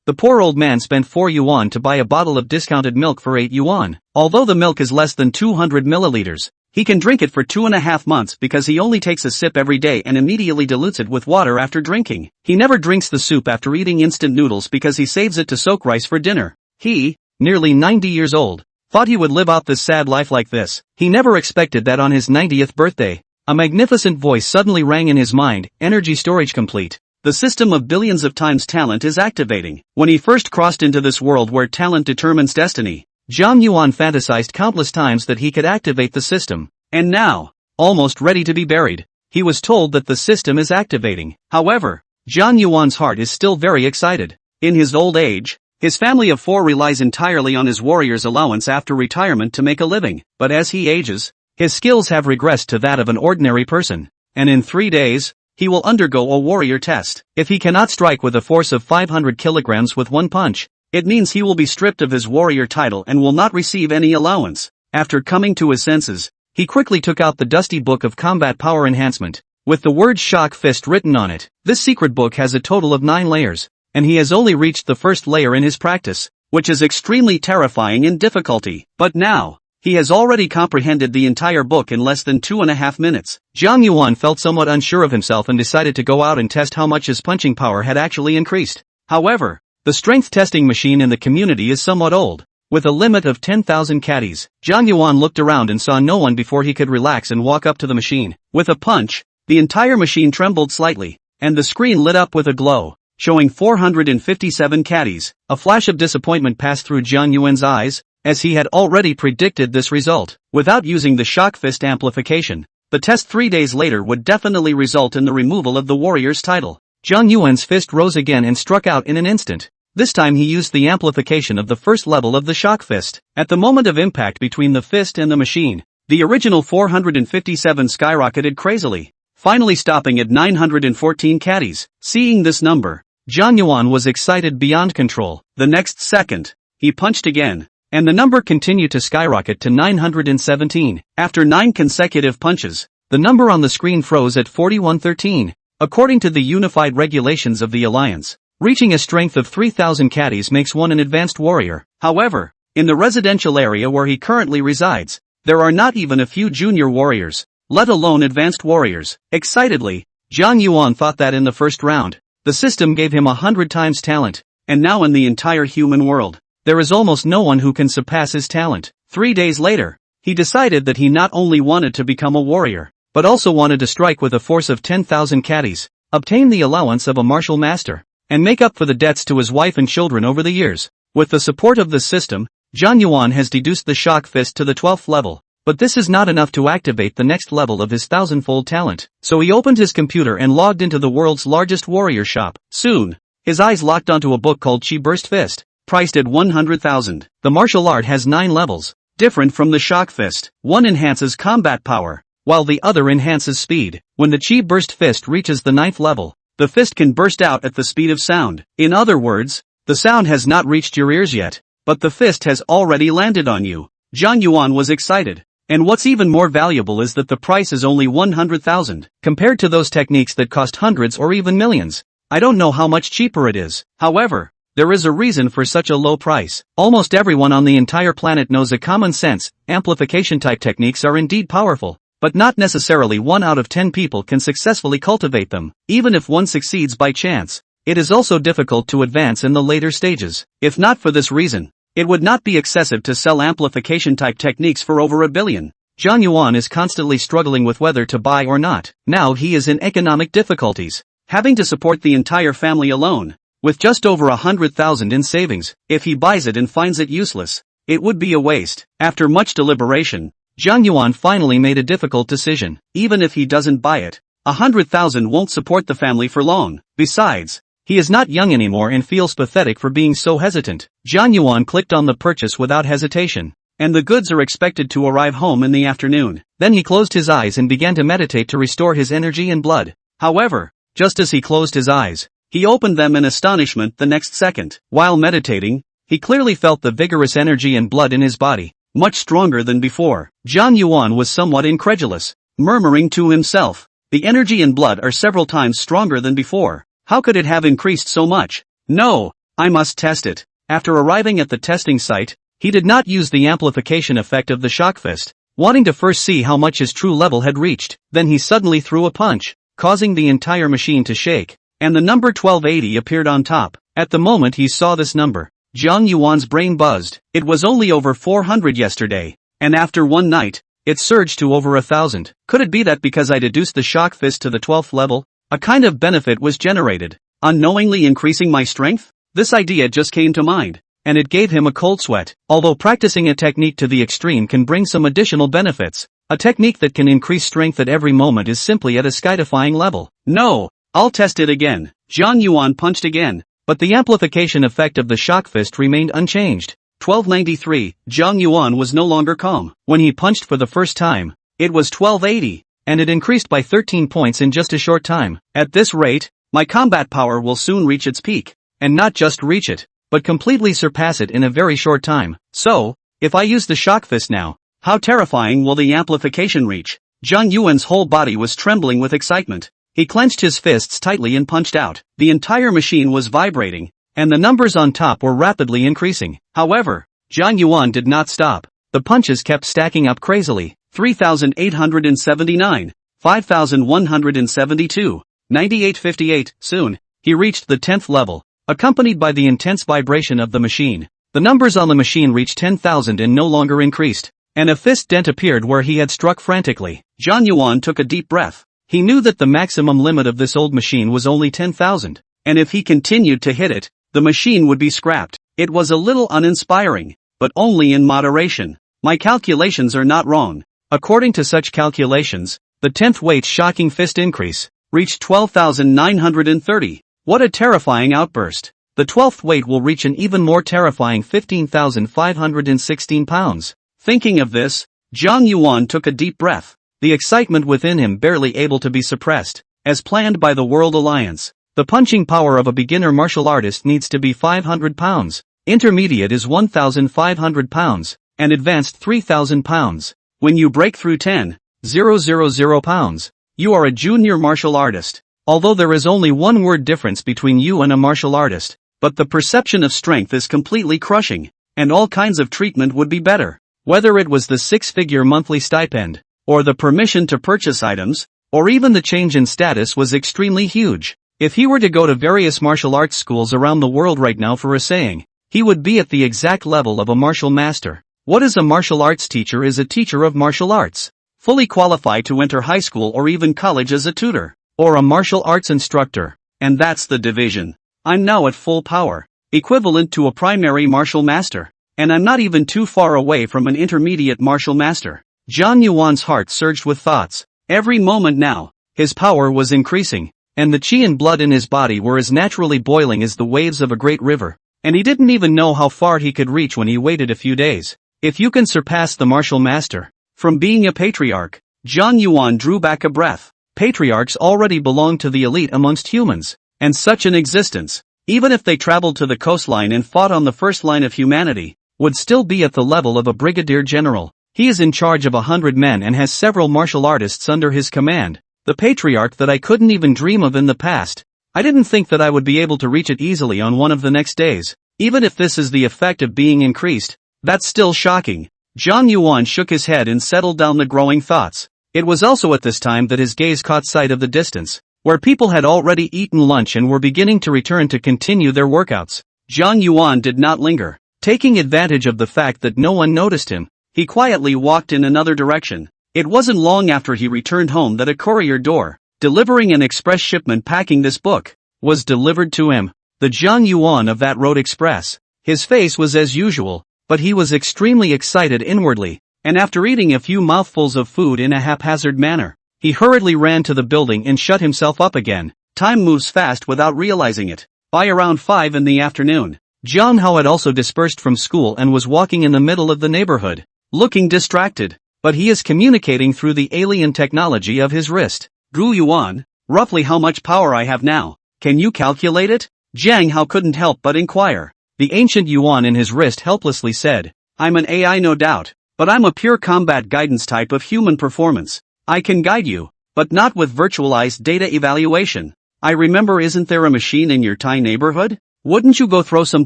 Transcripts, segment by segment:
The poor old man spent 4 yuan to buy a bottle of discounted milk for 8 yuan. Although the milk is less than 200 milliliters, he can drink it for 2.5 months because he only takes a sip every day and immediately dilutes it with water after drinking. He never drinks the soup after eating instant noodles because he saves it to soak rice for dinner. He, nearly 90 years old, thought he would live out this sad life like this. He never expected that on his 90th birthday, a magnificent voice suddenly rang in his mind, energy storage complete. The system of billions of times talent is activating. When he first crossed into this world where talent determines destiny, Zhang Yuan fantasized countless times that he could activate the system. And now, almost ready to be buried, he was told that the system is activating. However, Zhang Yuan's heart is still very excited. In his old age, his family of 4 relies entirely on his warrior's allowance after retirement to make a living, but as he ages, his skills have regressed to that of an ordinary person, and in 3 days, he will undergo a warrior test. If he cannot strike with a force of 500 kilograms with one punch, it means he will be stripped of his warrior title and will not receive any allowance. After coming to his senses, he quickly took out the dusty book of combat power enhancement, with the word Shock Fist written on it. This secret book has a total of 9 layers, and he has only reached the first layer in his practice, which is extremely terrifying in difficulty. But now, he has already comprehended the entire book in less than 2.5 minutes. Zhang Yuan felt somewhat unsure of himself and decided to go out and test how much his punching power had actually increased. However, the strength testing machine in the community is somewhat old. With a limit of 10,000 caddies, Zhang Yuan looked around and saw no one before he could relax and walk up to the machine. With a punch, the entire machine trembled slightly, and the screen lit up with a glow, showing 457 caddies. A flash of disappointment passed through Zhang Yuan's eyes, as he had already predicted this result. Without using the Shock Fist amplification, the test 3 days later would definitely result in the removal of the warrior's title. Zhang Yuan's fist rose again and struck out in an instant. This time he used the amplification of the first level of the Shock Fist. At the moment of impact between the fist and the machine, the original 457 skyrocketed crazily, finally stopping at 914 caddies. Seeing this number, Zhang Yuan was excited beyond control. The next second, he punched again, and the number continued to skyrocket to 917. After 9 consecutive punches, the number on the screen froze at 4113. According to the unified regulations of the Alliance, reaching a strength of 3,000 caddies makes one an advanced warrior. However, in the residential area where he currently resides, there are not even a few junior warriors, let alone advanced warriors. Excitedly, Zhang Yuan thought that in the first round, the system gave him 100 times talent, and now in the entire human world, there is almost no one who can surpass his talent. 3 days later, he decided that he not only wanted to become a warrior, but also wanted to strike with a force of 10,000 caddies, obtain the allowance of a martial master, and make up for the debts to his wife and children over the years. With the support of this system, Zhang Yuan has deduced the Shock Fist to the 12th level, but this is not enough to activate the next level of his 1,000-fold talent. So he opened his computer and logged into the world's largest warrior shop. Soon, his eyes locked onto a book called Chi Burst Fist, priced at 100,000. The martial art has 9 levels, different from the Shock Fist. One enhances combat power, while the other enhances speed. When the Chi Burst Fist reaches the 9th level, the fist can burst out at the speed of sound. In other words, the sound has not reached your ears yet, but the fist has already landed on you. Zhang Yuan was excited. And what's even more valuable is that the price is only 100,000, compared to those techniques that cost hundreds or even millions. I don't know how much cheaper it is. However, there is a reason for such a low price. Almost everyone on the entire planet knows a common sense, amplification type techniques are indeed powerful, but not necessarily 1 out of 10 people can successfully cultivate them. Even if one succeeds by chance, it is also difficult to advance in the later stages. If not for this reason, it would not be excessive to sell amplification type techniques for over $1 billion. Zhang Yuan is constantly struggling with whether to buy or not. Now he is in economic difficulties, having to support the entire family alone. With just over 100,000 in savings, if he buys it and finds it useless, it would be a waste. After much deliberation, Zhang Yuan finally made a difficult decision. Even if he doesn't buy it, 100,000 won't support the family for long. Besides, he is not young anymore and feels pathetic for being so hesitant. Zhang Yuan clicked on the purchase without hesitation, and the goods are expected to arrive home in the afternoon. Then he closed his eyes and began to meditate to restore his energy and blood. However, just as he closed his eyes, he opened them in astonishment the next second. While meditating, he clearly felt the vigorous energy and blood in his body, much stronger than before. Zhang Yuan was somewhat incredulous, murmuring to himself, "The energy and blood are several times stronger than before. How could it have increased so much? No, I must test it. After arriving at the testing site, he did not use the amplification effect of the shock fist, wanting to first see how much his true level had reached. Then he suddenly threw a punch, causing the entire machine to shake, and the number 1280 appeared on top. At the moment he saw this number, Zhang Yuan's brain buzzed. It was only over 400 yesterday, and after one night, it surged to over 1,000. Could it be that because I deduced the shock fist to the 12th level, a kind of benefit was generated, unknowingly increasing my strength? This idea just came to mind, and it gave him a cold sweat. Although practicing a technique to the extreme can bring some additional benefits, a technique that can increase strength at every moment is simply at a skydifying level. No, I'll test it again. Zhang Yuan punched again, but the amplification effect of the shock fist remained unchanged. 1293, Zhang Yuan was no longer calm. When he punched for the first time, it was 1280, and it increased by 13 points in just a short time. At this rate, my combat power will soon reach its peak, and not just reach it, but completely surpass it in a very short time. So, if I use the shock fist now, how terrifying will the amplification reach? Zhang Yuan's whole body was trembling with excitement. He clenched his fists tightly and punched out. The entire machine was vibrating, and the numbers on top were rapidly increasing. However, Zhang Yuan did not stop. The punches kept stacking up crazily. 3,879, 5,172, 9858. Soon, he reached the 10th level, accompanied by the intense vibration of the machine. The numbers on the machine reached 10,000 and no longer increased, and a fist dent appeared where he had struck frantically. Zhang Yuan took a deep breath. He knew that the maximum limit of this old machine was only 10,000, and if he continued to hit it, the machine would be scrapped. It was a little uninspiring, but only in moderation. My calculations are not wrong. According to such calculations, the 10th weight's shocking fist increase reached 12,930. What a terrifying outburst. The 12th weight will reach an even more terrifying 15,516 pounds. Thinking of this, Zhang Yuan took a deep breath, the excitement within him barely able to be suppressed. As planned by the World Alliance, the punching power of a beginner martial artist needs to be 500 pounds, intermediate is 1,500 pounds, and advanced 3,000 pounds. When you break through 10,000 pounds, you are a junior martial artist. Although there is only one word difference between you and a martial artist, but the perception of strength is completely crushing, and all kinds of treatment would be better. Whether it was the 6-figure monthly stipend, or the permission to purchase items, or even the change in status was extremely huge. If he were to go to various martial arts schools around the world right now for a saying, he would be at the exact level of a martial master. What is a martial arts teacher? Is a teacher of martial arts, fully qualified to enter high school or even college as a tutor, or a martial arts instructor. And that's the division. I'm now at full power, equivalent to a primary martial master, and I'm not even too far away from an intermediate martial master. Zhang Yuan's heart surged with thoughts. Every moment now, his power was increasing, and the qi and blood in his body were as naturally boiling as the waves of a great river, and he didn't even know how far he could reach when he waited a few days. If you can surpass the martial master, from being a patriarch, Zhang Yuan drew back a breath. Patriarchs already belong to the elite amongst humans, and such an existence, even if they traveled to the coastline and fought on the first line of humanity, would still be at the level of a brigadier general. He is in charge of 100 men and has several martial artists under his command. The patriarch that I couldn't even dream of in the past. I didn't think that I would be able to reach it easily on one of the next days. Even if this is the effect of being increased, that's still shocking. Zhang Yuan shook his head and settled down the growing thoughts. It was also at this time that his gaze caught sight of the distance, where people had already eaten lunch and were beginning to return to continue their workouts. Zhang Yuan did not linger. Taking advantage of the fact that no one noticed him, he quietly walked in another direction. It wasn't long after he returned home that a courier door, delivering an express shipment packing this book, was delivered to him. The Zhang Yuan of that road express. His face was as usual, but he was extremely excited inwardly, and after eating a few mouthfuls of food in a haphazard manner, he hurriedly ran to the building and shut himself up again. Time moves fast without realizing it. By around 5 in the afternoon, Jiang Hao had also dispersed from school and was walking in the middle of the neighborhood, looking distracted. But he is communicating through the alien technology of his wrist. Gu Yuan, roughly how much power I have now, can you calculate it? Jiang Hao couldn't help but inquire. The ancient Yuan in his wrist helplessly said, I'm an AI no doubt, but I'm a pure combat guidance type of human performance. I can guide you, but not with virtualized data evaluation. I remember, isn't there a machine in your Thai neighborhood? Wouldn't you go throw some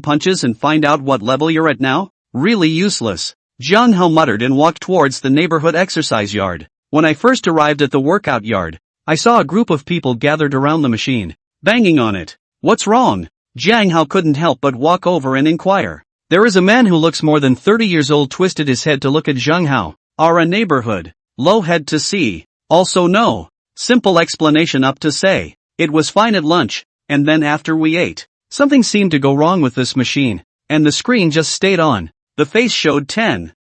punches and find out what level you're at now? Really useless. Jiang Hao muttered and walked towards the neighborhood exercise yard. When I first arrived at the workout yard, I saw a group of people gathered around the machine, banging on it. What's wrong? Jiang Hao couldn't help but walk over and inquire. There is a man who looks more than 30 years old twisted his head to look at Jiang Hao. Our neighborhood. Low head to see. Also no. Simple explanation up to say. It was fine at lunch, and then after we ate. Something seemed to go wrong with this machine, and the screen just stayed on. The face showed 10,000,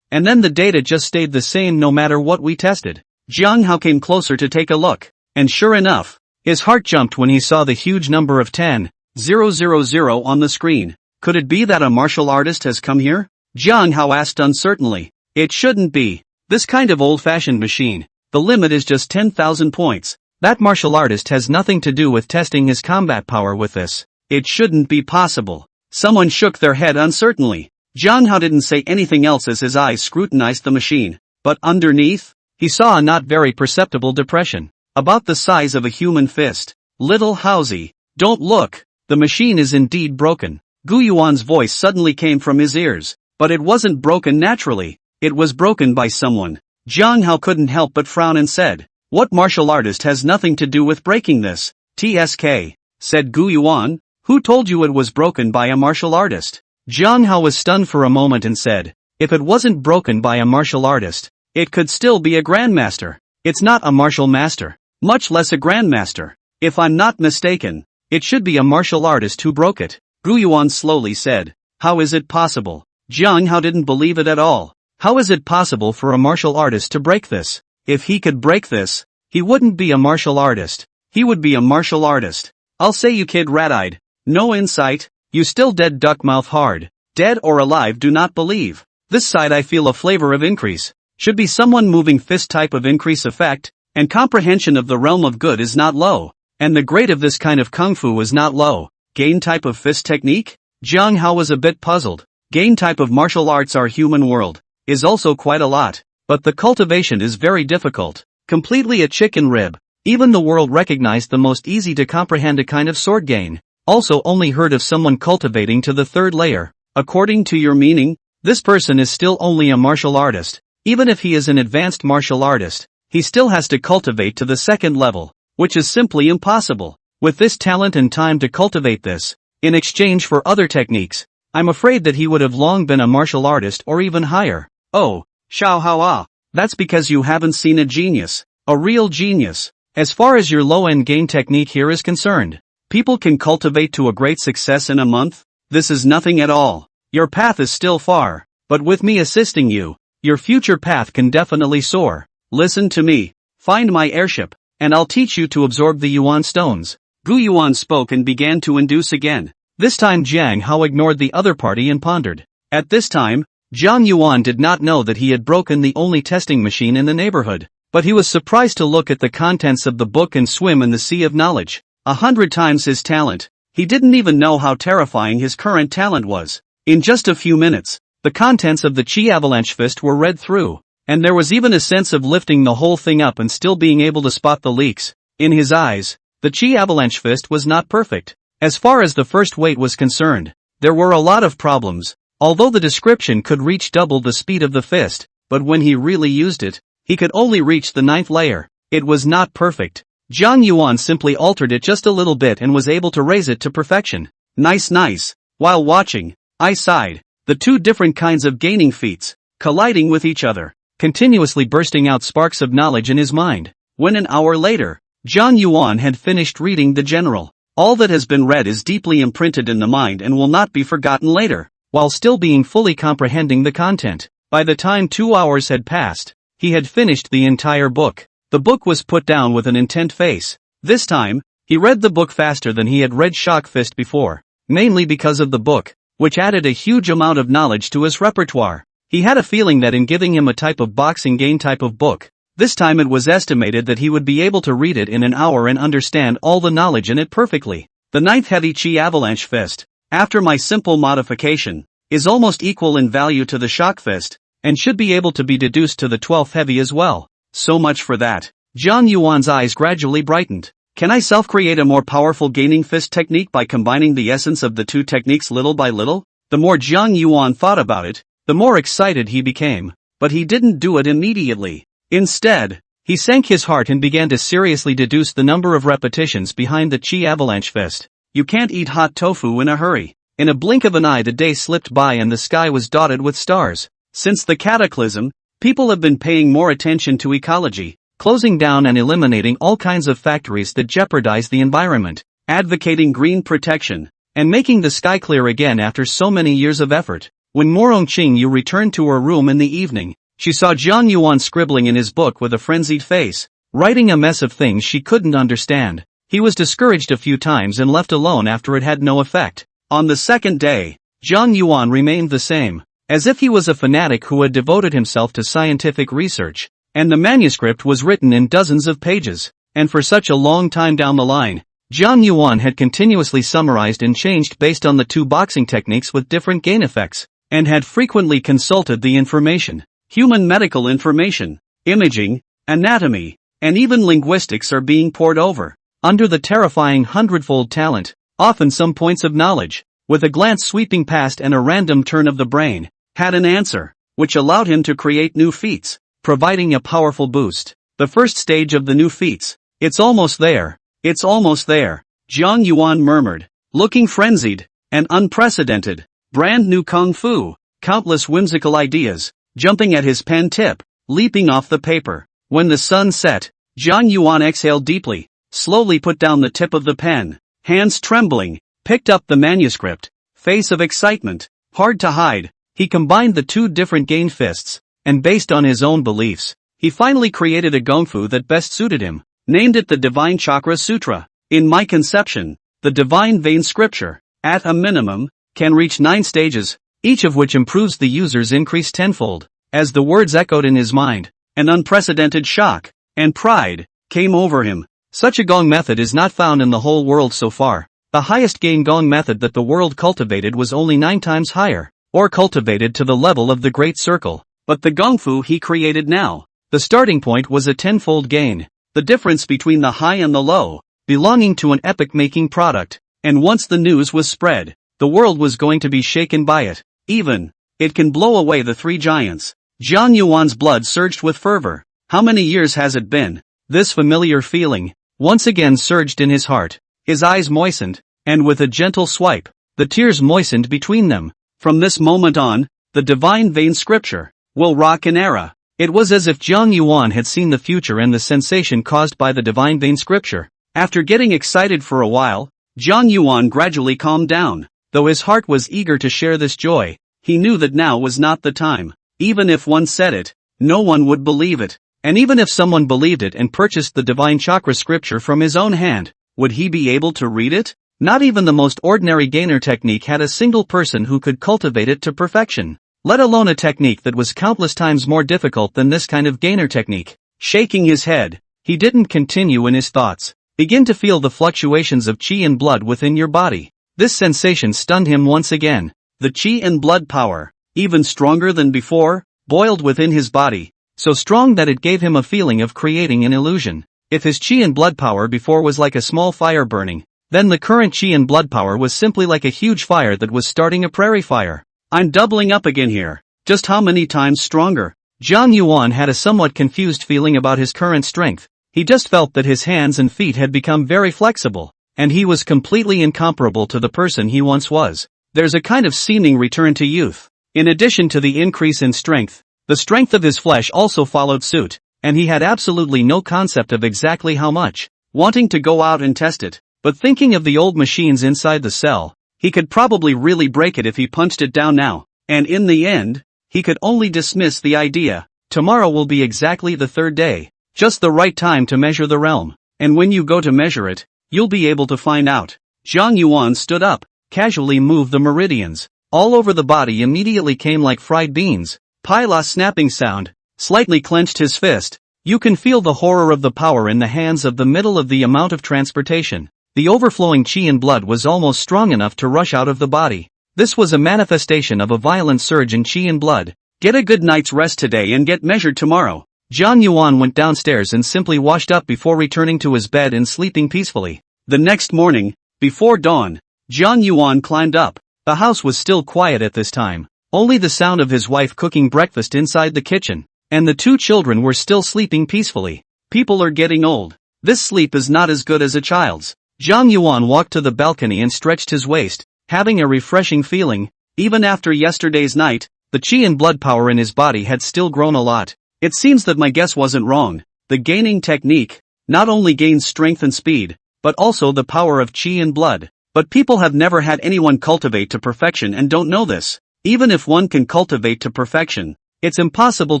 and then the data just stayed the same no matter what we tested. Jiang Hao came closer to take a look, and sure enough, his heart jumped when he saw the huge number of 10,000 on the screen. Could it be that a martial artist has come here? Jiang Hao asked uncertainly. It shouldn't be. This kind of old-fashioned machine, the limit is just 10,000 points. That martial artist has nothing to do with testing his combat power with this. It shouldn't be possible. Someone shook their head uncertainly. Jiang Hao didn't say anything else as his eyes scrutinized the machine, but underneath, he saw a not very perceptible depression, about the size of a human fist. Little Haozi, don't look, the machine is indeed broken. Gu Yuan's voice suddenly came from his ears, but it wasn't broken naturally, it was broken by someone. Jiang Hao couldn't help but frown and said, what martial artist has nothing to do with breaking this? TSK, said Gu Yuan, who told you it was broken by a martial artist? Jiang Hao was stunned for a moment and said, if it wasn't broken by a martial artist, it could still be a grandmaster. It's not a martial master, much less a grandmaster. If I'm not mistaken, it should be a martial artist who broke it. Gu Yuan slowly said, how is it possible? Jiang Hao didn't believe it at all. How is it possible for a martial artist to break this? If he could break this, he wouldn't be a martial artist. He would be a martial artist. I'll say you kid rat-eyed. No insight, you still dead duck mouth hard. Dead or alive do not believe. This side I feel a flavor of increase. Should be someone moving fist type of increase effect, and comprehension of the realm of good is not low, and the grade of this kind of kung fu is not low. Gain type of fist technique? Jiang Hao was a bit puzzled. Gain type of martial arts our human world, is also quite a lot, but the cultivation is very difficult. Completely a chicken rib. Even the world recognized the most easy to comprehend a kind of sword gain. Also only heard of someone cultivating to the third layer. According to your meaning, this person is still only a martial artist. Even if he is an advanced martial artist, he still has to cultivate to the second level, which is simply impossible. With this talent and time to cultivate this, in exchange for other techniques, I'm afraid that he would have long been a martial artist or even higher. Oh, Xiao Hao, that's because you haven't seen a genius, a real genius. As far as your low-end gain technique here is concerned, people can cultivate to a great success in a month. This is nothing at all. Your path is still far, but with me assisting you, your future path can definitely soar. Listen to me, find my airship, and I'll teach you to absorb the Yuan stones. Gu Yuan spoke and began to induce again. This time Jiang Hao ignored the other party and pondered. At this time, Jiang Yuan did not know that he had broken the only testing machine in the neighborhood, but he was surprised to look at the contents of the book and swim in the sea of knowledge. 100 times his talent. He didn't even know how terrifying his current talent was. In just a few minutes, the contents of the Chi Avalanche Fist were read through, and there was even a sense of lifting the whole thing up and still being able to spot the leaks. In his eyes, the Chi Avalanche Fist was not perfect. As far as the first weight was concerned, there were a lot of problems, although the description could reach double the speed of the fist, but when he really used it, he could only reach the 9th layer. It was not perfect. Jiang Yuan simply altered it just a little bit and was able to raise it to perfection. Nice. While watching, I sighed. The two different kinds of gaining feats, colliding with each other, continuously bursting out sparks of knowledge in his mind. When an hour later, Jiang Yuan had finished reading the general. All that has been read is deeply imprinted in the mind and will not be forgotten later, while still being fully comprehending the content. By the time 2 hours had passed, he had finished the entire book. The book was put down with an intent face. This time, he read the book faster than he had read Shock Fist before, mainly because of the book, which added a huge amount of knowledge to his repertoire. He had a feeling that in giving him a type of boxing gain type of book, this time it was estimated that he would be able to read it in an hour and understand all the knowledge in it perfectly. The 9th Heavy Chi Avalanche Fist, after my simple modification, is almost equal in value to the Shock Fist, and should be able to be deduced to the 12th Heavy as well. So much for that. Jiang Yuan's eyes gradually brightened. Can I self-create a more powerful gaining fist technique by combining the essence of the two techniques little by little? The more Jiang Yuan thought about it, the more excited he became. But he didn't do it immediately. Instead, he sank his heart and began to seriously deduce the number of repetitions behind the Qi avalanche fist. You can't eat hot tofu in a hurry. In a blink of an eye the day slipped by and the sky was dotted with stars. Since the cataclysm, people have been paying more attention to ecology, closing down and eliminating all kinds of factories that jeopardize the environment, advocating green protection, and making the sky clear again after so many years of effort. When Morong Qingyu returned to her room in the evening, she saw Jiang Yuan scribbling in his book with a frenzied face, writing a mess of things she couldn't understand. He was discouraged a few times and left alone after it had no effect. On the second day, Jiang Yuan remained the same, as if he was a fanatic who had devoted himself to scientific research, and the manuscript was written in dozens of pages, and for such a long time down the line, Jiang Yuan had continuously summarized and changed based on the two boxing techniques with different gain effects, and had frequently consulted the information. Human medical information, imaging, anatomy, and even linguistics are being pored over. Under the terrifying hundredfold talent, often some points of knowledge, with a glance sweeping past and a random turn of the brain, had an answer, which allowed him to create new feats, providing a powerful boost. The first stage of the new feats. It's almost there. It's almost there, Jiang Yuan murmured, looking frenzied, and unprecedented. Brand new kung fu, countless whimsical ideas, jumping at his pen tip, leaping off the paper. When the sun set, Jiang Yuan exhaled deeply, slowly put down the tip of the pen, hands trembling, picked up the manuscript, face of excitement, hard to hide. He combined the two different gain fists, and based on his own beliefs, he finally created a gongfu that best suited him, named it the Divine Chakra Sutra. In my conception, the Divine Vein Scripture, at a minimum, can reach 9 stages, each of which improves the user's increase tenfold. As the words echoed in his mind, an unprecedented shock and pride came over him. Such a gong method is not found in the whole world so far. The highest gain gong method that the world cultivated was only 9 times higher, or cultivated to the level of the Great Circle. But the gongfu he created now, the starting point was a tenfold gain. The difference between the high and the low, belonging to an epoch-making product. And once the news was spread, the world was going to be shaken by it. Even, it can blow away the 3 giants. Jiang Yuan's blood surged with fervor. How many years has it been? This familiar feeling once again surged in his heart. His eyes moistened, and with a gentle swipe, the tears moistened between them. From this moment on, the Divine Vein Scripture will rock an era. It was as if Jiang Yuan had seen the future and the sensation caused by the Divine Vein Scripture. After getting excited for a while, Jiang Yuan gradually calmed down. Though his heart was eager to share this joy, he knew that now was not the time. Even if one said it, no one would believe it. And even if someone believed it and purchased the Divine Chakra Scripture from his own hand, would he be able to read it? Not even the most ordinary gainer technique had a single person who could cultivate it to perfection, let alone a technique that was countless times more difficult than this kind of gainer technique. Shaking his head, he didn't continue in his thoughts. Begin to feel the fluctuations of qi and blood within your body. This sensation stunned him once again. The qi and blood power, even stronger than before, boiled within his body, so strong that it gave him a feeling of creating an illusion. If his qi and blood power before was like a small fire burning, then the current qi and blood power was simply like a huge fire that was starting a prairie fire. I'm doubling up again here. Just how many times stronger? Jiang Yuan had a somewhat confused feeling about his current strength. He just felt that his hands and feet had become very flexible, and he was completely incomparable to the person he once was. There's a kind of seeming return to youth. In addition to the increase in strength, the strength of his flesh also followed suit, and he had absolutely no concept of exactly how much. Wanting to go out and test it, but thinking of the old machines inside the cell, he could probably really break it if he punched it down now, and in the end, he could only dismiss the idea. Tomorrow will be exactly the 3rd day, just the right time to measure the realm, and when you go to measure it, you'll be able to find out. Jiang Yuan stood up, casually moved the meridians. All over the body immediately came like fried beans. Pila snapping sound, slightly clenched his fist. You can feel the horror of the power in the hands of the middle of the amount of transportation. The overflowing qi and blood was almost strong enough to rush out of the body. This was a manifestation of a violent surge in qi and blood. Get a good night's rest today and get measured tomorrow. Jiang Yuan went downstairs and simply washed up before returning to his bed and sleeping peacefully. The next morning, before dawn, Jiang Yuan climbed up. The house was still quiet at this time. Only the sound of his wife cooking breakfast inside the kitchen. And the two children were still sleeping peacefully. People are getting old. This sleep is not as good as a child's. Jiang Yuan walked to the balcony and stretched his waist, having a refreshing feeling. Even after yesterday's night, the qi and blood power in his body had still grown a lot. It seems that my guess wasn't wrong. The gaining technique not only gains strength and speed, but also the power of qi and blood. But people have never had anyone cultivate to perfection and don't know this. Even if one can cultivate to perfection, it's impossible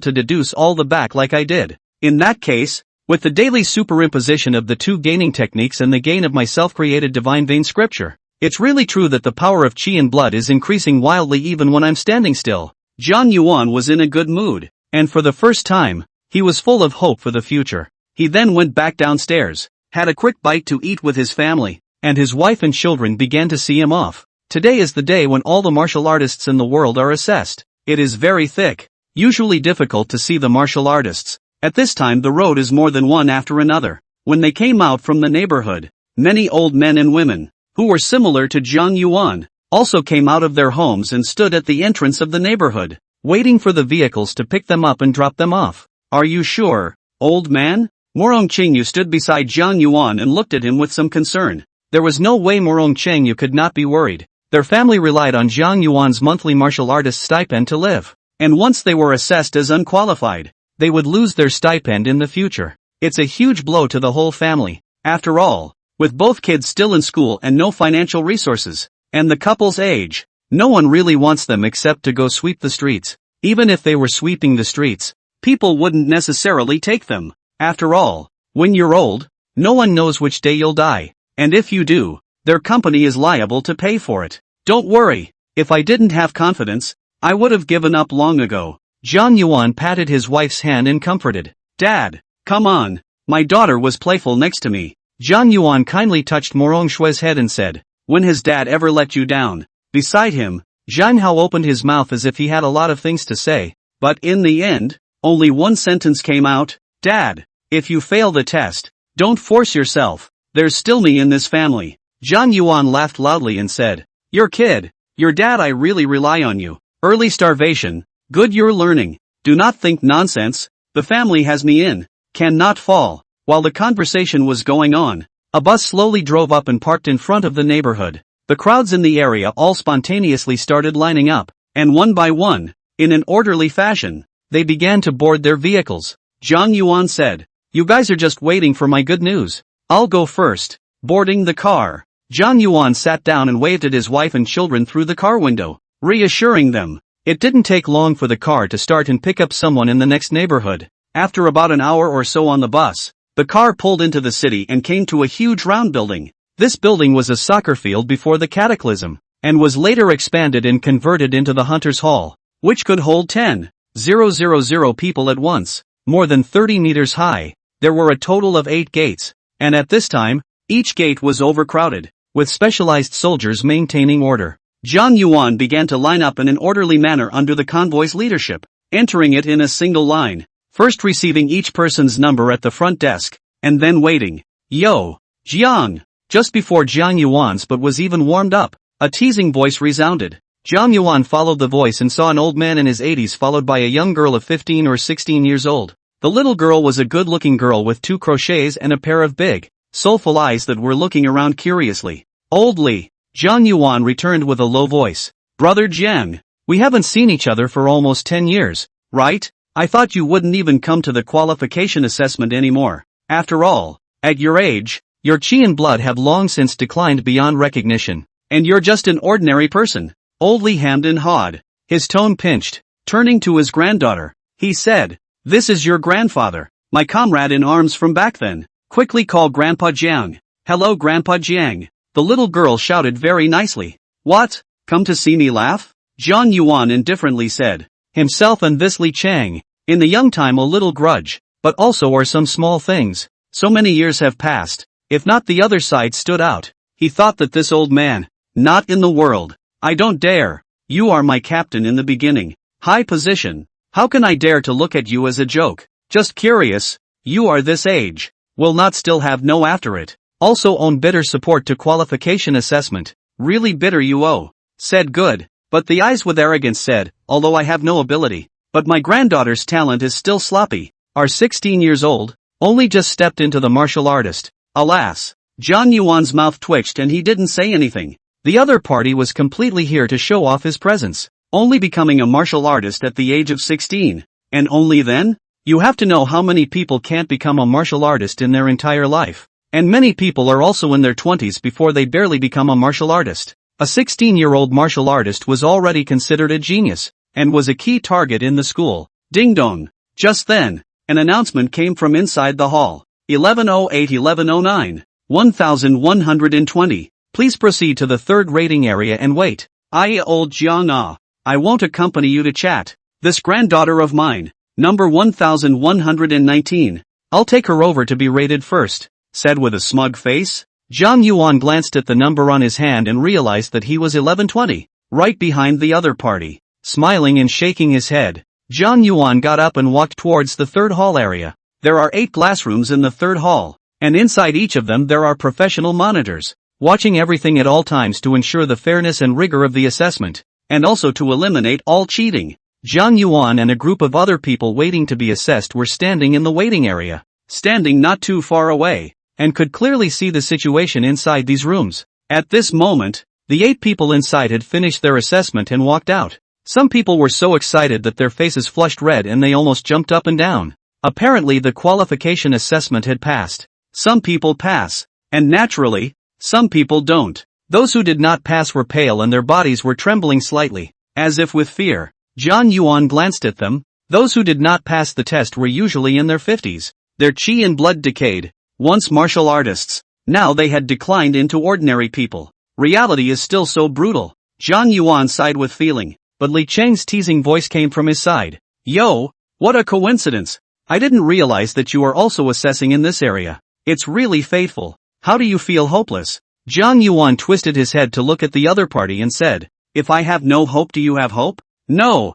to deduce all the back like I did. In that case, with the daily superimposition of the two gaining techniques and the gain of my self-created divine vein scripture, it's really true that the power of qi and blood is increasing wildly even when I'm standing still. Jiang Yuan was in a good mood, and for the first time, he was full of hope for the future. He then went back downstairs, had a quick bite to eat with his family, and his wife and children began to see him off. Today is the day when all the martial artists in the world are assessed. It is very thick. Usually difficult to see the martial artists. At this time the road is more than one after another. When they came out from the neighborhood, many old men and women, who were similar to Jiang Yuan, also came out of their homes and stood at the entrance of the neighborhood, waiting for the vehicles to pick them up and drop them off. Are you sure, old man? Morong Qingyu stood beside Jiang Yuan and looked at him with some concern. There was no way Morong Qingyu could not be worried. Their family relied on Jiang Yuan's monthly martial artist stipend to live. And once they were assessed as unqualified, they would lose their stipend in the future. It's a huge blow to the whole family. After all, with both kids still in school and no financial resources, and the couple's age, no one really wants them except to go sweep the streets. Even if they were sweeping the streets, people wouldn't necessarily take them. After all, when you're old, no one knows which day you'll die. And if you do, their company is liable to pay for it. Don't worry, if I didn't have confidence, I would have given up long ago. Jiang Yuan patted his wife's hand and comforted. Dad, come on. My daughter was playful next to me. Jiang Yuan kindly touched Morong Shui's head and said, when has Dad ever let you down? Beside him, Zhang Hao opened his mouth as if he had a lot of things to say, but in the end, only one sentence came out. Dad, if you fail the test, don't force yourself. There's still me in this family. Jiang Yuan laughed loudly and said, your kid, your dad, I really rely on you. Early starvation, good you're learning. Do not think nonsense, the family has me in. Cannot fall. While the conversation was going on, a bus slowly drove up and parked in front of the neighborhood. The crowds in the area all spontaneously started lining up, and one by one, in an orderly fashion, they began to board their vehicles. Jiang Yuan said, you guys are just waiting for my good news. I'll go first. Boarding the car. Jiang Yuan sat down and waved at his wife and children through the car window, reassuring them. It didn't take long for the car to start and pick up someone in the next neighborhood. After about an hour or so on the bus, the car pulled into the city and came to a huge round building. This building was a soccer field before the cataclysm, and was later expanded and converted into the Hunter's Hall, which could hold 10,000 people at once, more than 30 meters high. There were a total of 8 gates, and at this time, each gate was overcrowded, with specialized soldiers maintaining order. Jiang Yuan began to line up in an orderly manner under the convoy's leadership, entering it in a single line, first receiving each person's number at the front desk, and then waiting. Yo, Jiang! Just before Jiang Yuan's but was even warmed up, a teasing voice resounded. Jiang Yuan followed the voice and saw an old man in his 80s followed by a young girl of 15 or 16 years old. The little girl was a good-looking girl with 2 crochets and a pair of big, soulful eyes that were looking around curiously. Old Li. Jiang Yuan returned with a low voice. Brother Jiang, we haven't seen each other for almost 10 years, right? I thought you wouldn't even come to the qualification assessment anymore. After all, at your age, your qi and blood have long since declined beyond recognition, and you're just an ordinary person. Old Li hemmed and hawed, his tone pinched. Turning to his granddaughter, he said, this is your grandfather, my comrade in arms from back then. Quickly call Grandpa Jiang. Hello Grandpa Jiang. The little girl shouted very nicely. What? Come to see me laugh? Jiang Yuan indifferently said. Himself and this Li Chang. In the young time a little grudge, but also are some small things. So many years have passed. If not the other side stood out. He thought that this old man. Not in the world. I don't dare. You are my captain in the beginning. High position. How can I dare to look at you as a joke? Just curious, you are this age. Will not still have no after it. Also own bitter support to qualification assessment. Really bitter you owe. Said good. But the eyes with arrogance said, although I have no ability. But my granddaughter's talent is still sloppy. Are 16 years old. Only just stepped into the martial artist. Alas. John Yuan's mouth twitched and he didn't say anything. The other party was completely here to show off his presence. Only becoming a martial artist at the age of 16. And only then? You have to know how many people can't become a martial artist in their entire life. And many people are also in their 20s before they barely become a martial artist. A 16-year-old martial artist was already considered a genius, and was a key target in the school. Ding dong. Just then, an announcement came from inside the hall. 1108-1109. 1120. Please proceed to the third rating area and wait. Old Jiang I won't accompany you to chat. This granddaughter of mine. Number 1119. I'll take her over to be rated first, said with a smug face. Zhang Yuan glanced at the number on his hand and realized that he was 1120, right behind the other party. Smiling and shaking his head, Zhang Yuan got up and walked towards the third hall area. There are 8 classrooms in the third hall, and inside each of them there are professional monitors, watching everything at all times to ensure the fairness and rigor of the assessment, and also to eliminate all cheating. Zhang Yuan and a group of other people waiting to be assessed were standing in the waiting area, standing not too far away, and could clearly see the situation inside these rooms. At this moment, the 8 people inside had finished their assessment and walked out. Some people were so excited that their faces flushed red and they almost jumped up and down. Apparently the qualification assessment had passed. Some people pass, and naturally, some people don't. Those who did not pass were pale and their bodies were trembling slightly, as if with fear. Zhang Yuan glanced at them. Those who did not pass the test were usually in their 50s. Their qi and blood decayed. Once martial artists, now they had declined into ordinary people. Reality is still so brutal. Zhang Yuan sighed with feeling, but Li Cheng's teasing voice came from his side. Yo, what a coincidence. I didn't realize that you are also assessing in this area. It's really fateful. How do you feel hopeless? Zhang Yuan twisted his head to look at the other party and said, if I have no hope, do you have hope? No.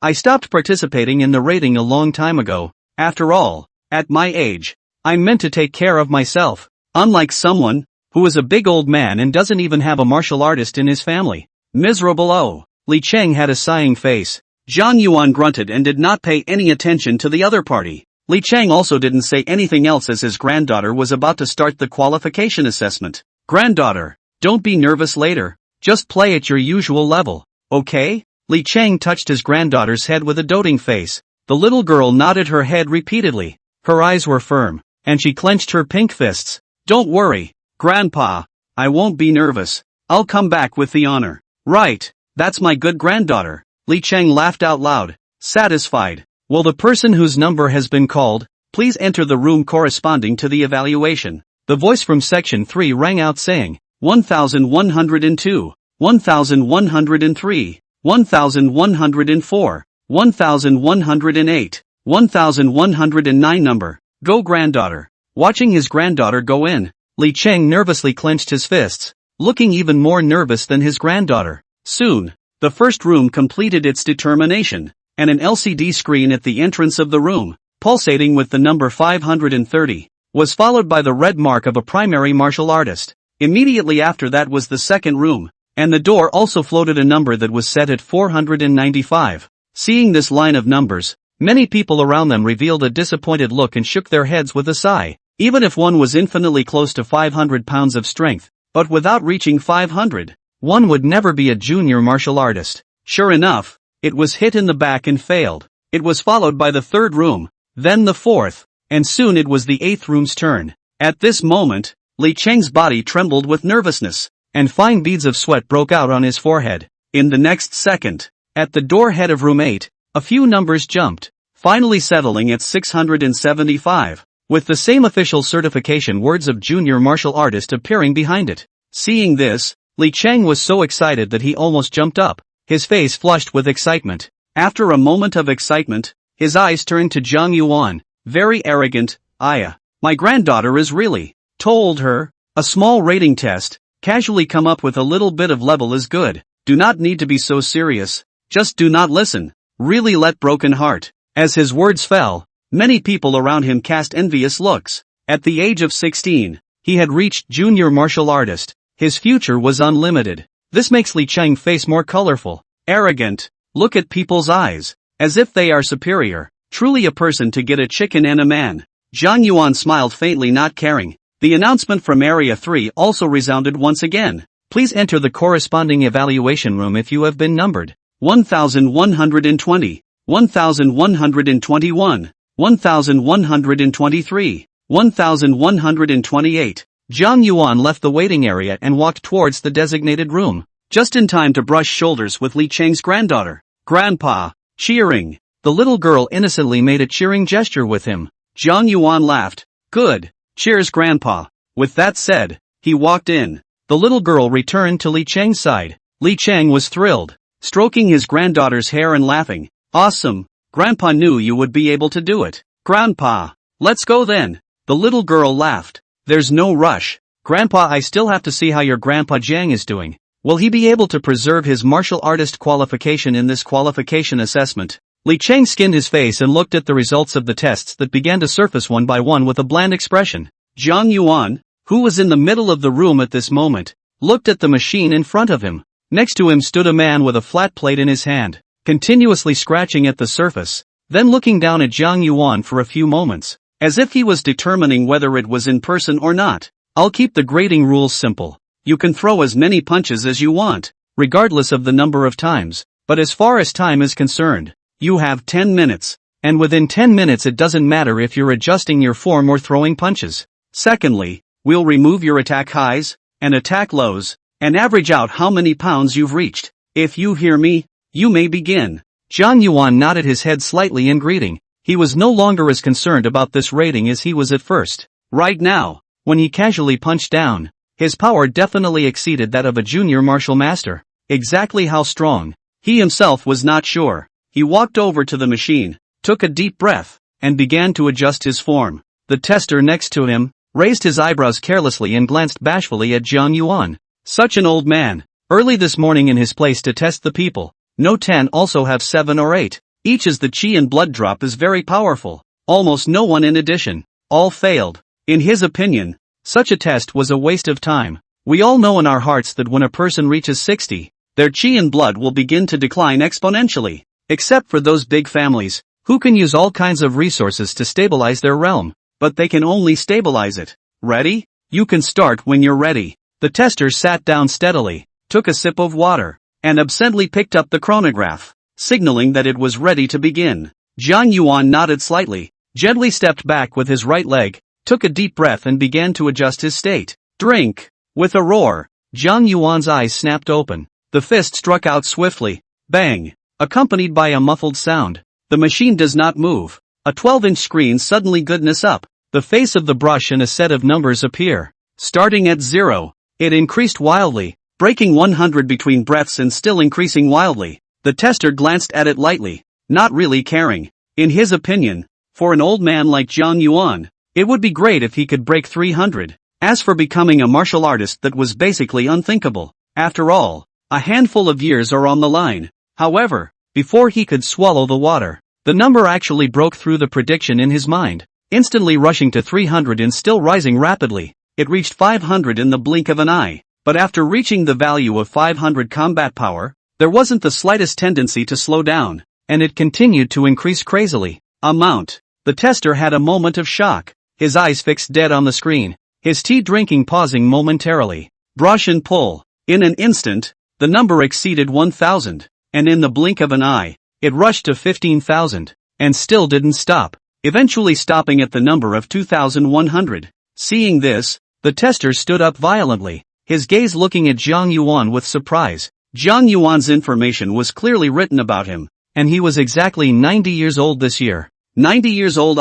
I stopped participating in the rating a long time ago. After all, at my age, I'm meant to take care of myself. Unlike someone who is a big old man and doesn't even have a martial artist in his family. Miserable oh. Li Cheng had a sighing face. Zhang Yuan grunted and did not pay any attention to the other party. Li Cheng also didn't say anything else as his granddaughter was about to start the qualification assessment. Granddaughter, don't be nervous later. Just play at your usual level, okay? Li Cheng touched his granddaughter's head with a doting face. The little girl nodded her head repeatedly. Her eyes were firm, and she clenched her pink fists. Don't worry, Grandpa. I won't be nervous. I'll come back with the honor. Right, that's my good granddaughter. Li Cheng laughed out loud, satisfied. Will the person whose number has been called, please enter the room corresponding to the evaluation? The voice from section 3 rang out saying, 1102, 1103, 1104, 1108, 1109 number. Go granddaughter. Watching his granddaughter go in, Li Cheng nervously clenched his fists, looking even more nervous than his granddaughter. Soon, the first room completed its determination, and an LCD screen at the entrance of the room, pulsating with the number 530, was followed by the red mark of a primary martial artist. Immediately after that was the second room, and the door also floated a number that was set at 495. Seeing this line of numbers, many people around them revealed a disappointed look and shook their heads with a sigh. Even if one was infinitely close to 500 pounds of strength, but without reaching 500, one would never be a junior martial artist. Sure enough, it was hit in the back and failed. It was followed by the third room, then the fourth, and soon it was the eighth room's turn. At this moment, Li Cheng's body trembled with nervousness, and fine beads of sweat broke out on his forehead. In the next second, at the door head of room 8, a few numbers jumped, finally settling at 675, with the same official certification words of junior martial artist appearing behind it. Seeing this, Li Cheng was so excited that he almost jumped up, his face flushed with excitement. After a moment of excitement, his eyes turned to Zhang Yuan, very arrogant. My granddaughter is really, told her, a small rating test, casually come up with a little bit of level is good. Do not need to be so serious, just do not listen, really let broken heart. As his words fell, many people around him cast envious looks. At the age of 16, he had reached junior martial artist. His future was unlimited. This makes Li Cheng's face more colorful, arrogant. Look at people's eyes, as if they are superior. Truly a person to get a chicken and a man. Zhang Yuan smiled faintly, not caring. The announcement from Area 3 also resounded once again. Please enter the corresponding evaluation room if you have been numbered. 1120, 1121, 1123, 1128. Zhang Yuan left the waiting area and walked towards the designated room, just in time to brush shoulders with Li Cheng's granddaughter. Grandpa, cheering. The little girl innocently made a cheering gesture with him. Zhang Yuan laughed. Good. Cheers, Grandpa. With that said, he walked in. The little girl returned to Li Cheng's side. Li Cheng was thrilled, stroking his granddaughter's hair and laughing. Awesome. Grandpa knew you would be able to do it. Grandpa, let's go then. The little girl laughed. There's no rush. Grandpa, I still have to see how your Grandpa Jiang is doing. Will he be able to preserve his martial artist qualification in this qualification assessment? Li Cheng skinned his face and looked at the results of the tests that began to surface one by one with a bland expression. Zhang Yuan, who was in the middle of the room at this moment, looked at the machine in front of him. Next to him stood a man with a flat plate in his hand, continuously scratching at the surface, then looking down at Zhang Yuan for a few moments, as if he was determining whether it was in person or not. I'll keep the grading rules simple. You can throw as many punches as you want, regardless of the number of times, but as far as time is concerned, you have 10 minutes, and within 10 minutes it doesn't matter if you're adjusting your form or throwing punches. Secondly, we'll remove your attack highs and attack lows, and average out how many pounds you've reached. If you hear me, you may begin. Zhang Yuan nodded his head slightly in greeting. He was no longer as concerned about this rating as he was at first. Right now, when he casually punched down, his power definitely exceeded that of a junior martial master. Exactly how strong, he himself was not sure. He walked over to the machine, took a deep breath, and began to adjust his form. The tester next to him raised his eyebrows carelessly and glanced bashfully at Zhang Yuan. Such an old man, early this morning in his place to test the people. No 10 also have 7 or 8, each as the chi and blood drop is very powerful. Almost no one in addition. All failed. In his opinion, such a test was a waste of time. We all know in our hearts that when a person reaches 60, their chi and blood will begin to decline exponentially. Except for those big families, who can use all kinds of resources to stabilize their realm, but they can only stabilize it. Ready? You can start when you're ready. The tester sat down steadily, took a sip of water, and absently picked up the chronograph, signaling that it was ready to begin. Zhang Yuan nodded slightly, gently stepped back with his right leg, took a deep breath and began to adjust his state. Drink! With a roar, Zhang Yuan's eyes snapped open. The fist struck out swiftly. Bang! Accompanied by a muffled sound. The machine does not move. A 12-inch screen suddenly goodness up. The face of the brush and a set of numbers appear. Starting at 0, it increased wildly, breaking 100 between breaths and still increasing wildly. The tester glanced at it lightly, not really caring. In his opinion, for an old man like Zhang Yuan, it would be great if he could break 300. As for becoming a martial artist, that was basically unthinkable. After all, a handful of years are on the line. However, before he could swallow the water, the number actually broke through the prediction in his mind, instantly rushing to 300 and still rising rapidly. It reached 500 in the blink of an eye, but after reaching the value of 500 combat power, there wasn't the slightest tendency to slow down, and it continued to increase crazily. Amount. The tester had a moment of shock, his eyes fixed dead on the screen, his tea drinking pausing momentarily. Brush and pull. In an instant, the number exceeded 1,000. And in the blink of an eye, it rushed to 15,000, and still didn't stop, eventually stopping at the number of 2,100. Seeing this, the tester stood up violently, his gaze looking at Zhang Yuan with surprise. Zhang Yuan's information was clearly written about him, and he was exactly 90 years old this year. 90 years old.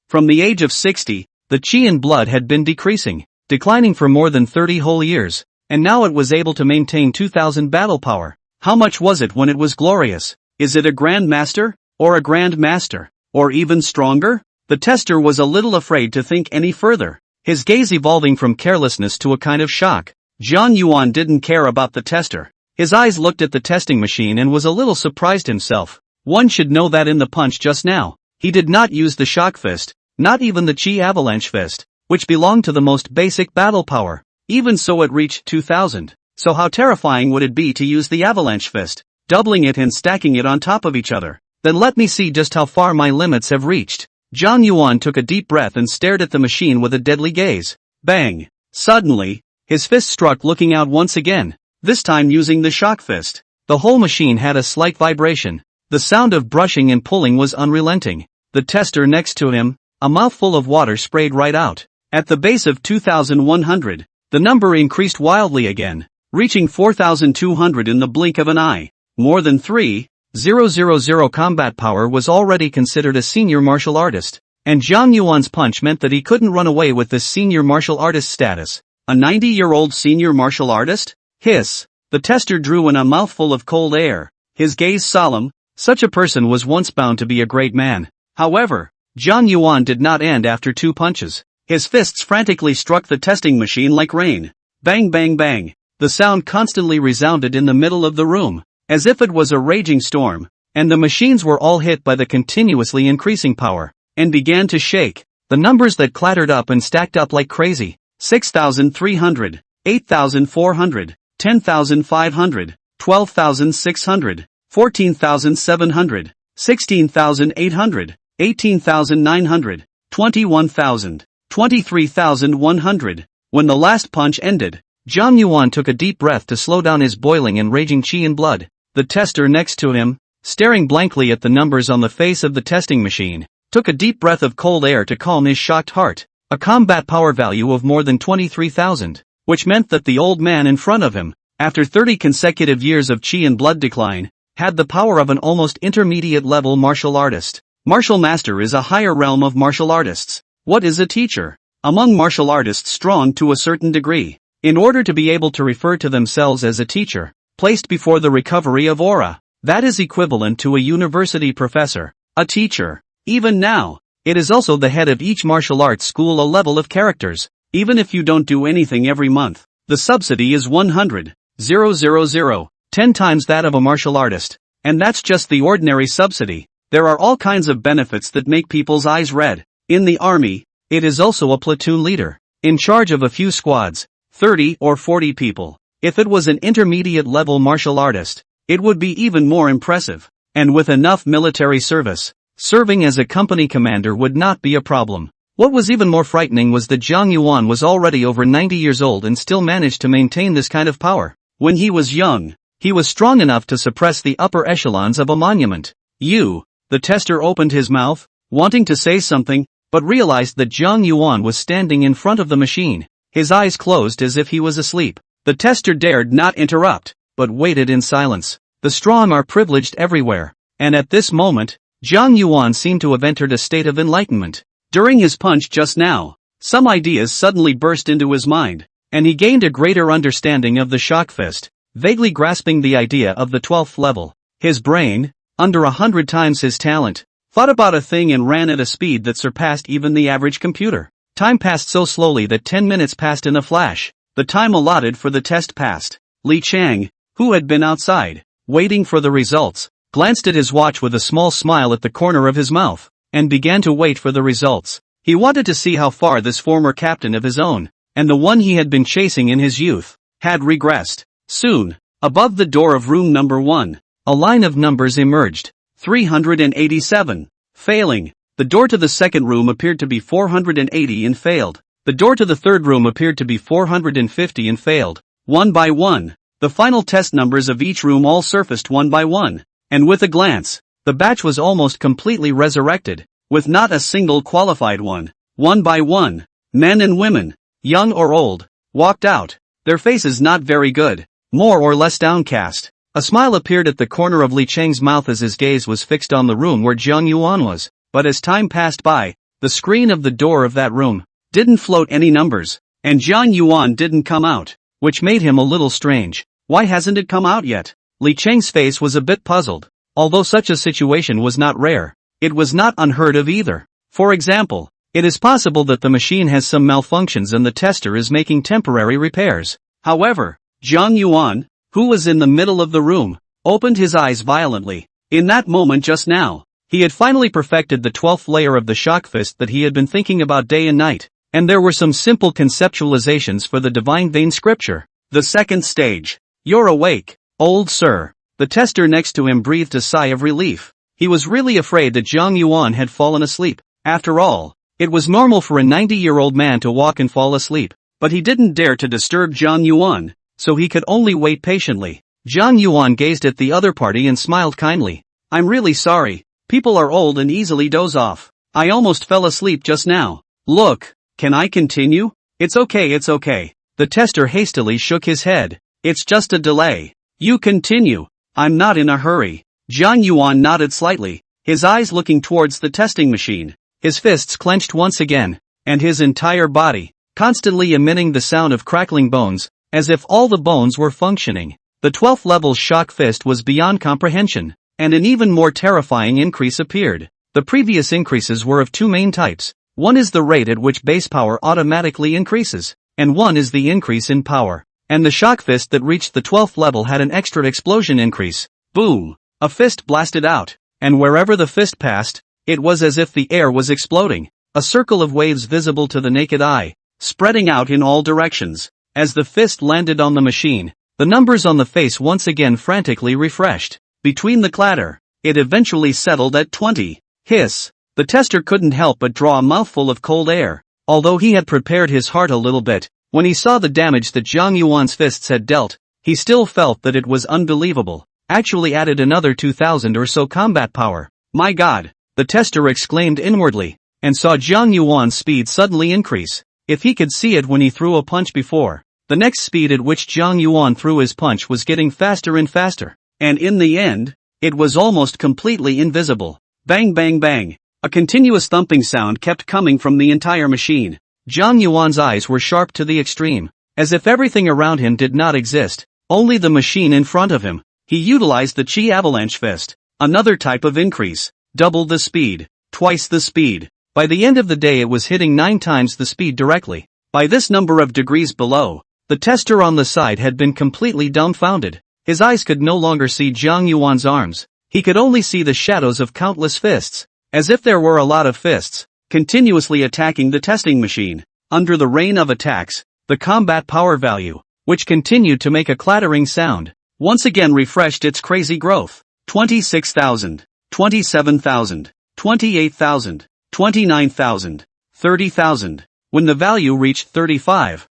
From the age of 60, the chi and blood had been declining for more than 30 whole years, and now it was able to maintain 2,000 battle power. How much was it when it was glorious? Is it a Grand Master, or a Grand Master, or even stronger? The tester was a little afraid to think any further, his gaze evolving from carelessness to a kind of shock. Zhang Yuan didn't care about the tester. His eyes looked at the testing machine and was a little surprised himself. One should know that in the punch just now, He did not use the shock fist, not even the chi avalanche fist, which belonged to the most basic battle power. Even so it reached 2000. So how terrifying would it be to use the avalanche fist, doubling it and stacking it on top of each other? Then let me see just how far my limits have reached. Zhang Yuan took a deep breath and stared at the machine with a deadly gaze. Bang! Suddenly, his fist struck, looking out once again, this time using the shock fist. The whole machine had a slight vibration. The sound of brushing and pulling was unrelenting. The tester next to him, a mouthful of water sprayed right out. At the base of 2100, the number increased wildly again, reaching 4200 in the blink of an eye. More than 3,000 combat power was already considered a senior martial artist, and Zhang Yuan's punch meant that he couldn't run away with this senior martial artist status. A 90-year-old senior martial artist? Hiss. The tester drew in a mouthful of cold air, his gaze solemn. Such a person was once bound to be a great man. However, Zhang Yuan did not end after 2 punches. His fists frantically struck the testing machine like rain. Bang bang bang. The sound constantly resounded in the middle of the room, as if it was a raging storm, and the machines were all hit by the continuously increasing power, and began to shake. The numbers that clattered up and stacked up like crazy. 6,300, 8,400, 10,500, 12,600, 14,700, 16,800, 18,900, 21,000, 23,100. When the last punch ended, Zhang Yuan took a deep breath to slow down his boiling and raging chi and blood. The tester next to him, staring blankly at the numbers on the face of the testing machine, took a deep breath of cold air to calm his shocked heart. A combat power value of more than 23,000, which meant that the old man in front of him, after 30 consecutive years of chi and blood decline, had the power of an almost intermediate level martial artist. Martial master is a higher realm of martial artists. What is a teacher? Among martial artists strong to a certain degree, in order to be able to refer to themselves as a teacher, placed before the recovery of aura, that is equivalent to a university professor, a teacher. Even now, it is also the head of each martial arts school, a level of characters. Even if you don't do anything every month, the subsidy is 100,000, 10 times that of a martial artist. And that's just the ordinary subsidy. There are all kinds of benefits that make people's eyes red. In the army, it is also a platoon leader, in charge of a few squads, 30 or 40 people. If it was an intermediate level martial artist, it would be even more impressive. And with enough military service, serving as a company commander would not be a problem. What was even more frightening was that Zhang Yuan was already over 90 years old and still managed to maintain this kind of power. When he was young, he was strong enough to suppress the upper echelons of a monument. The tester opened his mouth, wanting to say something, but realized that Zhang Yuan was standing in front of the machine, his eyes closed as if he was asleep. The tester dared not interrupt, but waited in silence. The strong are privileged everywhere, and at this moment, Zhang Yuan seemed to have entered a state of enlightenment. During his punch just now, some ideas suddenly burst into his mind, and he gained a greater understanding of the shock fist, vaguely grasping the idea of the 12th level. His brain, under 100 times his talent, thought about a thing and ran at a speed that surpassed even the average computer. Time passed so slowly that 10 minutes passed in a flash. The time allotted for the test passed. Li Chang, who had been outside, waiting for the results, glanced at his watch with a small smile at the corner of his mouth, and began to wait for the results. He wanted to see how far this former captain of his own, and the one he had been chasing in his youth, had regressed. Soon, above the door of room number 1, a line of numbers emerged. 387. Failing. The door to the second room appeared to be 480 and failed. The door to the third room appeared to be 450 and failed. One by one, the final test numbers of each room all surfaced one by one. And with a glance, the batch was almost completely resurrected, with not a single qualified one. One by one, men and women, young or old, walked out, their faces not very good, more or less downcast. A smile appeared at the corner of Li Cheng's mouth as his gaze was fixed on the room where Zhang Yuan was, but as time passed by, the screen of the door of that room didn't float any numbers, and Zhang Yuan didn't come out, which made him a little strange. Why hasn't it come out yet? Li Cheng's face was a bit puzzled. Although such a situation was not rare, it was not unheard of either. For example, it is possible that the machine has some malfunctions and the tester is making temporary repairs. However, Zhang Yuan, who was in the middle of the room, opened his eyes violently. In that moment just now, He had finally perfected the 12th layer of the shock fist that he had been thinking about day and night, and there were some simple conceptualizations for the divine vein scripture. The second stage. You're awake, old sir. The tester next to him breathed a sigh of relief. He was really afraid that Zhang Yuan had fallen asleep. After all, it was normal for a 90-year-old man to walk and fall asleep, but he didn't dare to disturb Zhang Yuan, so he could only wait patiently. Zhang Yuan gazed at the other party and smiled kindly. I'm really sorry. People are old and easily doze off. I almost fell asleep just now. Look, can I continue? It's okay. The tester hastily shook his head. It's just a delay. You continue. I'm not in a hurry. Zhang Yuan nodded slightly, his eyes looking towards the testing machine. His fists clenched once again, and his entire body, constantly emitting the sound of crackling bones, as if all the bones were functioning. The 12th level shock fist was beyond comprehension, and an even more terrifying increase appeared. The previous increases were of two main types. One is the rate at which base power automatically increases, and one is the increase in power. And the shock fist that reached the 12th level had an extra explosion increase. Boom! A fist blasted out, and wherever the fist passed, it was as if the air was exploding. A circle of waves visible to the naked eye, spreading out in all directions. As the fist landed on the machine, the numbers on the face once again frantically refreshed. Between the clatter, it eventually settled at 20. Hiss! The tester couldn't help but draw a mouthful of cold air. Although he had prepared his heart a little bit, when he saw the damage that Zhang Yuan's fists had dealt, he still felt that it was unbelievable. Actually added another 2,000 or so combat power. My God! The tester exclaimed inwardly, and saw Zhang Yuan's speed suddenly increase. If he could see it when he threw a punch before, the next speed at which Zhang Yuan threw his punch was getting faster and faster, and in the end, it was almost completely invisible. Bang bang bang! A continuous thumping sound kept coming from the entire machine. Zhang Yuan's eyes were sharp to the extreme, as if everything around him did not exist, only the machine in front of him. He utilized the Qi Avalanche Fist, another type of increase, double the speed, twice the speed. By the end of the day it was hitting 9 times the speed directly. By this number of degrees below, the tester on the side had been completely dumbfounded. His eyes could no longer see Zhang Yuan's arms, he could only see the shadows of countless fists, as if there were a lot of fists, continuously attacking the testing machine. Under the rain of attacks, the combat power value, which continued to make a clattering sound, once again refreshed its crazy growth. 26,000, 27,000, 28,000, 29,000, 30,000. When the value reached 35,000,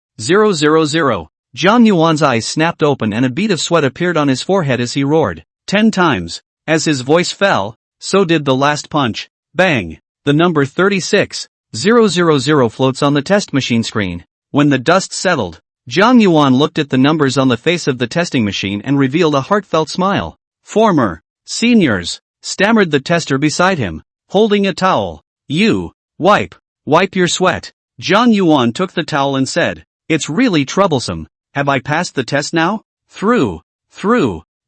Zhang Yuan's eyes snapped open and a bead of sweat appeared on his forehead as he roared 10 times. As his voice fell, so did the last punch. Bang! The number 36,000 floats on the test machine screen. When the dust settled, Zhang Yuan looked at the numbers on the face of the testing machine and revealed a heartfelt smile. Former seniors, stammered the tester beside him, holding a towel. You, wipe your sweat. Zhang Yuan took the towel and said, it's really troublesome. Have I passed the test now? Through.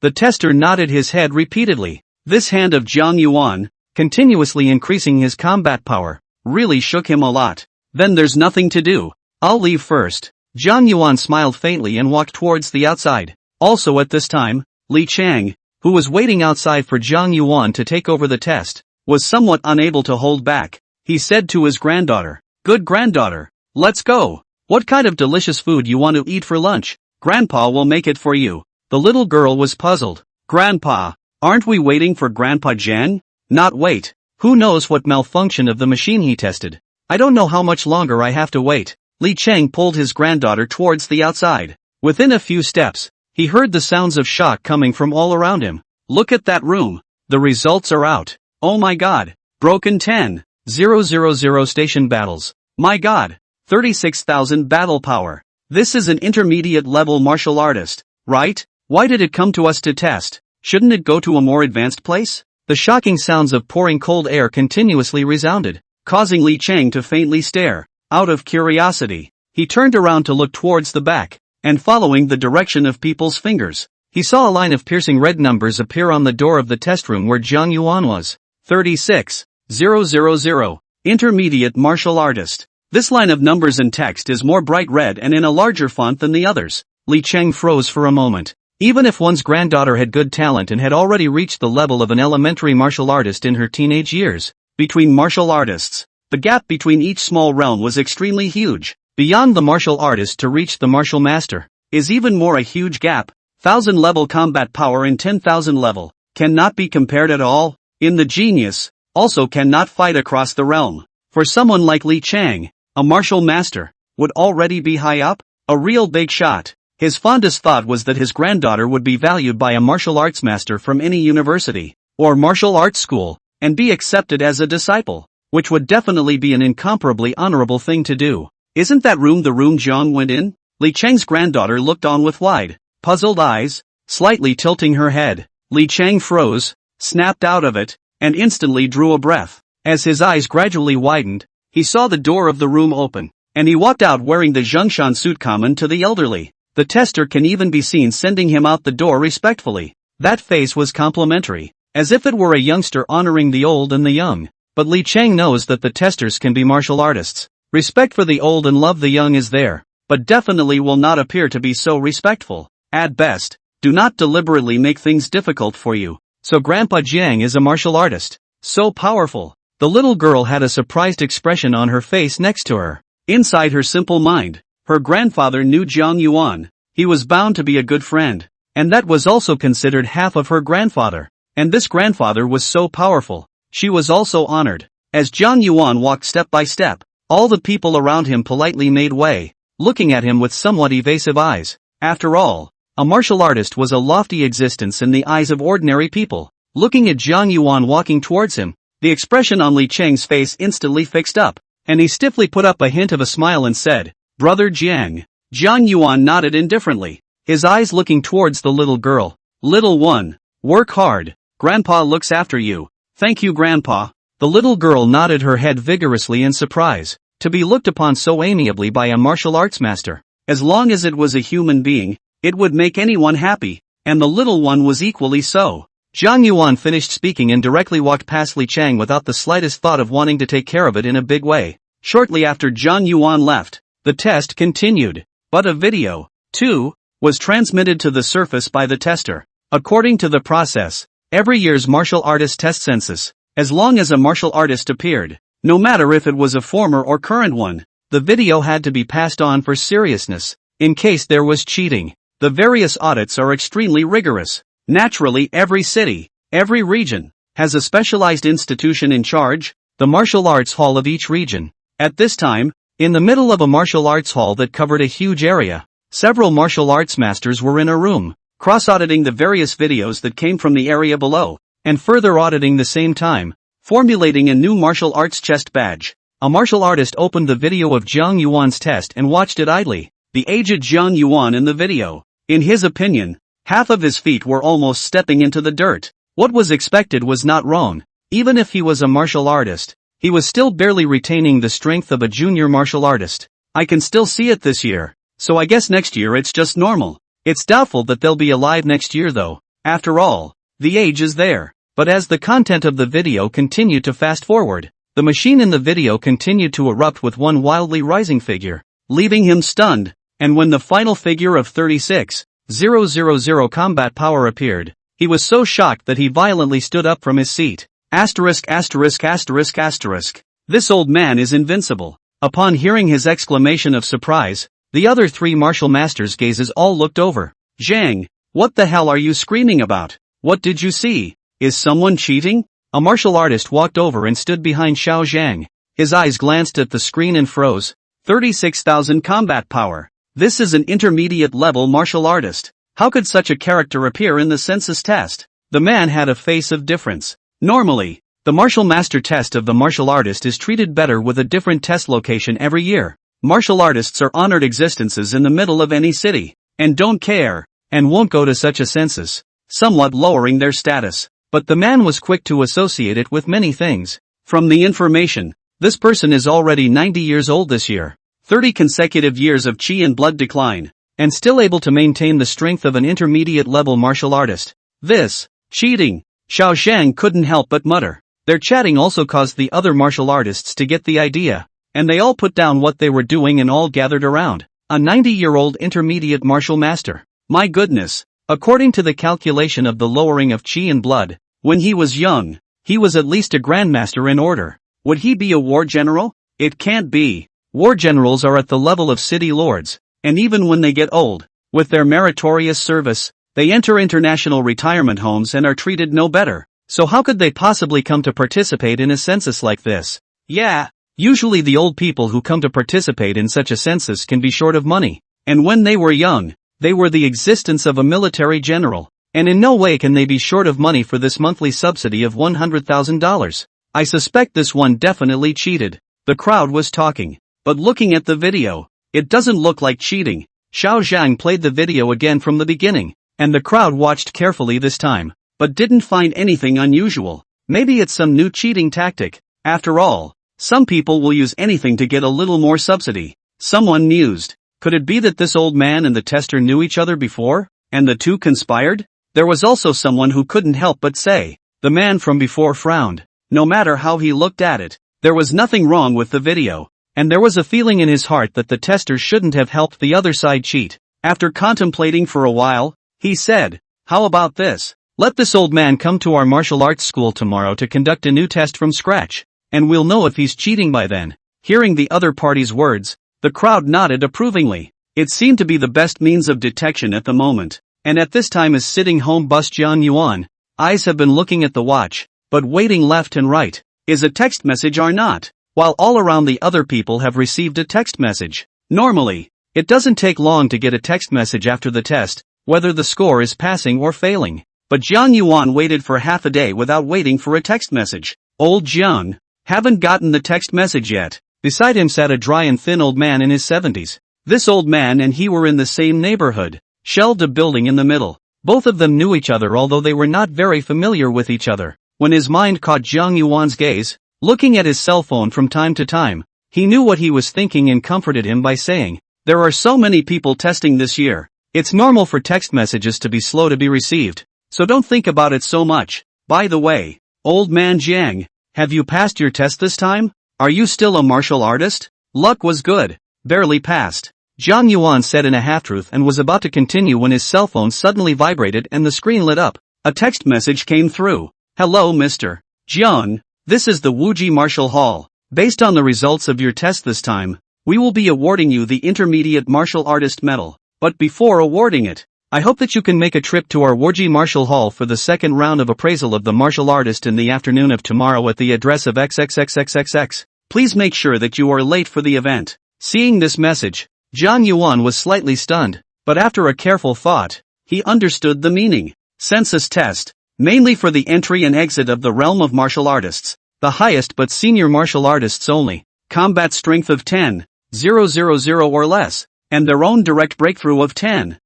The tester nodded his head repeatedly. This hand of Zhang Yuan, continuously increasing his combat power, really shook him a lot. Then there's nothing to do. I'll leave first. Zhang Yuan smiled faintly and walked towards the outside. Also at this time, Li Chang, who was waiting outside for Zhang Yuan to take over the test, was somewhat unable to hold back. He said to his granddaughter, "Good granddaughter, let's go. What kind of delicious food you want to eat for lunch? Grandpa will make it for you." The little girl was puzzled. Grandpa, aren't we waiting for Grandpa Zhang? Not wait. Who knows what malfunction of the machine he tested? I don't know how much longer I have to wait. Li Cheng pulled his granddaughter towards the outside. Within a few steps, he heard the sounds of shock coming from all around him. Look at that room. The results are out. Oh my God. Broken 10,000 station battles. My God. 36,000 battle power. This is an intermediate level martial artist, right? Why did it come to us to test? Shouldn't it go to a more advanced place? The shocking sounds of pouring cold air continuously resounded, causing Li Cheng to faintly stare. Out of curiosity, he turned around to look towards the back, and following the direction of people's fingers, he saw a line of piercing red numbers appear on the door of the test room where Zhang Yuan was. 36,000. Intermediate martial artist. This line of numbers and text is more bright red and in a larger font than the others. Li Cheng froze for a moment. Even if one's granddaughter had good talent and had already reached the level of an elementary martial artist in her teenage years, between martial artists, the gap between each small realm was extremely huge. Beyond the martial artist to reach the martial master, is even more a huge gap. 1000 level combat power and 10,000 level, cannot be compared at all. In the genius, also cannot fight across the realm. For someone like Li Chang, a martial master, would already be high up, a real big shot. His fondest thought was that his granddaughter would be valued by a martial arts master from any university, or martial arts school, and be accepted as a disciple, which would definitely be an incomparably honorable thing to do. Isn't that room the room Jiang went in? Li Chang's granddaughter looked on with wide, puzzled eyes, slightly tilting her head. Li Chang froze, snapped out of it, and instantly drew a breath. As his eyes gradually widened, he saw the door of the room open, and he walked out wearing the Zhengshan suit common to the elderly. The tester can even be seen sending him out the door respectfully. That face was complimentary, as if it were a youngster honoring the old and the young. But Li Chang knows that the testers can be martial artists. Respect for the old and love the young is there, but definitely will not appear to be so respectful. At best, do not deliberately make things difficult for you. So Grandpa Jiang is a martial artist. So powerful. The little girl had a surprised expression on her face next to her. Inside her simple mind, her grandfather knew Jiang Yuan. He was bound to be a good friend. And that was also considered half of her grandfather. And this grandfather was so powerful. She was also honored. As Jiang Yuan walked step by step, all the people around him politely made way, looking at him with somewhat evasive eyes. After all, a martial artist was a lofty existence in the eyes of ordinary people. Looking at Jiang Yuan walking towards him, the expression on Li Chang's face instantly fixed up, and he stiffly put up a hint of a smile and said, "Brother Jiang." Jiang Yuan nodded indifferently, his eyes looking towards the little girl. "Little one, work hard. Grandpa looks after you." "Thank you, Grandpa." The little girl nodded her head vigorously in surprise, to be looked upon so amiably by a martial arts master. As long as it was a human being, it would make anyone happy, and the little one was equally so. Jiang Yuan finished speaking and directly walked past Li Chang without the slightest thought of wanting to take care of it in a big way. Shortly after Jiang Yuan left, the test continued, but a video, too, was transmitted to the surface by the tester. According to the process, every year's martial artist test census, as long as a martial artist appeared, no matter if it was a former or current one, the video had to be passed on for seriousness, in case there was cheating. The various audits are extremely rigorous. Naturally, every city, every region, has a specialized institution in charge, the martial arts hall of each region. At this time, in the middle of a martial arts hall that covered a huge area, several martial arts masters were in a room, cross-auditing the various videos that came from the area below, and further auditing the same time, formulating a new martial arts chest badge. A martial artist opened the video of Jiang Yuan's test and watched it idly. The aged Jiang Yuan in the video, in his opinion, half of his feet were almost stepping into the dirt. What was expected was not wrong. Even if he was a martial artist, he was still barely retaining the strength of a junior martial artist. I can still see it this year, so I guess next year it's just normal. It's doubtful that they'll be alive next year though. After all, the age is there. But as the content of the video continued to fast forward, the machine in the video continued to erupt with one wildly rising figure, leaving him stunned, and when the final figure of 36,000 combat power appeared, he was so shocked that he violently stood up from his seat. Asterisk asterisk asterisk asterisk. This old man is invincible. Upon hearing his exclamation of surprise, the other three martial masters' gazes all looked over. "Zhang, what the hell are you screaming about? What did you see? Is someone cheating?" A martial artist walked over and stood behind Xiao Zhang. His eyes glanced at the screen and froze. 36,000 combat power. This is an intermediate level martial artist. How could such a character appear in the census test? The man had a face of difference. Normally, the martial master test of the martial artist is treated better with a different test location every year. Martial artists are honored existences in the middle of any city, and don't care, and won't go to such a census, somewhat lowering their status. But the man was quick to associate it with many things. From the information, this person is already 90 years old this year, 30 consecutive years of chi and blood decline, and still able to maintain the strength of an intermediate level martial artist. This, cheating, Xiao Zhang couldn't help but mutter. Their chatting also caused the other martial artists to get the idea, and they all put down what they were doing and all gathered around. A 90-year-old intermediate martial master. My goodness, According to the calculation of the lowering of qi in blood, when he was young, he was at least a grandmaster in order. Would he be a war general? It can't be. War generals are at the level of city lords, and even when they get old, with their meritorious service, they enter international retirement homes and are treated no better. So how could they possibly come to participate in a census like this? Yeah, usually the old people who come to participate in such a census can be short of money, and when they were young, they were the existence of a military general, and in no way can they be short of money for this monthly subsidy of $100,000. I suspect this one definitely cheated. The crowd was talking, but looking at the video, it doesn't look like cheating. Xiao Zhang played the video again from the beginning, and the crowd watched carefully this time, but didn't find anything unusual. Maybe it's some new cheating tactic. After all, some people will use anything to get a little more subsidy. Someone mused. Could it be that this old man and the tester knew each other before, and the two conspired? There was also someone who couldn't help but say. The man from before frowned. No matter how he looked at it, there was nothing wrong with the video, and there was a feeling in his heart that the tester shouldn't have helped the other side cheat. After contemplating for a while, he said, "How about this? Let this old man come to our martial arts school tomorrow to conduct a new test from scratch, and we'll know if he's cheating by then." Hearing the other party's words, the crowd nodded approvingly. It seemed to be the best means of detection at the moment, and at this time is sitting home bus Jiang Yuan. Eyes have been looking at the watch, but waiting left and right. Is a text message or not? While all around the other people have received a text message. Normally, it doesn't take long to get a text message after the test, whether the score is passing or failing. But Jiang Yuan waited for half a day without waiting for a text message. Old Jiang, haven't gotten the text message yet. Beside him sat a dry and thin old man in his 70s. This old man and he were in the same neighborhood, shelved a building in the middle. Both of them knew each other although they were not very familiar with each other. When his mind caught Jiang Yuan's gaze, looking at his cell phone from time to time, he knew what he was thinking and comforted him by saying, "There are so many people testing this year. It's normal for text messages to be slow to be received, so don't think about it so much. By the way, old man Jiang, have you passed your test this time? Are you still a martial artist?" Luck was good. Barely passed. Jiang Yuan said in a half-truth and was about to continue when his cell phone suddenly vibrated and the screen lit up. A text message came through. "Hello Mr. Jiang, this is the Wuji Martial Hall. Based on the results of your test this time, we will be awarding you the Intermediate Martial Artist Medal. But before awarding it, I hope that you can make a trip to our Wuji Martial Hall for the second round of appraisal of the martial artist in the afternoon of tomorrow at the address of XXXXXX. Please make sure that you are late for the event." Seeing this message, Jiang Yuan was slightly stunned, but after a careful thought, he understood the meaning. Census test, mainly for the entry and exit of the realm of martial artists, the highest but senior martial artists only, combat strength of 10,000 or less, and their own direct breakthrough of 10,000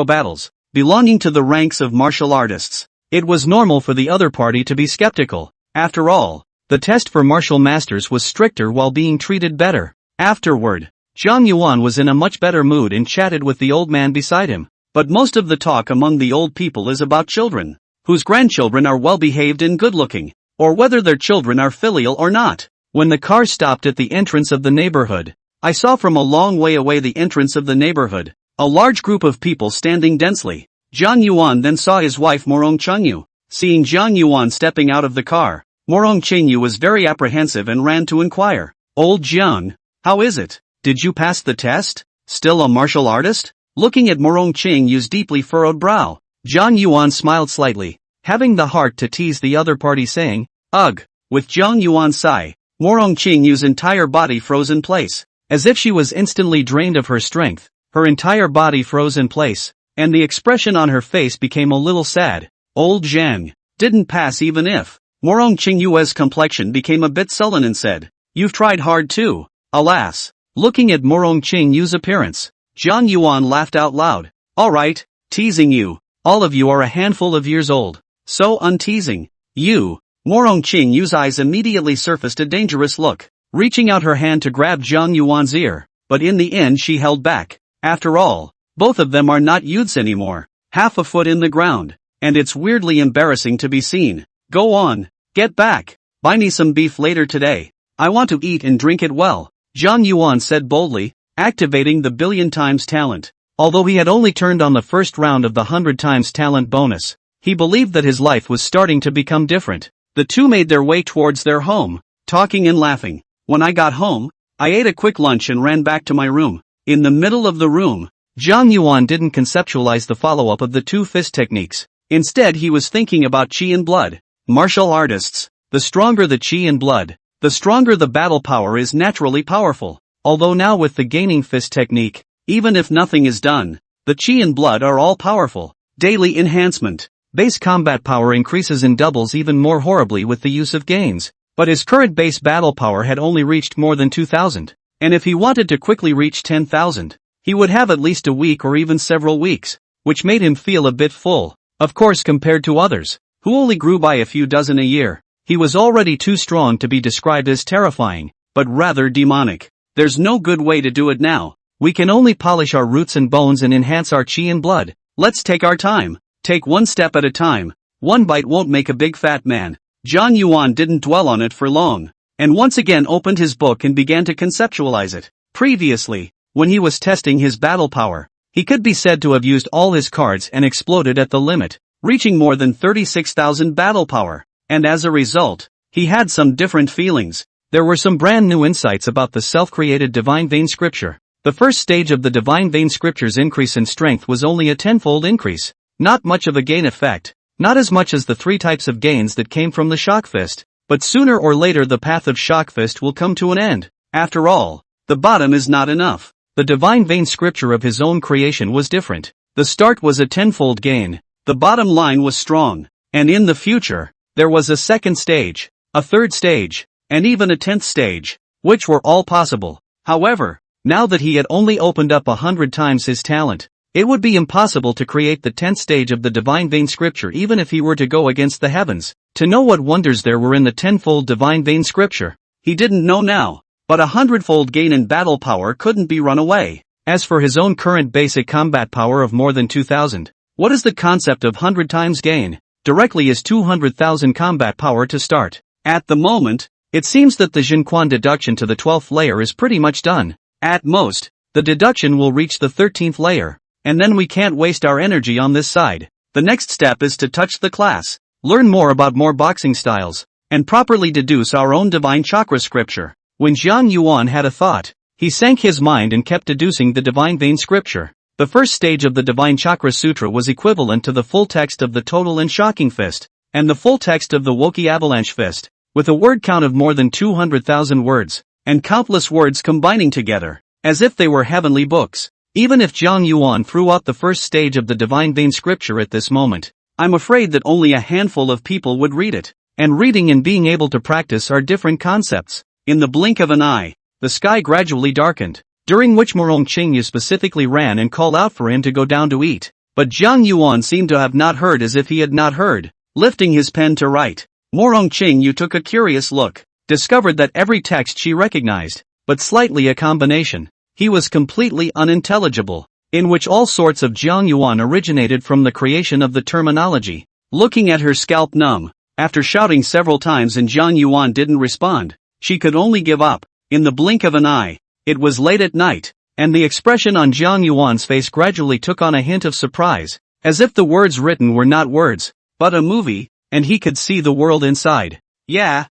battles, belonging to the ranks of martial artists. It was normal for the other party to be skeptical. After all, the test for martial masters was stricter while being treated better. Afterward, Jiang Yuan was in a much better mood and chatted with the old man beside him. But most of the talk among the old people is about children, whose grandchildren are well-behaved and good-looking, or whether their children are filial or not. When the car stopped at the entrance of the neighborhood, I saw from a long way away the entrance of the neighborhood, a large group of people standing densely. Jiang Yuan then saw his wife Morong Chengyu. Seeing Jiang Yuan stepping out of the car, Morong Chengyu was very apprehensive and ran to inquire. "Old Jiang, how is it? Did you pass the test? Still a martial artist?" Looking at Morong Chengyu's deeply furrowed brow, Jiang Yuan smiled slightly, having the heart to tease the other party saying, "Ugh." With Jiang Yuan's sigh, Morong Chengyu's entire body froze in place, as if she was instantly drained of her strength. Her entire body froze in place, and the expression on her face became a little sad. Old Zhang didn't pass even if. Morong Chengyu's complexion became a bit sullen and said, "You've tried hard too." Alas. Looking at Morong Chengyu's appearance, Jiang Yuan laughed out loud. "Alright, teasing you. All of you are a handful of years old. So unteasing. You." Morong Chengyu's eyes immediately surfaced a dangerous look, reaching out her hand to grab Jiang Yuan's ear, but in the end she held back. After all, both of them are not youths anymore, half a foot in the ground, and it's weirdly embarrassing to be seen. "Go on, get back. Buy me some beef later today. I want to eat and drink it well," Jiang Yuan said boldly, activating the billion times talent. Although he had only turned on the first round of the 100 times talent bonus, he believed that his life was starting to become different. The two made their way towards their home, talking and laughing. When I got home, I ate a quick lunch and ran back to my room. In the middle of the room, Zhang Yuan didn't conceptualize the follow-up of the two fist techniques. Instead he was thinking about qi and blood. Martial artists, the stronger the qi and blood, the stronger the battle power is naturally powerful. Although now with the gaining fist technique, even if nothing is done, the qi and blood are all powerful. Daily enhancement. Base combat power increases in doubles even more horribly with the use of gains. But his current base battle power had only reached more than 2,000. And if he wanted to quickly reach 10,000, he would have at least a week or even several weeks, which made him feel a bit full. Of course, compared to others, who only grew by a few dozen a year, he was already too strong to be described as terrifying, but rather demonic. There's no good way to do it now. We can only polish our roots and bones and enhance our qi and blood. Let's take our time. Take one step at a time. One bite won't make a big fat man. Zhang Yuan didn't dwell on it for long, and once again opened his book and began to conceptualize it. Previously, when he was testing his battle power, he could be said to have used all his cards and exploded at the limit, reaching more than 36,000 battle power. And as a result, he had some different feelings. There were some brand new insights about the self-created Divine Vein Scripture. The first stage of the Divine Vein Scripture's increase in strength was only a tenfold increase. Not much of a gain effect, not as much as the three types of gains that came from the Shock Fist, but sooner or later the path of Shock Fist will come to an end. After all, the bottom is not enough. The Divine Vein Scripture of his own creation was different. The start was a tenfold gain, the bottom line was strong, and in the future, there was a second stage, a third stage, and even a 10th stage, which were all possible. However, now that he had only opened up 100 times his talent, it would be impossible to create the 10th stage of the Divine Vein Scripture even if he were to go against the heavens. To know what wonders there were in the tenfold Divine Vein Scripture, he didn't know now, but 100-fold gain in battle power couldn't be run away. As for his own current basic combat power of more than 2,000, what is the concept of 100 times gain? Directly is 200,000 combat power to start. At the moment, it seems that the Jinquan deduction to the 12th layer is pretty much done. At most, the deduction will reach the 13th layer. And then we can't waste our energy on this side. The next step is to touch the class, learn more about more boxing styles, and properly deduce our own divine chakra scripture. When Zhang Yuan had a thought, he sank his mind and kept deducing the Divine Vein Scripture. The first stage of the Divine Chakra Sutra was equivalent to the full text of the Total and Shocking Fist, and the full text of the Woki Avalanche Fist, with a word count of more than 200,000 words, and countless words combining together, as if they were heavenly books. Even if Zhang Yuan threw out the first stage of the Divine Vein Scripture at this moment, I'm afraid that only a handful of people would read it. And reading and being able to practice are different concepts. In the blink of an eye, the sky gradually darkened, during which Morong Qingyu specifically ran and called out for him to go down to eat. But Zhang Yuan seemed to have not heard as if he had not heard. Lifting his pen to write, Morong Qingyu took a curious look, discovered that every text she recognized, but slightly a combination. He was completely unintelligible, in which all sorts of Zhang Yuan originated from the creation of the terminology. Looking at her scalp numb, after shouting several times and Zhang Yuan didn't respond, she could only give up. In the blink of an eye, it was late at night, and the expression on Zhang Yuan's face gradually took on a hint of surprise, as if the words written were not words, but a movie, and he could see the world inside. Yeah,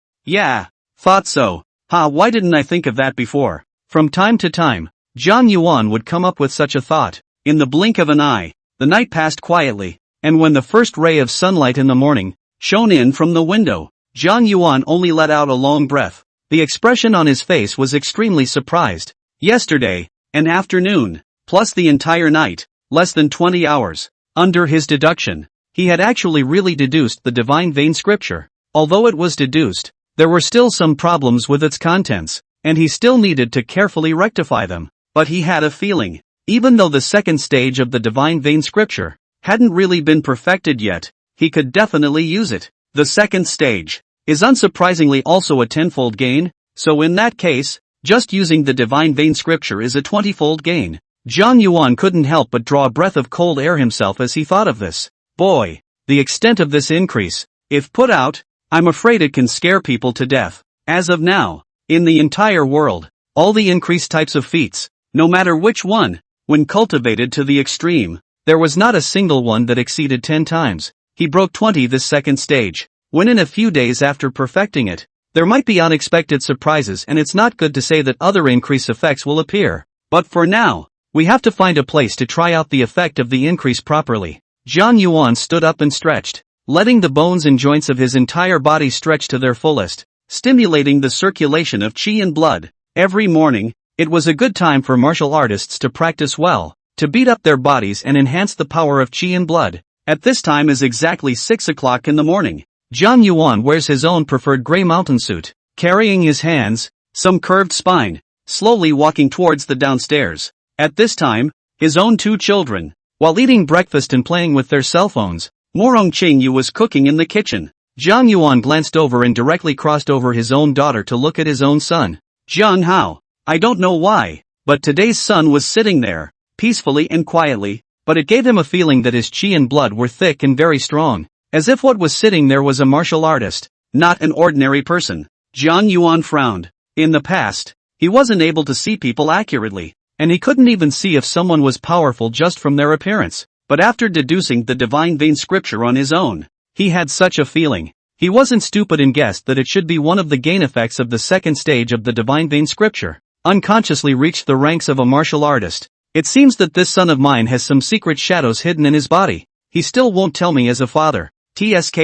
thought so. Why didn't I think of that before? From time to time, Zhang Yuan would come up with such a thought. In the blink of an eye, the night passed quietly, and when the first ray of sunlight in the morning shone in from the window, Zhang Yuan only let out a long breath. The expression on his face was extremely surprised. Yesterday, an afternoon, plus the entire night, less than 20 hours. Under his deduction, he had actually really deduced the Divine Vein Scripture. Although it was deduced, there were still some problems with its contents, and he still needed to carefully rectify them. But he had a feeling, even though the second stage of the Divine Vein Scripture hadn't really been perfected yet, he could definitely use it. The second stage is unsurprisingly also a tenfold gain, so in that case, just using the Divine Vein Scripture is a 20-fold gain. Zhang Yuan couldn't help but draw a breath of cold air himself as he thought of this. Boy, the extent of this increase, if put out, I'm afraid it can scare people to death. As of now, in the entire world, all the increased types of feats, no matter which one, when cultivated to the extreme. There was not a single one that exceeded 10 times. He broke 20 this second stage. When in a few days after perfecting it, there might be unexpected surprises, and it's not good to say that other increase effects will appear. But for now, we have to find a place to try out the effect of the increase properly. Jiang Yuan stood up and stretched, letting the bones and joints of his entire body stretch to their fullest, stimulating the circulation of qi and blood. Every morning, it was a good time for martial artists to practice well, to beat up their bodies and enhance the power of qi and blood. At this time is exactly 6 o'clock in the morning. Jiang Yuan wears his own preferred gray mountain suit, carrying his hands, some curved spine, slowly walking towards the downstairs. At this time, his own 2 children, while eating breakfast and playing with their cell phones, Morong Qingyu was cooking in the kitchen. Jiang Yuan glanced over and directly crossed over his own daughter to look at his own son. Jiang Hao, I don't know why, but today's son was sitting there, peacefully and quietly, but it gave him a feeling that his qi and blood were thick and very strong, as if what was sitting there was a martial artist, not an ordinary person. Jiang Yuan frowned. In the past, he wasn't able to see people accurately, and he couldn't even see if someone was powerful just from their appearance. But after deducing the divine vein scripture on his own, he had such a feeling. He wasn't stupid and guessed that it should be one of the gain effects of the second stage of the divine vein scripture. Unconsciously reached the ranks of a martial artist. It seems that this son of mine has some secret shadows hidden in his body. He still won't tell me as a father. TSK.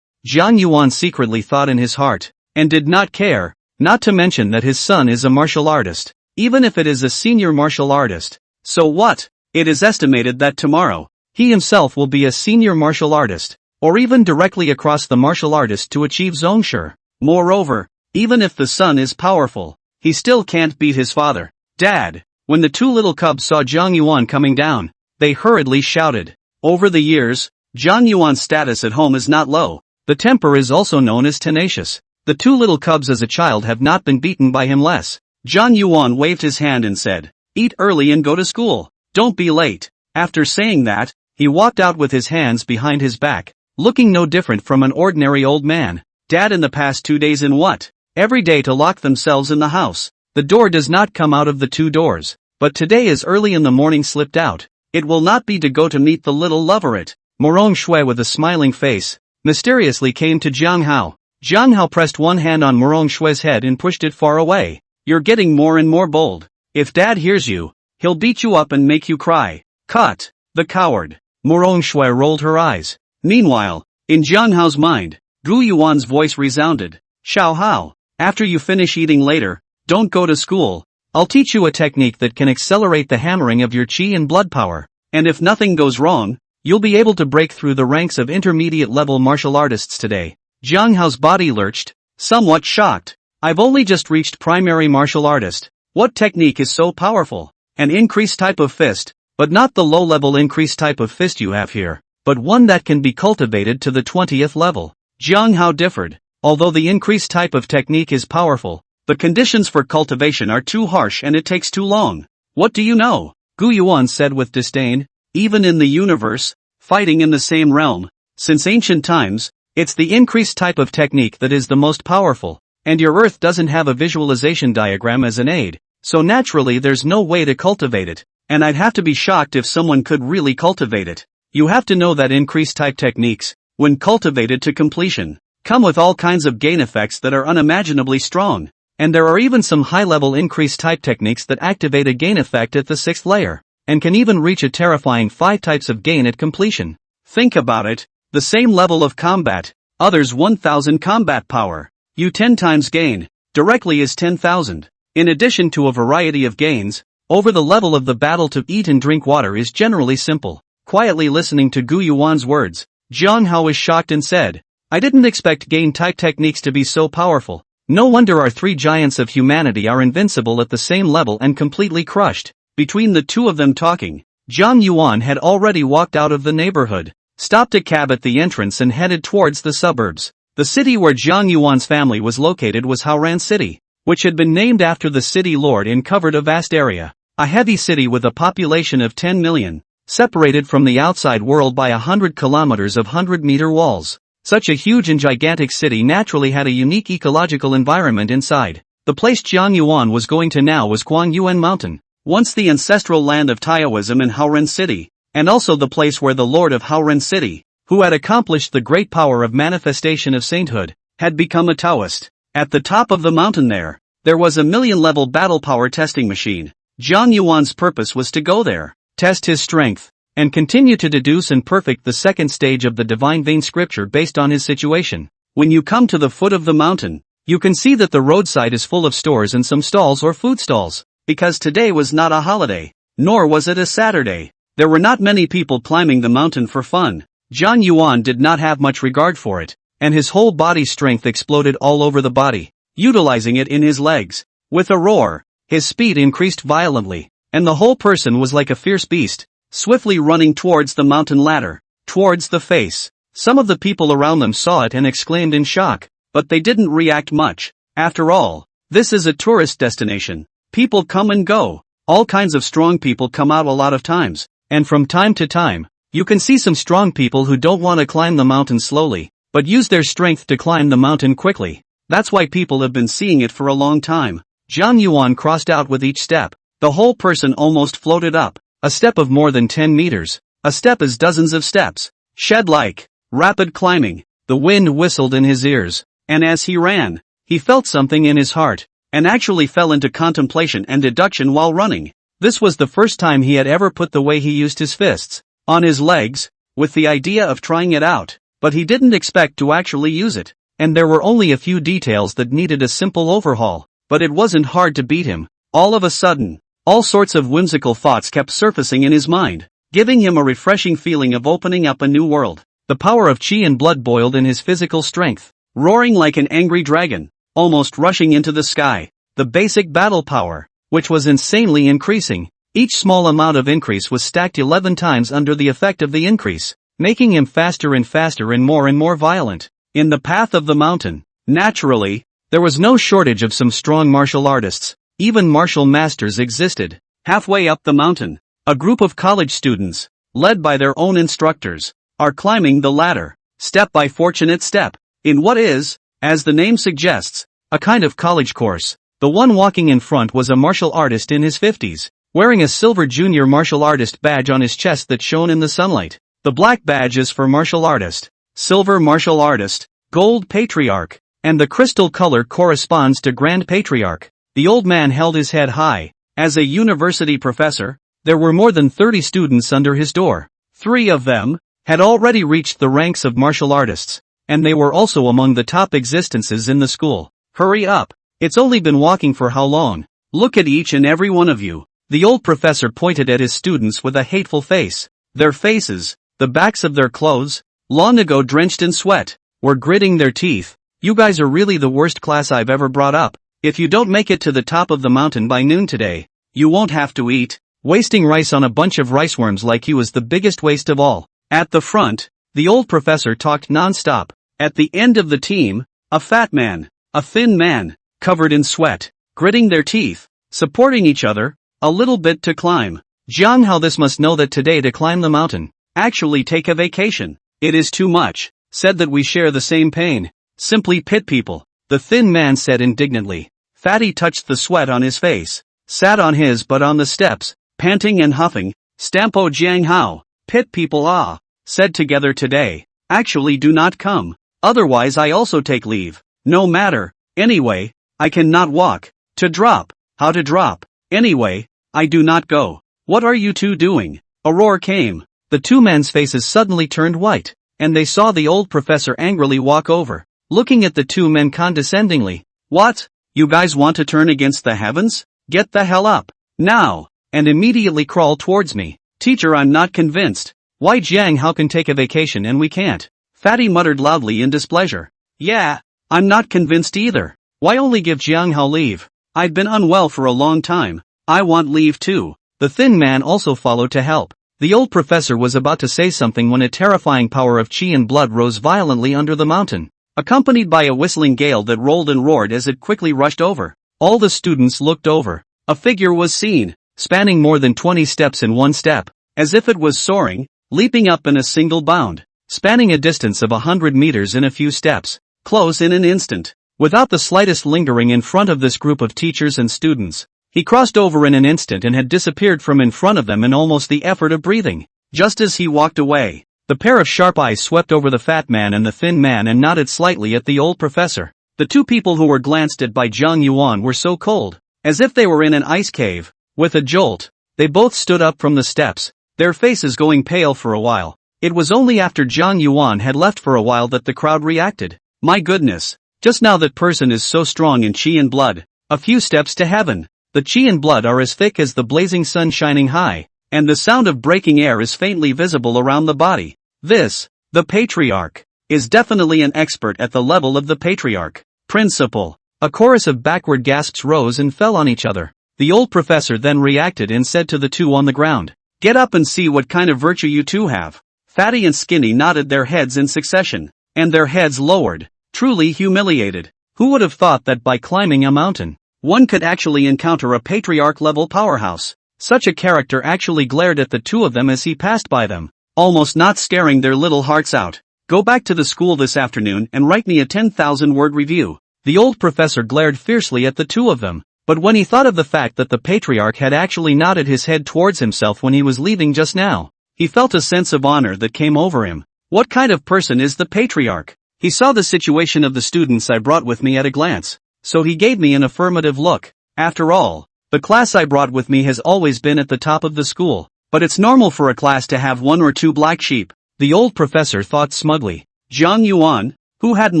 Jiang Yuan secretly thought in his heart, and did not care, not to mention that his son is a martial artist. Even if it is a senior martial artist. So what? It is estimated that tomorrow, he himself will be a senior martial artist, or even directly across the martial artist to achieve Zhongshe. Moreover, even if the son is powerful, he still can't beat his father. Dad! When the 2 little cubs saw Jiang Yuan coming down, they hurriedly shouted. Over the years, Jiang Yuan's status at home is not low. The temper is also known as tenacious. The 2 little cubs as a child have not been beaten by him less. Jiang Yuan waved his hand and said, "Eat early and go to school. Don't be late." After saying that, he walked out with his hands behind his back, looking no different from an ordinary old man. Dad, in the past 2 days in what? Every day to lock themselves in the house. The door does not come out of the 2 doors, but today as early in the morning slipped out. It will not be to go to meet the little loverette. Morong Shui with a smiling face, mysteriously came to Jiang Hao. Jiang Hao pressed one hand on Morong Shui's head and pushed it far away. You're getting more and more bold. If Dad hears you, he'll beat you up and make you cry. Cut! The coward. Morong Shui rolled her eyes. Meanwhile, in Jiang Hao's mind, Gu Yuan's voice resounded. Xiao Hao, after you finish eating later, don't go to school. I'll teach you a technique that can accelerate the hammering of your qi and blood power. And if nothing goes wrong, you'll be able to break through the ranks of intermediate level martial artists today. Jiang Hao's body lurched, somewhat shocked. I've only just reached primary martial artist. What technique is so powerful? An increased type of fist, but not the low-level increased type of fist you have here, but one that can be cultivated to the 20th level. Jiang Hao differed. Although the increased type of technique is powerful, the conditions for cultivation are too harsh and it takes too long. What do you know? Gu Yuan said with disdain. Even in the universe, fighting in the same realm, since ancient times, it's the increased type of technique that is the most powerful. And your Earth doesn't have a visualization diagram as an aid, so naturally there's no way to cultivate it, and I'd have to be shocked if someone could really cultivate it. You have to know that increased type techniques, when cultivated to completion, come with all kinds of gain effects that are unimaginably strong, and there are even some high-level increased type techniques that activate a gain effect at the 6th layer, and can even reach a terrifying 5 types of gain at completion. Think about it, the same level of combat, others 1000 combat power. You 10 times gain, directly is 10,000. In addition to a variety of gains, over the level of the battle to eat and drink water is generally simple. Quietly listening to Gu Yuan's words, Jiang Hao was shocked and said, I didn't expect gain-type techniques to be so powerful. No wonder our 3 giants of humanity are invincible at the same level and completely crushed. Between the 2 of them talking, Jiang Yuan had already walked out of the neighborhood, stopped a cab at the entrance and headed towards the suburbs. The city where Jiang Yuan's family was located was Haoran City, which had been named after the city lord and covered a vast area. A heavy city with a population of 10 million, separated from the outside world by 100 kilometers of 100-meter walls. Such a huge and gigantic city naturally had a unique ecological environment inside. The place Jiang Yuan was going to now was Guangyuan Mountain. once the ancestral land of Taoism in Haoren City, and also the place where the Lord of Haoren City, who had accomplished the great power of manifestation of sainthood, had become a Taoist. At the top of the mountain there was a million-level battle power testing machine. Jiang Yuan's purpose was to go there, test his strength, and continue to deduce and perfect the second stage of the divine vein scripture based on his situation. When you come to the foot of the mountain, you can see that the roadside is full of stores and some stalls or food stalls, because today was not a holiday, nor was it a Saturday. There were not many people climbing the mountain for fun. Jiang Yuan did not have much regard for it, and his whole body strength exploded all over the body, utilizing it in his legs. With a roar, his speed increased violently, and the whole person was like a fierce beast, swiftly running towards the mountain ladder, towards the face. Some of the people around them saw it and exclaimed in shock, but they didn't react much. After all, this is a tourist destination. People come and go. All kinds of strong people come out a lot of times, and from time to time, you can see some strong people who don't want to climb the mountain slowly, but use their strength to climb the mountain quickly. That's why people have been seeing it for a long time. Jiang Yuan crossed out with each step. The whole person almost floated up. A step of more than 10 meters. A step is dozens of steps. Shed-like, rapid climbing. The wind whistled in his ears, and as he ran, he felt something in his heart, and actually fell into contemplation and deduction while running. This was the first time he had ever put the way he used his fists on his legs, with the idea of trying it out, but he didn't expect to actually use it, and there were only a few details that needed a simple overhaul, but it wasn't hard to beat him. All of a sudden, all sorts of whimsical thoughts kept surfacing in his mind, giving him a refreshing feeling of opening up a new world. The power of chi and blood boiled in his physical strength, roaring like an angry dragon, almost rushing into the sky. The basic battle power, which was insanely increasing. Each small amount of increase was stacked 11 times under the effect of the increase, making him faster and more violent. In the path of the mountain, naturally, there was no shortage of some strong martial artists. Even martial masters existed. Halfway up the mountain, a group of college students, led by their own instructors, are climbing the ladder, step by fortunate step, in what is, as the name suggests, a kind of college course. The one walking in front was a martial artist in his 50s, wearing a silver junior martial artist badge on his chest that shone in the sunlight. The black badge is for martial artist, silver martial artist, gold patriarch, and the crystal color corresponds to grand patriarch. The old man held his head high. As a university professor, there were more than 30 students under his door. 3 of them had already reached the ranks of martial artists, and they were also among the top existences in the school. Hurry up! It's only been walking for how long? Look at each and every one of you. The old professor pointed at his students with a hateful face. Their faces, the backs of their clothes, long ago drenched in sweat, were gritting their teeth. You guys are really the worst class I've ever brought up. If you don't make it to the top of the mountain by noon today, you won't have to eat. Wasting rice on a bunch of riceworms like you is the biggest waste of all. At the front, the old professor talked non-stop. At the end of the team, a fat man, a thin man, covered in sweat, gritting their teeth, supporting each other, a little bit to climb. Jiang Hao this must know that today to climb the mountain, actually take a vacation. It is too much, said that we share the same pain. Simply pit people, the thin man said indignantly. Fatty touched the sweat on his face, sat on his butt on the steps, panting and huffing. Stampo Jiang Hao, pit people said together today, actually do not come, otherwise I also take leave. No matter, anyway, I cannot walk. To drop, how to drop, anyway, I do not go. What are you two doing? A roar came. The 2 men's faces suddenly turned white, and they saw the old professor angrily walk over, looking at the 2 men condescendingly. What? You guys want to turn against the heavens? Get the hell up, now, and immediately crawl towards me. Teacher, I'm not convinced. Why Jiang Hao can take a vacation and we can't? Fatty muttered loudly in displeasure. Yeah, I'm not convinced either. Why only give Jiang Hao leave? I've been unwell for a long time. I want leave too. The thin man also followed to help. The old professor was about to say something when a terrifying power of chi and blood rose violently under the mountain, accompanied by a whistling gale that rolled and roared as it quickly rushed over. All the students looked over. A figure was seen, spanning more than 20 steps in one step, as if it was soaring, leaping up in a single bound, spanning a distance of 100 meters in a few steps, close in an instant. Without the slightest lingering in front of this group of teachers and students, He crossed over in an instant and had disappeared from in front of them in almost the effort of breathing. Just as he walked away, the pair of sharp eyes swept over the fat man and the thin man and nodded slightly at the old professor. The two people who were glanced at by Zhang Yuan were so cold, as if they were in an ice cave. With a jolt, they both stood up from the steps, their faces going pale for a while. It was only after Zhang Yuan had left for a while that the crowd reacted. My goodness, just now that person is so strong in qi and blood. A few steps to heaven. The qi and blood are as thick as the blazing sun shining high, and the sound of breaking air is faintly visible around the body. This, the patriarch, is definitely an expert at the level of the patriarch. Principal. A chorus of backward gasps rose and fell on each other. The old professor then reacted and said to the two on the ground, "Get up and see what kind of virtue you two have." Fatty and Skinny nodded their heads in succession, and their heads lowered, truly humiliated. Who would have thought that by climbing a mountain, one could actually encounter a patriarch-level powerhouse? Such a character actually glared at the two of them as he passed by them, almost not scaring their little hearts out. "Go back to the school this afternoon and write me a 10,000-word review." The old professor glared fiercely at the two of them, but when he thought of the fact that the patriarch had actually nodded his head towards himself when he was leaving just now, he felt a sense of honor that came over him. What kind of person is the patriarch? He saw the situation of the students I brought with me at a glance, so he gave me an affirmative look. After all, the class I brought with me has always been at the top of the school, but it's normal for a class to have one or two black sheep, the old professor thought smugly. Zhang Yuan, who hadn't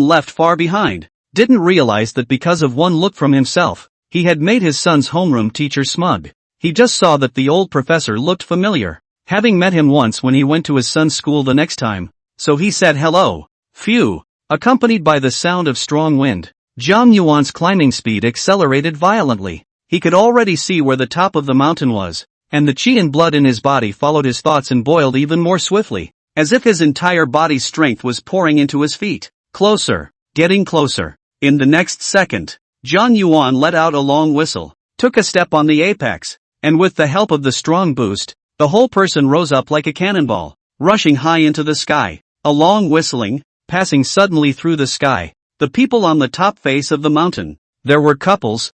left far behind, didn't realize that because of one look from himself, he had made his son's homeroom teacher smug. He just saw that the old professor looked familiar, having met him once when he went to his son's school the next time, so he said hello. Phew, accompanied by the sound of strong wind, Zhang Yuan's climbing speed accelerated violently. He could already see where the top of the mountain was, and the qi and blood in his body followed his thoughts and boiled even more swiftly, as if his entire body's strength was pouring into his feet. Closer, getting closer. In the next second, Zhang Yuan let out a long whistle, took a step on the apex, and with the help of the strong boost, the whole person rose up like a cannonball, rushing high into the sky. A long whistling, passing suddenly through the sky. The people on the top face of the mountain. There were couples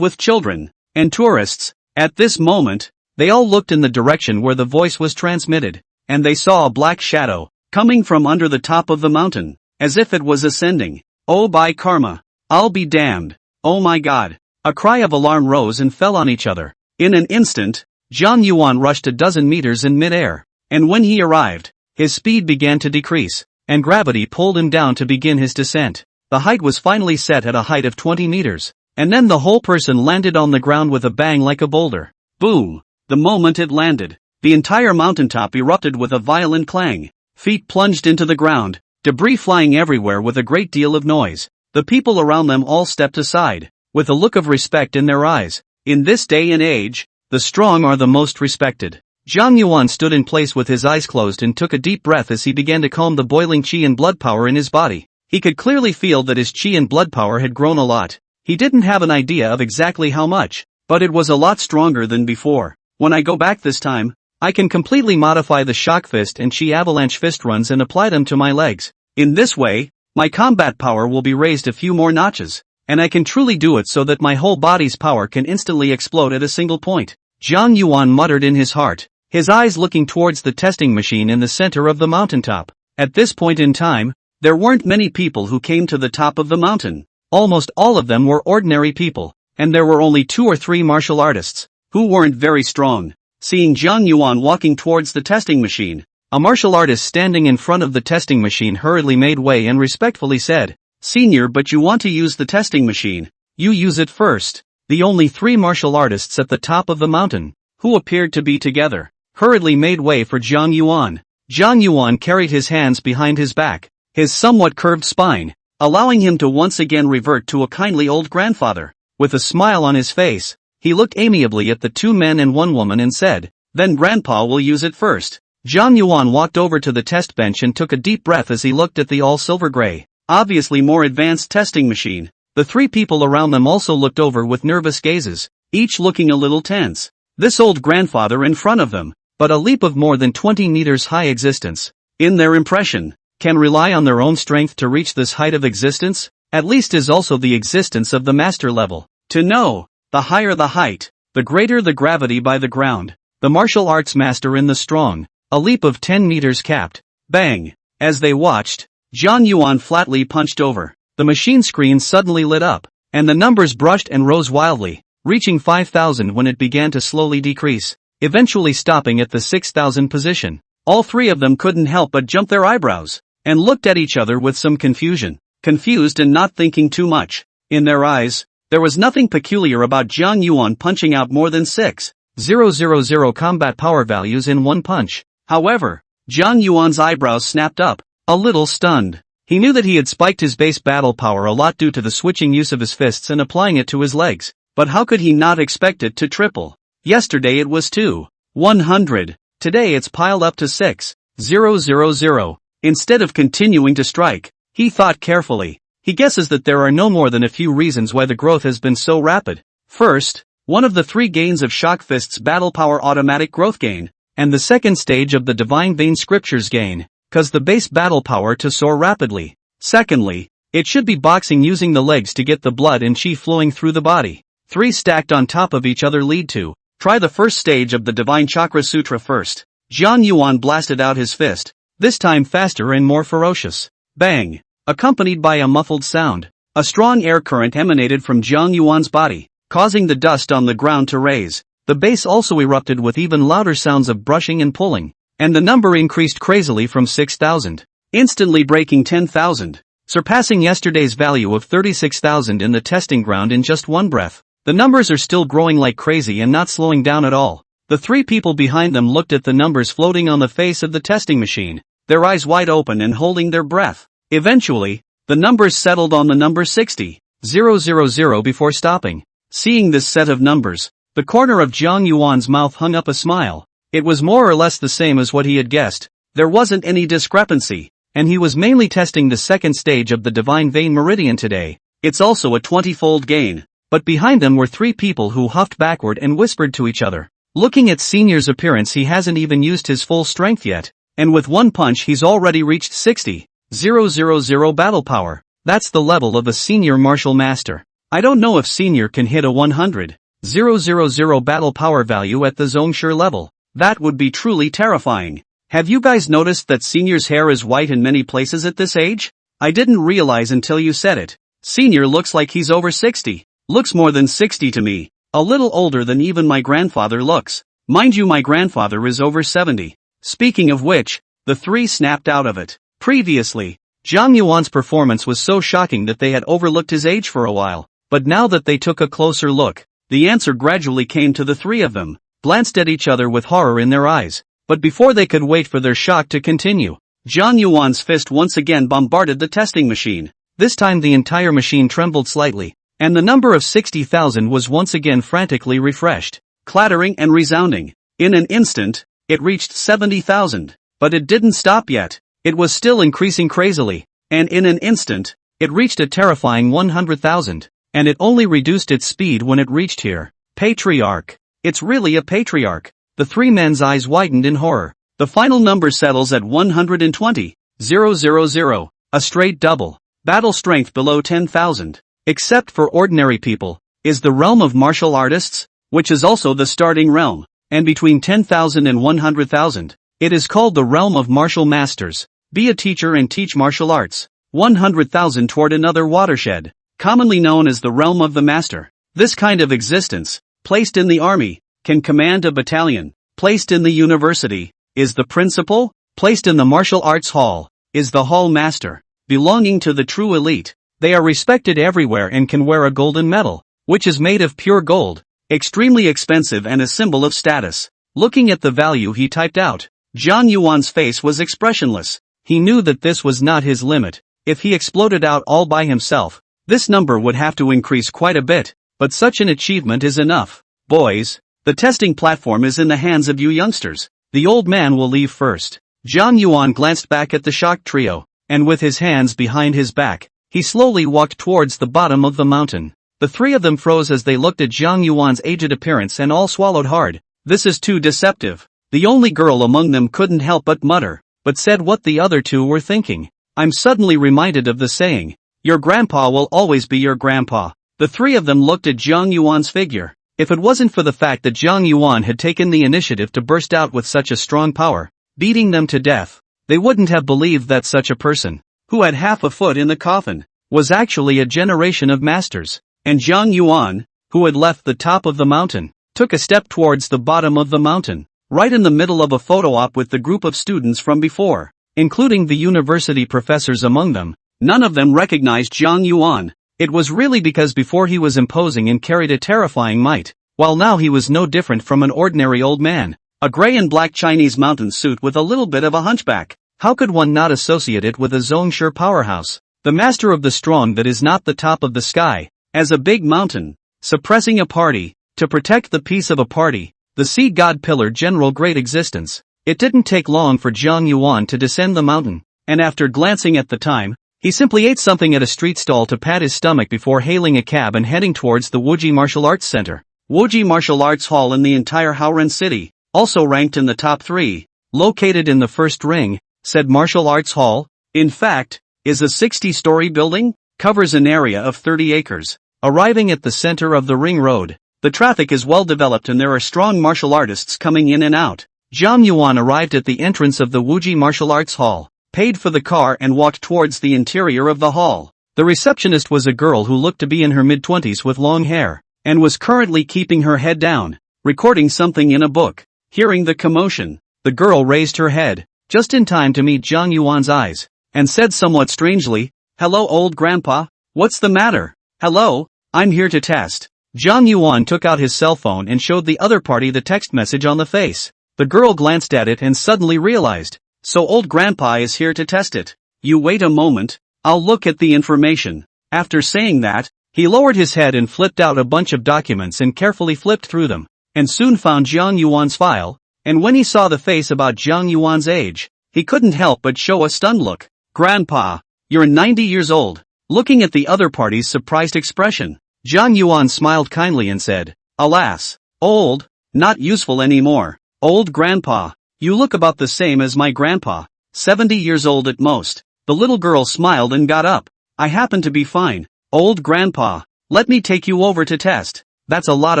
with children, and tourists. At this moment, they all looked in the direction where the voice was transmitted, and they saw a black shadow, coming from under the top of the mountain, as if it was ascending. Oh by karma! I'll be damned! Oh my god! A cry of alarm rose and fell on each other. In an instant, Zhang Yuan rushed a dozen meters in midair, and when he arrived, his speed began to decrease, and gravity pulled him down to begin his descent. The height was finally set at a height of 20 meters, and then the whole person landed on the ground with a bang like a boulder. Boom! The moment it landed, the entire mountaintop erupted with a violent clang. Feet plunged into the ground, debris flying everywhere with a great deal of noise. The people around them all stepped aside, with a look of respect in their eyes. In this day and age, the strong are the most respected. Zhang Yuan stood in place with his eyes closed and took a deep breath as he began to calm the boiling qi and blood power in his body. He could clearly feel that his qi and blood power had grown a lot. He didn't have an idea of exactly how much, but it was a lot stronger than before. When I go back this time, I can completely modify the shock fist and qi avalanche fist runs and apply them to my legs. In this way, my combat power will be raised a few more notches, and I can truly do it so that my whole body's power can instantly explode at a single point. Zhang Yuan muttered in his heart, his eyes looking towards the testing machine in the center of the mountaintop. At this point in time, there weren't many people who came to the top of the mountain. Almost all of them were ordinary people, and there were only 2 or 3 martial artists, who weren't very strong. Seeing Zhang Yuan walking towards the testing machine, a martial artist standing in front of the testing machine hurriedly made way and respectfully said, "Senior, but you want to use the testing machine. You use it first." The only 3 martial artists at the top of the mountain, who appeared to be together, hurriedly made way for Zhang Yuan. Zhang Yuan carried his hands behind his back, his somewhat curved spine, allowing him to once again revert to a kindly old grandfather. With a smile on his face, he looked amiably at the 2 men and 1 woman and said, "Then Grandpa will use it first." Zhang Yuan walked over to the test bench and took a deep breath as he looked at the all-silver gray, obviously more advanced testing machine. The 3 people around them also looked over with nervous gazes, each looking a little tense. This old grandfather in front of them, but a leap of more than 20 meters high existence, in their impression, can rely on their own strength to reach this height of existence, at least is also the existence of the master level. To know, the higher the height, the greater the gravity by the ground. The martial arts master in the strong, a leap of 10 meters capped. Bang! As they watched, Jiang Yuan flatly punched over. The machine screen suddenly lit up, and the numbers brushed and rose wildly, reaching 5,000 when it began to slowly decrease, eventually stopping at the 6,000 position. All three of them couldn't help but jump their eyebrows, and looked at each other with some confusion, confused and not thinking too much. In their eyes, there was nothing peculiar about Jiang Yuan punching out more than 6,000 combat power values in one punch. However, Jiang Yuan's eyebrows snapped up, a little stunned. He knew that he had spiked his base battle power a lot due to the switching use of his fists and applying it to his legs, but how could he not expect it to triple? Yesterday it was 2,100. Today it's piled up to 6,000. Instead of continuing to strike, he thought carefully. He guesses that there are no more than a few reasons why the growth has been so rapid. First, one of the three gains of Shock Fist's battle power automatic growth gain, and the second stage of the Divine Vein Scriptures gain, cause the base battle power to soar rapidly. Secondly, it should be boxing using the legs to get the blood and chi flowing through the body. Three stacked on top of each other lead to. Try the first stage of the Divine Chakra Sutra first. Jiang Yuan blasted out his fist, this time faster and more ferocious. Bang! Accompanied by a muffled sound, a strong air current emanated from Jiang Yuan's body, causing the dust on the ground to raise. The base also erupted with even louder sounds of brushing and pulling, and the number increased crazily from 6,000, instantly breaking 10,000, surpassing yesterday's value of 36,000 in the testing ground in just one breath. The numbers are still growing like crazy and not slowing down at all. The three people behind them looked at the numbers floating on the face of the testing machine, their eyes wide open and holding their breath. Eventually, the numbers settled on the number 60,000 before stopping. Seeing this set of numbers, the corner of Jiang Yuan's mouth hung up a smile. It was more or less the same as what he had guessed. There wasn't any discrepancy, and he was mainly testing the second stage of the Divine Vein Meridian today. It's also a 20-fold gain. But behind them were three people who huffed backward and whispered to each other. Looking at Senior's appearance, he hasn't even used his full strength yet, and with one punch he's already reached 60,000 battle power. That's the level of a senior martial master. I don't know if Senior can hit a 100,000 battle power value at the Zhongshe level. That would be truly terrifying. Have you guys noticed that Senior's hair is white in many places at this age? I didn't realize until you said it. Senior looks like he's over 60. Looks more than 60 to me. A little older than even my grandfather looks. Mind you, my grandfather is over 70. Speaking of which, the three snapped out of it. Previously, Jiang Yuan's performance was so shocking that they had overlooked his age for a while. But now that they took a closer look, the answer gradually came to the three of them, glanced at each other with horror in their eyes. But before they could wait for their shock to continue, Jiang Yuan's fist once again bombarded the testing machine. This time the entire machine trembled slightly, and the number of 60,000 was once again frantically refreshed, clattering and resounding. In an instant, it reached 70,000. But it didn't stop yet. It was still increasing crazily, and in an instant, it reached a terrifying 100,000. And it only reduced its speed when it reached here. Patriarch. It's really a patriarch. The three men's eyes widened in horror. The final number settles at 120,000, a straight double. Battle strength below 10,000. Except for ordinary people, is the realm of martial artists, which is also the starting realm, and between 10,000 and 100,000, it is called the realm of martial masters. Be a teacher and teach martial arts. 100,000 toward another watershed, commonly known as the realm of the master. This kind of existence, placed in the army, can command a battalion. Placed in the university, is the principal. Placed in the martial arts hall, is the hall master. Belonging to the true elite, they are respected everywhere and can wear a golden medal, which is made of pure gold, extremely expensive and a symbol of status. Looking at the value he typed out, Jiang Yuan's face was expressionless. He knew that this was not his limit. If he exploded out all by himself, this number would have to increase quite a bit, but such an achievement is enough. Boys, the testing platform is in the hands of you youngsters. The old man will leave first. Jiang Yuan glanced back at the shocked trio, and with his hands behind his back, he slowly walked towards the bottom of the mountain. The three of them froze as they looked at Jiang Yuan's aged appearance and all swallowed hard. This is too deceptive. The only girl among them couldn't help but mutter, but said what the other two were thinking. I'm suddenly reminded of the saying, your grandpa will always be your grandpa. The three of them looked at Zhang Yuan's figure. If it wasn't for the fact that Zhang Yuan had taken the initiative to burst out with such a strong power, beating them to death, they wouldn't have believed that such a person, who had half a foot in the coffin, was actually a generation of masters. And Zhang Yuan, who had left the top of the mountain, took a step towards the bottom of the mountain, right in the middle of a photo op with the group of students from before, including the university professors among them. None of them recognized Zhang Yuan. It was really because before he was imposing and carried a terrifying might, while now he was no different from an ordinary old man. A gray and black Chinese mountain suit with a little bit of a hunchback. How could one not associate it with a Zhongshe powerhouse? The master of the strong that is not the top of the sky, as a big mountain, suppressing a party, to protect the peace of a party, the seed god pillar general great existence. It didn't take long for Zhang Yuan to descend the mountain, and after glancing at the time, he simply ate something at a street stall to pad his stomach before hailing a cab and heading towards the Wuji Martial Arts Center. Wuji Martial Arts Hall in the entire Haoren city, also ranked in the top 3, located in the first ring, said Martial Arts Hall, in fact, is a 60-story building, covers an area of 30 acres. Arriving at the center of the ring road, the traffic is well developed and there are strong martial artists coming in and out. Zhang Yuan arrived at the entrance of the Wuji Martial Arts Hall, paid for the car and walked towards the interior of the hall. The receptionist was a girl who looked to be in her mid-20s with long hair, and was currently keeping her head down, recording something in a book. Hearing the commotion, the girl raised her head, just in time to meet Zhang Yuan's eyes, and said somewhat strangely, "Hello old grandpa, what's the matter?" "Hello, I'm here to test." Zhang Yuan took out his cell phone and showed the other party the text message on the face. The girl glanced at it and suddenly realized, so old grandpa is here to test it. You wait a moment, I'll look at the information. After saying that, he lowered his head and flipped out a bunch of documents and carefully flipped through them, and soon found Zhang Yuan's file, and when he saw the face about Zhang Yuan's age, he couldn't help but show a stunned look. "Grandpa, you're 90 years old." Looking at the other party's surprised expression, Zhang Yuan smiled kindly and said, "Alas, old, not useful anymore. Old grandpa, you look about the same as my grandpa, 70 years old at most." The little girl smiled and got up. "I happen to be fine, old grandpa. Let me take you over to test." "That's a lot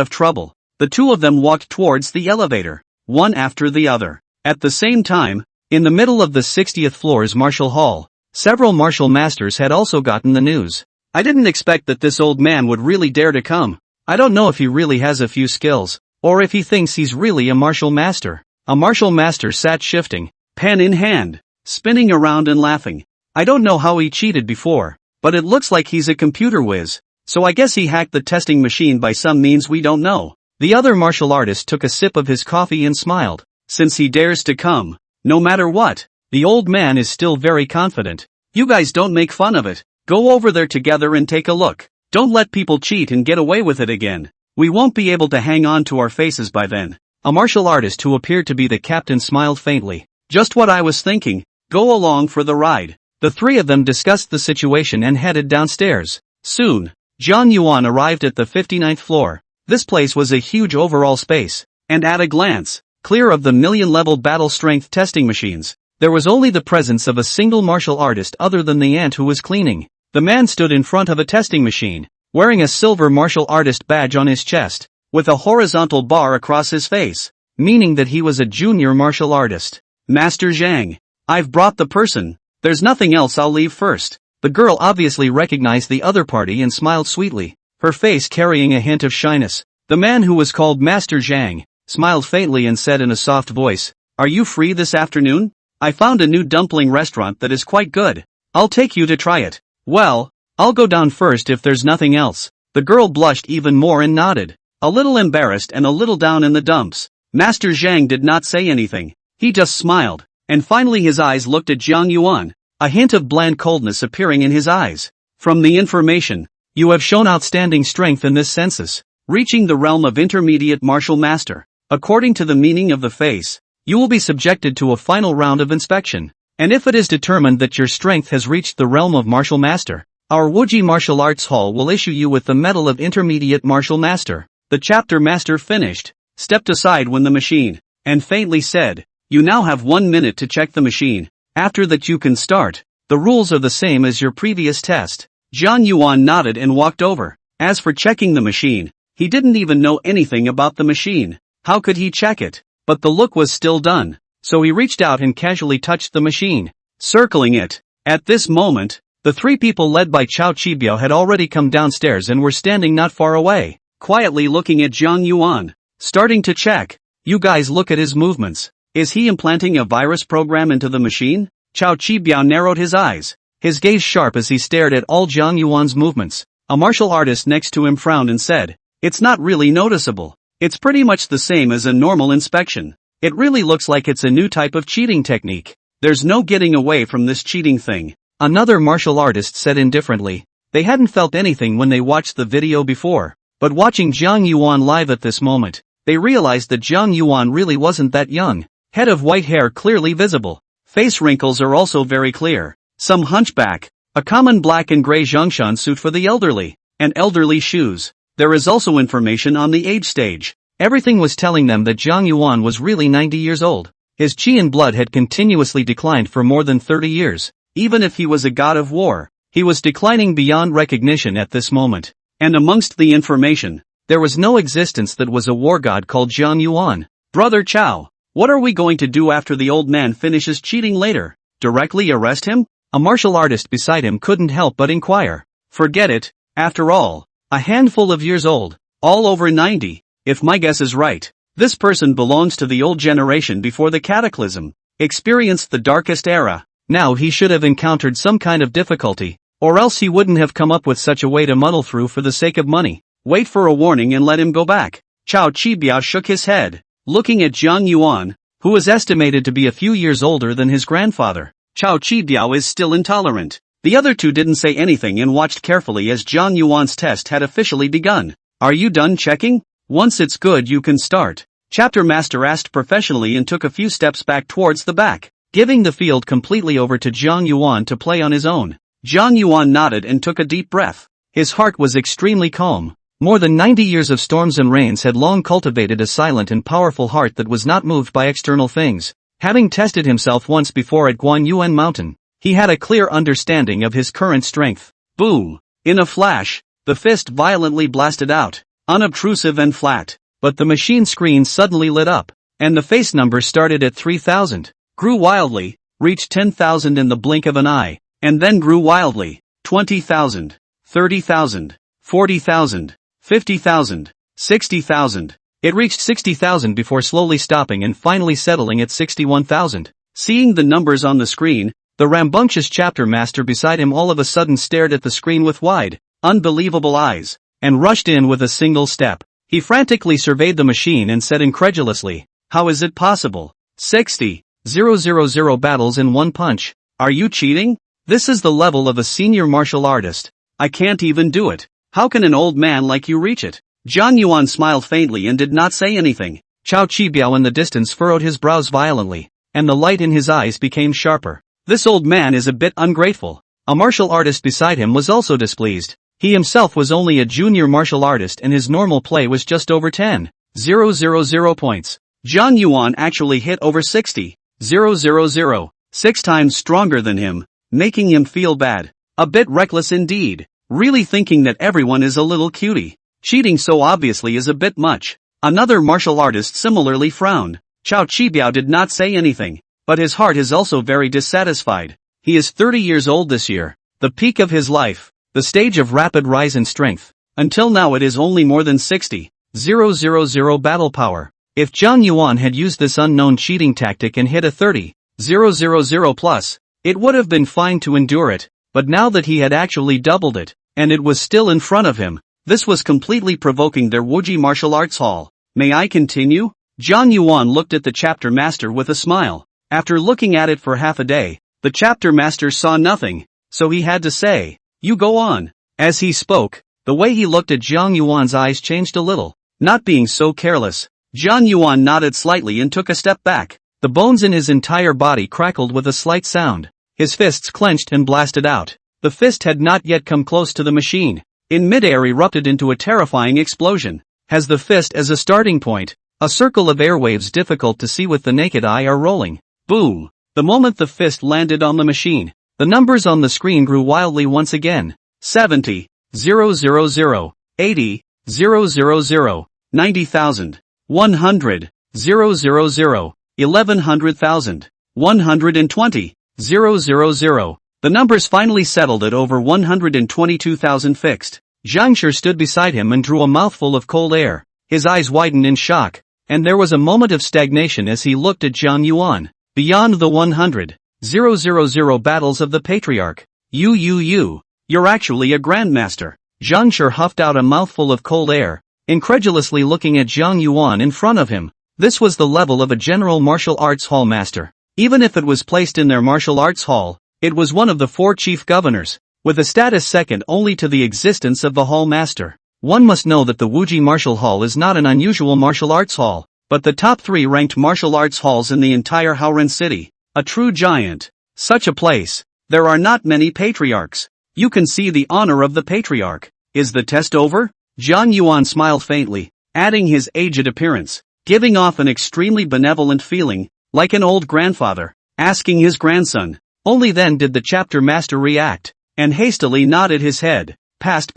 of trouble." The two of them walked towards the elevator, one after the other. At the same time, in the middle of the 60th floor's martial hall, several martial masters had also gotten the news. "I didn't expect that this old man would really dare to come. I don't know if he really has a few skills, or if he thinks he's really a martial master." A martial master sat shifting, pen in hand, spinning around and laughing. "I don't know how he cheated before, but it looks like he's a computer whiz, so I guess he hacked the testing machine by some means we don't know." The other martial artist took a sip of his coffee and smiled. "Since he dares to come, no matter what, the old man is still very confident. You guys don't make fun of it. Go over there together and take a look. Don't let people cheat and get away with it again. We won't be able to hang on to our faces by then." A martial artist who appeared to be the captain smiled faintly. "Just what I was thinking. Go along for the ride." The three of them discussed the situation and headed downstairs. Soon, Zhang Yuan arrived at the 59th floor. This place was a huge overall space, and at a glance, clear of the million-level battle strength testing machines, there was only the presence of a single martial artist other than the ant who was cleaning. The man stood in front of a testing machine, wearing a silver martial artist badge on his chest, with a horizontal bar across his face, meaning that he was a junior martial artist. "Master Zhang, I've brought the person. There's nothing else, I'll leave first." The girl obviously recognized the other party and smiled sweetly, her face carrying a hint of shyness. The man who was called Master Zhang smiled faintly and said in a soft voice, "Are you free this afternoon? I found a new dumpling restaurant that is quite good. I'll take you to try it." "Well, I'll go down first if there's nothing else." The girl blushed even more and nodded, a little embarrassed and a little down in the dumps. Master Zhang did not say anything. He just smiled, and finally his eyes looked at Zhang Yuan, a hint of bland coldness appearing in his eyes. "From the information, you have shown outstanding strength in this census, reaching the realm of intermediate martial master. According to the meaning of the face, you will be subjected to a final round of inspection, and if it is determined that your strength has reached the realm of martial master, our Wuji Martial Arts Hall will issue you with the medal of intermediate martial master." The chapter master finished, stepped aside when the machine, and faintly said, "You now have 1 minute to check the machine. After that you can start. The rules are the same as your previous test." Zhang Yuan nodded and walked over. As for checking the machine, he didn't even know anything about the machine. How could he check it? But the look was still done. So he reached out and casually touched the machine, circling it. At this moment, the three people led by Chao Chibiao had already come downstairs and were standing not far away, quietly looking at Zhang Yuan, starting to check. You guys look at his movements. Is he implanting a virus program into the machine? Chao Chibiao narrowed his eyes, his gaze sharp as he stared at all Zhang Yuan's movements. A martial artist next to him frowned and said, "It's not really noticeable. It's pretty much the same as a normal inspection. It really looks like it's a new type of cheating technique. There's no getting away from this cheating thing." Another martial artist said indifferently. They hadn't felt anything when they watched the video before, but watching Zhang Yuan live at this moment, they realized that Zhang Yuan really wasn't that young. Head of white hair clearly visible. Face wrinkles are also very clear. Some hunchback. A common black and gray Zhongshan suit for the elderly. And elderly shoes. There is also information on the age stage. Everything was telling them that Zhang Yuan was really 90 years old. His qi and blood had continuously declined for more than 30 years. Even if he was a god of war, he was declining beyond recognition at this moment. And amongst the information, there was no existence that was a war god called Zhang Yuan. Brother Chao, what are we going to do after the old man finishes cheating later? Directly arrest him? A martial artist beside him couldn't help but inquire. Forget it, after all, a handful of years old, all over 90, if my guess is right. This person belongs to the old generation before the cataclysm, experienced the darkest era. Now he should have encountered some kind of difficulty, or else he wouldn't have come up with such a way to muddle through for the sake of money. Wait for a warning and let him go back. Chao Chibiao shook his head, looking at Zhang Yuan, who was estimated to be a few years older than his grandfather. Chao Chibiao is still intolerant. The other two didn't say anything and watched carefully as Zhang Yuan's test had officially begun. Are you done checking? Once it's good you can start. Chapter Master asked professionally and took a few steps back towards the back, giving the field completely over to Zhang Yuan to play on his own. Zhang Yuan nodded and took a deep breath. His heart was extremely calm. More than 90 years of storms and rains had long cultivated a silent and powerful heart that was not moved by external things. Having tested himself once before at Guanyuan Mountain, he had a clear understanding of his current strength. Boom! In a flash, the fist violently blasted out, unobtrusive and flat. But the machine screen suddenly lit up, and the face number started at 3,000, grew wildly, reached 10,000 in the blink of an eye, and then grew wildly, 20,000, 30,000, 40,000, 50,000, 60,000. It reached 60,000 before slowly stopping and finally settling at 61,000. Seeing the numbers on the screen, the rambunctious chapter master beside him all of a sudden stared at the screen with wide, unbelievable eyes, and rushed in with a single step. He frantically surveyed the machine and said incredulously, "How is it possible? 60,000 battles in one punch. Are you cheating? This is the level of a senior martial artist. I can't even do it. How can an old man like you reach it?" Zhang Yuan smiled faintly and did not say anything. Chao Chibiao in the distance furrowed his brows violently, and the light in his eyes became sharper. This old man is a bit ungrateful. A martial artist beside him was also displeased. He himself was only a junior martial artist and his normal play was just over 10,000 points. Zhang Yuan actually hit over 60,000, 6 times stronger than him, making him feel bad. A bit reckless indeed, really thinking that everyone is a little cutie. Cheating so obviously is a bit much. Another martial artist similarly frowned. Chao Chibiao did not say anything, but his heart is also very dissatisfied. He is 30 years old this year, the peak of his life, the stage of rapid rise in strength. Until now it is only more than 60,000 battle power. If Zhang Yuan had used this unknown cheating tactic and hit a 30,000 plus, it would have been fine to endure it, but now that he had actually doubled it, and it was still in front of him, this was completely provoking their Wuji Martial Arts Hall. May I continue? Zhang Yuan looked at the chapter master with a smile. After looking at it for half a day, the chapter master saw nothing, so he had to say, "You go on." As he spoke, the way he looked at Zhang Yuan's eyes changed a little. Not being so careless, Zhang Yuan nodded slightly and took a step back. The bones in his entire body crackled with a slight sound. His fists clenched and blasted out. The fist had not yet come close to the machine. In midair erupted into a terrifying explosion. Has the fist as a starting point. A circle of airwaves difficult to see with the naked eye are rolling. Boom! The moment the fist landed on the machine, the numbers on the screen grew wildly once again. 70,000, 80, 000, 90,000, 100, 000, 1100,000, 120, 000. The numbers finally settled at over 122,000 fixed. Zhang Shi stood beside him and drew a mouthful of cold air. His eyes widened in shock, and there was a moment of stagnation as he looked at Zhang Yuan. Beyond the 100,000 battles of the Patriarch. You're actually a grandmaster. Zhang Shi huffed out a mouthful of cold air, incredulously looking at Zhang Yuan in front of him. This was the level of a general martial arts hall master. Even if it was placed in their martial arts hall, it was one of the 4 chief governors, with a status second only to the existence of the hall master. One must know that the Wuji Martial Hall is not an unusual martial arts hall, but the top 3 ranked martial arts halls in the entire Haoren city. A true giant. Such a place. There are not many patriarchs. You can see the honor of the patriarch. Is the test over? Zhang Yuan smiled faintly, adding his aged appearance, giving off an extremely benevolent feeling, like an old grandfather, asking his grandson. Only then did the chapter master react, and hastily nodded his head. Past.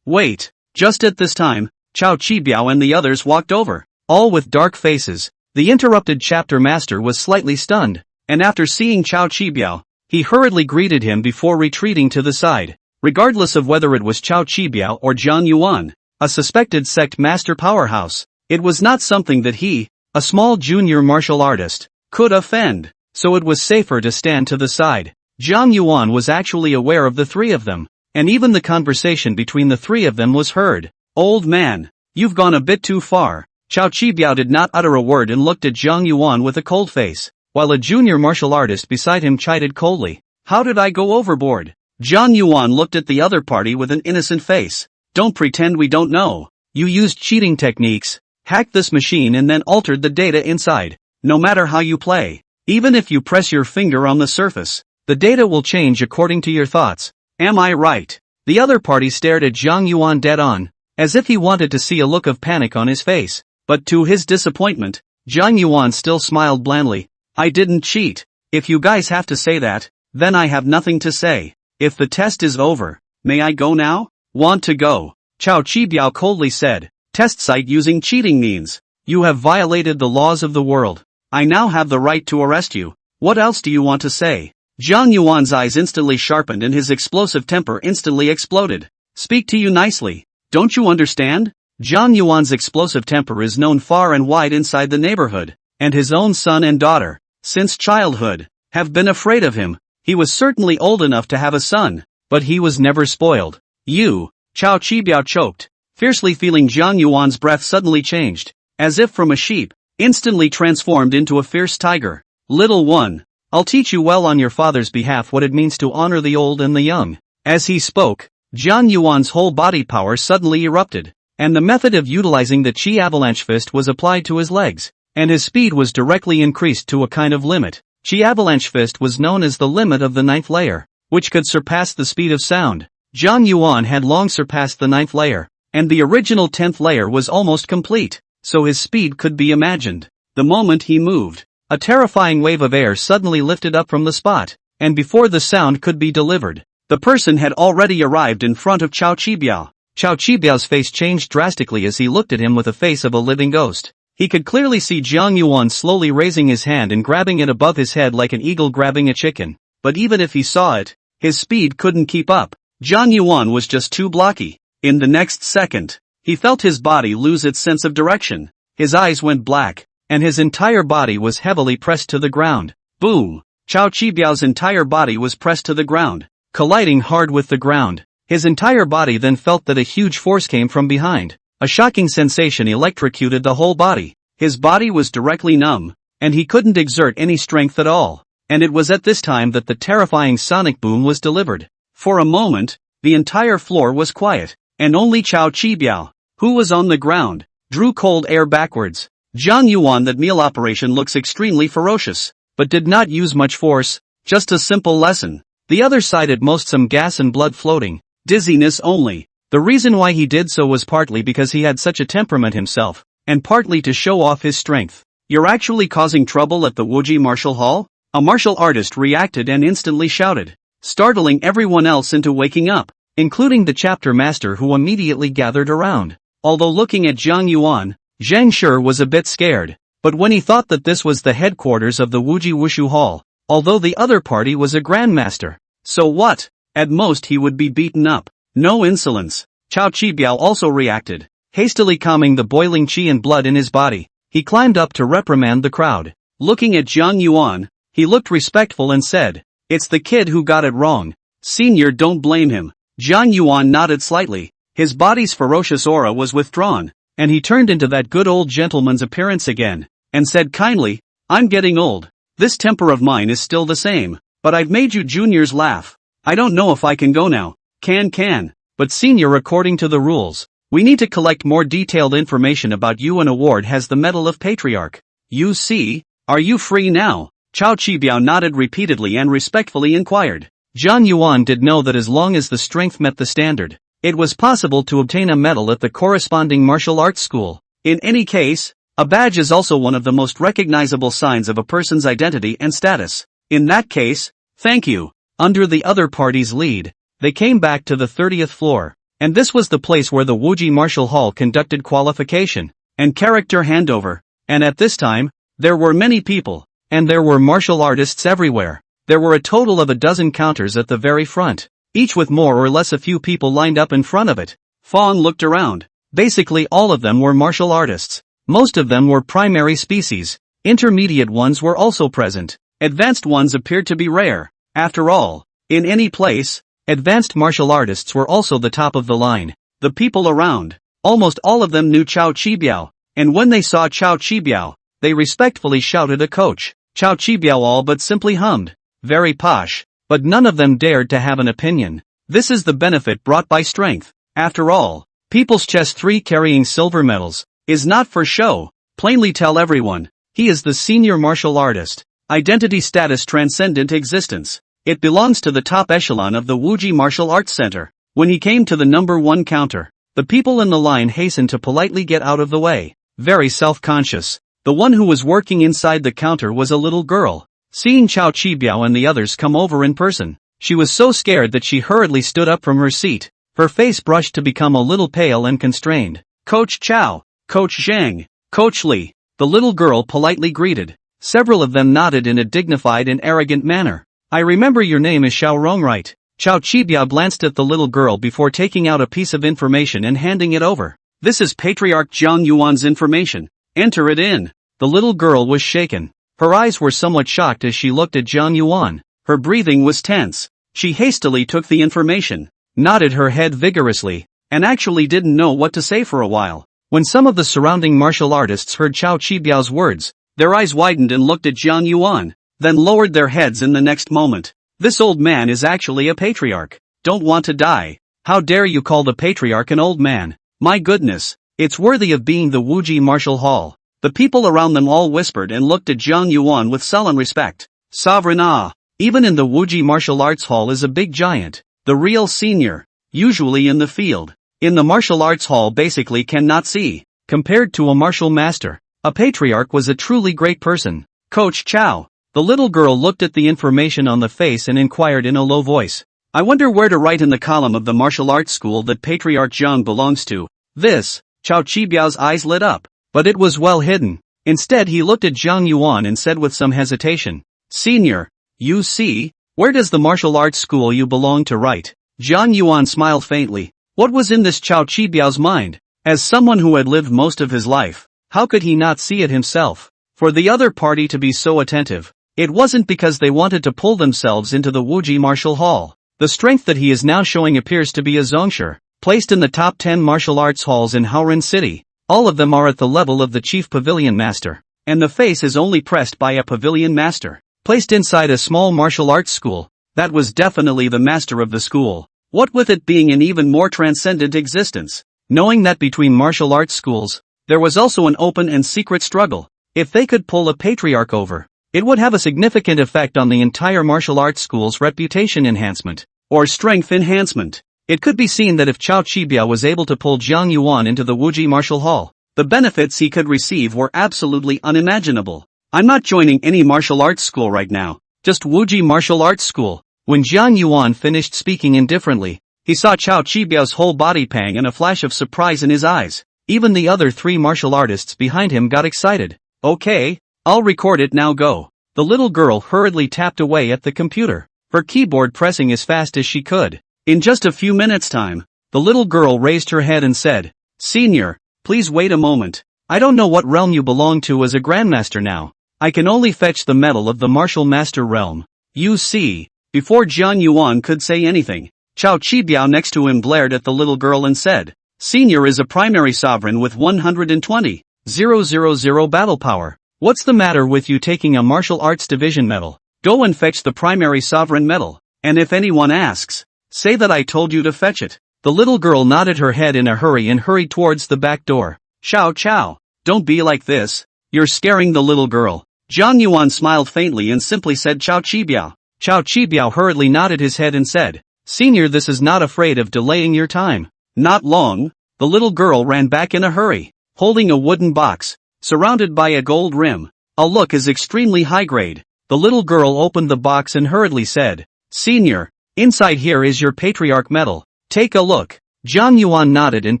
Wait. Just at this time, Cao Qibiao and the others walked over, all with dark faces. The interrupted chapter master was slightly stunned, and after seeing Cao Qibiao, he hurriedly greeted him before retreating to the side. Regardless of whether it was Cao Qibiao or Zhang Yuan, a suspected sect master powerhouse, it was not something that he, a small junior martial artist, could offend, so it was safer to stand to the side. Zhang Yuan was actually aware of the 3 of them, and even the conversation between the 3 of them was heard. Old man, you've gone a bit too far. Cao Qibiao did not utter a word and looked at Zhang Yuan with a cold face, while a junior martial artist beside him chided coldly. How did I go overboard? Zhang Yuan looked at the other party with an innocent face. Don't pretend we don't know. You used cheating techniques, hacked this machine and then altered the data inside. No matter how you play, even if you press your finger on the surface, the data will change according to your thoughts. Am I right? The other party stared at Zhang Yuan dead on, as if he wanted to see a look of panic on his face, but to his disappointment, Zhang Yuan still smiled blandly. I didn't cheat. If you guys have to say that, then I have nothing to say. If the test is over, may I go now? Want to go? Cao Qibiao coldly said. Test site using cheating means you have violated the laws of the world. I now have the right to arrest you. What else do you want to say? Zhang Yuan's eyes instantly sharpened and his explosive temper instantly exploded. Speak to you nicely. Don't you understand? Zhang Yuan's explosive temper is known far and wide inside the neighborhood, and his own son and daughter, since childhood, have been afraid of him. He was certainly old enough to have a son, but he was never spoiled. You, Cao Qibiao choked, fiercely feeling Zhang Yuan's breath suddenly changed, as if from a sheep, instantly transformed into a fierce tiger. Little one, I'll teach you well on your father's behalf what it means to honor the old and the young. As he spoke, Zhang Yuan's whole body power suddenly erupted, and the method of utilizing the Qi Avalanche Fist was applied to his legs, and his speed was directly increased to a kind of limit. Qi Avalanche Fist was known as the limit of the 9th layer, which could surpass the speed of sound. Zhang Yuan had long surpassed the 9th layer, and the original 10th layer was almost complete, so his speed could be imagined. The moment he moved, a terrifying wave of air suddenly lifted up from the spot, and before the sound could be delivered, the person had already arrived in front of Cao Qibiao. Cao Qibiao's face changed drastically as he looked at him with the face of a living ghost. He could clearly see Zhang Yuan slowly raising his hand and grabbing it above his head like an eagle grabbing a chicken, but even if he saw it, his speed couldn't keep up. Zhang Yuan was just too blocky. In the next second, he felt his body lose its sense of direction. His eyes went black, and his entire body was heavily pressed to the ground. Boom! Cao Qibiao's entire body was pressed to the ground, colliding hard with the ground. His entire body then felt that a huge force came from behind. A shocking sensation electrocuted the whole body. His body was directly numb, and he couldn't exert any strength at all. And it was at this time that the terrifying sonic boom was delivered. For a moment, the entire floor was quiet, and only Cao Qibiao, who was on the ground, drew cold air backwards. Zhang Yuan, that meal operation looks extremely ferocious, but did not use much force, just a simple lesson. The other side at most some gas and blood floating, dizziness only. The reason why he did so was partly because he had such a temperament himself, and partly to show off his strength. You're actually causing trouble at the Wuji Martial Hall? A martial artist reacted and instantly shouted, startling everyone else into waking up. including the chapter master, who immediately gathered around. Although looking at Zhang Yuan, Zhang Shi was a bit scared, but when he thought that this was the headquarters of the Wuji Wushu Hall, although the other party was a grandmaster, so what? At most he would be beaten up. No insolence. Chao Qibiao also reacted. Hastily calming the boiling qi and blood in his body, he climbed up to reprimand the crowd. Looking at Zhang Yuan, he looked respectful and said, "It's the kid who got it wrong. Senior, don't blame him." Zhang Yuan nodded slightly. His body's ferocious aura was withdrawn, and he turned into that good old gentleman's appearance again, and said kindly, "I'm getting old. This temper of mine is still the same, but I've made you juniors laugh. I don't know if I can go now." Can. But senior, according to the rules, we need to collect more detailed information about you, and award has the Medal of Patriarch. You see, are you free now? Chao Qibiao nodded repeatedly and respectfully inquired. Zhang Yuan did know that as long as the strength met the standard, it was possible to obtain a medal at the corresponding martial arts school. In any case, a badge is also one of the most recognizable signs of a person's identity and status. In that case, thank you. Under the other party's lead, they came back to the 30th floor, and this was the place where the Wuji Martial Hall conducted qualification and character handover, and at this time, there were many people, and there were martial artists everywhere. There were a total of 12 counters at the very front, each with more or less a few people lined up in front of it. Fong looked around. Basically all of them were martial artists. Most of them were primary species. Intermediate ones were also present. Advanced ones appeared to be rare. After all, in any place, advanced martial artists were also the top of the line. The people around, almost all of them knew Chao Qibiao, and when they saw Chao Qibiao, they respectfully shouted a coach. Chao Qibiao all but simply hummed. Very posh, but none of them dared to have an opinion. This is the benefit brought by strength. After all, People's Chess 3 carrying silver medals is not for show. Plainly tell everyone, he is the senior martial artist. Identity status transcendent existence. It belongs to the top echelon of the Wuji Martial Arts Center. When he came to the number 1 counter, the people in the line hastened to politely get out of the way. Very self-conscious. The one who was working inside the counter was a little girl. Seeing Chao Qibiao and the others come over in person, she was so scared that she hurriedly stood up from her seat, her face brushed to become a little pale and constrained. "Coach Chao, Coach Zhang, Coach Li," the little girl politely greeted. Several of them nodded in a dignified and arrogant manner. "I remember your name is Xiaorong, right?" Chao Qibiao glanced at the little girl before taking out a piece of information and handing it over. "This is Patriarch Zhang Yuan's information. Enter it in." The little girl was shaken. Her eyes were somewhat shocked as she looked at Zhang Yuan. Her breathing was tense. She hastily took the information, nodded her head vigorously, and actually didn't know what to say for a while. When some of the surrounding martial artists heard Chao Qibiao's words, their eyes widened and looked at Zhang Yuan, then lowered their heads in the next moment. This old man is actually a patriarch. Don't want to die. How dare you call the patriarch an old man? My goodness, it's worthy of being the Wuji Martial Hall. The people around them all whispered and looked at Zhang Yuan with sullen respect. Sovereign awe. Even in the Wuji Martial Arts Hall is a big giant, the real senior, usually in the field. In the martial arts hall basically cannot see. Compared to a martial master, a patriarch was a truly great person. Coach Chao. The little girl looked at the information on the face and inquired in a low voice. "I wonder where to write in the column of the martial arts school that Patriarch Zhang belongs to." This, Chao Qibiao's eyes lit up. But it was well hidden. Instead he looked at Zhang Yuan and said with some hesitation, "Senior, you see, where does the martial arts school you belong to write?" Zhang Yuan smiled faintly. What was in this Chao Qibiao's mind? As someone who had lived most of his life, how could he not see it himself? For the other party to be so attentive, it wasn't because they wanted to pull themselves into the Wuji Martial Hall. The strength that he is now showing appears to be a zongshi, placed in the top 10 martial arts halls in Haoren City. All of them are at the level of the chief pavilion master, and the face is only pressed by a pavilion master. Placed inside a small martial arts school, that was definitely the master of the school. What with it being an even more transcendent existence. Knowing that between martial arts schools, there was also an open and secret struggle. If they could pull a patriarch over, it would have a significant effect on the entire martial arts school's reputation enhancement, or strength enhancement. It could be seen that if Chao Qibiao was able to pull Zhang Yuan into the Wuji Martial Hall, the benefits he could receive were absolutely unimaginable. "I'm not joining any martial arts school right now, just Wuji Martial Arts School." When Zhang Yuan finished speaking indifferently, He saw Chao Chibiao's whole body pang and a flash of surprise in his eyes. Even the other 3 martial artists behind him got excited. Okay, I'll record it now, go. The little girl hurriedly tapped away at the computer, her keyboard pressing as fast as she could. In just a few minutes' time, the little girl raised her head and said, "Senior, please wait a moment. I don't know what realm you belong to as a grandmaster now. I can only fetch the medal of the martial master realm. You see." Before Jiang Yuan could say anything, Chao Chibiao next to him blared at the little girl and said, "Senior is a primary sovereign with 120,000 battle power. What's the matter with you taking a martial arts division medal? Go and fetch the primary sovereign medal, and if anyone asks, say that I told you to fetch it." The little girl nodded her head in a hurry and hurried towards the back door. Chao, don't be like this. You're scaring the little girl." Jiang Yuan smiled faintly and simply said Chao Chibiao. Chao Chibiao hurriedly nodded his head and said, "Senior, this is not afraid of delaying your time." Not long, the little girl ran back in a hurry, holding a wooden box, surrounded by a gold rim. A look is extremely high grade. The little girl opened the box and hurriedly said, "Senior, inside here is your patriarch medal. Take a look." Jiang Yuan nodded and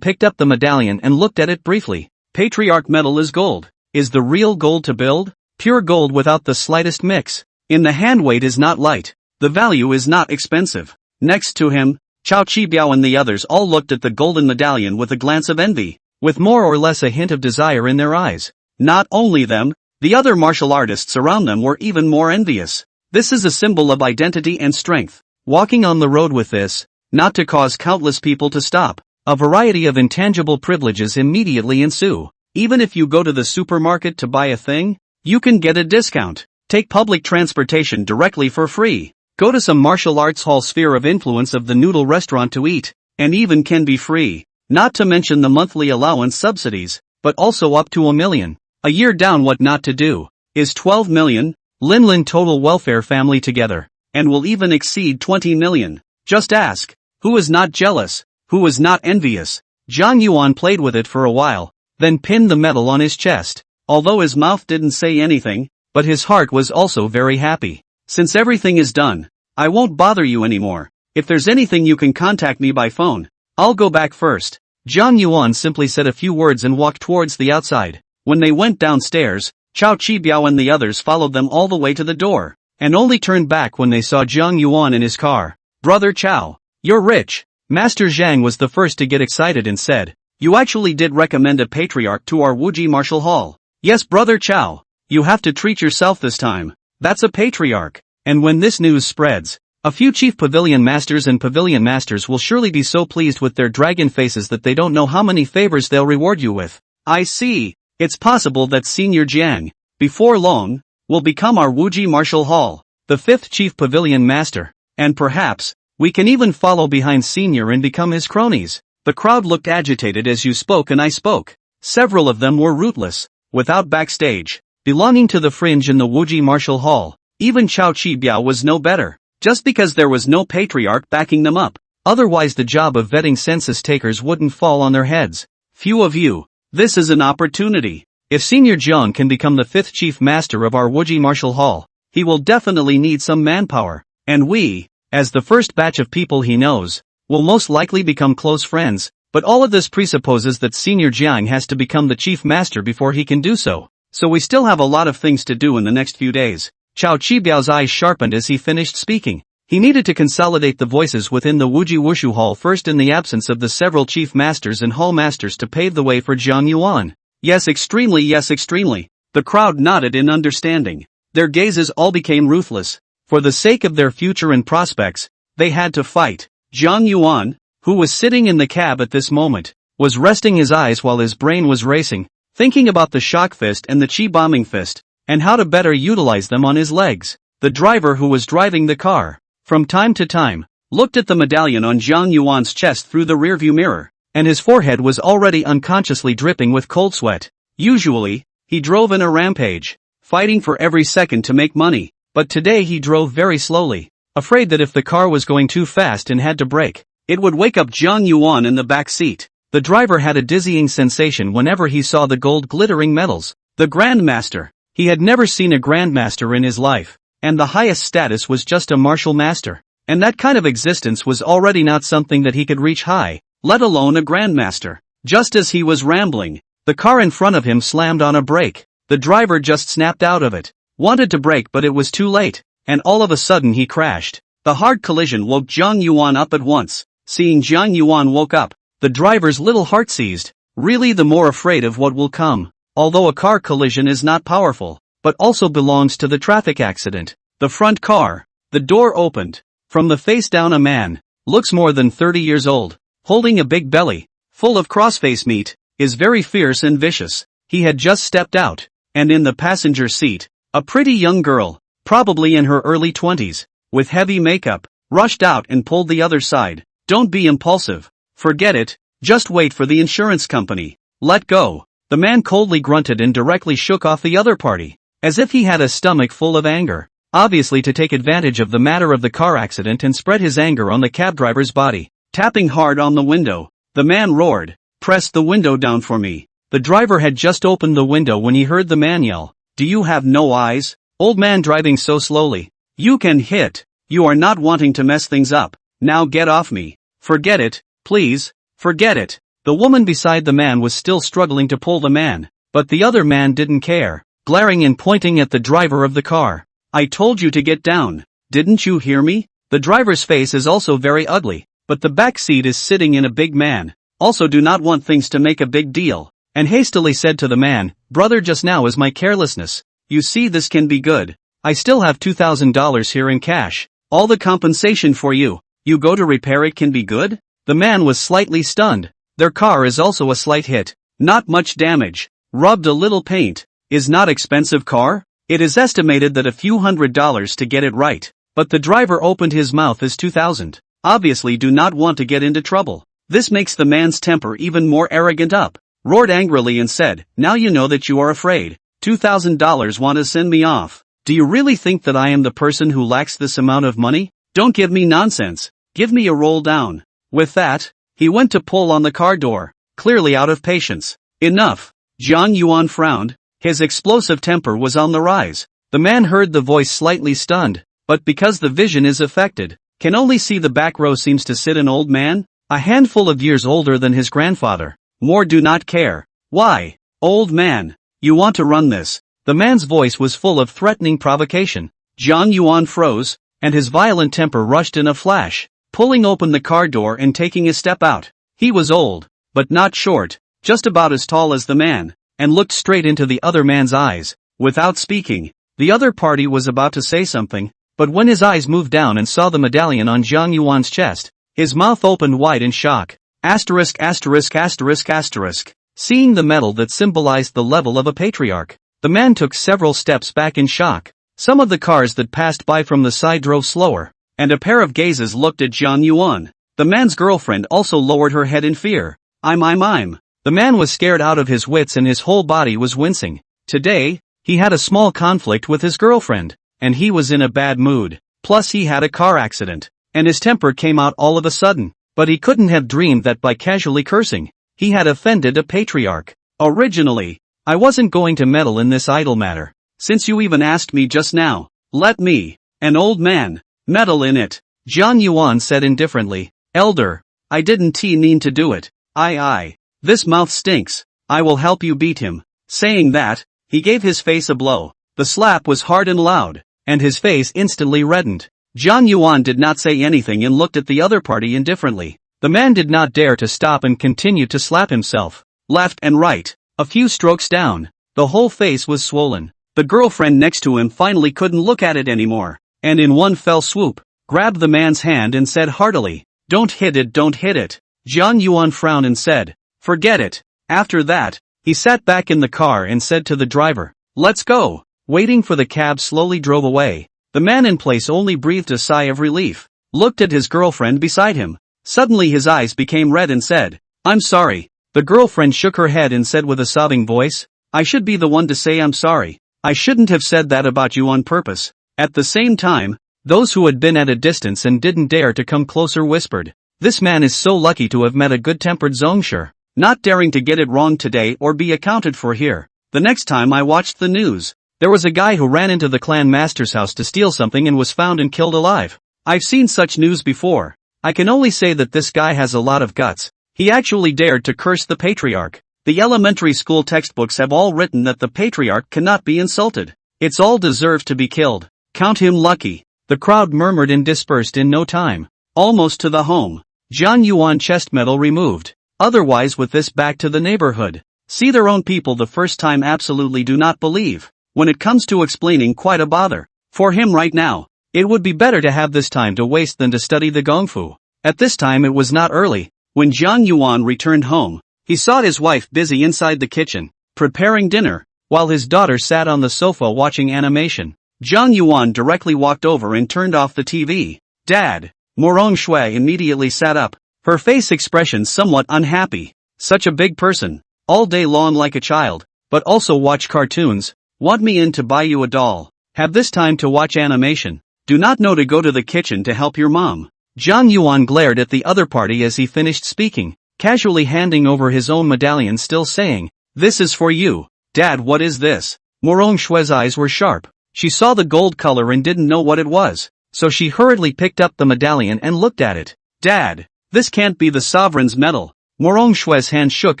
picked up the medallion and looked at it briefly. Patriarch medal is gold. Is the real gold to build? Pure gold without the slightest mix. In the hand, weight is not light. The value is not expensive. Next to him, Chao Chibiao and the others all looked at the golden medallion with a glance of envy, with more or less a hint of desire in their eyes. Not only them, the other martial artists around them were even more envious. This is a symbol of identity and strength. Walking on the road with this, not to cause countless people to stop, a variety of intangible privileges immediately ensue. Even if you go to the supermarket to buy a thing, you can get a discount. Take public transportation directly for free. Go to some martial arts hall sphere of influence of the noodle restaurant to eat, and even can be free. Not to mention the monthly allowance subsidies, but also up to $1 million. A year down. What not to do is 12 million, Linlin total welfare family together, and will even exceed 20 million. Just ask, who is not jealous, who is not envious? Jiang Yuan played with it for a while, then pinned the medal on his chest. Although his mouth didn't say anything, but his heart was also very happy. Since everything is done, I won't bother you anymore. If there's anything, you can contact me by phone. I'll go back first. Jiang Yuan simply said a few words and walked towards the outside. When they went downstairs, Chao Chibiao and the others followed them all the way to the door, and only turned back when they saw Jiang Yuan in his car. "Brother Chao, you're rich." Master Zhang was the first to get excited and said, "You actually did recommend a patriarch to our Wuji martial hall." "Yes, Brother Chao. You have to treat yourself this time. That's a patriarch." And when this news spreads, a few chief pavilion masters and pavilion masters will surely be so pleased with their dragon faces that they don't know how many favors they'll reward you with. I see. It's possible that Senior Jiang, before long, will become our Wuji martial hall, the 5th chief pavilion master, and perhaps, we can even follow behind Senior and become his cronies. The crowd looked agitated as you spoke and I spoke. Several of them were rootless, without backstage, belonging to the fringe in the Wuji martial hall. Even Chao Chibiao was no better, just because there was no patriarch backing them up. Otherwise the job of vetting census takers wouldn't fall on their heads. Few of you. This is an opportunity. If Senior Jiang can become the 5th chief master of our Wuji martial hall, he will definitely need some manpower, and we, as the first batch of people he knows, will most likely become close friends. But all of this presupposes that Senior Jiang has to become the chief master before he can do so. So we still have a lot of things to do in the next few days. Chao Chibiao's eyes sharpened as he finished speaking. He needed to consolidate the voices within the Wuji Wushu Hall first in the absence of the several chief masters and hall masters to pave the way for Jiang Yuan. Yes, extremely. The crowd nodded in understanding. Their gazes all became ruthless. For the sake of their future and prospects, they had to fight. Jiang Yuan, who was sitting in the cab at this moment, was resting his eyes while his brain was racing, thinking about the shock fist and the chi bombing fist, and how to better utilize them on his legs. The driver who was driving the car, from time to time, looked at the medallion on Jiang Yuan's chest through the rearview mirror, and his forehead was already unconsciously dripping with cold sweat. Usually, he drove in a rampage, fighting for every second to make money, but today he drove very slowly, afraid that if the car was going too fast and had to brake, it would wake up Jiang Yuan in the back seat. The driver had a dizzying sensation whenever he saw the gold glittering medals. The Grandmaster. He had never seen a Grandmaster in his life, and the highest status was just a martial master. And that kind of existence was already not something that he could reach high, let alone a grandmaster. Just as he was rambling, the car in front of him slammed on a brake. The driver just snapped out of it. Wanted to brake but it was too late, and all of a sudden he crashed. The hard collision woke Jiang Yuan up at once. Seeing Jiang Yuan woke up, the driver's little heart seized, really the more afraid of what will come. Although a car collision is not powerful, but also belongs to the traffic accident. The front car. The door opened. From the face down a man, looks more than 30 years old, holding a big belly, full of crossface meat, is very fierce and vicious. He had just stepped out, and in the passenger seat, a pretty young girl, probably in her early 20s, with heavy makeup, rushed out and pulled the other side. Don't be impulsive. Forget it, just wait for the insurance company. Let go. The man coldly grunted and directly shook off the other party, as if he had a stomach full of anger. Obviously to take advantage of the matter of the car accident and spread his anger on the cab driver's body. Tapping hard on the window, the man roared, "Press the window down for me." The driver had just opened the window when he heard the man yell, "Do you have no eyes? Old man driving so slowly. You can hit. You are not wanting to mess things up. Now get off me. Forget it, please, forget it." The woman beside the man was still struggling to pull the man, but the other man didn't care, glaring and pointing at the driver of the car. "I told you to get down. Didn't you hear me?" The driver's face is also very ugly, but the back seat is sitting in a big man. Also do not want things to make a big deal, and hastily said to the man, "Brother, just now is my carelessness. You see, this can be good. I still have $2,000 here in cash. All the compensation for you. You go to repair it can be good?" The man was slightly stunned. Their car is also a slight hit. Not much damage. Rubbed a little paint. Is not expensive car? It is estimated that a few $100s to get it right. But the driver opened his mouth as 2,000. Obviously do not want to get into trouble. This makes the man's temper even more arrogant up. Roared angrily and said, "Now you know that you are afraid. $2,000 want to send me off. Do you really think that I am the person who lacks this amount of money? Don't give me nonsense. Give me a roll down." With that, he went to pull on the car door, clearly out of patience. Enough. Jiang Yuan frowned. His explosive temper was on the rise. The man heard the voice slightly stunned, but because the vision is affected, can only see the back row seems to sit an old man, a handful of years older than his grandfather. More do not care. "Why, old man, you want to run this?" The man's voice was full of threatening provocation. Jiang Yuan froze, and his violent temper rushed in a flash, pulling open the car door and taking a step out. He was old, but not short, just about as tall as the man, and looked straight into the other man's eyes. Without speaking, the other party was about to say something, but when his eyes moved down and saw the medallion on Jiang Yuan's chest, his mouth opened wide in shock. Asterisk asterisk asterisk asterisk. Seeing the medal that symbolized the level of a patriarch, the man took several steps back in shock. Some of the cars that passed by from the side drove slower, and a pair of gazes looked at Jiang Yuan. The man's girlfriend also lowered her head in fear. I'm. The man was scared out of his wits and his whole body was wincing. Today, he had a small conflict with his girlfriend, and he was in a bad mood. Plus he had a car accident, and his temper came out all of a sudden. But he couldn't have dreamed that by casually cursing, he had offended a patriarch. "Originally, I wasn't going to meddle in this idle matter. Since you even asked me just now, let me, an old man, meddle in it," Jiang Yuan said indifferently. "Elder, I didn't mean to do it. I. This mouth stinks. I will help you beat him." Saying that, he gave his face a blow. The slap was hard and loud, and his face instantly reddened. Jiang Yuan did not say anything and looked at the other party indifferently. The man did not dare to stop and continued to slap himself, left and right. A few strokes down, the whole face was swollen. The girlfriend next to him finally couldn't look at it anymore, and in one fell swoop, grabbed the man's hand and said heartily, don't hit it. Jiang Yuan frowned and said, "Forget it." After that, he sat back in the car and said to the driver, "Let's go." Waiting for the cab slowly drove away. The man in place only breathed a sigh of relief, looked at his girlfriend beside him. Suddenly his eyes became red and said, "I'm sorry." The girlfriend shook her head and said with a sobbing voice, "I should be the one to say I'm sorry. I shouldn't have said that about you on purpose." At the same time, those who had been at a distance and didn't dare to come closer whispered, "This man is so lucky to have met a good-tempered Zongshire, not daring to get it wrong today or be accounted for here." The next time I watched the news, there was a guy who ran into the clan master's house to steal something and was found and killed alive. I've seen such news before. I can only say that this guy has a lot of guts. He actually dared to curse the patriarch. The elementary school textbooks have all written that the patriarch cannot be insulted. It's all deserved to be killed. Count him lucky. The crowd murmured and dispersed in no time. Almost to the home. Jiang Yuan chest medal removed. Otherwise with this back to the neighborhood. See their own people the first time absolutely do not believe. When it comes to explaining, quite a bother. For him right now. It would be better to have this time to waste than to study the gongfu. At this time it was not early. When Jiang Yuan returned home, he saw his wife busy inside the kitchen, preparing dinner, while his daughter sat on the sofa watching animation. Jiang Yuan directly walked over and turned off the TV. Dad! Morong Shui immediately sat up, her face expression somewhat unhappy. Such a big person, all day long like a child, but also watch cartoons. Want me in to buy you a doll? Have this time to watch animation. Do not know to go to the kitchen to help your mom. Jiang Yuan glared at the other party as he finished speaking, casually handing over his own medallion, still saying, "This is for you." Dad, what is this? Morong Shui's eyes were sharp. She saw the gold color and didn't know what it was, so she hurriedly picked up the medallion and looked at it. Dad, this can't be the sovereign's medal. Morong Shui's hand shook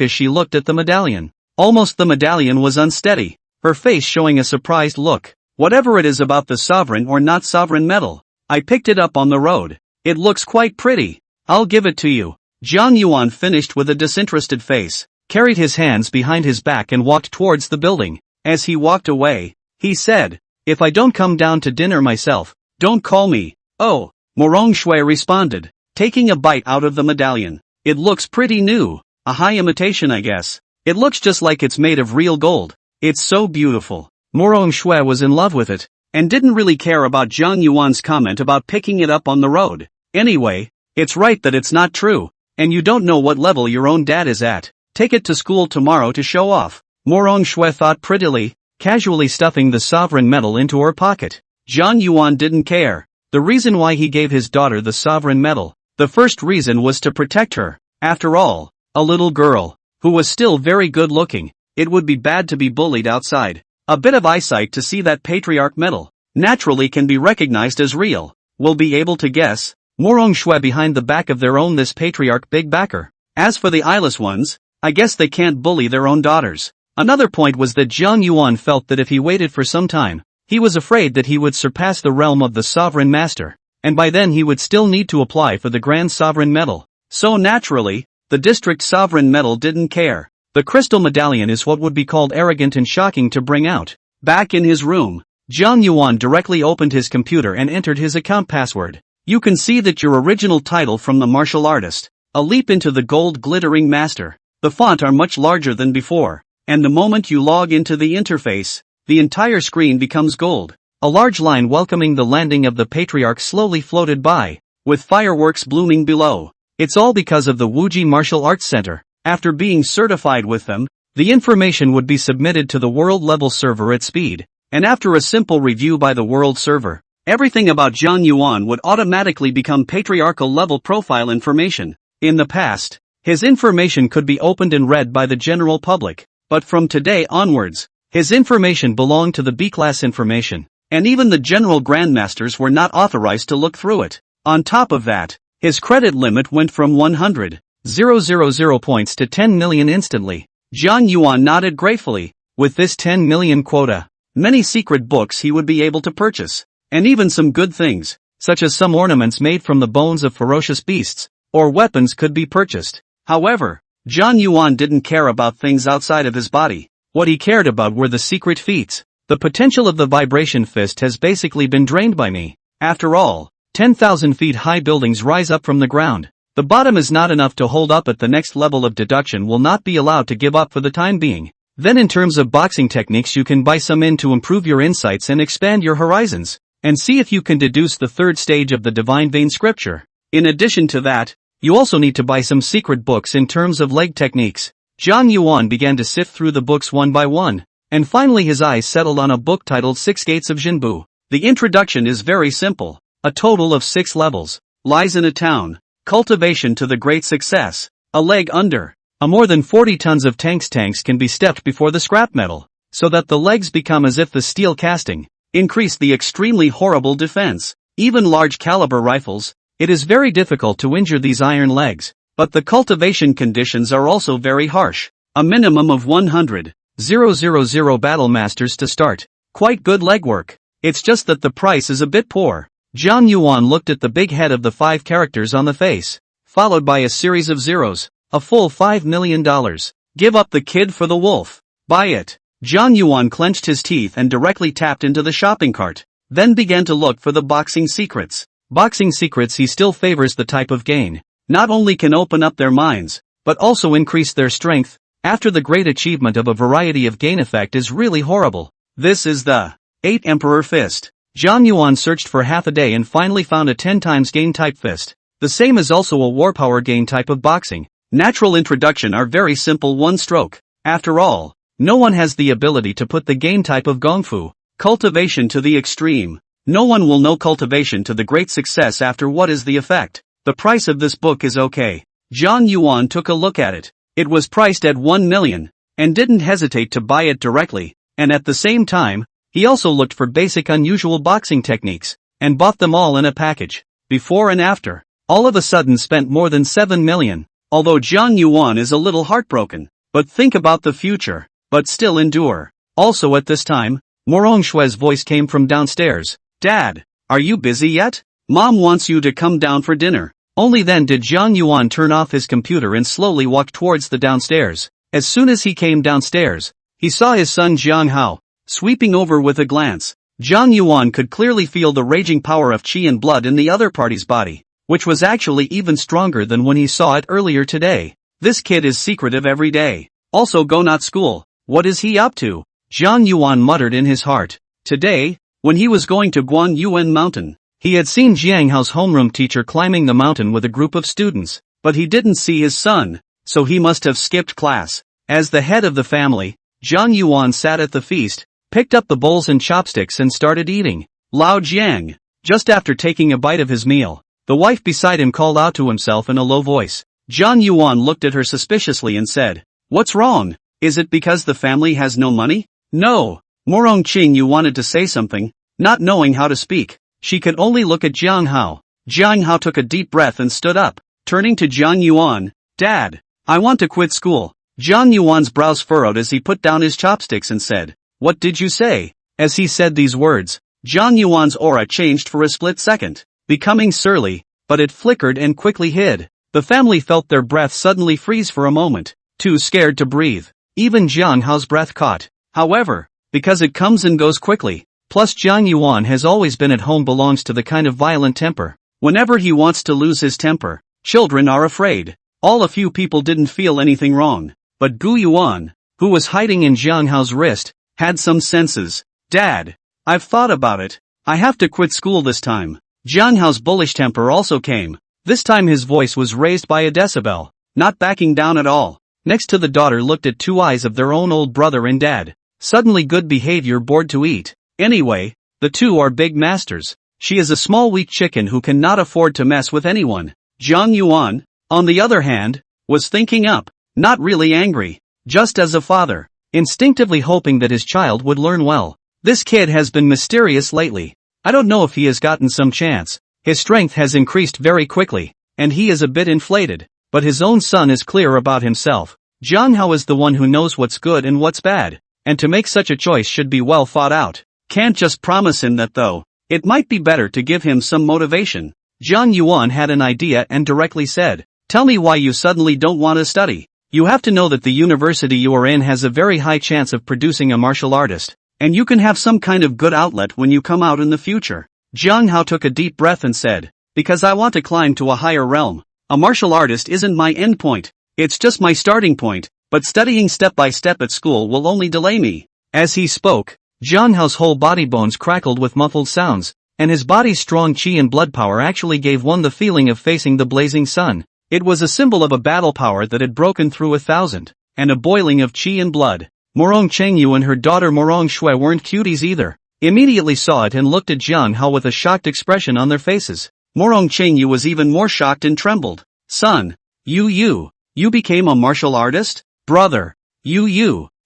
as she looked at the medallion. Almost the medallion was unsteady, her face showing a surprised look. Whatever it is about the sovereign or not sovereign medal, I picked it up on the road. It looks quite pretty. I'll give it to you. Jiang Yuan finished with a disinterested face, carried his hands behind his back and walked towards the building. As he walked away, he said, "If I don't come down to dinner myself, don't call me." "Oh," Morong Shui responded, taking a bite out of the medallion. "It looks pretty new. A high imitation, I guess. It looks just like it's made of real gold. It's so beautiful." Morong Shui was in love with it, and didn't really care about Jiang Yuan's comment about picking it up on the road. Anyway, it's right that it's not true, and you don't know what level your own dad is at. Take it to school tomorrow to show off. Morong Shui thought prettily, casually stuffing the sovereign medal into her pocket. Jiang Yuan didn't care. The reason why he gave his daughter the sovereign medal, the first reason was to protect her. After all, a little girl, who was still very good looking, it would be bad to be bullied outside. A bit of eyesight to see that patriarch medal, naturally can be recognized as real. Will be able to guess. Morong Shui behind the back of their own this patriarch big backer. As for the eyeless ones, I guess they can't bully their own daughters. Another point was that Jiang Yuan felt that if he waited for some time, he was afraid that he would surpass the realm of the sovereign master, and by then he would still need to apply for the grand sovereign medal. So naturally, the district sovereign medal didn't care. The crystal medallion is what would be called arrogant and shocking to bring out. Back in his room, Jiang Yuan directly opened his computer and entered his account password. You can see that your original title from the martial artist, A Leap into the Gold Glittering Master. The font are much larger than before, and the moment you log into the interface, the entire screen becomes gold. A large line welcoming the landing of the patriarch slowly floated by, with fireworks blooming below. It's all because of the Wuji Martial Arts Center. After being certified with them, the information would be submitted to the world-level server at speed, and after a simple review by the world server, everything about Jiang Yuan would automatically become patriarchal-level profile information. In the past, his information could be opened and read by the general public, but from today onwards, his information belonged to the B-class information, and even the general grandmasters were not authorized to look through it. On top of that, his credit limit went from 100,000 points to 10 million instantly. Jiang Yuan nodded gratefully. With this 10 million quota, many secret books he would be able to purchase, and even some good things, such as some ornaments made from the bones of ferocious beasts, or weapons could be purchased. However, Jiang Yuan didn't care about things outside of his body. What he cared about were the secret feats. The potential of the vibration fist has basically been drained by me. After all, 10,000 feet high buildings rise up from the ground. The bottom is not enough to hold up at the next level of deduction will not be allowed to give up for the time being. Then in terms of boxing techniques you can buy some in to improve your insights and expand your horizons, and see if you can deduce the third stage of the divine vein scripture. In addition to that, you also need to buy some secret books in terms of leg techniques. Jiang Yuan began to sift through the books one by one, and finally his eyes settled on a book titled Six Gates of Jinbu. The introduction is very simple. A total of 6 levels. Lies in a town. Cultivation to the great success. A leg under. A more than 40 tons of tanks can be stepped before the scrap metal, so that the legs become as if the steel casting. Increase the extremely horrible defense. even large caliber rifles. It is very difficult to injure these iron legs, but the cultivation conditions are also very harsh. A minimum of 100,000 battle masters to start. Quite good legwork. It's just that the price is a bit poor. Zhang Yuan looked at the big head of the 5 characters on the face, followed by a series of zeros. A full $5 million. Give up the kid for the wolf. Buy it. Zhang Yuan clenched his teeth and directly tapped into the shopping cart, then began to look for the boxing secrets. Boxing secrets. He still favors the type of gain. Not only can open up their minds, but also increase their strength. After the great achievement of a variety of gain effect is really horrible. This is the 8 Emperor Fist. Zhang Yuan searched for half a day and finally found a 10 times gain type fist. The same is also a war power gain type of boxing. Natural introduction are very simple one stroke. After all, no one has the ability to put the gain type of Gongfu cultivation to the extreme. No one will know cultivation to the great success after what is the effect. The price of this book is okay. Zhang Yuan took a look at it. It was priced at 1 million, and didn't hesitate to buy it directly, and at the same time, he also looked for basic unusual boxing techniques, and bought them all in a package. Before and after, all of a sudden spent more than 7 million. Although Zhang Yuan is a little heartbroken, but think about the future, but still endure. Also at this time, Morong Shue's voice came from downstairs. Dad, are you busy yet? Mom wants you to come down for dinner. Only then did Zhang Yuan turn off his computer and slowly walk towards the downstairs. As soon as he came downstairs, he saw his son Jiang Hao, sweeping over with a glance. Zhang Yuan could clearly feel the raging power of qi and blood in the other party's body, which was actually even stronger than when he saw it earlier today. This kid is secretive every day. Also go not school. What is he up to? Zhang Yuan muttered in his heart. Today, when he was going to Guan Yuan Mountain, he had seen Jiang Hao's homeroom teacher climbing the mountain with a group of students, but he didn't see his son, so he must have skipped class. As the head of the family, Zhang Yuan sat at the feast, picked up the bowls and chopsticks and started eating. Lao Jiang. Just after taking a bite of his meal, the wife beside him called out to himself in a low voice. Zhang Yuan looked at her suspiciously and said, "What's wrong? Is it because the family has no money?" "No." Morong Qing Yu wanted to say something, not knowing how to speak. She could only look at Jiang Hao. Jiang Hao took a deep breath and stood up, turning to Zhang Yuan. "Dad, I want to quit school." Zhang Yuan's brows furrowed as he put down his chopsticks and said, "What did you say?" As he said these words, Zhang Yuan's aura changed for a split second, becoming surly, but it flickered and quickly hid. The family felt their breath suddenly freeze for a moment, too scared to breathe. Even Jiang Hao's breath caught. However, because it comes and goes quickly, plus Zhang Yuan has always been at home belongs to the kind of violent temper. Whenever he wants to lose his temper, children are afraid. A few people didn't feel anything wrong, but Gu Yuan, who was hiding in Jiang Hao's wrist, had some senses. "Dad, I've thought about it. I have to quit school this time." Jiang Hao's bullish temper also came. This time his voice was raised by a decibel, not backing down at all. Next to the daughter looked at two eyes of their own old brother and dad. Suddenly good behavior bored to eat. Anyway, the two are big masters. She is a small weak chicken who cannot afford to mess with anyone. Zhang Yuan, on the other hand, was thinking up, not really angry, just as a father, instinctively hoping that his child would learn well. This kid has been mysterious lately. I don't know if he has gotten some chance. His strength has increased very quickly, and he is a bit inflated, but his own son is clear about himself. Jiang Hao is the one who knows what's good and what's bad, and to make such a choice should be well thought out. Can't just promise him that though. It might be better to give him some motivation. Zhang Yuan had an idea and directly said, "Tell me why you suddenly don't want to study. You have to know that the university you are in has a very high chance of producing a martial artist, and you can have some kind of good outlet when you come out in the future." Jiang Hao took a deep breath and said, "Because I want to climb to a higher realm. A martial artist isn't my end point. It's just my starting point, but studying step by step at school will only delay me." As he spoke, Jiang Hao's whole body bones crackled with muffled sounds, and his body's strong qi and blood power actually gave one the feeling of facing the blazing sun. It was a symbol of a battle power that had broken through 1,000, and a boiling of qi and blood. Morong Chengyu and her daughter Morong Shui weren't cuties either. Immediately saw it and looked at Jiang Hao with a shocked expression on their faces. Morong Chengyu was even more shocked and trembled. "Son, you became a martial artist? Brother,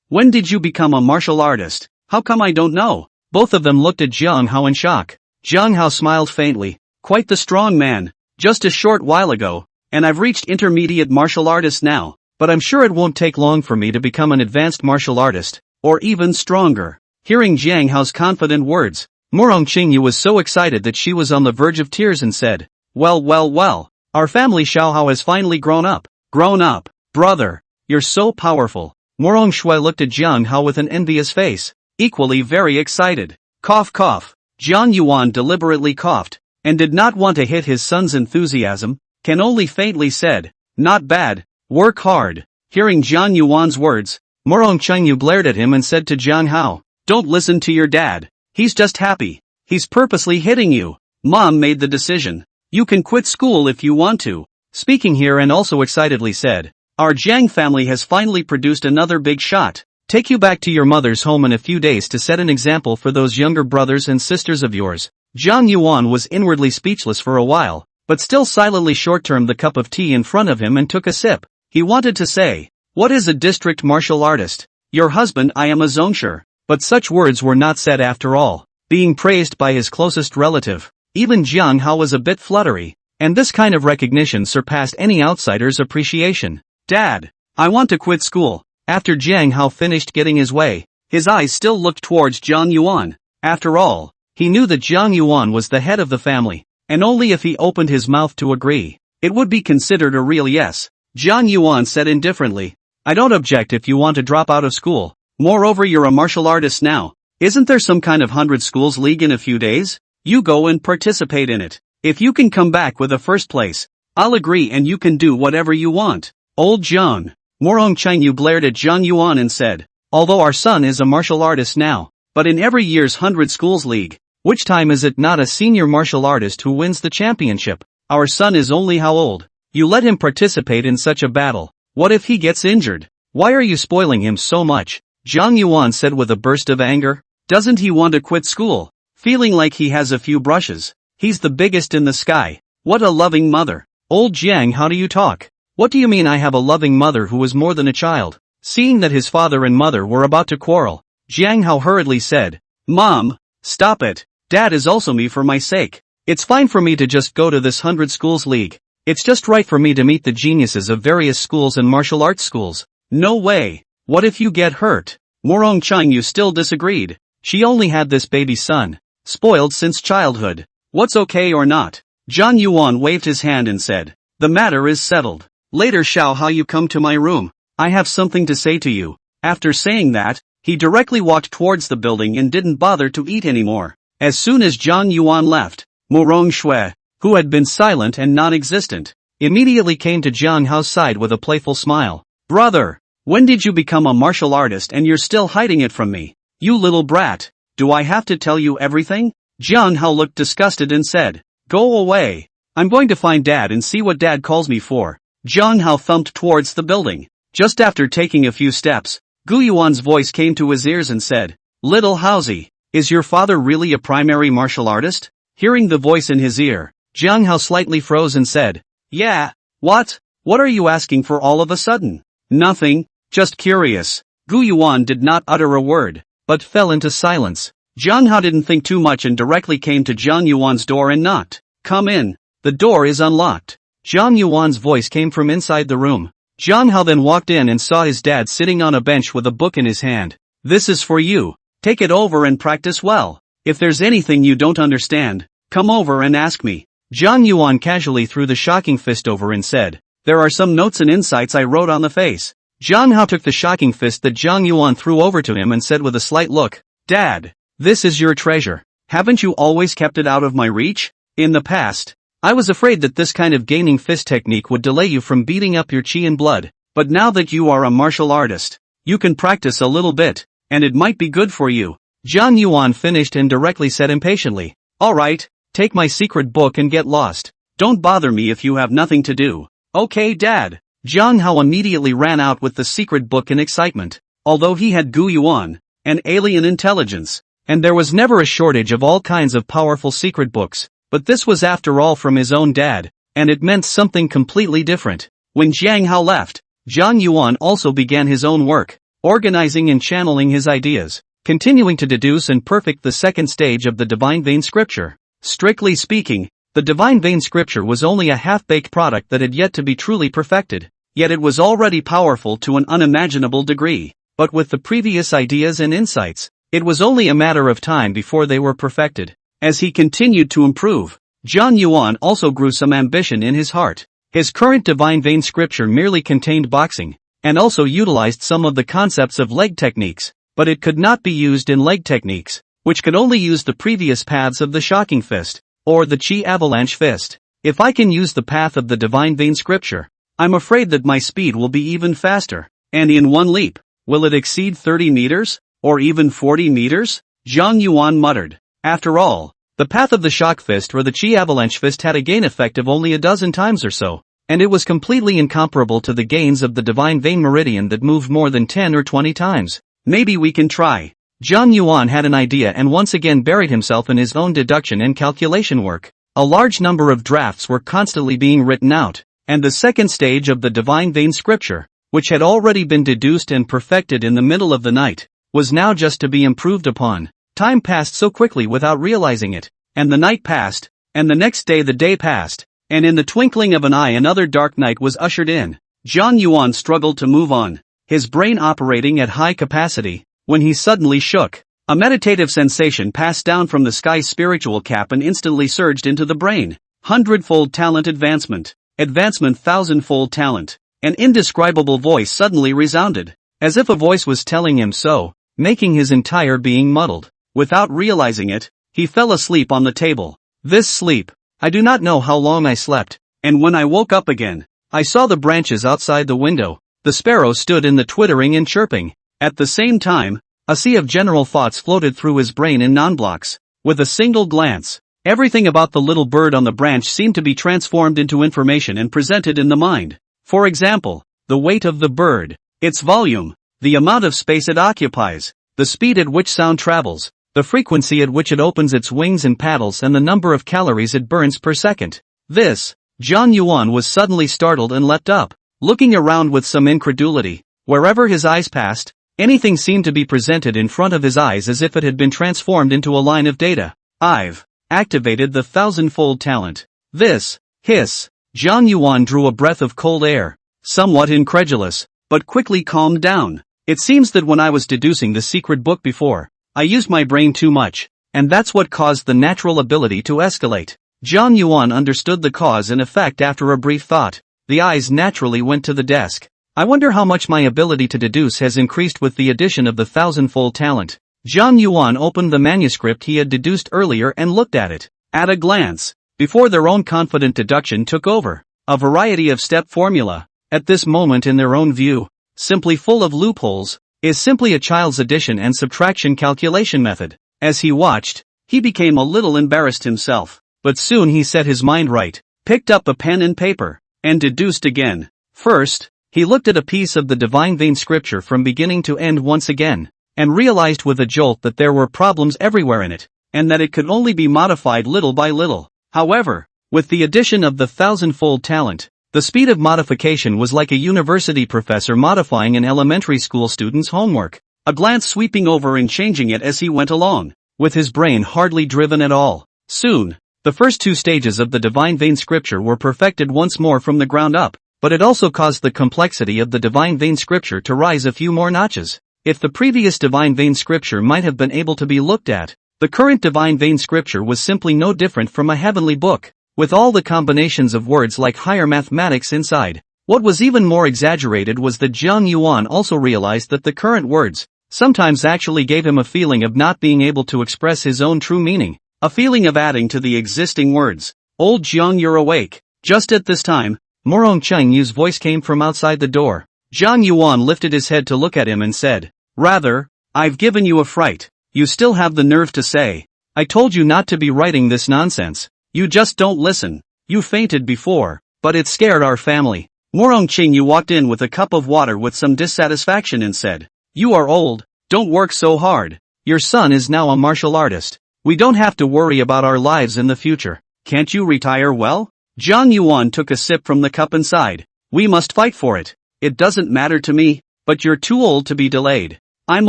when did you become a martial artist? How come I don't know?" Both of them looked at Jiang Hao in shock. Jiang Hao smiled faintly. Quite the strong man. Just a short while ago, and I've reached intermediate martial artist now, but I'm sure it won't take long for me to become an advanced martial artist, or even stronger. Hearing Jiang Hao's confident words, Morong Qingyu was so excited that she was on the verge of tears and said, well, our family Xiaohao has finally grown up. Grown up, brother. You're so powerful. Morong Shui looked at Jiang Hao with an envious face, equally very excited. Cough cough. Jiang Yuan deliberately coughed, and did not want to hit his son's enthusiasm, can only faintly said, not bad, work hard. Hearing Jiang Yuan's words, Morong Qingyu glared at him and said to Jiang Hao, don't listen to your dad. He's just happy. He's purposely hitting you. Mom made the decision. You can quit school if you want to. Speaking here and also excitedly said, our Jiang family has finally produced another big shot. Take you back to your mother's home in a few days to set an example for those younger brothers and sisters of yours. Jiang Yuan was inwardly speechless for a while, but still silently short-termed the cup of tea in front of him and took a sip. He wanted to say, what is a district martial artist? Your husband I am a zongsher. But such words were not said after all. Being praised by his closest relative, even Jiang Hao was a bit fluttery, and this kind of recognition surpassed any outsider's appreciation. Dad, I want to quit school. After Jiang Hao finished getting his way, his eyes still looked towards Jiang Yuan. After all, he knew that Jiang Yuan was the head of the family, and only if he opened his mouth to agree, it would be considered a real yes. Jiang Yuan said indifferently, I don't object if you want to drop out of school. Moreover, you're a martial artist now. Isn't there some kind of 100 schools league in a few days? You go and participate in it. If you can come back with a first place, I'll agree and you can do whatever you want. Old Jiang. Morong Qingyu glared at Jiang Yuan and said, although our son is a martial artist now, but in every year's 100 schools league, which time is it not a senior martial artist who wins the championship? Our son is only how old? You let him participate in such a battle. What if he gets injured? Why are you spoiling him so much? Jiang Yuan said with a burst of anger. Doesn't he want to quit school? Feeling like he has a few brushes. He's the biggest in the sky. What a loving mother. Old Jiang, how do you talk? What do you mean I have a loving mother who is more than a child? Seeing that his father and mother were about to quarrel, Jiang Hao hurriedly said, Mom, stop it. Dad is also me for my sake. It's fine for me to just go to this 100 schools league. It's just right for me to meet the geniuses of various schools and martial arts schools. No way. What if you get hurt? Morong Qingyu still disagreed. She only had this baby son, spoiled since childhood. What's okay or not? Jiang Yuan waved his hand and said, the matter is settled. Later Xiaohao, you come to my room. I have something to say to you. After saying that, he directly walked towards the building and didn't bother to eat anymore. As soon as Jiang Yuan left, Morong Shui, who had been silent and non-existent, immediately came to Jiang Hao's side with a playful smile. Brother, when did you become a martial artist and you're still hiding it from me? You little brat. Do I have to tell you everything? Jiang Hao looked disgusted and said, go away. I'm going to find Dad and see what Dad calls me for. Jiang Hao thumped towards the building. Just after taking a few steps, Gu Yuan's voice came to his ears and said, little Haozi, is your father really a primary martial artist? Hearing the voice in his ear, Jiang Hao slightly froze and said, yeah, what? What are you asking for all of a sudden? Nothing. Just curious. Gu Yuan did not utter a word, but fell into silence. Jiang Hao didn't think too much and directly came to Jiang Yuan's door and knocked. Come in. The door is unlocked. Jiang Yuan's voice came from inside the room. Jiang Hao then walked in and saw his dad sitting on a bench with a book in his hand. This is for you. Take it over and practice well. If there's anything you don't understand, come over and ask me. Jiang Yuan casually threw the shocking fist over and said, there are some notes and insights I wrote on the face. Jiang Hao took the shocking fist that Jiang Yuan threw over to him and said with a slight look, Dad, this is your treasure. Haven't you always kept it out of my reach? In the past, I was afraid that this kind of gaining fist technique would delay you from beating up your chi and blood, but now that you are a martial artist, you can practice a little bit, and it might be good for you. Jiang Yuan finished and directly said impatiently, alright, take my secret book and get lost. Don't bother me if you have nothing to do. Okay, Dad. Jiang Hao immediately ran out with the secret book in excitement. Although he had Gu Yuan, an alien intelligence, and there was never a shortage of all kinds of powerful secret books, but this was after all from his own dad, and it meant something completely different. When Jiang Hao left, Jiang Yuan also began his own work, organizing and channeling his ideas, continuing to deduce and perfect the second stage of the divine vein scripture. Strictly speaking, the divine vein scripture was only a half-baked product that had yet to be truly perfected, yet it was already powerful to an unimaginable degree. But with the previous ideas and insights, it was only a matter of time before they were perfected. As he continued to improve, Zhang Yuan also grew some ambition in his heart. His current divine vein scripture merely contained boxing, and also utilized some of the concepts of leg techniques, but it could not be used in leg techniques, which could only use the previous paths of the shocking fist, or the chi avalanche fist. If I can use the path of the divine vein scripture, I'm afraid that my speed will be even faster, and in one leap, will it exceed 30 meters, or even 40 meters? Zhang Yuan muttered. After all, the path of the shock fist or the chi avalanche fist had a gain effect of only a dozen times or so, and it was completely incomparable to the gains of the divine vein meridian that moved more than 10 or 20 times. Maybe we can try. Zhang Yuan had an idea and once again buried himself in his own deduction and calculation work. A large number of drafts were constantly being written out, and the second stage of the divine vein scripture, which had already been deduced and perfected in the middle of the night, was now just to be improved upon. Time passed so quickly without realizing it, and the night passed, and the next day the day passed, and in the twinkling of an eye another dark night was ushered in. Zhang Yuan struggled to move on, his brain operating at high capacity, when he suddenly shook. A meditative sensation passed down from the sky's spiritual cap and instantly surged into the brain. Hundredfold talent advancement. Advancement thousandfold talent. An indescribable voice suddenly resounded, as if a voice was telling him so, making his entire being muddled. Without realizing it, he fell asleep on the table. This sleep, I do not know how long I slept, and when I woke up again, I saw the branches outside the window. The sparrows stood in the twittering and chirping. At the same time, a sea of general thoughts floated through his brain in non-blocks. With a single glance, everything about the little bird on the branch seemed to be transformed into information and presented in the mind. For example, the weight of the bird, its volume, the amount of space it occupies, the speed at which sound travels, the frequency at which it opens its wings and paddles, and the number of calories it burns per second. This, Zhang Yuan was suddenly startled and leapt up, looking around with some incredulity. Wherever his eyes passed, anything seemed to be presented in front of his eyes as if it had been transformed into a line of data. I've activated the thousandfold talent. This, hiss. Zhang Yuan drew a breath of cold air, somewhat incredulous, but quickly calmed down. It seems that when I was deducing the secret book before, I used my brain too much, and that's what caused the natural ability to escalate. Zhang Yuan understood the cause and effect after a brief thought. The eyes naturally went to the desk. I wonder how much my ability to deduce has increased with the addition of the thousandfold talent. Zhang Yuan opened the manuscript he had deduced earlier and looked at it. At a glance, before their own confident deduction took over, a variety of step formula, at this moment in their own view, simply full of loopholes, is simply a child's addition and subtraction calculation method. As he watched, he became a little embarrassed himself, but soon he set his mind right, picked up a pen and paper, and deduced again. First, he looked at a piece of the divine vein scripture from beginning to end once again, and realized with a jolt that there were problems everywhere in it, and that it could only be modified little by little. However, with the addition of the thousandfold talent, the speed of modification was like a university professor modifying an elementary school student's homework, a glance sweeping over and changing it as he went along, with his brain hardly driven at all. Soon, the first two stages of the divine vein scripture were perfected once more from the ground up, but it also caused the complexity of the divine vein scripture to rise a few more notches. If the previous divine vein scripture might have been able to be looked at, the current divine vein scripture was simply no different from a heavenly book, with all the combinations of words like higher mathematics inside. What was even more exaggerated was that Zhang Yuan also realized that the current words sometimes actually gave him a feeling of not being able to express his own true meaning, a feeling of adding to the existing words. Old Zhang, you're awake. Just at this time, Morong Cheng Yu's voice came from outside the door. Zhang Yuan lifted his head to look at him and said, "Rather, I've given you a fright. You still have the nerve to say, I told you not to be writing this nonsense. You just don't listen. You fainted before, but it scared our family." Morong Cheng Yu walked in with a cup of water with some dissatisfaction and said, "You are old, don't work so hard. Your son is now a martial artist. We don't have to worry about our lives in the future. Can't you retire well?" Zhang Yuan took a sip from the cup and sighed. "We must fight for it. It doesn't matter to me, but you're too old to be delayed." "I'm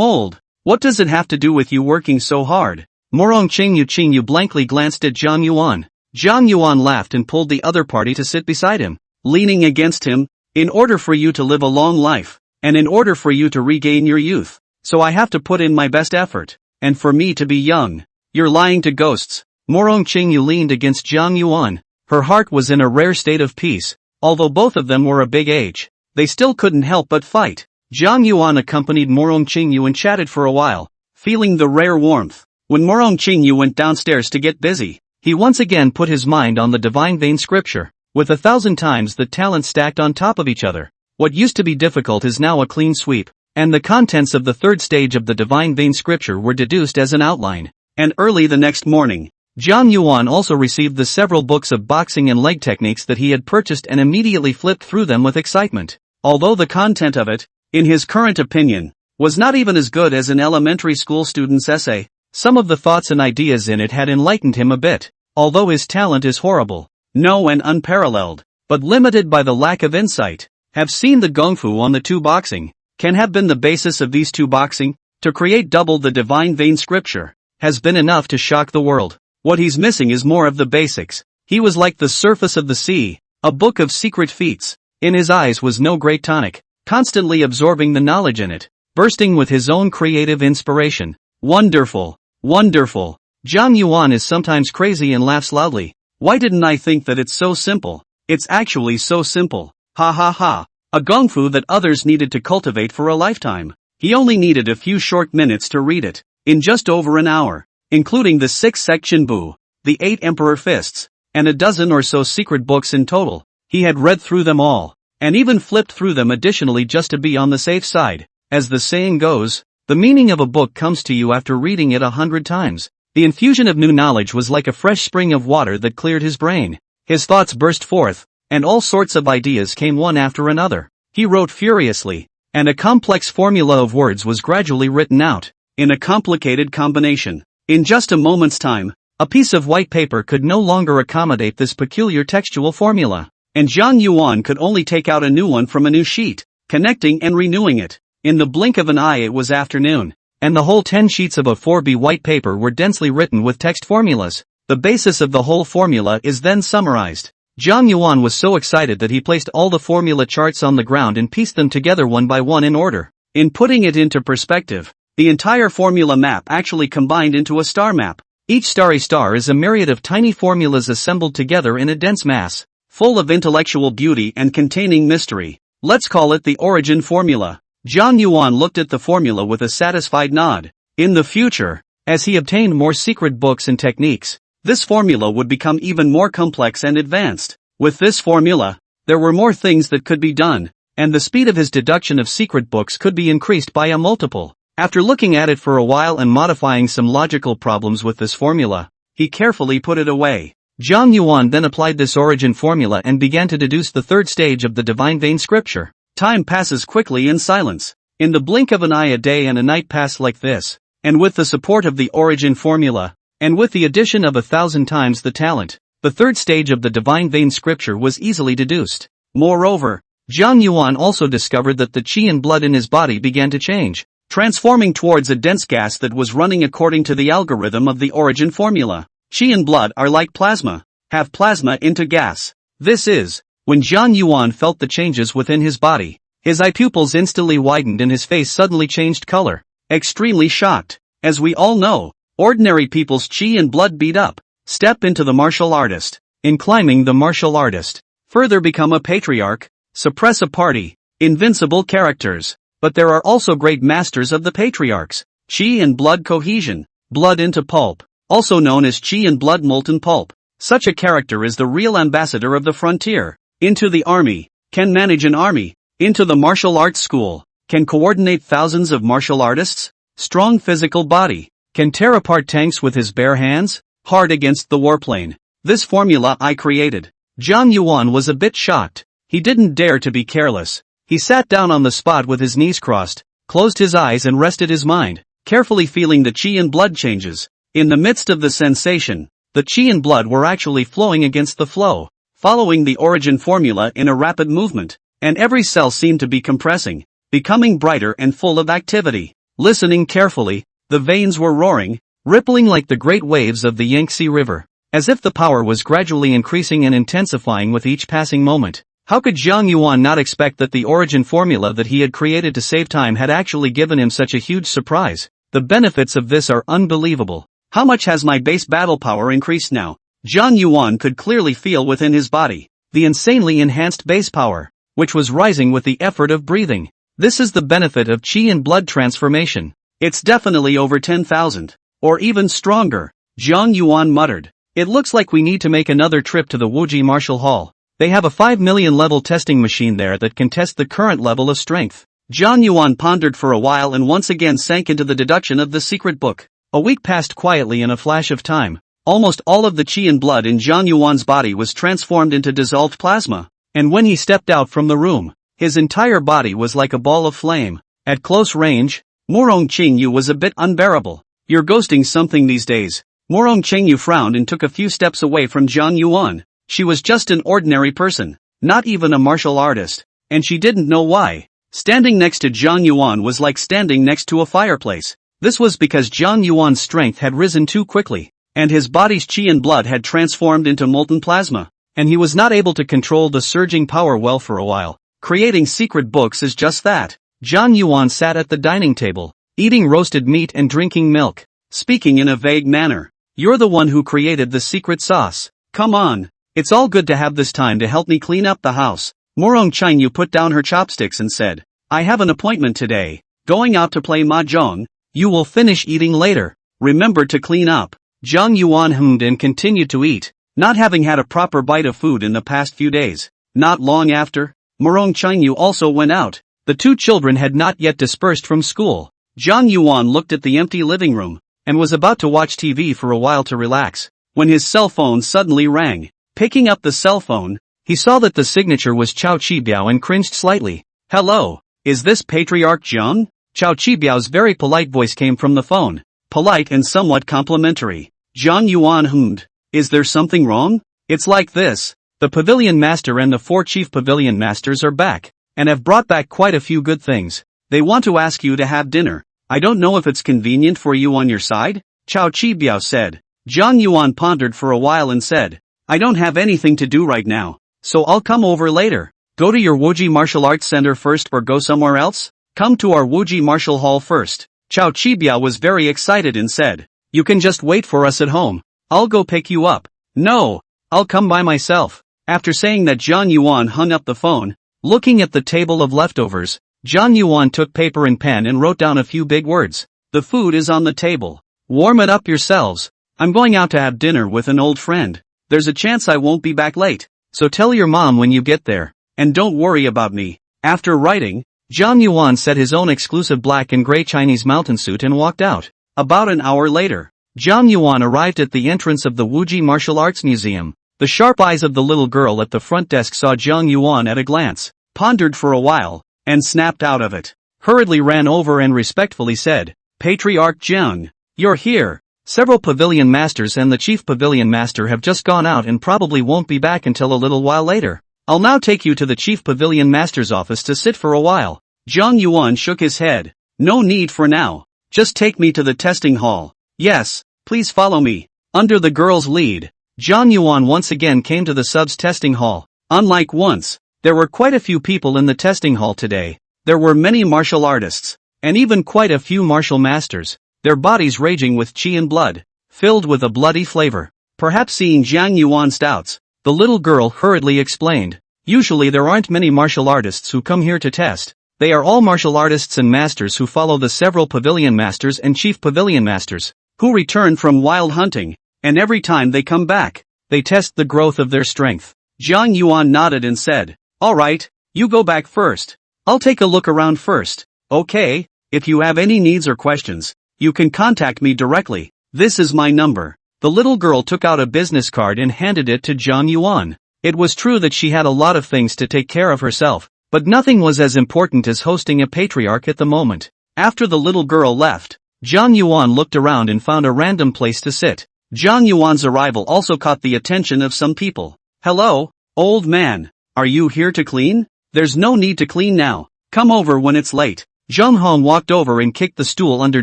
old. What does it have to do with you working so hard?" Morong Qingyu blankly glanced at Zhang Yuan. Zhang Yuan laughed and pulled the other party to sit beside him, leaning against him. In order for you to live a long life, and in order for you to regain your youth, so I have to put in my best effort, and for me to be young. You're lying to ghosts. Morong Qingyu leaned against Zhang Yuan. Her heart was in a rare state of peace. Although both of them were a big age, they still couldn't help but fight. Zhang Yuan accompanied Morong Qingyu and chatted for a while, feeling the rare warmth. When Morong Qingyu went downstairs to get busy, he once again put his mind on the divine vein scripture. With 1,000 times the talents stacked on top of each other, what used to be difficult is now a clean sweep, and the contents of the third stage of the divine vein scripture were deduced as an outline. And early the next morning, Zhang Yuan also received the several books of boxing and leg techniques that he had purchased and immediately flipped through them with excitement. Although the content of it, in his current opinion, was not even as good as an elementary school student's essay, some of the thoughts and ideas in it had enlightened him a bit. Although his talent is horrible, no and unparalleled, but limited by the lack of insight, have seen the gongfu on the two boxing, can have been the basis of these two boxing, to create double the divine vein scripture, has been enough to shock the world. What he's missing is more of the basics. He was like the surface of the sea, a book of secret feats. In his eyes was no great tonic, constantly absorbing the knowledge in it, bursting with his own creative inspiration. Wonderful, wonderful. Zhang Yuan is sometimes crazy and laughs loudly. Why didn't I think that it's so simple? It's actually so simple. Ha ha ha. A gongfu that others needed to cultivate for a lifetime. He only needed a few short minutes to read it, in just over an hour, including the 6-section bu, the 8 emperor fists, and a dozen or so secret books in total. He had read through them all, and even flipped through them additionally just to be on the safe side. As the saying goes, the meaning of a book comes to you after reading it 100 times. The infusion of new knowledge was like a fresh spring of water that cleared his brain. His thoughts burst forth, and all sorts of ideas came one after another. He wrote furiously, and a complex formula of words was gradually written out, in a complicated combination. In just a moment's time, a piece of white paper could no longer accommodate this peculiar textual formula, and Zhang Yuan could only take out a new one from a new sheet, connecting and renewing it. In the blink of an eye it was afternoon, and the whole 10 sheets of a 4B white paper were densely written with text formulas. The basis of the whole formula is then summarized. Zhang Yuan was so excited that he placed all the formula charts on the ground and pieced them together one by one in order. In putting it into perspective, the entire formula map actually combined into a star map. Each starry star is a myriad of tiny formulas assembled together in a dense mass, full of intellectual beauty and containing mystery. Let's call it the origin formula. Zhang Yuan looked at the formula with a satisfied nod. In the future, as he obtained more secret books and techniques, this formula would become even more complex and advanced. With this formula, there were more things that could be done, and the speed of his deduction of secret books could be increased by a multiple. After looking at it for a while and modifying some logical problems with this formula, he carefully put it away. Zhang Yuan then applied this origin formula and began to deduce the third stage of the divine vein scripture. Time passes quickly in silence. In the blink of an eye a day and a night pass like this, and with the support of the origin formula, and with the addition of 1,000 times the talent, the third stage of the divine vein scripture was easily deduced. Moreover, Zhang Yuan also discovered that the qi and blood in his body began to change, transforming towards a dense gas that was running according to the algorithm of the origin formula. Qi and blood are like plasma, have plasma into gas. This is, when Zhang Yuan felt the changes within his body, his eye pupils instantly widened and his face suddenly changed color. Extremely shocked. As we all know, ordinary people's qi and blood beat up. Step into the martial artist. In climbing the martial artist, further become a patriarch, suppress a party, invincible characters. But there are also great masters of the patriarchs. Qi and blood cohesion, blood into pulp, also known as qi and blood molten pulp. Such a character is the real ambassador of the frontier. Into the army, can manage an army. Into the martial arts school, can coordinate thousands of martial artists. Strong physical body, can tear apart tanks with his bare hands. Hard against the warplane. This formula I created. Zhang Yuan was a bit shocked. He didn't dare to be careless. He sat down on the spot with his knees crossed, closed his eyes and rested his mind, carefully feeling the qi and blood changes. In the midst of the sensation, the qi and blood were actually flowing against the flow, following the origin formula in a rapid movement, and every cell seemed to be compressing, becoming brighter and full of activity. Listening carefully, the veins were roaring, rippling like the great waves of the Yangtze River, as if the power was gradually increasing and intensifying with each passing moment. How could Jiang Yuan not expect that the origin formula that he had created to save time had actually given him such a huge surprise? The benefits of this are unbelievable. How much has my base battle power increased now? Jiang Yuan could clearly feel within his body the insanely enhanced base power, which was rising with the effort of breathing. This is the benefit of qi and blood transformation. It's definitely over 10,000. Or even stronger, Jiang Yuan muttered. It looks like we need to make another trip to the Wuji Martial Hall. They have a 5 million level testing machine there that can test the current level of strength. Jiang Yuan pondered for a while and once again sank into the deduction of the secret book. A week passed quietly in a flash of time. Almost all of the qi and blood in Jiang Yuan's body was transformed into dissolved plasma, and when he stepped out from the room, his entire body was like a ball of flame. At close range, Morong Qingyu was a bit unbearable. You're ghosting something these days. Morong Qingyu frowned and took a few steps away from Jiang Yuan. She was just an ordinary person, not even a martial artist, and she didn't know why. Standing next to Jiang Yuan was like standing next to a fireplace. This was because Jiang Yuan's strength had risen too quickly, and his body's qi and blood had transformed into molten plasma, and he was not able to control the surging power well for a while. Creating secret books is just that. Jiang Yuan sat at the dining table, eating roasted meat and drinking milk, speaking in a vague manner. You're the one who created the secret sauce. Come on. It's all good to have this time to help me clean up the house. Morong Qingyu put down her chopsticks and said, I have an appointment today. Going out to play mahjong. You will finish eating later. Remember to clean up. Jiang Yuan hummed and continued to eat, not having had a proper bite of food in the past few days. Not long after, Morong Qingyu also went out. The two children had not yet dispersed from school. Jiang Yuan looked at the empty living room, and was about to watch TV for a while to relax, when his cell phone suddenly rang. Picking up the cell phone, he saw that the signature was Chao Chibiao and cringed slightly. Hello, is this Patriarch Jiang? Chao Chibiao's very polite voice came from the phone, polite and somewhat complimentary. Jiang Yuan hummed. Is there something wrong? It's like this. The Pavilion Master and the 4 Chief Pavilion Masters are back, and have brought back quite a few good things. They want to ask you to have dinner. I don't know if it's convenient for you on your side, Chao Chibiao said. Jiang Yuan pondered for a while and said, I don't have anything to do right now, so I'll come over later. Go to your Wuji Martial Arts Center first or go somewhere else? Come to our Wuji Martial Hall first. Chao Chibiao was very excited and said, you can just wait for us at home. I'll go pick you up. No, I'll come by myself. After saying that, Jiang Yuan hung up the phone. Looking at the table of leftovers, Jiang Yuan took paper and pen and wrote down a few big words. The food is on the table. Warm it up yourselves. I'm going out to have dinner with an old friend. There's a chance I won't be back late, so tell your mom when you get there. And don't worry about me. After writing, Jiang Yuan set his own exclusive black and gray Chinese mountain suit and walked out. About an hour later, Jiang Yuan arrived at the entrance of the Wuji Martial Arts Museum. The sharp eyes of the little girl at the front desk saw Jiang Yuan at a glance, pondered for a while, and snapped out of it. Hurriedly ran over and respectfully said, Patriarch Jiang, you're here. Several pavilion masters and the chief pavilion master have just gone out and probably won't be back until a little while later. I'll now take you to the chief pavilion master's office to sit for a while. Jiang Yuan shook his head. No need for now. Just take me to the testing hall. Yes, please follow me. Under the girl's lead, Jiang Yuan once again came to the sub's testing hall. Unlike once, there were quite a few people in the testing hall today. There were many martial artists, and even quite a few martial masters, their bodies raging with qi and blood, filled with a bloody flavor. Perhaps seeing Jiang Yuan's doubts, the little girl hurriedly explained. Usually there aren't many martial artists who come here to test. They are all martial artists and masters who follow the several pavilion masters and chief pavilion masters, who return from wild hunting, and every time they come back, they test the growth of their strength. Jiang Yuan nodded and said, Alright, you go back first. I'll take a look around first. Okay, if you have any needs or questions, you can contact me directly. This is my number. The little girl took out a business card and handed it to Jiang Yuan. It was true that she had a lot of things to take care of herself, but nothing was as important as hosting a patriarch at the moment. After the little girl left, Jiang Yuan looked around and found a random place to sit. Jiang Yuan's arrival also caught the attention of some people. Hello, old man. Are you here to clean? There's no need to clean now. Come over when it's late. Zheng Hong walked over and kicked the stool under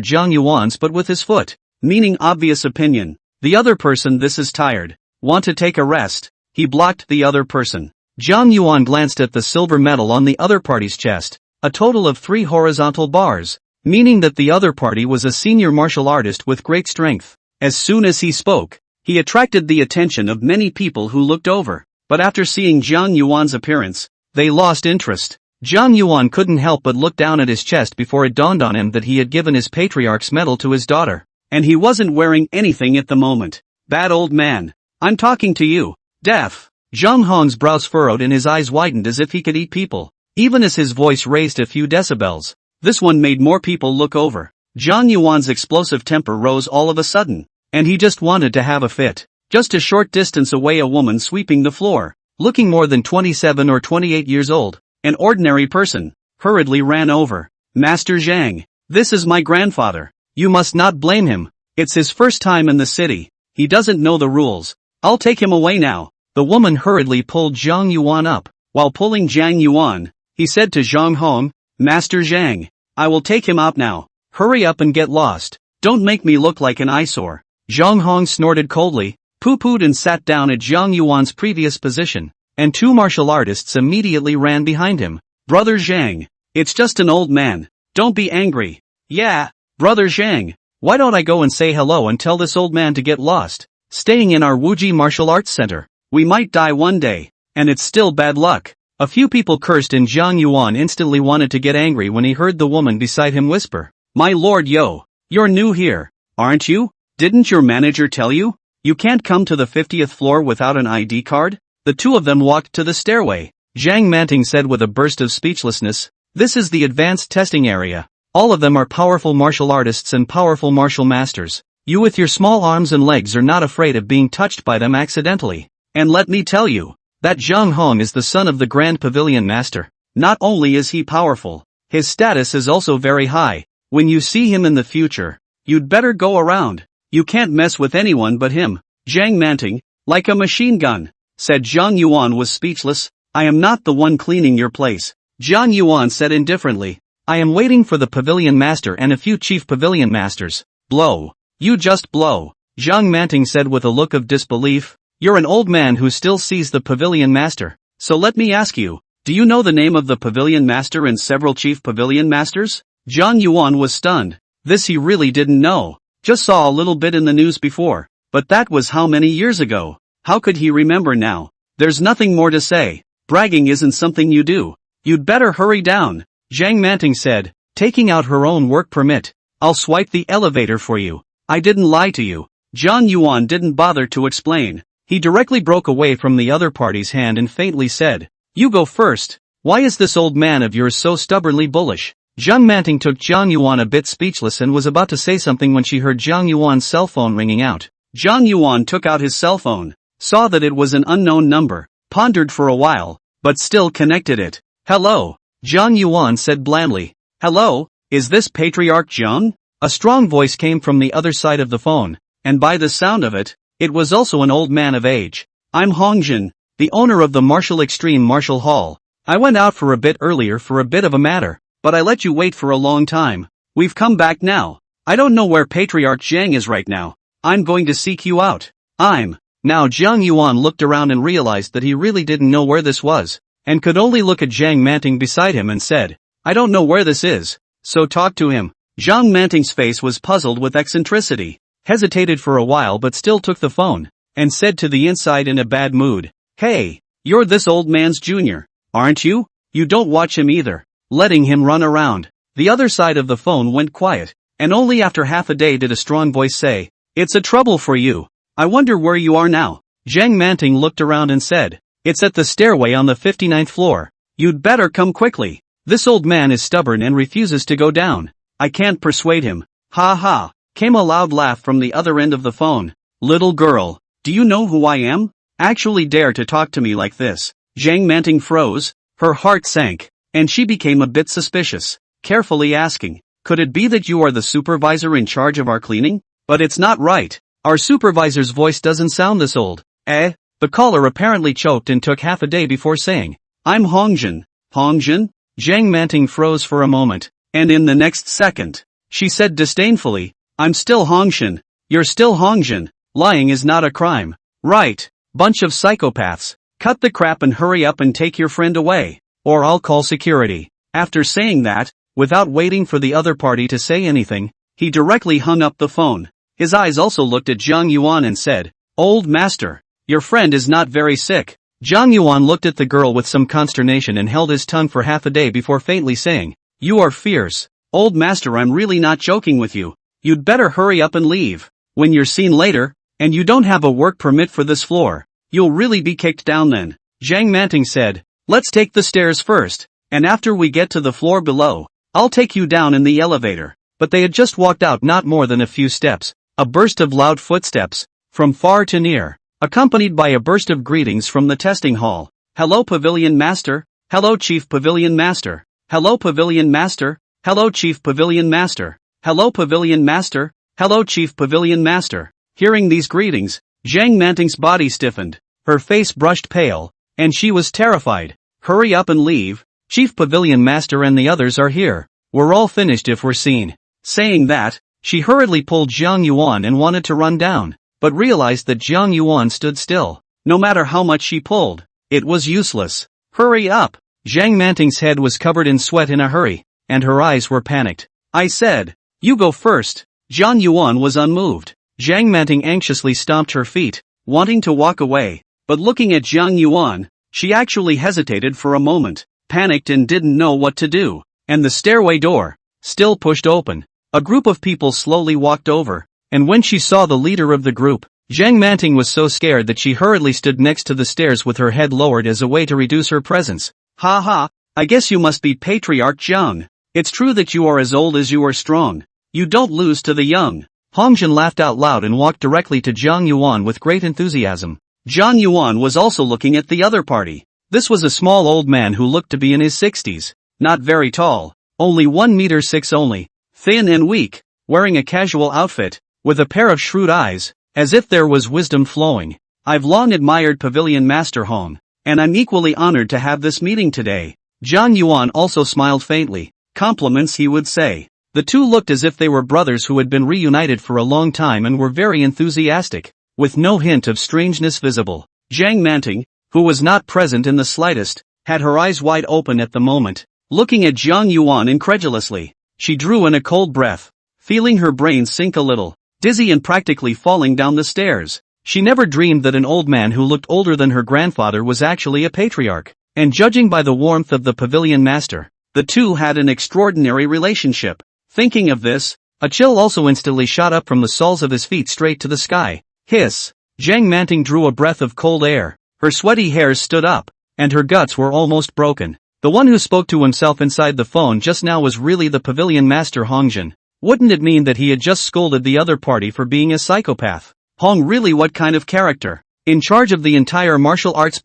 Jiang Yuan's butt with his foot. meaning obvious opinion. The other person, this is tired. Want to take a rest? He blocked the other person. Zhang Yuan glanced at the silver medal on the other party's chest, a total of 3 horizontal bars, meaning that the other party was a senior martial artist with great strength. As soon as he spoke, he attracted the attention of many people who looked over, but after seeing Zhang Yuan's appearance, they lost interest. Zhang Yuan couldn't help but look down at his chest before it dawned on him that he had given his patriarch's medal to his daughter, and he wasn't wearing anything at the moment. Bad old man. I'm talking to you. Deaf. Zhang Hong's brows furrowed and his eyes widened as if he could eat people, even as his voice raised a few decibels. This one made more people look over. Zhang Yuan's explosive temper rose all of a sudden, and he just wanted to have a fit. Just a short distance away, a woman sweeping the floor, looking more than 27 or 28 years old, an ordinary person, hurriedly ran over. Master Zhang, this is my grandfather. You must not blame him. It's his first time in the city. He doesn't know the rules. I'll take him away now. The woman hurriedly pulled Zhang Yuan up. While pulling Zhang Yuan, he said to Zhang Hong, Master Zhang, I will take him out now. Hurry up and get lost. Don't make me look like an eyesore. Zhang Hong snorted coldly, poo-pooed and sat down at Zhang Yuan's previous position, and 2 martial artists immediately ran behind him. Brother Zhang, it's just an old man. Don't be angry. Yeah, Brother Zhang, why don't I go and say hello and tell this old man to get lost? Staying in our Wuji Martial Arts Center. We might die one day, and it's still bad luck. A few people cursed and Zhang Yuan instantly wanted to get angry when he heard the woman beside him whisper, My lord yo, you're new here, aren't you? Didn't your manager tell you? You can't come to the 50th floor without an ID card? The two of them walked to the stairway. Zhang Manting said with a burst of speechlessness, This is the advanced testing area. All of them are powerful martial artists and powerful martial masters. You with your small arms and legs are not afraid of being touched by them accidentally. And let me tell you, that Zhang Hong is the son of the Grand Pavilion Master. Not only is he powerful, his status is also very high. When you see him in the future, you'd better go around. You can't mess with anyone but him. Zhang Manting, like a machine gun, said. Zhang Yuan was speechless. I am not the one cleaning your place. Zhang Yuan said indifferently. I am waiting for the Pavilion Master and a few Chief Pavilion Masters. Blow. You just blow. Zhang Manting said with a look of disbelief. You're an old man who still sees the Pavilion Master. So let me ask you, do you know the name of the Pavilion Master and several Chief Pavilion Masters? Zhang Yuan was stunned. This he really didn't know. Just saw a little bit in the news before. But that was how many years ago? How could he remember now? There's nothing more to say. Bragging isn't something you do. You'd better hurry down, Zhang Manting said, taking out her own work permit. I'll swipe the elevator for you. I didn't lie to you. Zhang Yuan didn't bother to explain. He directly broke away from the other party's hand and faintly said, You go first. Why is this old man of yours so stubbornly bullish? Zhang Manting took Zhang Yuan a bit speechless and was about to say something when she heard Zhang Yuan's cell phone ringing out. Zhang Yuan took out his cell phone, saw that it was an unknown number, pondered for a while, but still connected it. Hello, Zhang Yuan said blandly. Hello, is this Patriarch Zhang? A strong voice came from the other side of the phone, and by the sound of it, it was also an old man of age. I'm Hongjin, the owner of the Martial Extreme Martial Hall. I went out for a bit earlier for a bit of a matter, but I let you wait for a long time. We've come back now. I don't know where Patriarch Zhang is right now. I'm going to seek you out. Now Zhang Yuan looked around and realized that he really didn't know where this was, and could only look at Zhang Manting beside him and said, I don't know where this is, so talk to him. Zhang Manting's face was puzzled with eccentricity, hesitated for a while but still took the phone, and said to the inside in a bad mood, Hey, you're this old man's junior, aren't you? You don't watch him either, letting him run around. The other side of the phone went quiet, and only after half a day did a strong voice say, It's a trouble for you. I wonder where you are now. Zhang Manting looked around and said, It's at the stairway on the 59th floor. You'd better come quickly. This old man is stubborn and refuses to go down. I can't persuade him. Ha ha, came a loud laugh from the other end of the phone. Little girl, do you know who I am? Actually dare to talk to me like this? Zhang Manting froze, her heart sank, and she became a bit suspicious, carefully asking, Could it be that you are the supervisor in charge of our cleaning? But it's not right. Our supervisor's voice doesn't sound this old. The caller apparently choked and took half a day before saying, I'm Hongjin. Hongjin? Zhang Manting froze for a moment, and in the next second, she said disdainfully, I'm still Hongshin. You're still Hongjin. Lying is not a crime. Right. Bunch of psychopaths. Cut the crap and hurry up and take your friend away, or I'll call security. After saying that, without waiting for the other party to say anything, he directly hung up the phone. His eyes also looked at Zhang Yuan and said, "Old master, your friend is not very sick." Zhang Yuan looked at the girl with some consternation and held his tongue for half a day before faintly saying, "You are fierce. Old master, I'm really not joking with you. You'd better hurry up and leave. When you're seen later, and you don't have a work permit for this floor, you'll really be kicked down then." Zhang Manting said, "Let's take the stairs first, and after we get to the floor below, I'll take you down in the elevator." But they had just walked out not more than a few steps. A burst of loud footsteps, from far to near, accompanied by a burst of greetings from the testing hall. "Hello Pavilion Master, hello Chief Pavilion Master, hello Pavilion Master, hello Chief Pavilion Master, hello Pavilion Master, hello Chief Pavilion Master." Hearing these greetings, Zhang Manting's body stiffened, her face brushed pale, and she was terrified. "Hurry up and leave, Chief Pavilion Master and the others are here. We're all finished if we're seen." Saying that, she hurriedly pulled Zhang Yuan and wanted to run down, but realized that Zhang Yuan stood still. No matter how much she pulled, it was useless. "Hurry up!" Zhang Manting's head was covered in sweat in a hurry, and her eyes were panicked. "I said, you go first." Zhang Yuan was unmoved. Zhang Manting anxiously stomped her feet, wanting to walk away, but looking at Zhang Yuan, she actually hesitated for a moment, panicked and didn't know what to do. And the stairway door, still pushed open. A group of people slowly walked over, and when she saw the leader of the group, Zhang Manting was so scared that she hurriedly stood next to the stairs with her head lowered as a way to reduce her presence. "Ha ha, I guess you must be Patriarch Zhang. It's true that you are as old as you are strong. You don't lose to the young." Hongjin laughed out loud and walked directly to Zhang Yuan with great enthusiasm. Zhang Yuan was also looking at the other party. This was a small old man who looked to be in his 60s, not very tall, only 1 meter 6 only, thin and weak, wearing a casual outfit, with a pair of shrewd eyes, as if there was wisdom flowing. "I've long admired Pavilion Master Hong, and I'm equally honored to have this meeting today." Zhang Yuan also smiled faintly. Compliments, he would say. The two looked as if they were brothers who had been reunited for a long time and were very enthusiastic, with no hint of strangeness visible. Zhang Manting, who was not present in the slightest, had her eyes wide open at the moment, looking at Zhang Yuan incredulously. She drew in a cold breath, feeling her brain sink a little, dizzy and practically falling down the stairs. She never dreamed that an old man who looked older than her grandfather was actually a patriarch, and judging by the warmth of the Pavilion Master, the two had an extraordinary relationship. Thinking of this, a chill also instantly shot up from the soles of his feet straight to the sky. Hiss! Zhang Manting drew a breath of cold air, her sweaty hairs stood up, and her guts were almost broken. The one who spoke to himself inside the phone just now was really the Pavilion Master Hongjin. Wouldn't it mean that he had just scolded the other party for being a psychopath? Hong really what kind of character? In charge of the entire martial arts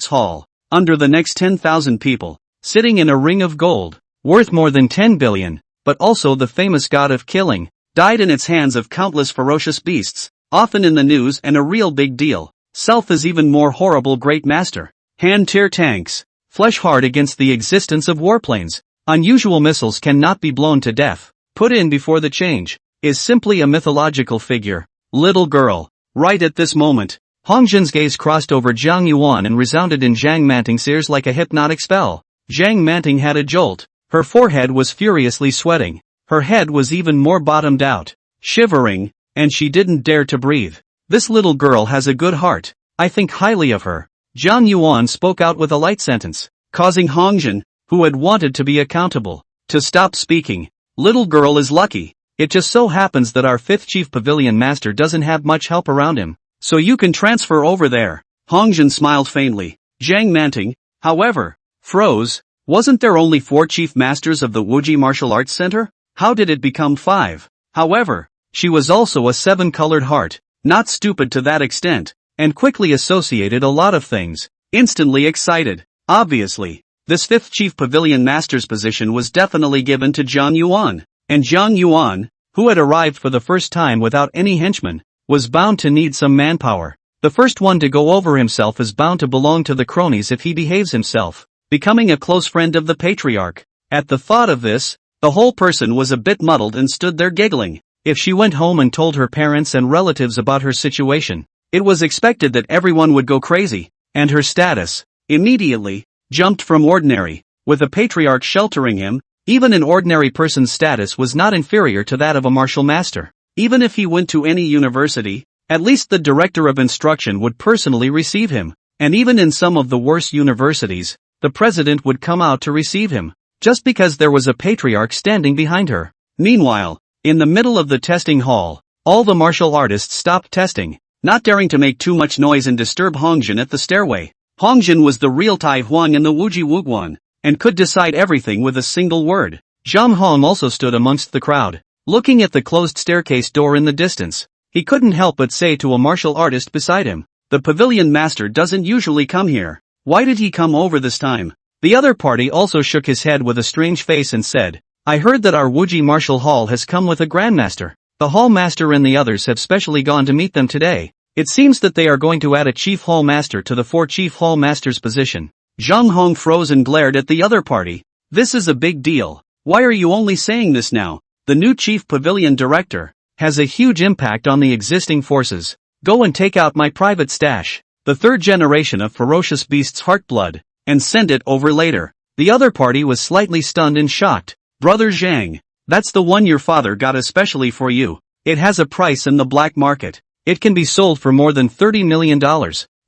hall, under the next 10,000 people, sitting in a ring of gold, worth more than 10 billion, but also the famous god of killing, died in its hands of countless ferocious beasts, often in the news and a real big deal. Self is even more horrible great master. Hand-tier tanks, flesh hard against the existence of warplanes. Unusual missiles cannot be blown to death. Put in before the change, is simply a mythological figure. Little girl. Right at this moment, Hongjin's gaze crossed over Zhang Yuan and resounded in Zhang Manting's ears like a hypnotic spell. Zhang Manting had a jolt. Her forehead was furiously sweating. Her head was even more bottomed out, shivering, and she didn't dare to breathe. This little girl has a good heart. I think highly of her. Zhang Yuan spoke out with a light sentence, causing Hongjin, who had wanted to be accountable, to stop speaking. Little girl is lucky. It just so happens that our 5th Chief Pavilion Master doesn't have much help around him, so you can transfer over there. Hongjin smiled faintly. Zhang Manting, however, froze. Wasn't there only 4 Chief Masters of the Wuji Martial Arts Center? How did it become 5? However, she was also a 7-colored heart, not stupid to that extent, and quickly associated a lot of things. Instantly excited. Obviously, this 5th Chief Pavilion Master's position was definitely given to Zhang Yuan, and Zhang Yuan, who had arrived for the first time without any henchmen, was bound to need some manpower. The first one to go over himself is bound to belong to the cronies if he behaves himself, becoming a close friend of the patriarch. At the thought of this, the whole person was a bit muddled and stood there giggling. If she went home and told her parents and relatives about her situation, it was expected that everyone would go crazy, and her status, immediately, jumped from ordinary. With a patriarch sheltering him, even an ordinary person's status was not inferior to that of a martial master. Even if he went to any university, at least the director of instruction would personally receive him, and even in some of the worst universities, the president would come out to receive him, just because there was a patriarch standing behind her. Meanwhile, in the middle of the testing hall, all the martial artists stopped testing, not daring to make too much noise and disturb Hongjin at the stairway. Hongjin was the real Tai Huang in the Wuji Wuguan, and could decide everything with a single word. Zhang Hong also stood amongst the crowd, looking at the closed staircase door in the distance. He couldn't help but say to a martial artist beside him, "The pavilion master doesn't usually come here. Why did he come over this time?" The other party also shook his head with a strange face and said, "I heard that our Wuji martial hall has come with a grandmaster. The hall master and the others have specially gone to meet them today. It seems that they are going to add a chief hall master to the 4 chief hall masters position." Zhang Hong froze and glared at the other party. "This is a big deal. Why are you only saying this now? The new chief pavilion director has a huge impact on the existing forces. Go and take out my private stash, the 3rd generation of ferocious beast's heartblood, and send it over later." The other party was slightly stunned and shocked. "Brother Zhang, that's the one your father got especially for you. It has a price in the black market. It can be sold for more than $30 million.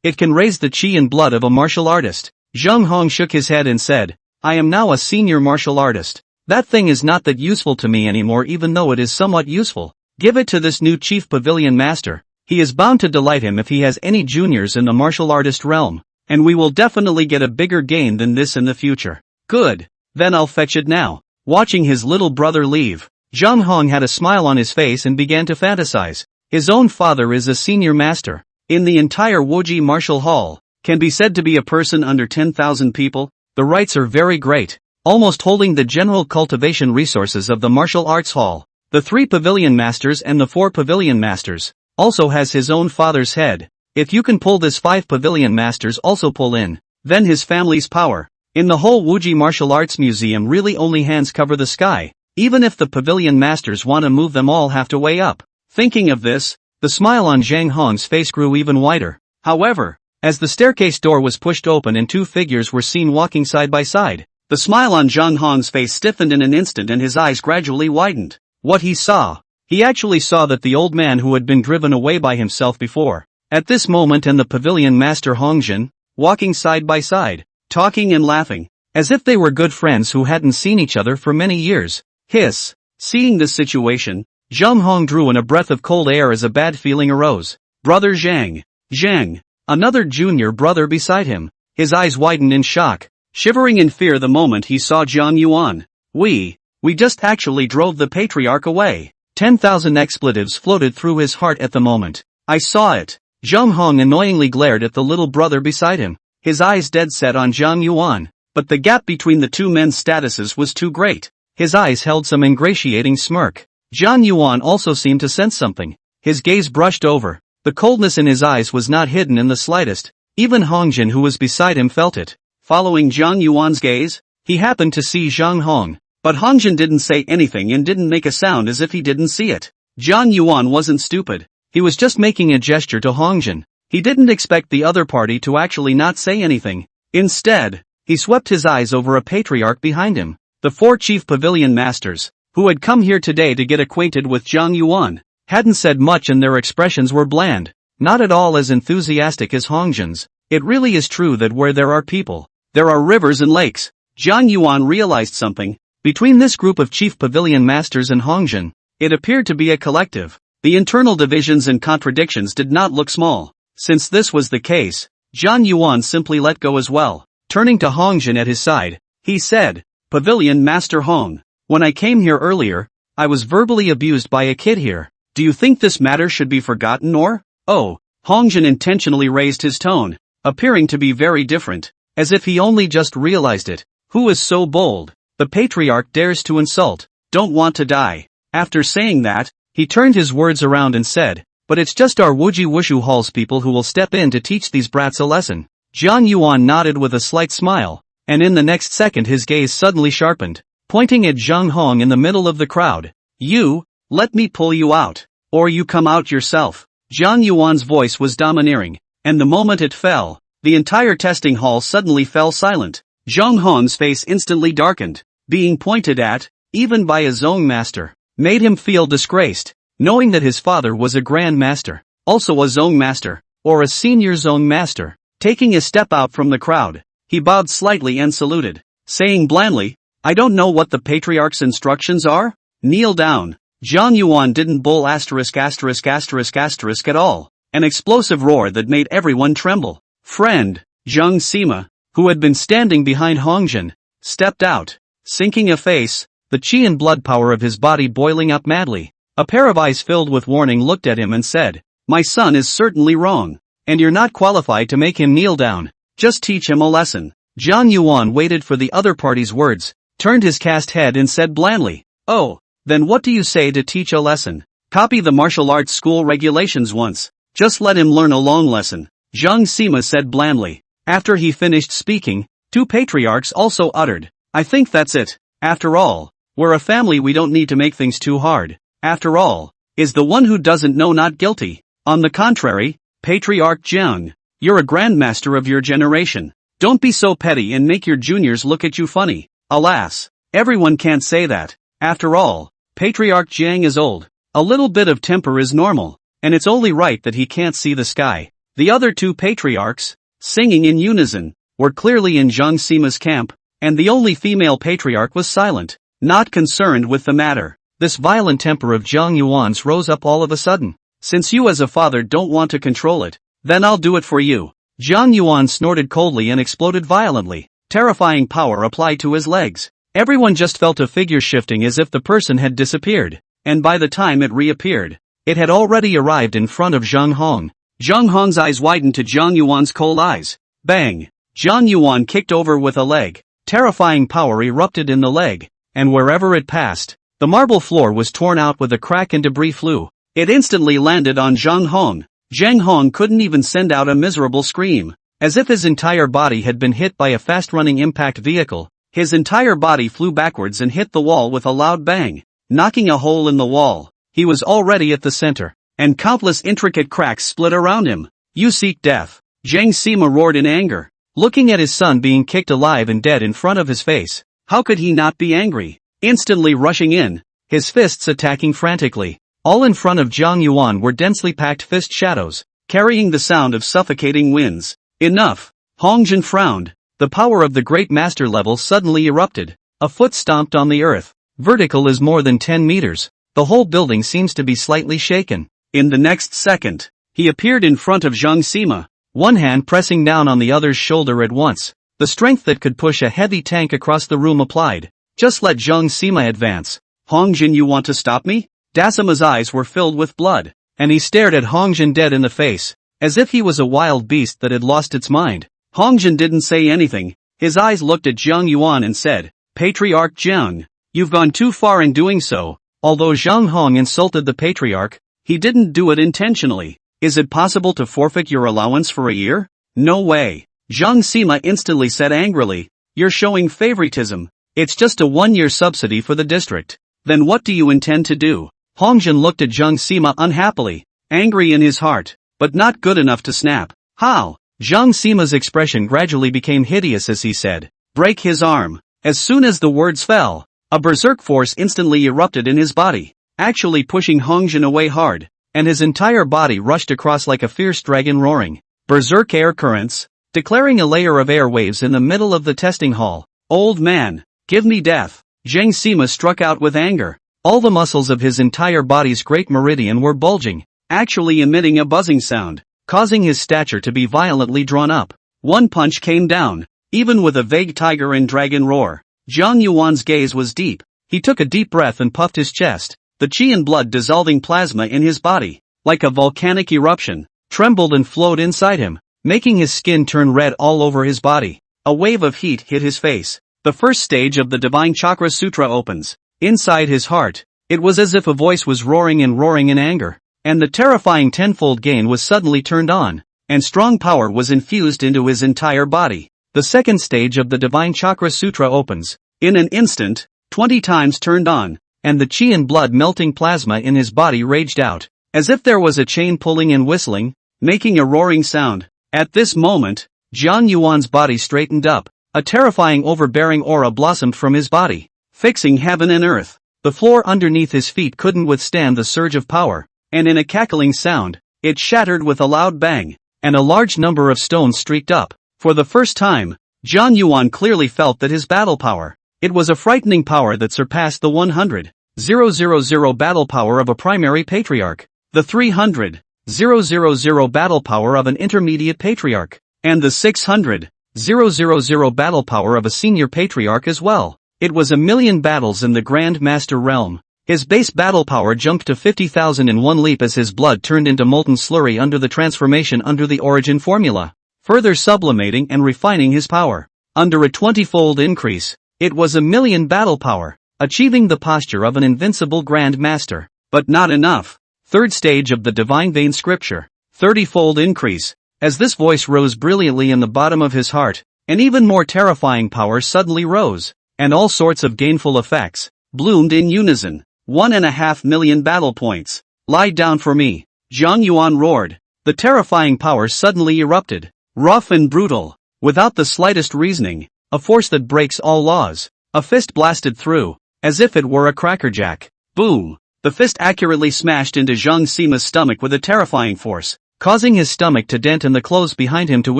It can raise the chi and blood of a martial artist." Zhang Hong shook his head and said, "I am now a senior martial artist. That thing is not that useful to me anymore, even though it is somewhat useful. Give it to this new chief pavilion master. He is bound to delight him if he has any juniors in the martial artist realm, and we will definitely get a bigger gain than this in the future." "Good. Then I'll fetch it now." Watching his little brother leave, Zhang Hong had a smile on his face and began to fantasize. His own father is a senior master in the entire Wuji martial hall, can be said to be a person under 10,000 people. The rights are very great, almost holding the general cultivation resources of the martial arts hall. The 3 pavilion masters and the 4 pavilion masters also has his own father's head. If you can pull this 5 pavilion masters also pull in, then his family's power in the whole Wuji martial arts museum really only hands cover the sky. Even if the pavilion masters want to move them all have to weigh up. Thinking of this, the smile on Zhang Hong's face grew even wider. However, as the staircase door was pushed open and 2 figures were seen walking side by side, the smile on Zhang Hong's face stiffened in an instant and his eyes gradually widened. What he saw? He actually saw that the old man who had been driven away by himself before, at this moment, and the pavilion master Hongjin, walking side by side, talking and laughing, as if they were good friends who hadn't seen each other for many years. Hiss. Seeing this situation, Zhang Hong drew in a breath of cold air as a bad feeling arose. Brother Zhang. Zhang. Another junior brother beside him. His eyes widened in shock, shivering in fear the moment he saw Jiang Yuan. We just actually drove the patriarch away." 10,000 expletives floated through his heart at the moment. "I saw it." Zhang Hong annoyingly glared at the little brother beside him, his eyes dead set on Jiang Yuan, but the gap between the 2 men's statuses was too great. His eyes held some ingratiating smirk. Jiang Yuan also seemed to sense something. His gaze brushed over. The coldness in his eyes was not hidden in the slightest. Even Hongjin, who was beside him, felt it. Following Jiang Yuan's gaze, he happened to see Zhang Hong, but Hongjin didn't say anything and didn't make a sound as if he didn't see it. Jiang Yuan wasn't stupid. He was just making a gesture to Hongjin. He didn't expect the other party to actually not say anything. Instead, he swept his eyes over a patriarch behind him. The 4 chief pavilion masters, who had come here today to get acquainted with Jiang Yuan, hadn't said much and their expressions were bland, not at all as enthusiastic as Hongjin's. It really is true that where there are people, there are rivers and lakes. Jiang Yuan realized something. Between this group of chief pavilion masters and Hongjin, it appeared to be a collective. The internal divisions and contradictions did not look small. Since this was the case, Jiang Yuan simply let go as well. Turning to Hongjin at his side, he said, "Pavilion Master Hong, when I came here earlier, I was verbally abused by a kid here. Do you think this matter should be forgotten or?" "Oh." Hongjin intentionally raised his tone, appearing to be very different, as if he only just realized it. "Who is so bold? The patriarch dares to insult. Don't want to die." After saying that, he turned his words around and said, "But it's just our Wuji Wushu Hall's people who will step in to teach these brats a lesson." Jiang Yuan nodded with a slight smile, and in the next second his gaze suddenly sharpened, pointing at Zhang Hong in the middle of the crowd. "You, Let me pull you out. Or you come out yourself. Zhang Yuan's voice was domineering, and the moment it fell, the entire testing hall suddenly fell silent. Zhang Hong's face instantly darkened. Being pointed at, even by a zone master, made him feel disgraced, knowing that his father was a grand master, also a zone master, or a senior zone master. Taking a step out from the crowd, he bowed slightly and saluted, saying blandly, I don't know what the patriarch's instructions are? Kneel down. Zhang Yuan didn't bull at all, an explosive roar that made everyone tremble. Friend, Zhang Sima, who had been standing behind Hongjin, stepped out, sinking a face, the qi and blood power of his body boiling up madly. A pair of eyes filled with warning looked at him and said, my son is certainly wrong, and you're not qualified to make him kneel down. Just teach him a lesson. Zhang Yuan waited for the other party's words, turned his cast head and said blandly, oh, then what do you say to teach a lesson? Copy the martial arts school regulations once. Just let him learn a long lesson. Zhang Sima said blandly. After he finished speaking, two patriarchs also uttered, I think that's it. After all, we're a family, we don't need to make things too hard. After all, is the one who doesn't know not guilty? On the contrary, Patriarch Jiang, you're a grandmaster of your generation. Don't be so petty and make your juniors look at you funny. Alas, everyone can't say that. After all, Patriarch Jiang is old. A little bit of temper is normal, and it's only right that he can't see the sky. The other two patriarchs, singing in unison, were clearly in Zhang Sima's camp, and the only female patriarch was silent, not concerned with the matter. This violent temper of Zhang Yuan's rose up all of a sudden. Since you as a father don't want to control it, then I'll do it for you. Zhang Yuan snorted coldly and exploded violently. Terrifying power applied to his legs. Everyone just felt a figure shifting as if the person had disappeared, and by the time it reappeared, it had already arrived in front of Zhang Hong. Zhang Hong's eyes widened to Zhang Yuan's cold eyes. Bang! Zhang Yuan kicked over with a leg. Terrifying power erupted in the leg, and wherever it passed, the marble floor was torn out with a crack and debris flew. It instantly landed on Zhang Hong. Zhang Hong couldn't even send out a miserable scream. As if his entire body had been hit by a fast-running impact vehicle, his entire body flew backwards and hit the wall with a loud bang, knocking a hole in the wall. He was already at the center, and countless intricate cracks split around him. You seek death. Zhang Sima roared in anger, looking at his son being kicked alive and dead in front of his face. How could he not be angry? Instantly rushing in, his fists attacking frantically. All in front of Zhang Yuan were densely packed fist shadows, carrying the sound of suffocating winds. Enough! Hongjin frowned. The power of the great master level suddenly erupted. A foot stomped on the earth. Vertical is more than 10 meters. The whole building seems to be slightly shaken. In the next second, he appeared in front of Zhang Sima, one hand pressing down on the other's shoulder at once. The strength that could push a heavy tank across the room applied. Just let Zhang Sima advance. Hongjin, you want to stop me? Dasima's eyes were filled with blood, and he stared at Hongjin dead in the face, as if he was a wild beast that had lost its mind. Hongjin didn't say anything. His eyes looked at Zhang Yuan and said, Patriarch Jiang, you've gone too far in doing so. Although Zhang Hong insulted the patriarch, he didn't do it intentionally. Is it possible to forfeit your allowance for a year? No way. Zhang Sima instantly said angrily, you're showing favoritism. It's just a 1-year subsidy for the district. Then what do you intend to do? Hongjin looked at Zhang Sima unhappily, angry in his heart, but not good enough to snap. How? Zhang Sima's expression gradually became hideous as he said, break his arm. As soon as the words fell, a berserk force instantly erupted in his body, actually pushing Hongjin away hard, and his entire body rushed across like a fierce dragon roaring. Berserk air currents, declaring a layer of air waves in the middle of the testing hall. Old man, give me death. Zhang Sima struck out with anger. All the muscles of his entire body's great meridian were bulging, actually emitting a buzzing sound, causing his stature to be violently drawn up. One punch came down, even with a vague tiger and dragon roar. Zhang Yuan's gaze was deep. He took a deep breath and puffed his chest. The qi and blood dissolving plasma in his body, like a volcanic eruption, trembled and flowed inside him, making his skin turn red all over his body. A wave of heat hit his face. The first stage of the Divine Chakra Sutra opens. Inside his heart, it was as if a voice was roaring in anger, and the terrifying tenfold gain was suddenly turned on, and strong power was infused into his entire body. The second stage of the Divine Chakra Sutra opens. In an instant, 20 times turned on, and the chi and blood-melting plasma in his body raged out, as if there was a chain pulling and whistling, making a roaring sound. At this moment, Jiang Yuan's body straightened up. A terrifying overbearing aura blossomed from his body, fixing heaven and earth. The floor underneath his feet couldn't withstand the surge of power, and in a cackling sound, it shattered with a loud bang, and a large number of stones streaked up. For the first time, Jiang Yuan clearly felt that his battle power. It was a frightening power that surpassed the 100,000 battle power of a primary patriarch, the 300,000 battle power of an intermediate patriarch, and the 600,000 battle power of a senior patriarch as well. It was a million battles in the Grand Master realm. His base battle power jumped to 50,000 in one leap as his blood turned into molten slurry under the transformation under the origin formula, further sublimating and refining his power. Under a 20-fold increase, it was a million battle power, achieving the posture of an invincible Grand Master. But not enough. Third stage of the Divine Vein Scripture. 30-fold increase. As this voice rose brilliantly in the bottom of his heart, an even more terrifying power suddenly rose, and all sorts of gainful effects bloomed in unison. 1.5 million battle points. Lie down for me. Jiang Yuan roared. The terrifying power suddenly erupted, rough and brutal, without the slightest reasoning, a force that breaks all laws. A fist blasted through, as if it were a crackerjack. Boom! The fist accurately smashed into Zhang Sima's stomach with a terrifying force, causing his stomach to dent and the clothes behind him to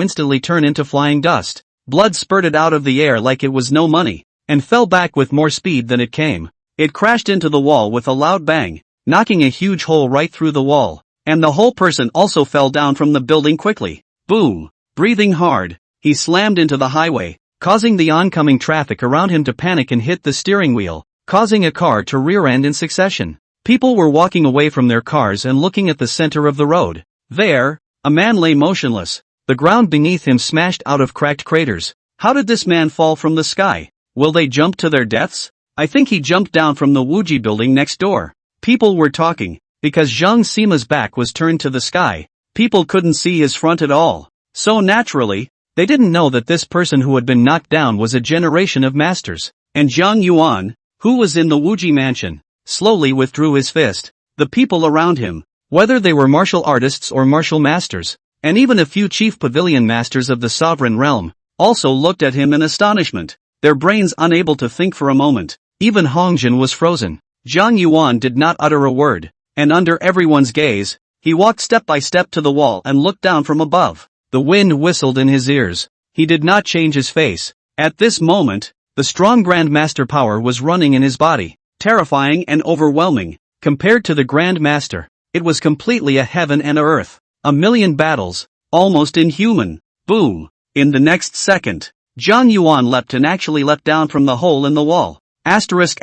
instantly turn into flying dust. Blood spurted out of the air like it was no money, and fell back with more speed than it came. It crashed into the wall with a loud bang, knocking a huge hole right through the wall, and the whole person also fell down from the building quickly. Boom! Breathing hard, he slammed into the highway, causing the oncoming traffic around him to panic and hit the steering wheel, causing a car to rear-end in succession. People were walking away from their cars and looking at the center of the road. There, a man lay motionless, the ground beneath him smashed out of cracked craters. How did this man fall from the sky? Will they jump to their deaths? I think he jumped down from the Wuji building next door. People were talking, because Zhang Sima's back was turned to the sky. People couldn't see his front at all. So naturally, they didn't know that this person who had been knocked down was a generation of masters. And Jiang Yuan, who was in the Wuji mansion, slowly withdrew his fist. The people around him, whether they were martial artists or martial masters, and even a few chief pavilion masters of the sovereign realm, also looked at him in astonishment, their brains unable to think for a moment. Even Hongjin was frozen. Jiang Yuan did not utter a word, and under everyone's gaze, he walked step by step to the wall and looked down from above. The wind whistled in his ears. He did not change his face. At this moment, the strong Grand Master power was running in his body, terrifying and overwhelming. Compared to the Grand Master, it was completely a heaven and a earth. A million battles, almost inhuman. Boom! In the next second, Jiang Yuan leapt and actually leapt down from the hole in the wall. Asterisk.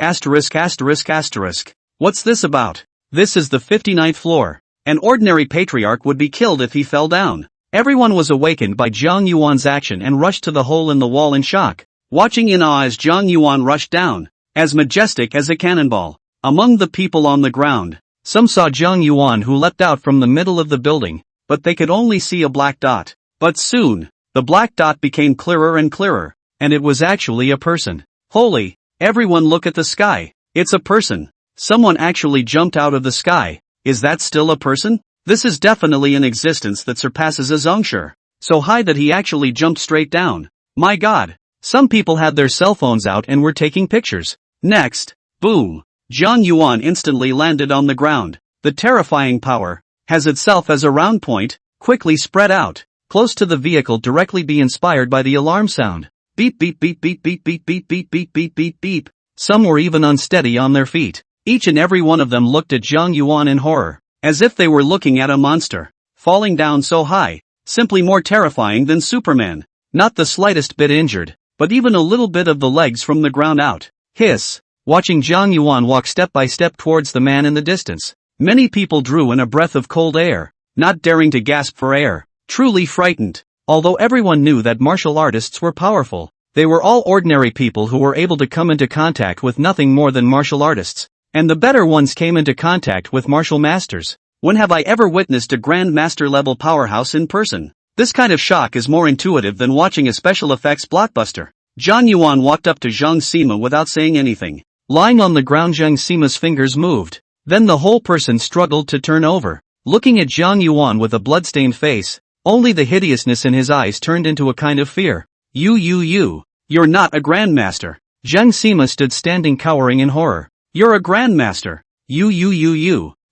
What's this about? This is the 59th floor. An ordinary patriarch would be killed if he fell down. Everyone was awakened by Jiang Yuan's action and rushed to the hole in the wall in shock, watching in awe as Jiang Yuan rushed down, as majestic as a cannonball. Among the people on the ground, some saw Jiang Yuan who leapt out from the middle of the building, but they could only see a black dot. But soon, the black dot became clearer and clearer, and it was actually a person. Holy! Everyone look at the sky. It's a person. Someone actually jumped out of the sky. Is that still a person? This is definitely an existence that surpasses a Zongshi. So high that he actually jumped straight down. My god. Some people had their cell phones out and were taking pictures. Next, boom. Jiang Yuan instantly landed on the ground. The terrifying power has itself as a round point, quickly spread out, close to the vehicle directly be inspired by the alarm sound. Beep beep beep beep beep beep beep beep beep beep beep beep. Some were even unsteady on their feet. Each and every one of them looked at Jiang Yuan in horror, as if they were looking at a monster, falling down so high, simply more terrifying than Superman. Not the slightest bit injured, but even a little bit of the legs from the ground out. Hiss. Watching Jiang Yuan walk step by step towards the man in the distance, many people drew in a breath of cold air, not daring to gasp for air, truly frightened. Although everyone knew that martial artists were powerful, they were all ordinary people who were able to come into contact with nothing more than martial artists, and the better ones came into contact with martial masters. When have I ever witnessed a Grand Master level powerhouse in person? This kind of shock is more intuitive than watching a special effects blockbuster. Jiang Yuan walked up to Zhang Sima without saying anything, Lying on the ground, Zhang Sima's fingers moved. Then the whole person struggled to turn over. Looking at Zhang Yuan with a bloodstained face, only the hideousness in his eyes turned into a kind of fear. You're not a grandmaster. Zhang Sima stood standing cowering in horror. You're a grandmaster.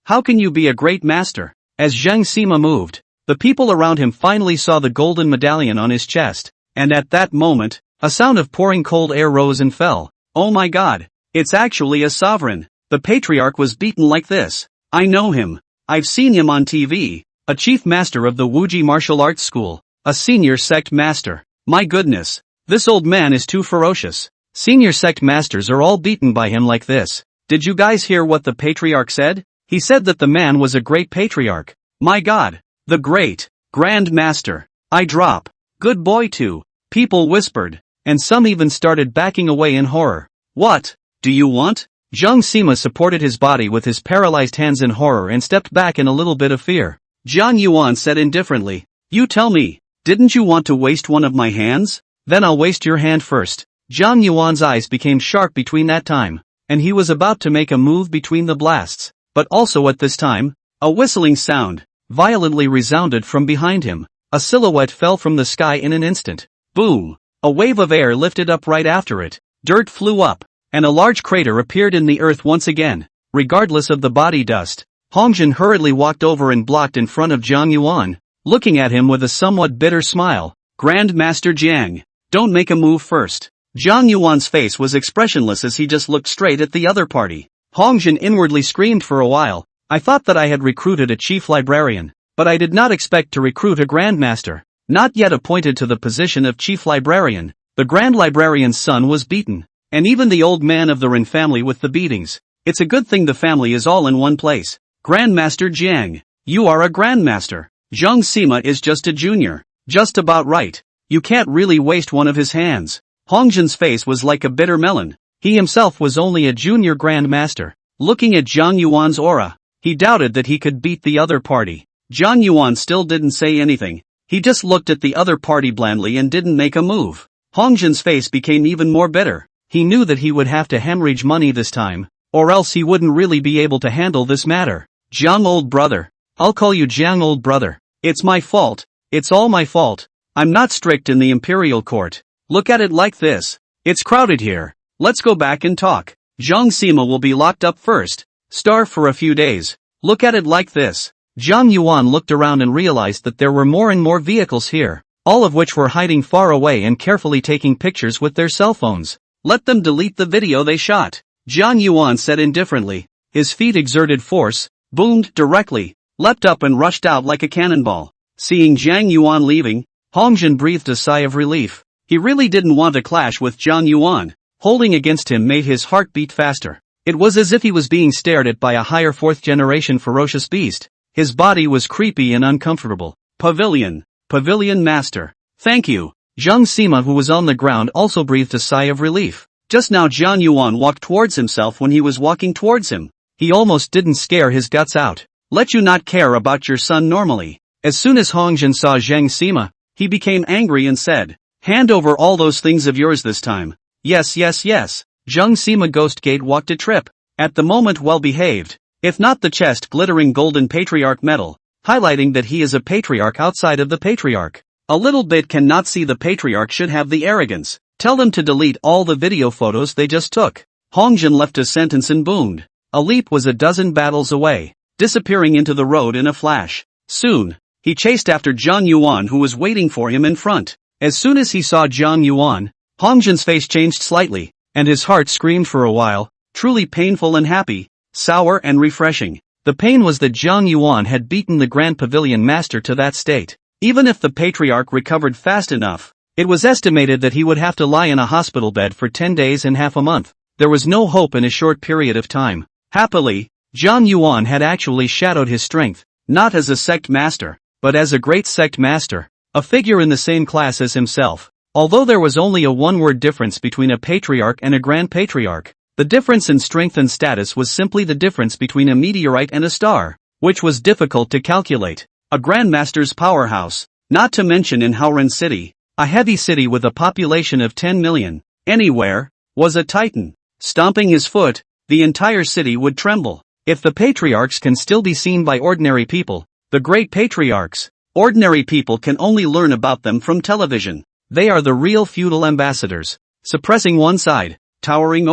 How can you be a great master? As Zhang Sima moved, the people around him finally saw the golden medallion on his chest, and at that moment, a sound of pouring cold air rose and fell. Oh my god, it's actually a sovereign. The patriarch was beaten like this. I know him. I've seen him on TV. A chief master of the Wuji martial arts school. A senior sect master. My goodness. This old man is too ferocious. Senior sect masters are all beaten by him like this. Did you guys hear what the patriarch said? He said that the man was a great patriarch. My god. The great Grand Master. I drop. Good boy too. People whispered. And some even started backing away in horror. What do you want? Zhang Sima supported his body with his paralyzed hands in horror and stepped back in a little bit of fear. Zhang Yuan said indifferently. You tell me, didn't you want to waste one of my hands? Then I'll waste your hand first. Zhang Yuan's eyes became sharp between that time, and he was about to make a move between the blasts. But also at this time, a whistling sound violently resounded from behind him. A silhouette fell from the sky in an instant. Boom! A wave of air lifted up right after it. Dirt flew up, and a large crater appeared in the earth once again. Regardless of the body dust, Hongjin hurriedly walked over and blocked in front of Zhang Yuan, looking at him with a somewhat bitter smile. Grand Master Jiang, don't make a move first. Zhang Yuan's face was expressionless as he just looked straight at the other party. Hongjin inwardly screamed for a while. I thought that I had recruited a chief librarian, but I did not expect to recruit a grandmaster. Not yet appointed to the position of chief librarian, the grand librarian's son was beaten, and even the old man of the Ren family with the beatings. It's a good thing the family is all in one place. Grandmaster Jiang, you are a grandmaster. Zhang Sima is just a junior. Just about right. You can't really waste one of his hands. Hongjin's face was like a bitter melon. He himself was only a junior grandmaster. Looking at Zhang Yuan's aura, he doubted that he could beat the other party. Zhang Yuan still didn't say anything. He just looked at the other party blandly and didn't make a move. Hongjin's face became even more bitter. He knew that he would have to hemorrhage money this time, or else he wouldn't really be able to handle this matter. Jiang old brother. I'll call you Jiang old brother. It's my fault. It's all my fault. I'm not strict in the imperial court. Look at it like this. It's crowded here. Let's go back and talk. Zhang Sima will be locked up first. Starve for a few days. Look at it like this. Zhang Yuan looked around and realized that there were more and more vehicles here, all of which were hiding far away and carefully taking pictures with their cell phones. Let them delete the video they shot. Zhang Yuan said indifferently. His feet exerted force, boomed directly, leapt up and rushed out like a cannonball. Seeing Zhang Yuan leaving, Hongjin breathed a sigh of relief. He really didn't want to clash with Zhang Yuan. Holding against him made his heart beat faster. It was as if he was being stared at by a higher fourth-generation ferocious beast. His body was creepy and uncomfortable. Pavilion Master. Thank you. Zhang Sima, who was on the ground, also breathed a sigh of relief. Just now Zhang Yuan walked towards himself when he was walking towards him. He almost didn't scare his guts out. Let you not care about your son normally. As soon as Hongjin saw Zhang Sima, he became angry and said, hand over all those things of yours this time. Yes. Zhang Sima Ghost Gate walked a trip. At the moment well behaved. If not the chest glittering golden patriarch medal, highlighting that he is a patriarch outside of the patriarch. A little bit cannot see the patriarch should have the arrogance. Tell them to delete all the video photos they just took. Hongjin left a sentence and boomed. A leap was a dozen battles away, disappearing into the road in a flash. Soon, he chased after Zhang Yuan who was waiting for him in front. As soon as he saw Zhang Yuan, Hongjin's face changed slightly, and his heart screamed for a while, truly painful and happy, sour and refreshing. The pain was that Zhang Yuan had beaten the Grand Pavilion Master to that state. Even if the patriarch recovered fast enough, it was estimated that he would have to lie in a hospital bed for 10 days and half a month. There was no hope in a short period of time. Happily, Zhang Yuan had actually shadowed his strength, not as a sect master, but as a great sect master, a figure in the same class as himself. Although there was only a one-word difference between a patriarch and a grand patriarch, the difference in strength and status was simply the difference between a meteorite and a star, which was difficult to calculate. A grandmaster's powerhouse, not to mention in Haoren City, a heavy city with a population of 10 million, anywhere, was a titan. stomping his foot, the entire city would tremble. If the patriarchs can still be seen by ordinary people, the great patriarchs, ordinary people can only learn about them from television. They are the real feudal ambassadors, suppressing one side, towering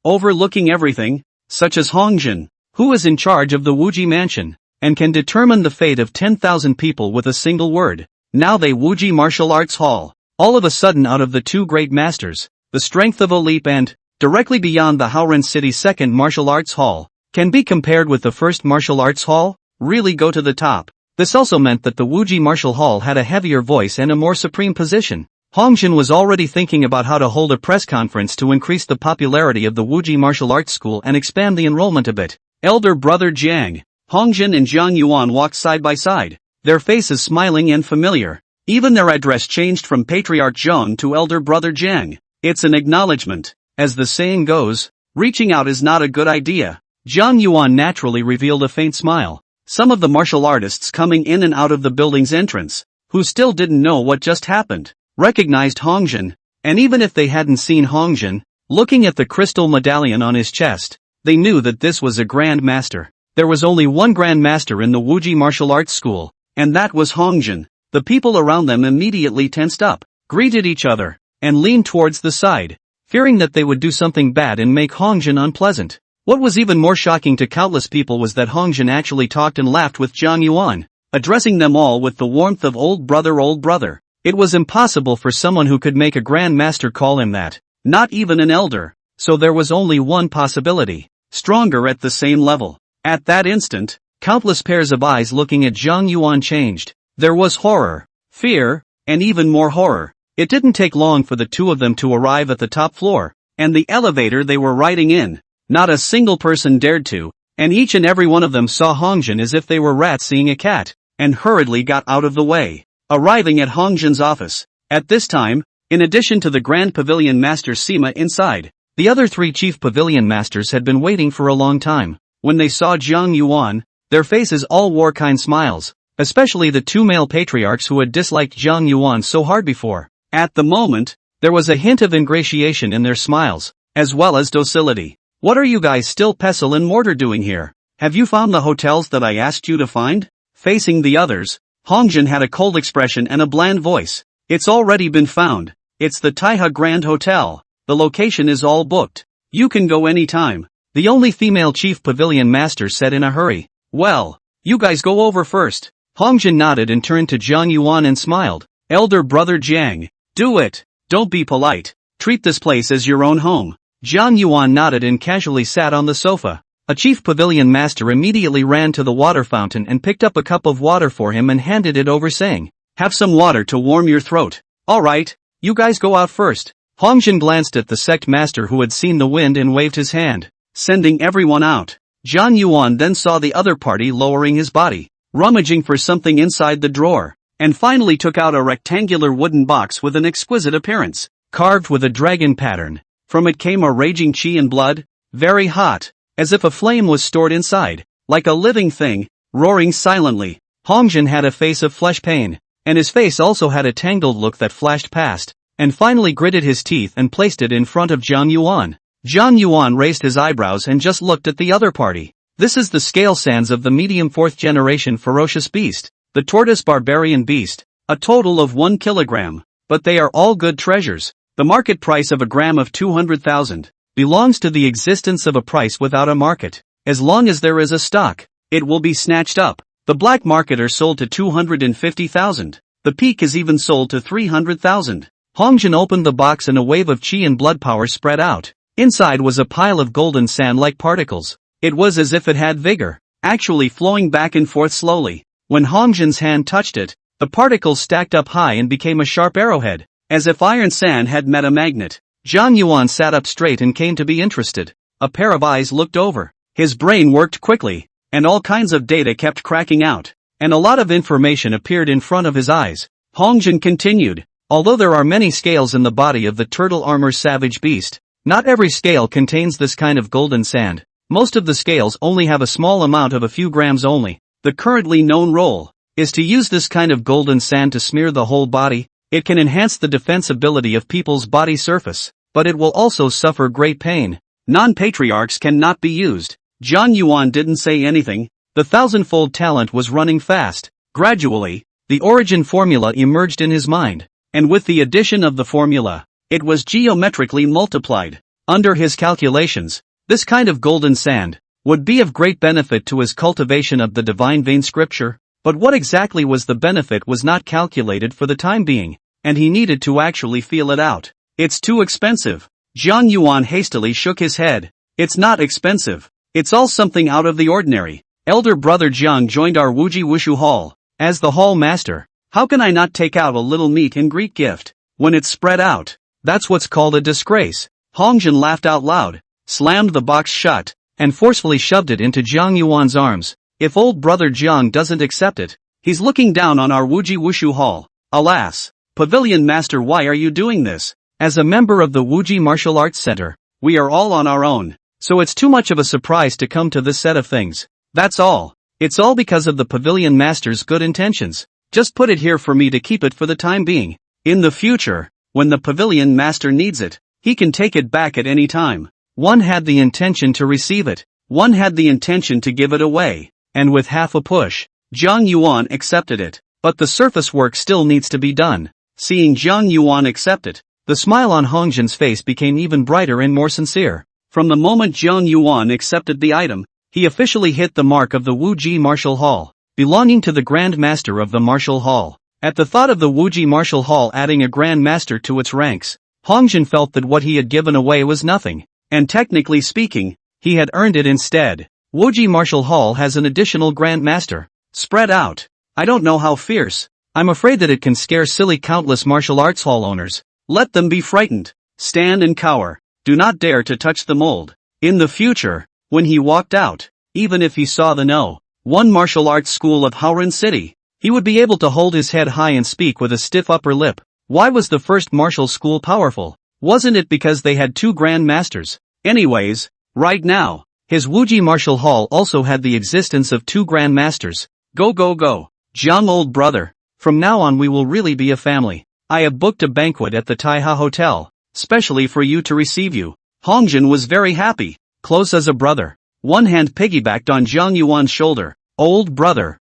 overlooking everything, such as Hongjin, who is in charge of the Wuji mansion, and can determine the fate of 10,000 people with a single word. Now they Wuji Martial Arts Hall. All of a sudden, out of the two great masters, the strength of a leap and, directly beyond the Haoren City's second martial arts hall, can be compared with the first martial arts hall, really go to the top. This also meant that the Wuji Martial Hall had a heavier voice and a more supreme position. Hongjin was already thinking about how to hold a press conference to increase the popularity of the Wuji Martial Arts School and expand the enrollment a bit. Elder brother Jiang, Hongjin and Zhang Yuan walked side by side, their faces smiling and familiar. Even their address changed from Patriarch Zhang to Elder brother Jiang. It's an acknowledgement. As the saying goes, reaching out is not a good idea. Zhang Yuan naturally revealed a faint smile. Some of the martial artists coming in and out of the building's entrance, who still didn't know what just happened, recognized Hongjin, and even if they hadn't seen Hongjin, looking at the crystal medallion on his chest, they knew that this was a Grand Master. There was only one Grand Master in the Wuji Martial Arts School, and that was Hongjin. The people around them immediately tensed up, greeted each other, and leaned towards the side, fearing that they would do something bad and make Hongjin unpleasant. What was even more shocking to countless people was that Hongjin actually talked and laughed with Zhang Yuan, addressing them all with the warmth of old brother. It was impossible for someone who could make a Grand Master call him that, not even an elder, so there was only one possibility, stronger at the same level. At that instant, countless pairs of eyes looking at Zhang Yuan changed. There was horror, fear, and even more horror. It didn't take long for the two of them to arrive at the top floor, and the elevator they were riding in. Not a single person dared to, and each and every one of them saw Hongjin as if they were rats seeing a cat, and hurriedly got out of the way. Arriving at Hongjin's office, at this time, in addition to the Grand Pavilion Master Sima inside, the other three Chief Pavilion Masters had been waiting for a long time. When they saw Zhang Yuan, their faces all wore kind smiles, especially the two male patriarchs who had disliked Zhang Yuan so hard before. At the moment, there was a hint of ingratiation in their smiles, as well as docility. What are you guys still pestle and mortar doing here? Have you found the hotels that I asked you to find? Facing the others, Hongjin had a cold expression and a bland voice. It's already been found. It's the Taiha Grand Hotel. The location is all booked. You can go anytime. The only female Chief Pavilion Master said in a hurry. Well, you guys go over first. Hongjin nodded and turned to Zhang Yuan and smiled. Elder brother Jiang, do it. Don't be polite. Treat this place as your own home. Zhang Yuan nodded and casually sat on the sofa. A Chief Pavilion Master immediately ran to the water fountain and picked up a cup of water for him and handed it over saying, "Have some water to warm your throat." "Alright, you guys go out first." Hongjin glanced at the sect master who had seen the wind and waved his hand, sending everyone out. Zhang Yuan then saw the other party lowering his body, rummaging for something inside the drawer, and finally took out a rectangular wooden box with an exquisite appearance, carved with a dragon pattern. From it came a raging chi and blood, very hot, as if a flame was stored inside, like a living thing, roaring silently. Hongjin had a face of flesh pain, and his face also had a tangled look that flashed past, and finally gritted his teeth and placed it in front of Zhang Yuan. Zhang Yuan raised his eyebrows and just looked at the other party. This is the scale sands of the medium 4th generation ferocious beast, the tortoise barbarian beast, a total of 1 kilogram, but they are all good treasures. The market price of a gram of 200,000 belongs to the existence of a price without a market. As long as there is a stock, it will be snatched up. The black market are sold to 250,000. The peak is even sold to 300,000. Hongjin opened the box and a wave of chi and blood power spread out. Inside was a pile of golden sand-like particles. It was as if it had vigor, actually flowing back and forth slowly. When Hongjin's hand touched it, the particles stacked up high and became a sharp arrowhead, as if iron sand had met a magnet. Zhang Yuan sat up straight and came to be interested. A pair of eyes looked over. His brain worked quickly, and all kinds of data kept cracking out, and a lot of information appeared in front of his eyes. Hongjin continued, although there are many scales in the body of the turtle armor savage beast, not every scale contains this kind of golden sand. Most of the scales only have a small amount of a few grams only. The currently known role is to use this kind of golden sand to smear the whole body. It can enhance the defensibility of people's body surface, but it will also suffer great pain. Non-patriarchs cannot be used. Zhang Yuan didn't say anything. The thousandfold talent was running fast. Gradually, the origin formula emerged in his mind. And with the addition of the formula, it was geometrically multiplied. Under his calculations, this kind of golden sand would be of great benefit to his cultivation of the divine vein scripture, but what exactly was the benefit was not calculated for the time being, and he needed to actually feel it out. It's too expensive. Zhang Yuan hastily shook his head. It's not expensive. It's all something out of the ordinary. Elder brother Jiang joined our Wuji Wushu hall. As the hall master, how can I not take out a little meet and greet gift? When it's spread out, that's what's called a disgrace. Hongjin laughed out loud, slammed the box shut, and forcefully shoved it into Zhang Yuan's arms. If old brother Jiang doesn't accept it, he's looking down on our Wuji Wushu hall. Alas! Pavilion Master, why are you doing this? As a member of the Wuji Martial Arts Center, we are all on our own, so it's too much of a surprise to come to this set of things. That's all. It's all because of the Pavilion Master's good intentions. Just put it here for me to keep it for the time being. In the future, when the Pavilion Master needs it, he can take it back at any time. One had the intention to receive it. One had the intention to give it away. And with half a push, Zhang Yuan accepted it. But the surface work still needs to be done. Seeing Zhang Yuan accept it, the smile on Hongjin's face became even brighter and more sincere. From the moment Zhang Yuan accepted the item, he officially hit the mark of the Wuji Martial Hall, belonging to the Grand Master of the Martial Hall. At the thought of the Wuji Martial Hall adding a Grand Master to its ranks, Hongjin felt that what he had given away was nothing, and technically speaking, he had earned it instead. Wuji Martial Hall has an additional Grand Master. Spread out. I don't know how fierce. I'm afraid that it can scare silly countless martial arts hall owners. Let them be frightened. Stand and cower. Do not dare to touch the mold. In the future, when he walked out, even if he saw the one martial arts school of Haoren City, he would be able to hold his head high and speak with a stiff upper lip. Why was the first martial school powerful? Wasn't it because they had 2 Grand Masters? Anyways, right now, his Wuji Martial Hall also had the existence of 2 Grand Masters. Go go go. Jiang, old brother. From now on we will really be a family. I have booked a banquet at the Taiha Hotel, specially for you to receive you. Hongjin was very happy, close as a brother. One hand piggybacked on Zhang Yuan's shoulder. Old brother,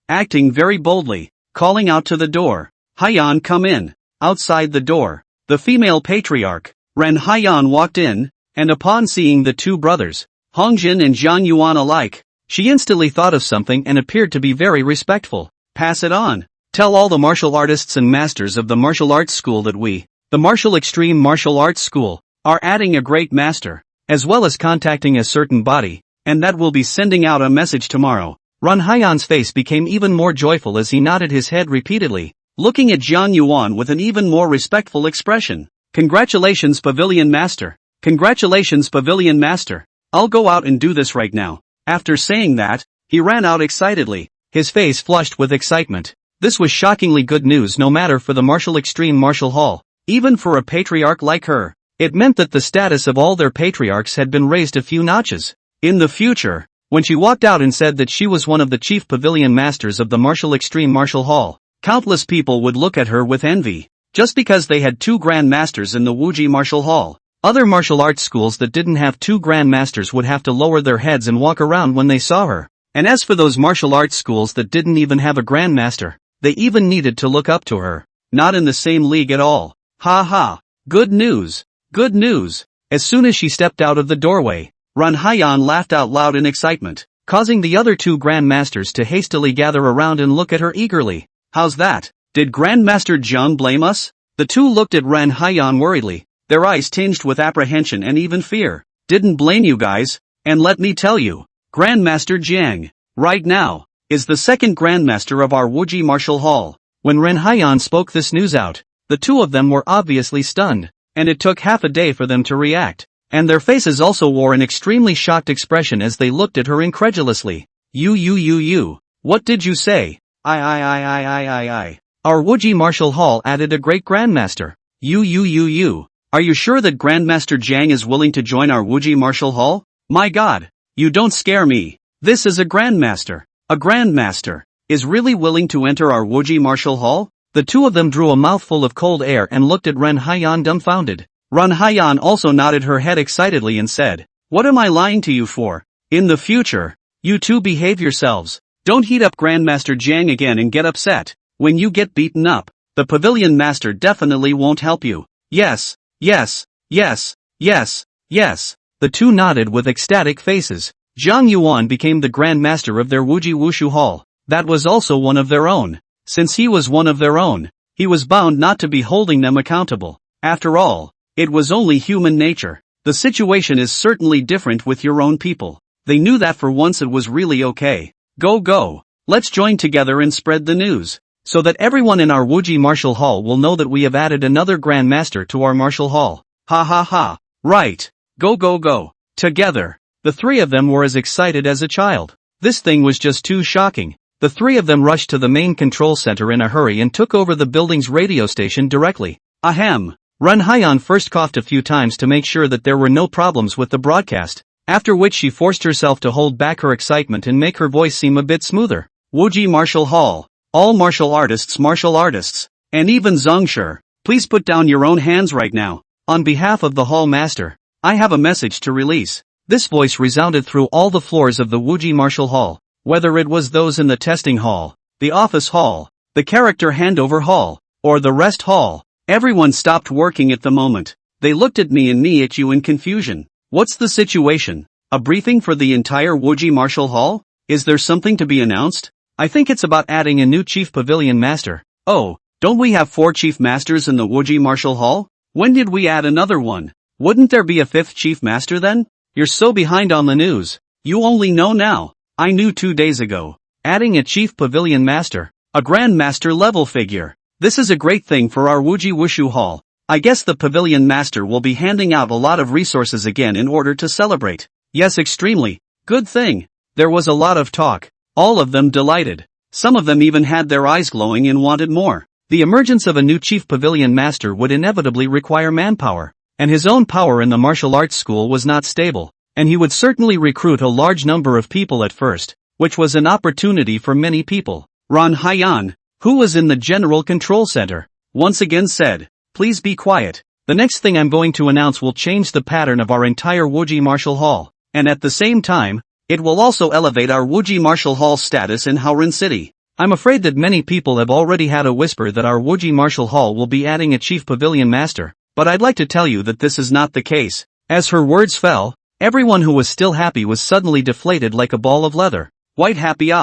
acting very boldly, calling out to the door. Haiyan, come in. Outside the door, the female patriarch, Ren Haiyan, walked in, and upon seeing the 2 brothers, Hongjin and Zhang Yuan alike, she instantly thought of something and appeared to be very respectful. Pass it on. Tell all the martial artists and masters of the martial arts school that we, the Martial Extreme Martial Arts School, are adding a great master, as well as contacting a certain body, and that will be sending out a message tomorrow. Ren Haiyan's face became even more joyful as he nodded his head repeatedly, looking at Zhang Yuan with an even more respectful expression. Congratulations, Pavilion Master. Congratulations, Pavilion Master. I'll go out and do this right now. After saying that, he ran out excitedly, his face flushed with excitement. This was shockingly good news, no matter for the Martial Extreme Martial Hall, even for a patriarch like her. It meant that the status of all their patriarchs had been raised a few notches. In the future, when she walked out and said that she was one of the chief pavilion masters of the Martial Extreme Martial Hall, countless people would look at her with envy, just because they had 2 Grand Masters in the Wuji Martial Hall. Other martial arts schools that didn't have 2 Grand Masters would have to lower their heads and walk around when they saw her. And as for those martial arts schools that didn't even have a Grand Master, they even needed to look up to her. Not in the same league at all. Ha ha. Good news. Good news. As soon as she stepped out of the doorway, Ren Haiyan laughed out loud in excitement, causing the other 2 Grand Masters to hastily gather around and look at her eagerly. How's that? Did Grandmaster Jiang blame us? The 2 looked at Ren Haiyan worriedly, their eyes tinged with apprehension and even fear. Didn't blame you guys, and let me tell you, Grandmaster Jiang, right now, is the 2nd Grandmaster of our Wuji Martial Hall. When Ren Haiyan spoke this news out, the 2 of them were obviously stunned, and it took half a day for them to react, and their faces also wore an extremely shocked expression as they looked at her incredulously. You, what did you say? I. Our Wuji Martial Hall added a great Grandmaster. You. Are you sure that Grandmaster Jiang is willing to join our Wuji Martial Hall? My god, you don't scare me. This is a Grandmaster. A Grandmaster is really willing to enter our Wuji Martial Hall? The 2 of them drew a mouthful of cold air and looked at Ren Haiyan dumbfounded. Run Hyan also nodded her head excitedly and said, "What am I lying to you for? In the future, you two behave yourselves. Don't heat up Grandmaster Jiang again and get upset. When you get beaten up, the pavilion master definitely won't help you." "Yes, yes, yes, yes, yes." The two nodded with ecstatic faces. Zhang Yuan became the Grand Master of their Wuji Wushu Hall. That was also one of their own. Since he was one of their own, he was bound not to be holding them accountable. After all, it was only human nature. The situation is certainly different with your own people. They knew that for once it was really okay. Go. Let's join together and spread the news, so that everyone in our Wuji Martial Hall will know that we have added another Grand Master to our Martial Hall. Ha ha ha. Right. Go. Together. The three of them were as excited as a child. This thing was just too shocking. The three of them rushed to the main control center in a hurry and took over the building's radio station directly. Ahem. Run Hyan first coughed a few times to make sure that there were no problems with the broadcast, after which she forced herself to hold back her excitement and make her voice seem a bit smoother. Wuji Martial Hall. All martial artists, and even Zongshi, please put down your own hands right now. On behalf of the Hall Master, I have a message to release. This voice resounded through all the floors of the Wuji Martial Hall, whether it was those in the testing hall, the office hall, the character handover hall, or the rest hall. Everyone stopped working at the moment. They looked at me and me at you in confusion. What's the situation? A briefing for the entire Wuji Martial Hall? Is there something to be announced? I think it's about adding a new Chief Pavilion Master. Oh, don't we have 4 Chief Masters in the Wuji Martial Hall? When did we add another one? Wouldn't there be a 5th Chief Master then? You're so behind on the news. You only know now. I knew 2 days ago. Adding a Chief Pavilion Master, a Grand Master level figure. This is a great thing for our Wuji Wushu Hall. I guess the Pavilion Master will be handing out a lot of resources again in order to celebrate. Yes, extremely. Good thing. There was a lot of talk. All of them delighted. Some of them even had their eyes glowing and wanted more. The emergence of a new Chief Pavilion Master would inevitably require manpower, and his own power in the martial arts school was not stable, and he would certainly recruit a large number of people at first, which was an opportunity for many people. Ran Hyan, who was in the General Control Center, once again said, "Please be quiet. The next thing I'm going to announce will change the pattern of our entire Wuji Martial Hall, and at the same time, it will also elevate our Wuji Martial Hall status in Haoren City. I'm afraid that many people have already had a whisper that our Wuji Martial Hall will be adding a Chief Pavilion Master, but I'd like to tell you that this is not the case." As her words fell, everyone who was still happy was suddenly deflated like a ball of leather. White happy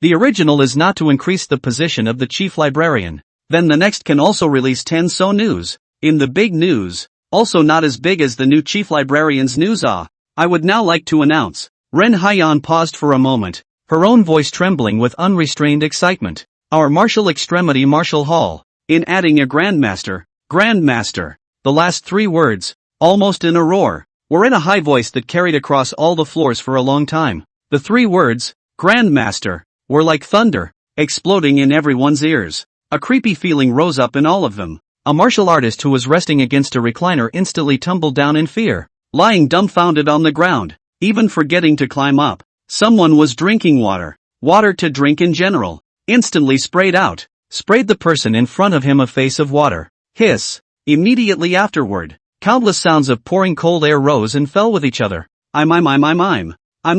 The original is not to increase the position of the Chief Librarian. Then the next can also release 10 so news. In the big news, also not as big as the new Chief Librarian's news I would now like to announce. Ren Hyan paused for a moment, her own voice trembling with unrestrained excitement. Our Martial Extremity Martial Hall. In adding a Grandmaster. The last 3 words, almost in a roar, were in a high voice that carried across all the floors for a long time. The 3 words, Grandmaster, were like thunder, exploding in everyone's ears. A creepy feeling rose up in all of them. A martial artist who was resting against a recliner instantly tumbled down in fear, lying dumbfounded on the ground, even forgetting to climb up. Someone was drinking water to drink in general, instantly sprayed out, sprayed the person in front of him a face of water. Hiss. Immediately afterward, countless sounds of pouring cold air rose and fell with each other. I'm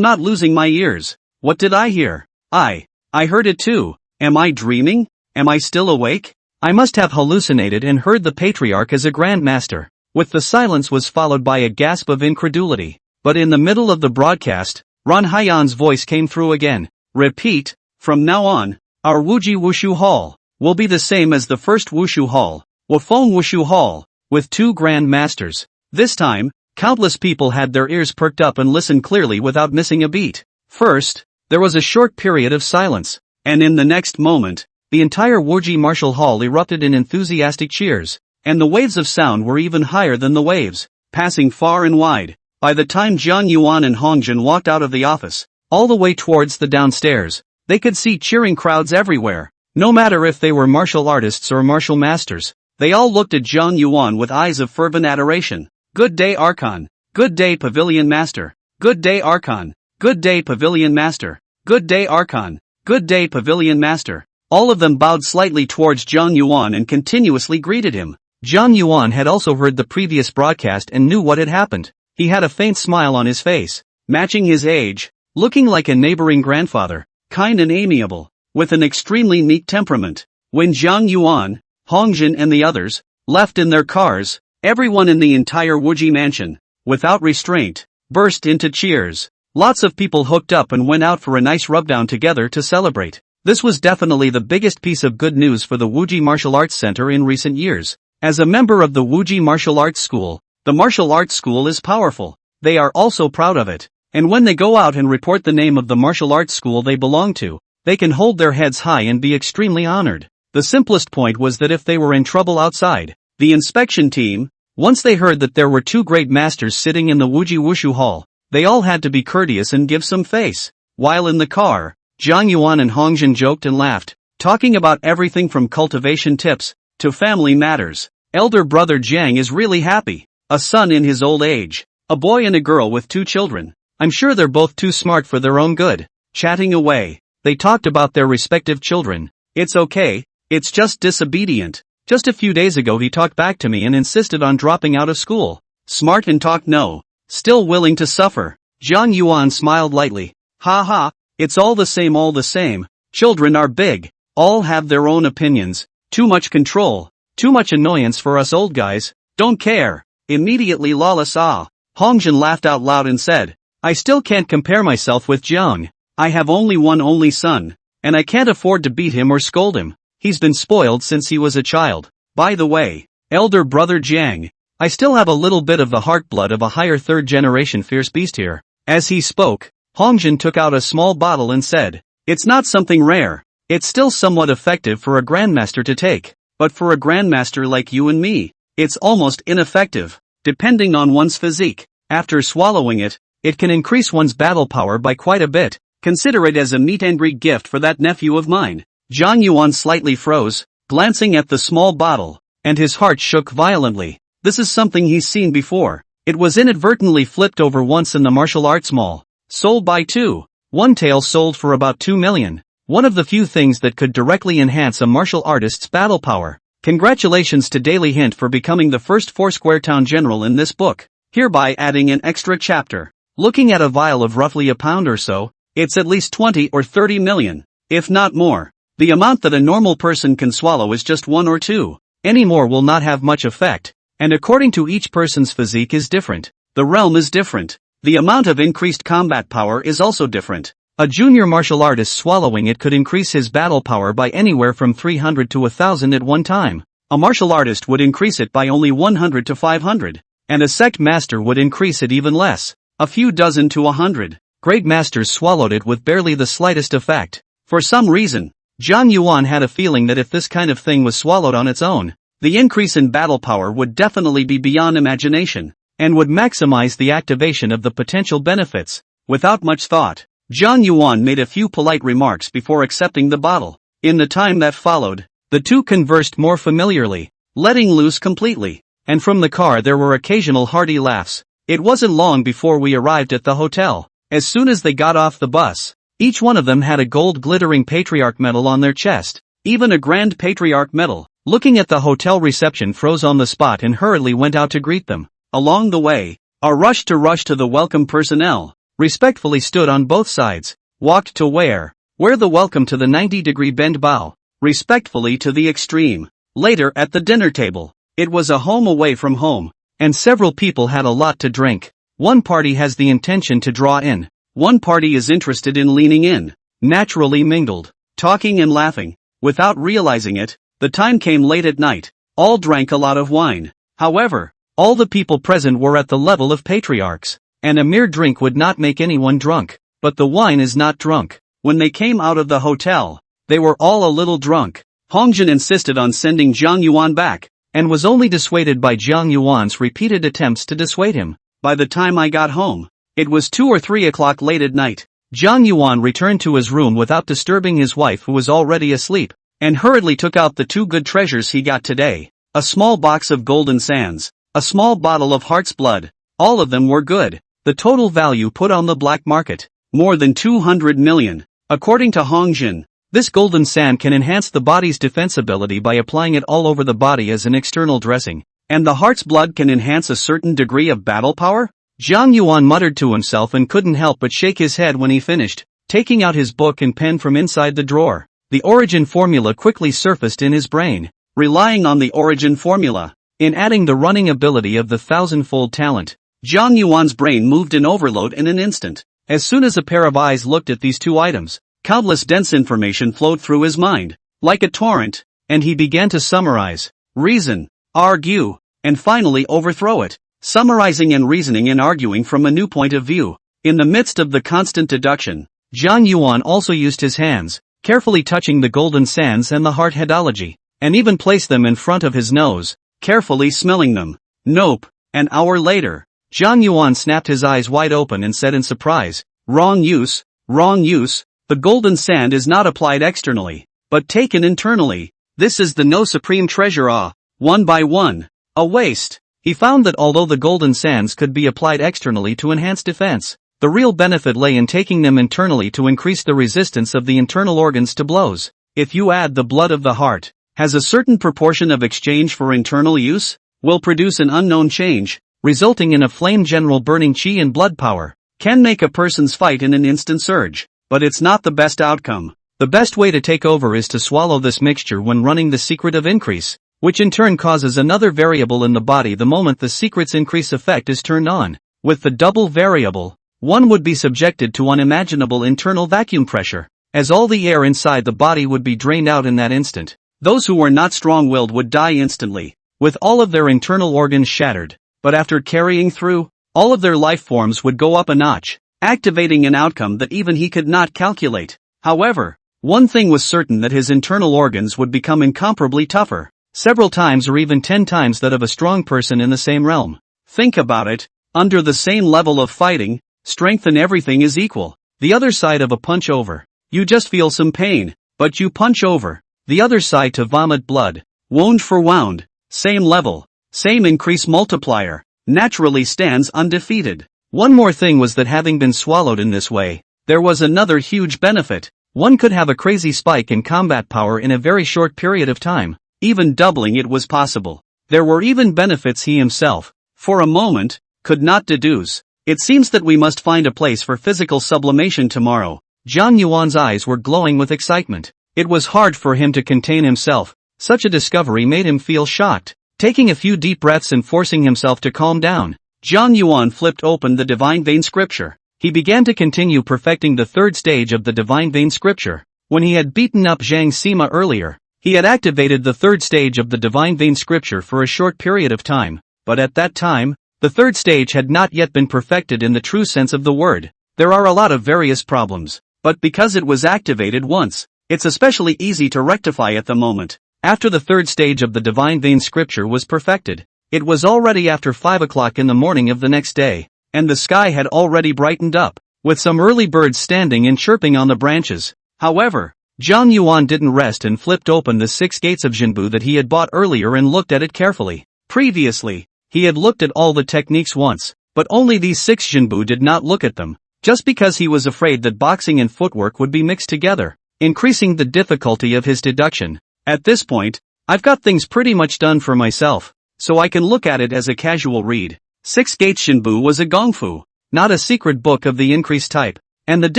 not losing my ears. What did I hear? I heard it too. Am I dreaming? Am I still awake? I must have hallucinated and heard the Patriarch as a Grand Master. With the silence was followed by a gasp of incredulity. But in the middle of the broadcast, Ran Hyan's voice came through again. Repeat, from now on, our Wuji Wushu Hall will be the same as the first Wushu Hall, Wufeng Wushu Hall, with 2 Grand Masters. This time, countless people had their ears perked up and listened clearly without missing a beat. First, there was a short period of silence, and in the next moment, the entire Wuji Martial Hall erupted in enthusiastic cheers, and the waves of sound were even higher than the waves, passing far and wide. By the time Jiang Yuan and Hongjin walked out of the office, all the way towards the downstairs, they could see cheering crowds everywhere. No matter if they were martial artists or martial masters, they all looked at Jiang Yuan with eyes of fervent adoration. Good day Archon. Good day Pavilion Master. Good day Archon. Good day Pavilion Master. Good day Archon. Good day Pavilion Master. All of them bowed slightly towards Jiang Yuan and continuously greeted him. Zhang Yuan had also heard the previous broadcast and knew what had happened. He had a faint smile on his face, matching his age, looking like a neighboring grandfather, kind and amiable, with an extremely neat temperament. When Zhang Yuan, Hongjin and the others, left in their cars, everyone in the entire Wuji mansion, without restraint, burst into cheers. Lots of people hooked up and went out for a nice rubdown together to celebrate. This was definitely the biggest piece of good news for the Wuji Martial Arts Center in recent years. As a member of the Wuji Martial Arts School, the martial arts school is powerful. They are also proud of it. And when they go out and report the name of the martial arts school they belong to, they can hold their heads high and be extremely honored. The simplest point was that if they were in trouble outside, the inspection team, once they heard that there were two great masters sitting in the Wuji Wushu Hall, they all had to be courteous and give some face. While in the car, Zhang Yuan and Hongjin joked and laughed, talking about everything from cultivation tips to family matters. Elder brother Jiang is really happy. A son in his old age. A boy and a girl with 2 children. I'm sure they're both too smart for their own good. Chatting away, they talked about their respective children. It's okay, it's just disobedient. Just a few days ago he talked back to me and insisted on dropping out of school. Smart and talk no. Still willing to suffer. Zhang Yuan smiled lightly. Ha ha, it's all the same all the same. Children are big. All have their own opinions. Too much control. Too much annoyance for us old guys. Don't care. Immediately Lala saw. Hongjin laughed out loud and said, I still can't compare myself with Jiang. I have only one only son, and I can't afford to beat him or scold him. He's been spoiled since he was a child. By the way, elder brother Jiang, I still have a little bit of the heart blood of a higher 3rd generation fierce beast here. As he spoke, Hongjin took out a small bottle and said, it's not something rare. It's still somewhat effective for a grandmaster to take, but for a grandmaster like you and me, it's almost ineffective, depending on one's physique. After swallowing it, it can increase one's battle power by quite a bit. Consider it as a meet and greet gift for that nephew of mine. Zhang Yuan slightly froze, glancing at the small bottle, and his heart shook violently. This is something he's seen before. It was inadvertently flipped over once in the martial arts mall. Sold by 2. One tail sold for about 2 million. One of the few things that could directly enhance a martial artist's battle power. Congratulations to Daily Hint for becoming the first Foursquare Town general in this book, hereby adding an extra chapter. Looking at a vial of roughly a pound or so, it's at least 20 or 30 million, if not more. The amount that a normal person can swallow is just 1 or 2. Any more will not have much effect, and according to each person's physique is different. The realm is different. The amount of increased combat power is also different. A junior martial artist swallowing it could increase his battle power by anywhere from 300 to 1000 at one time. A martial artist would increase it by only 100 to 500. And a sect master would increase it even less. A few dozen to 100. Great masters swallowed it with barely the slightest effect. For some reason, Zhang Yuan had a feeling that if this kind of thing was swallowed on its own, the increase in battle power would definitely be beyond imagination, and would maximize the activation of the potential benefits. Without much thought, Zhang Yuan made a few polite remarks before accepting the bottle. In the time that followed, the two conversed more familiarly, letting loose completely, and from the car there were occasional hearty laughs. It wasn't long before we arrived at the hotel. As soon as they got off the bus, each one of them had a gold glittering patriarch medal on their chest, even a grand patriarch medal. Looking at the hotel reception froze on the spot and hurriedly went out to greet them. Along the way, a rush to the welcome personnel, respectfully stood on both sides, walked to where the welcome to the 90-degree bend bow, respectfully to the extreme. Later at the dinner table, it was a home away from home, and several people had a lot to drink. One party has the intention to draw in, one party is interested in leaning in, naturally mingled, talking and laughing. Without realizing it, the time came late at night. All drank a lot of wine. However, all the people present were at the level of patriarchs, and a mere drink would not make anyone drunk. But the wine is not drunk. When they came out of the hotel, they were all a little drunk. Hongjin insisted on sending Zhang Yuan back, and was only dissuaded by Zhang Yuan's repeated attempts to dissuade him. By the time I got home, it was 2 or 3 o'clock late at night. Zhang Yuan returned to his room without disturbing his wife who was already asleep, and hurriedly took out the 2 good treasures he got today. A small box of golden sands, a small bottle of heart's blood. All of them were good. The total value put on the black market, more than 200 million. According to Hongjin, This golden sand can enhance the body's defensibility by applying it all over the body as an external dressing. And the heart's blood can enhance a certain degree of battle power? Jiang Yuan muttered to himself and couldn't help but shake his head when he finished, taking out his book and pen from inside the drawer. The origin formula quickly surfaced in his brain. Relying on the origin formula, in adding the running ability of the thousand-fold talent, Jiang Yuan's brain moved in overload in an instant. As soon as a pair of eyes looked at these two items, countless dense information flowed through his mind, like a torrent, and he began to summarize, reason, argue, and finally overthrow it, summarizing and reasoning and arguing from a new point of view. In the midst of the constant deduction, Jiang Yuan also used his hands, carefully touching the golden sands and the heart headology, and even placed them in front of his nose, carefully smelling them. Nope. An hour later, Jiang Yuan snapped his eyes wide open and said in surprise, wrong use, wrong use. The golden sand is not applied externally, but taken internally. This is the no supreme treasure. One by one. A waste. He found that although the golden sands could be applied externally to enhance defense, the real benefit lay in taking them internally to increase the resistance of the internal organs to blows. If you add the blood of the heart, has a certain proportion of exchange for internal use, will produce an unknown change, resulting in a flame general burning chi and blood power, can make a person's fight in an instant surge. But it's not the best outcome. The best way to take over is to swallow this mixture when running the secret of increase, which in turn causes another variable in the body the moment the secret's increase effect is turned on. With the double variable, one would be subjected to unimaginable internal vacuum pressure, as all the air inside the body would be drained out in that instant. Those who were not strong-willed would die instantly, with all of their internal organs shattered. But after carrying through, all of their life forms would go up a notch, activating an outcome that even he could not calculate. However, one thing was certain, that his internal organs would become incomparably tougher, several times or even 10 times that of a strong person in the same realm. Think about it, under the same level of fighting, strength and everything is equal. The other side of a punch over. You just feel some pain, but you punch over. The other side to vomit blood. Wound for wound. Same level, same increase multiplier, naturally stands undefeated. One more thing was that having been swallowed in this way, there was another huge benefit. One could have a crazy spike in combat power in a very short period of time. Even doubling it was possible. There were even benefits he himself, for a moment, could not deduce. It seems that we must find a place for physical sublimation tomorrow. Jiang Yuan's eyes were glowing with excitement. It was hard for him to contain himself. Such a discovery made him feel shocked. Taking a few deep breaths and forcing himself to calm down, Jiang Yuan flipped open the Divine Vein Scripture. He began to continue perfecting the third stage of the Divine Vein Scripture. When he had beaten up Zhang Sima earlier, he had activated the third stage of the Divine Vein Scripture for a short period of time, but at that time, the third stage had not yet been perfected in the true sense of the word. There are a lot of various problems, but because it was activated once, it's especially easy to rectify at the moment. After the third stage of the Divine Vein Scripture was perfected, it was already after 5 o'clock in the morning of the next day, and the sky had already brightened up, with some early birds standing and chirping on the branches. However, Jiang Yuan didn't rest and flipped open the 6 gates of Jinbu that he had bought earlier and looked at it carefully. Previously, he had looked at all the techniques once, but only these 6 Jinbu did not look at them, just because he was afraid that boxing and footwork would be mixed together, increasing the difficulty of his deduction. At this point, I've got things pretty much done for myself, so I can look at it as a casual read. 6 Gates Shinbu was a gongfu, not a secret book of the increased type, and the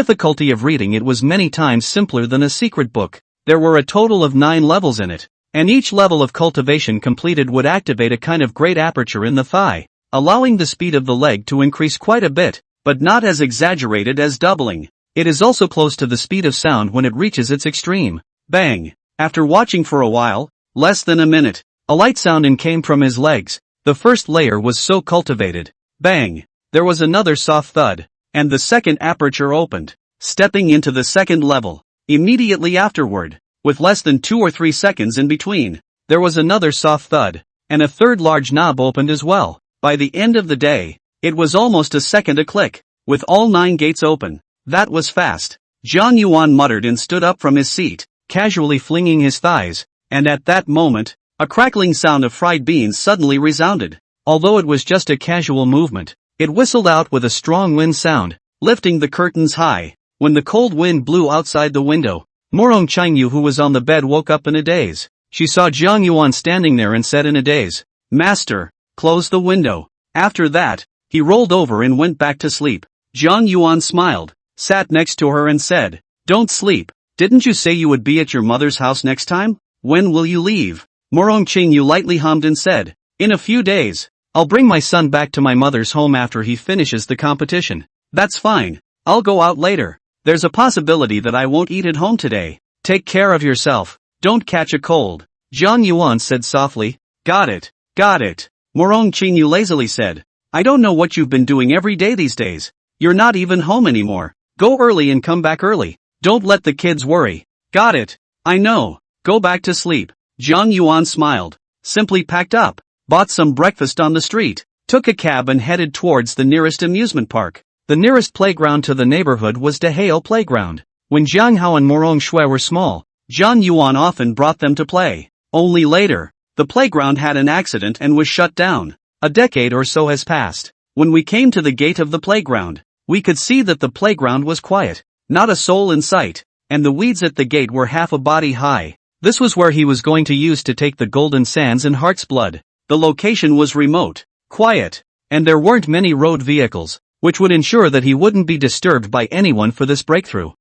difficulty of reading it was many times simpler than a secret book. There were a total of 9 levels in it, and each level of cultivation completed would activate a kind of great aperture in the thigh, allowing the speed of the leg to increase quite a bit, but not as exaggerated as doubling. It is also close to the speed of sound when it reaches its extreme. Bang! After watching for a while, less than a minute, a light sounding came from his legs. The first layer was so cultivated. Bang! There was another soft thud, and the second aperture opened, stepping into the second level. Immediately afterward, with less than 2 or 3 seconds in between, there was another soft thud, and a third large knob opened as well. By the end of the day, it was almost a second a click, with all 9 gates open. That was fast. Jiang Yuan muttered and stood up from his seat, casually flinging his thighs, and at that moment, a crackling sound of fried beans suddenly resounded. Although it was just a casual movement, it whistled out with a strong wind sound, lifting the curtains high. When the cold wind blew outside the window, Morong Changyu, who was on the bed, woke up in a daze. She saw Jiang Yuan standing there and said in a daze, "Master, close the window." After that, he rolled over and went back to sleep. Jiang Yuan smiled, sat next to her and said, "Don't sleep. Didn't you say you would be at your mother's house next time? When will you leave?" Morong Changyu lightly hummed and said, "In a few days. I'll bring my son back to my mother's home after he finishes the competition." "That's fine. I'll go out later. There's a possibility that I won't eat at home today. Take care of yourself. Don't catch a cold." Jiang Yuan said softly, Got it. Morong Changyu lazily said, "I don't know what you've been doing every day these days. You're not even home anymore. Go early and come back early. Don't let the kids worry." "Got it. I know. Go back to sleep." Jiang Yuan smiled, simply packed up, bought some breakfast on the street, took a cab and headed towards the nearest amusement park. The nearest playground to the neighborhood was Dehao Playground. When Jiang Hao and Morong Shui were small, Jiang Yuan often brought them to play. Only later, the playground had an accident and was shut down. A decade or so has passed. When we came to the gate of the playground, we could see that the playground was quiet, not a soul in sight, and the weeds at the gate were half a body high. This was where he was going to use to take the golden sands and heart's blood. The location was remote, quiet, and there weren't many road vehicles, which would ensure that he wouldn't be disturbed by anyone for this breakthrough.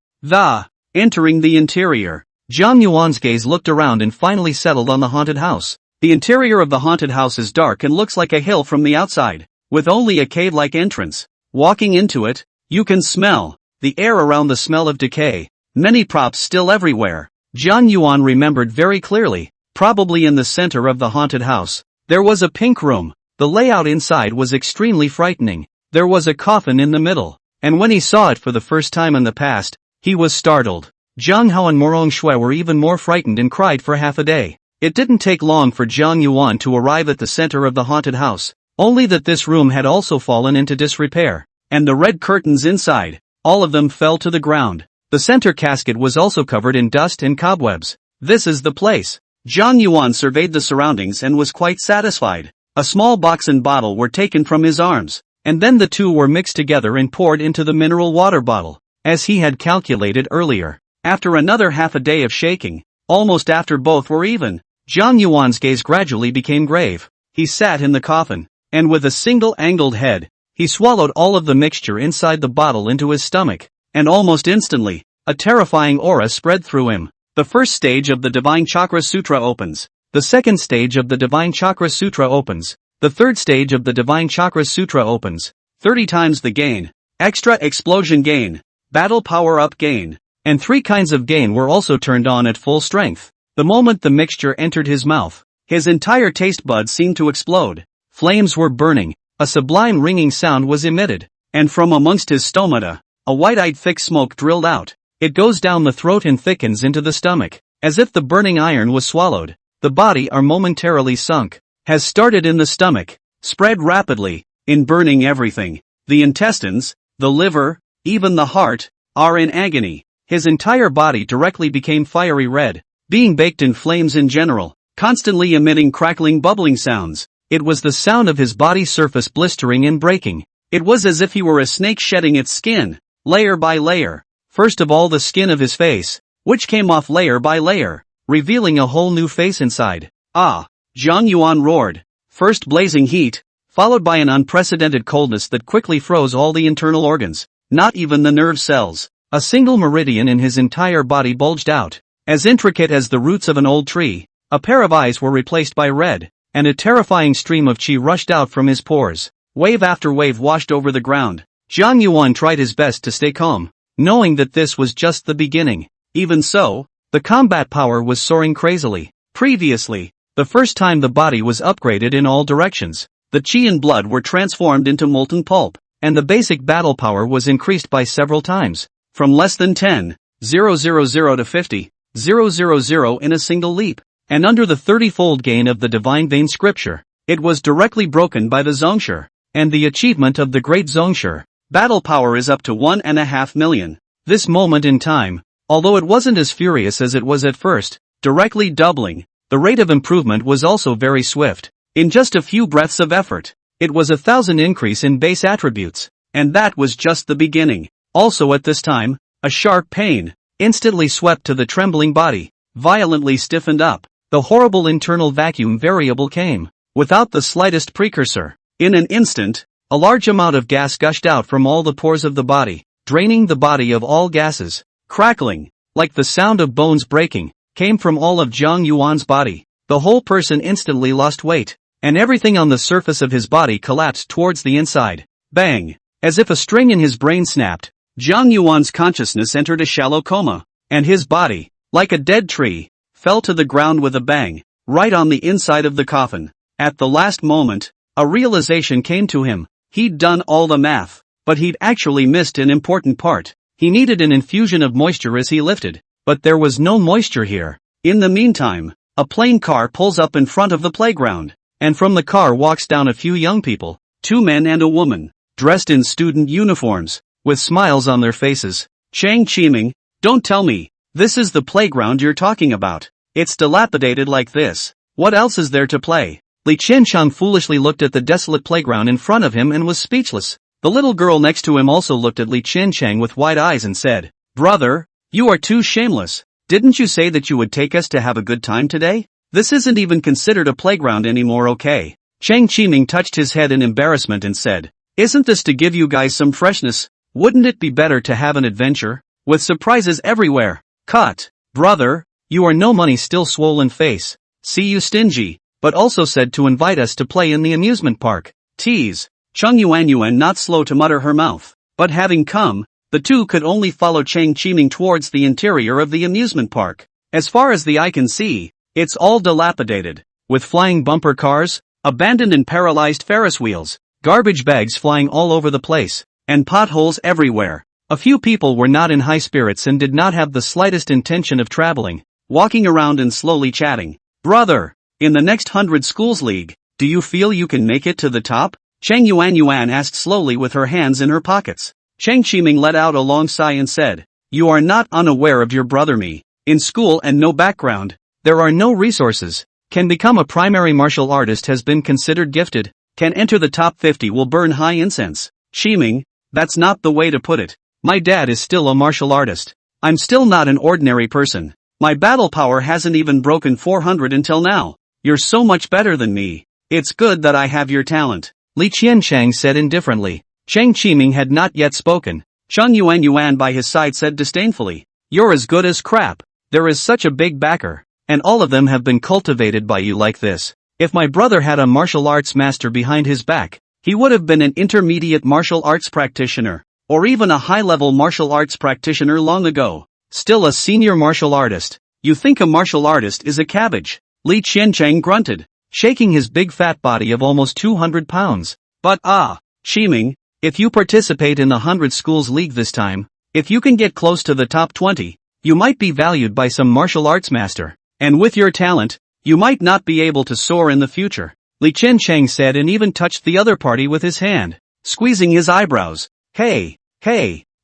Entering the interior, Jiang Yuan's gaze looked around and finally settled on the haunted house. The interior of the haunted house is dark and looks like a hill from the outside, with only a cave-like entrance. Walking into it, you can smell the air around, the smell of decay. Many props still everywhere. Jiang Yuan remembered very clearly, probably in the center of the haunted house, there was a pink room. The layout inside was extremely frightening. There was a coffin in the middle, and when he saw it for the first time in the past, he was startled. Jiang Hao and Morong Shui were even more frightened and cried for half a day. It didn't take long for Jiang Yuan to arrive at the center of the haunted house, only that this room had also fallen into disrepair, and the red curtains inside, all of them fell to the ground. The center casket was also covered in dust and cobwebs. "This is the place." Jiang Yuan surveyed the surroundings and was quite satisfied. A small box and bottle were taken from his arms, and then the two were mixed together and poured into the mineral water bottle, as he had calculated earlier. After another half a day of shaking, almost after both were even, Jiang Yuan's gaze gradually became grave. He sat in the coffin, and with a single angled head, he swallowed all of the mixture inside the bottle into his stomach, and almost instantly, a terrifying aura spread through him. The first stage of the Divine Chakra Sutra opens. The second stage of the Divine Chakra Sutra opens. The third stage of the Divine Chakra Sutra opens. 30 times the gain. Extra explosion gain. Battle power up gain. And 3 kinds of gain were also turned on at full strength. The moment the mixture entered his mouth, his entire taste buds seemed to explode. Flames were burning, a sublime ringing sound was emitted, and from amongst his stomata, a white-eyed thick smoke drilled out. It goes down the throat and thickens into the stomach, as if the burning iron was swallowed. The body are momentarily sunk, has started in the stomach, spread rapidly, in burning everything. The intestines, the liver, even the heart, are in agony. His entire body directly became fiery red, being baked in flames in general, constantly emitting crackling bubbling sounds. It was the sound of his body surface blistering and breaking. It was as if he were a snake shedding its skin, layer by layer. First of all the skin of his face, which came off layer by layer, revealing a whole new face inside. "Ah!" Jiang Yuan roared. First blazing heat, followed by an unprecedented coldness that quickly froze all the internal organs, not even the nerve cells. A single meridian in his entire body bulged out, as intricate as the roots of an old tree. A pair of eyes were replaced by red, and a terrifying stream of qi rushed out from his pores. Wave after wave washed over the ground. Jiang Yuan tried his best to stay calm, knowing that this was just the beginning. Even so, the combat power was soaring crazily. Previously, the first time the body was upgraded in all directions, the qi and blood were transformed into molten pulp, and the basic battle power was increased by several times, from less than 10,000 to 50,000 in a single leap. And under the 30-fold gain of the Divine Vein Scripture, it was directly broken by the Zongshi, and the achievement of the Great Zongshi. Battle power is up to 1.5 million. This moment in time, although it wasn't as furious as it was at first, directly doubling, the rate of improvement was also very swift. In just a few breaths of effort, it was 1,000 increase in base attributes, and that was just the beginning. Also at this time, a sharp pain, instantly swept to the trembling body, violently stiffened up. The horrible internal vacuum variable came, without the slightest precursor. In an instant, a large amount of gas gushed out from all the pores of the body, draining the body of all gases. Crackling, like the sound of bones breaking, came from all of Zhang Yuan's body. The whole person instantly lost weight, and everything on the surface of his body collapsed towards the inside. Bang! As if a string in his brain snapped, Zhang Yuan's consciousness entered a shallow coma, and his body, like a dead tree, fell to the ground with a bang, right on the inside of the coffin. At the last moment, a realization came to him. He'd done all the math, but he'd actually missed an important part. He needed an infusion of moisture as he lifted, but there was no moisture here. In the meantime, a plain car pulls up in front of the playground, and from the car walks down a few young people, 2 men and a woman, dressed in student uniforms, with smiles on their faces. Chang Qiming, don't tell me, this is the playground you're talking about. It's dilapidated like this. What else is there to play? Li Qianchang foolishly looked at the desolate playground in front of him and was speechless. The little girl next to him also looked at Li Qianchang with wide eyes and said, "Brother, you are too shameless. Didn't you say that you would take us to have a good time today? This isn't even considered a playground anymore, okay?" Chang Qiming touched his head in embarrassment and said, "Isn't this to give you guys some freshness? Wouldn't it be better to have an adventure? With surprises everywhere." Cut. "Brother, you are no money still swollen face. See you stingy, but also said to invite us to play in the amusement park. Tease." Cheng Yuan not slow to mutter her mouth, but having come, the two could only follow Chang Qiming towards the interior of the amusement park. As far as the eye can see, it's all dilapidated, with flying bumper cars, abandoned and paralyzed Ferris wheels, garbage bags flying all over the place, and potholes everywhere. A few people were not in high spirits and did not have the slightest intention of traveling, walking around and slowly chatting. "Brother, in the next 100 schools league, do you feel you can make it to the top?" Cheng Yuan asked slowly with her hands in her pockets. Chang Qiming let out a long sigh and said, "You are not unaware of your brother me. In school and no background, there are no resources. Can become a primary martial artist has been considered gifted. Can enter the top 50 will burn high incense." "Qiming, that's not the way to put it. My dad is still a martial artist. I'm still not an ordinary person. My battle power hasn't even broken 400 until now. You're so much better than me. It's good that I have your talent," Li Qianchang said indifferently. Chang Qiming had not yet spoken. Cheng Yuan by his side said disdainfully, "You're as good as crap. There is such a big backer, and all of them have been cultivated by you like this. If my brother had a martial arts master behind his back, he would have been an intermediate martial arts practitioner, or even a high-level martial arts practitioner long ago. Still a senior martial artist. You think a martial artist is a cabbage?" Li Qianchang grunted, shaking his big fat body of almost 200 pounds. "But Qiming, if you participate in the 100 schools league this time, if you can get close to the top 20, you might be valued by some martial arts master. And with your talent, you might not be able to soar in the future," Li Qianchang said and even touched the other party with his hand, squeezing his eyebrows. Hey,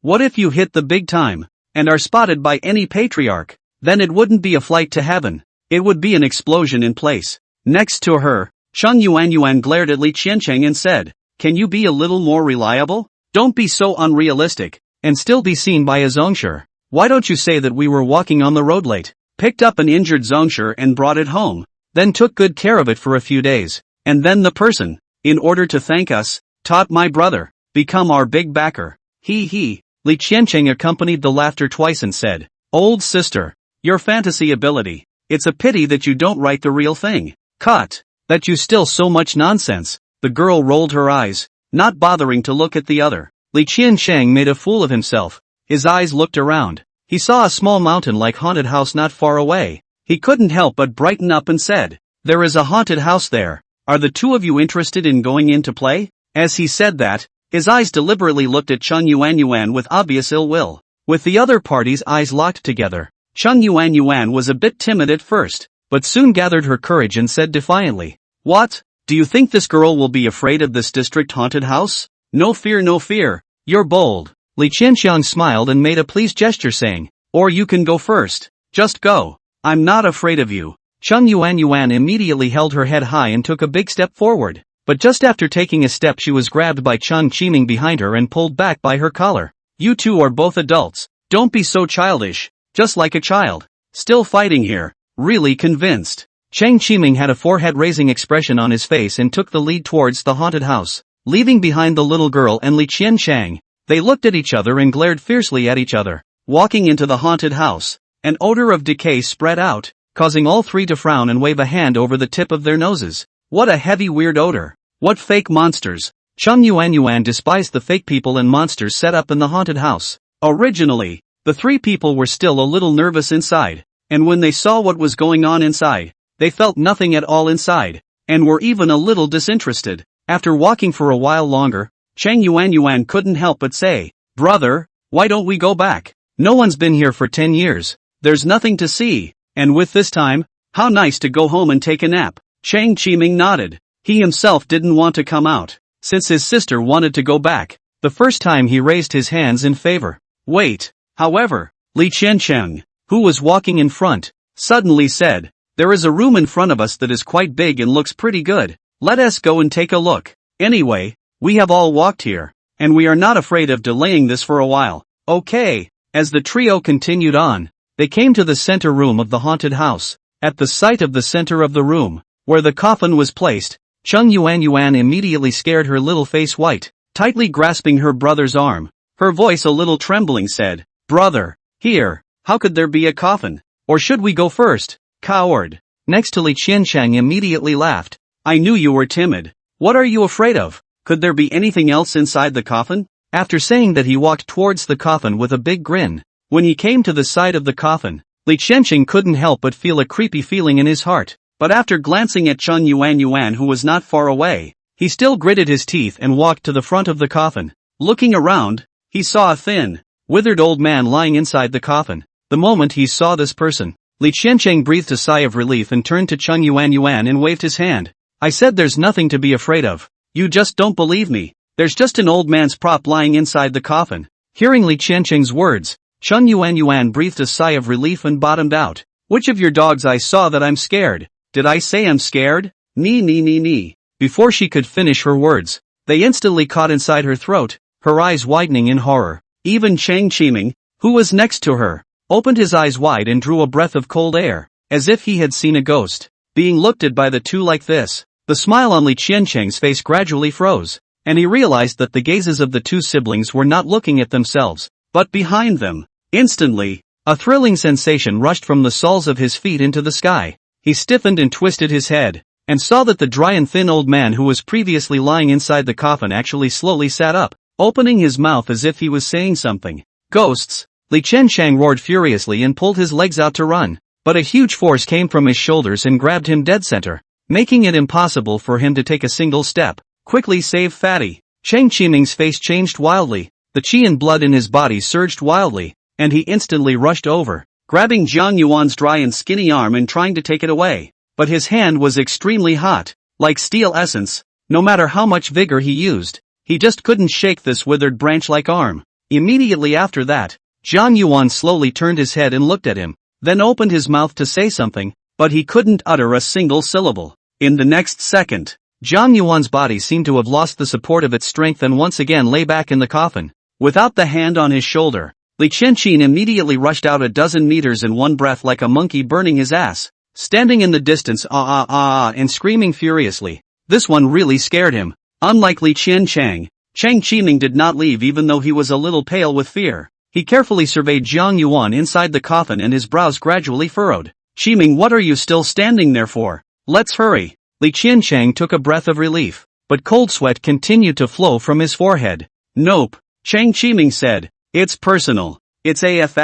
what if you hit the big time, and are spotted by any patriarch? Then it wouldn't be a flight to heaven. It would be an explosion in place." Next to her, Cheng Yuan glared at Li Qianchang and said, "Can you be a little more reliable? Don't be so unrealistic, and still be seen by a Zhongsher. Why don't you say that we were walking on the road late, picked up an injured Zhongsher and brought it home, then took good care of it for a few days, and then the person, in order to thank us, taught my brother, become our big backer." He. Li Qianchang accompanied the laughter twice and said, "Old sister, your fantasy ability, it's a pity that you don't write the real thing. Cut. That you still so much nonsense." The girl rolled her eyes, not bothering to look at the other. Li Qianchang made a fool of himself. His eyes looked around. He saw a small mountain-like haunted house not far away. He couldn't help but brighten up and said, "There is a haunted house there. Are the two of you interested in going in to play?" As he said that, his eyes deliberately looked at Cheng Yuan with obvious ill will. With the other party's eyes locked together, Cheng Yuan was a bit timid at first, but soon gathered her courage and said defiantly, "What? Do you think this girl will be afraid of this district haunted house? No fear, you're bold." Li Qianchang smiled and made a pleased gesture saying, "Or you can go first. Just go. I'm not afraid of you." Cheng Yuan immediately held her head high and took a big step forward, but just after taking a step she was grabbed by Cheng Qiming behind her and pulled back by her collar. "You two are both adults. Don't be so childish. just like a child. Still fighting here, really convinced. Chang Qiming had a forehead-raising expression on his face and took the lead towards the haunted house, leaving behind the little girl and Li Qianchang. They looked at each other and glared fiercely at each other. Walking into the haunted house, an odor of decay spread out, causing all three to frown and wave a hand over the tip of their noses. What a heavy weird odor. What fake monsters. Cheng Yuan despised the fake people and monsters set up in the haunted house. Originally, the three people were still a little nervous inside, and when they saw what was going on inside, they felt nothing at all inside, and were even a little disinterested. After walking for a while longer, Cheng Yuan couldn't help but say, "Brother, why don't we go back? No one's been here for 10 years. There's nothing to see, and with this time, how nice to go home and take a nap." Chang Qiming nodded. He himself didn't want to come out, since his sister wanted to go back. The first time he raised his hands in favor. Wait. However, Li Qiancheng, who was walking in front, suddenly said, "There is a room in front of us that is quite big and looks pretty good. Let us go and take a look. Anyway, we have all walked here, and we are not afraid of delaying this for a while." Okay. As the trio continued on, they came to the center room of the haunted house. At the sight of the center of the room, where the coffin was placed, Cheng Yuan immediately scared her little face white. Tightly grasping her brother's arm, her voice a little trembling said, "Brother, here, how could there be a coffin? Or should we go first? Coward." Next to Li Qiancheng immediately laughed. "I knew you were timid. What are you afraid of? Could there be anything else inside the coffin?" After saying that, he walked towards the coffin with a big grin. When he came to the side of the coffin, Li Qiancheng couldn't help but feel a creepy feeling in his heart. But after glancing at Cheng Yuan who was not far away, he still gritted his teeth and walked to the front of the coffin. Looking around, he saw a thin, withered old man lying inside the coffin. The moment he saw this person, Li Qiancheng breathed a sigh of relief and turned to Cheng Yuan and waved his hand. "I said there's nothing to be afraid of. You just don't believe me. There's just an old man's prop lying inside the coffin." Hearing Li Qiancheng's words, Cheng Yuan breathed a sigh of relief and bottomed out. "Which of your dogs I saw that I'm scared? Did I say I'm scared? Nee. Before she could finish her words, they instantly caught inside her throat, her eyes widening in horror. Even Chang Qiming, who was next to her, opened his eyes wide and drew a breath of cold air, as if he had seen a ghost. Being looked at by the two like this, the smile on Li Qiancheng's face gradually froze, and he realized that the gazes of the two siblings were not looking at themselves, but behind them. Instantly, a thrilling sensation rushed from the soles of his feet into the sky. He stiffened and twisted his head, and saw that the dry and thin old man who was previously lying inside the coffin actually slowly sat up, opening his mouth as if he was saying something. "Ghosts!" Li Qiancheng roared furiously and pulled his legs out to run, but a huge force came from his shoulders and grabbed him dead center, making it impossible for him to take a single step. "Quickly save Fatty!" Chang Qiming's face changed wildly, the qi and blood in his body surged wildly, and he instantly rushed over, grabbing Jiang Yuan's dry and skinny arm and trying to take it away. But his hand was extremely hot, like steel essence. No matter how much vigor he used, he just couldn't shake this withered branch-like arm. Immediately after that, Jiang Yuan slowly turned his head and looked at him, then opened his mouth to say something, but he couldn't utter a single syllable. In the next second, Jiang Yuan's body seemed to have lost the support of its strength and once again lay back in the coffin. Without the hand on his shoulder, Li Qiancheng immediately rushed out a dozen meters in one breath like a monkey burning his ass, standing in the distance and screaming furiously. This one really scared him. Unlike Li Qiancheng, Chang Qiming did not leave even though he was a little pale with fear. He carefully surveyed Jiang Yuan inside the coffin and his brows gradually furrowed. "Qiming, what are you still standing there for? Let's hurry." Li Qiancheng took a breath of relief, but cold sweat continued to flow from his forehead. "Nope," Chang Qiming said. "It's personal. It's AF**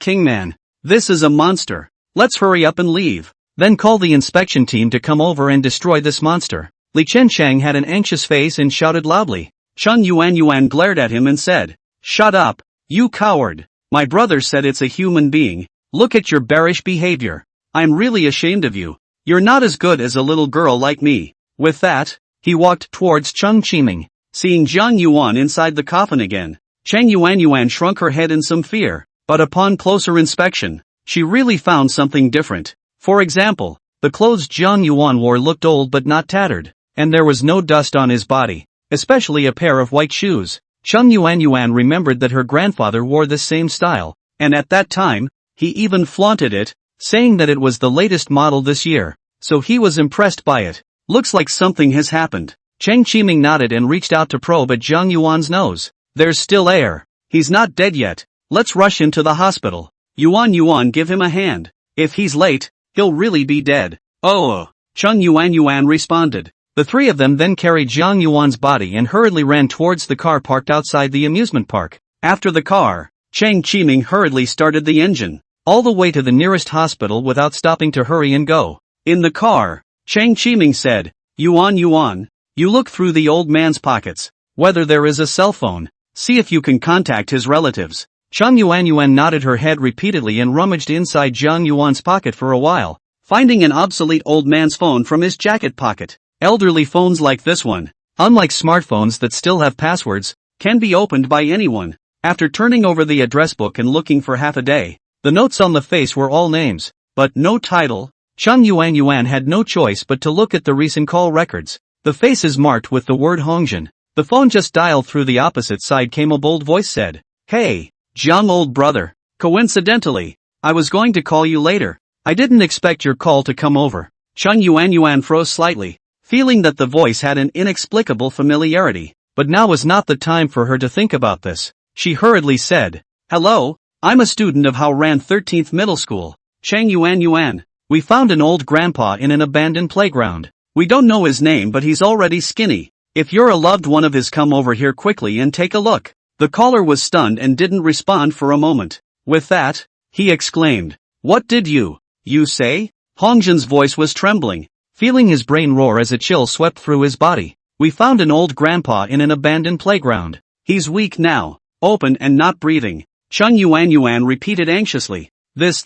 Kingman. This is a monster. Let's hurry up and leave. Then call the inspection team to come over and destroy this monster." Li Qiancheng had an anxious face and shouted loudly. Cheng Yuan glared at him and said, "Shut up, you coward. My brother said it's a human being. Look at your bearish behavior. I'm really ashamed of you. You're not as good as a little girl like me." With that, he walked towards Cheng Qiming. Seeing Jiang Yuan inside the coffin again, Cheng Yuan shrunk her head in some fear, but upon closer inspection, she really found something different. For example, the clothes Jiang Yuan wore looked old but not tattered, and there was no dust on his body, especially a pair of white shoes. Cheng Yuan remembered that her grandfather wore this same style, and at that time, He even flaunted it, saying that it was the latest model this year, so he was impressed by it. Looks like something has happened. Cheng Qiming nodded and reached out to probe at Zhang Yuan's nose. There's still air. He's not dead yet. Let's rush him to the hospital. Yuan, give him a hand. If he's late, he'll really be dead. Oh, Cheng Yuan responded. The three of them then carried Zhang Yuan's body and hurriedly ran towards the car parked outside the amusement park. After the car, Cheng Qiming hurriedly started the engine, all the way to the nearest hospital without stopping to hurry and go. In the car, Cheng Qiming said, Yuan, you look through the old man's pockets, whether there is a cell phone, see if you can contact his relatives. Cheng Yuan nodded her head repeatedly and rummaged inside Zhang Yuan's pocket for a while, finding an obsolete old man's phone from his jacket pocket. Elderly phones like this one, unlike smartphones that still have passwords, can be opened by anyone. After turning over the address book and looking for half a day, the notes on the face were all names, but no title. Cheng Yuan had no choice but to look at the recent call records. The face is marked with the word Hongjin. The phone just dialed through the opposite side came a bold voice said, Hey, Zhang old brother. Coincidentally, I was going to call you later. I didn't expect your call to come over. Cheng Yuan froze slightly, feeling that the voice had an inexplicable familiarity, but now was not the time for her to think about this. She hurriedly said, Hello, I'm a student of Haoran 13th Middle School. Cheng Yuan. We found an old grandpa in an abandoned playground. We don't know his name but he's already skinny. If you're a loved one of his, come over here quickly and take a look. The caller was stunned and didn't respond for a moment. With that, he exclaimed, What did you say? Hongjin's voice was trembling, feeling his brain roar as a chill swept through his body. We found an old grandpa in an abandoned playground. He's weak now, open and not breathing. Cheng Yuan repeated anxiously. This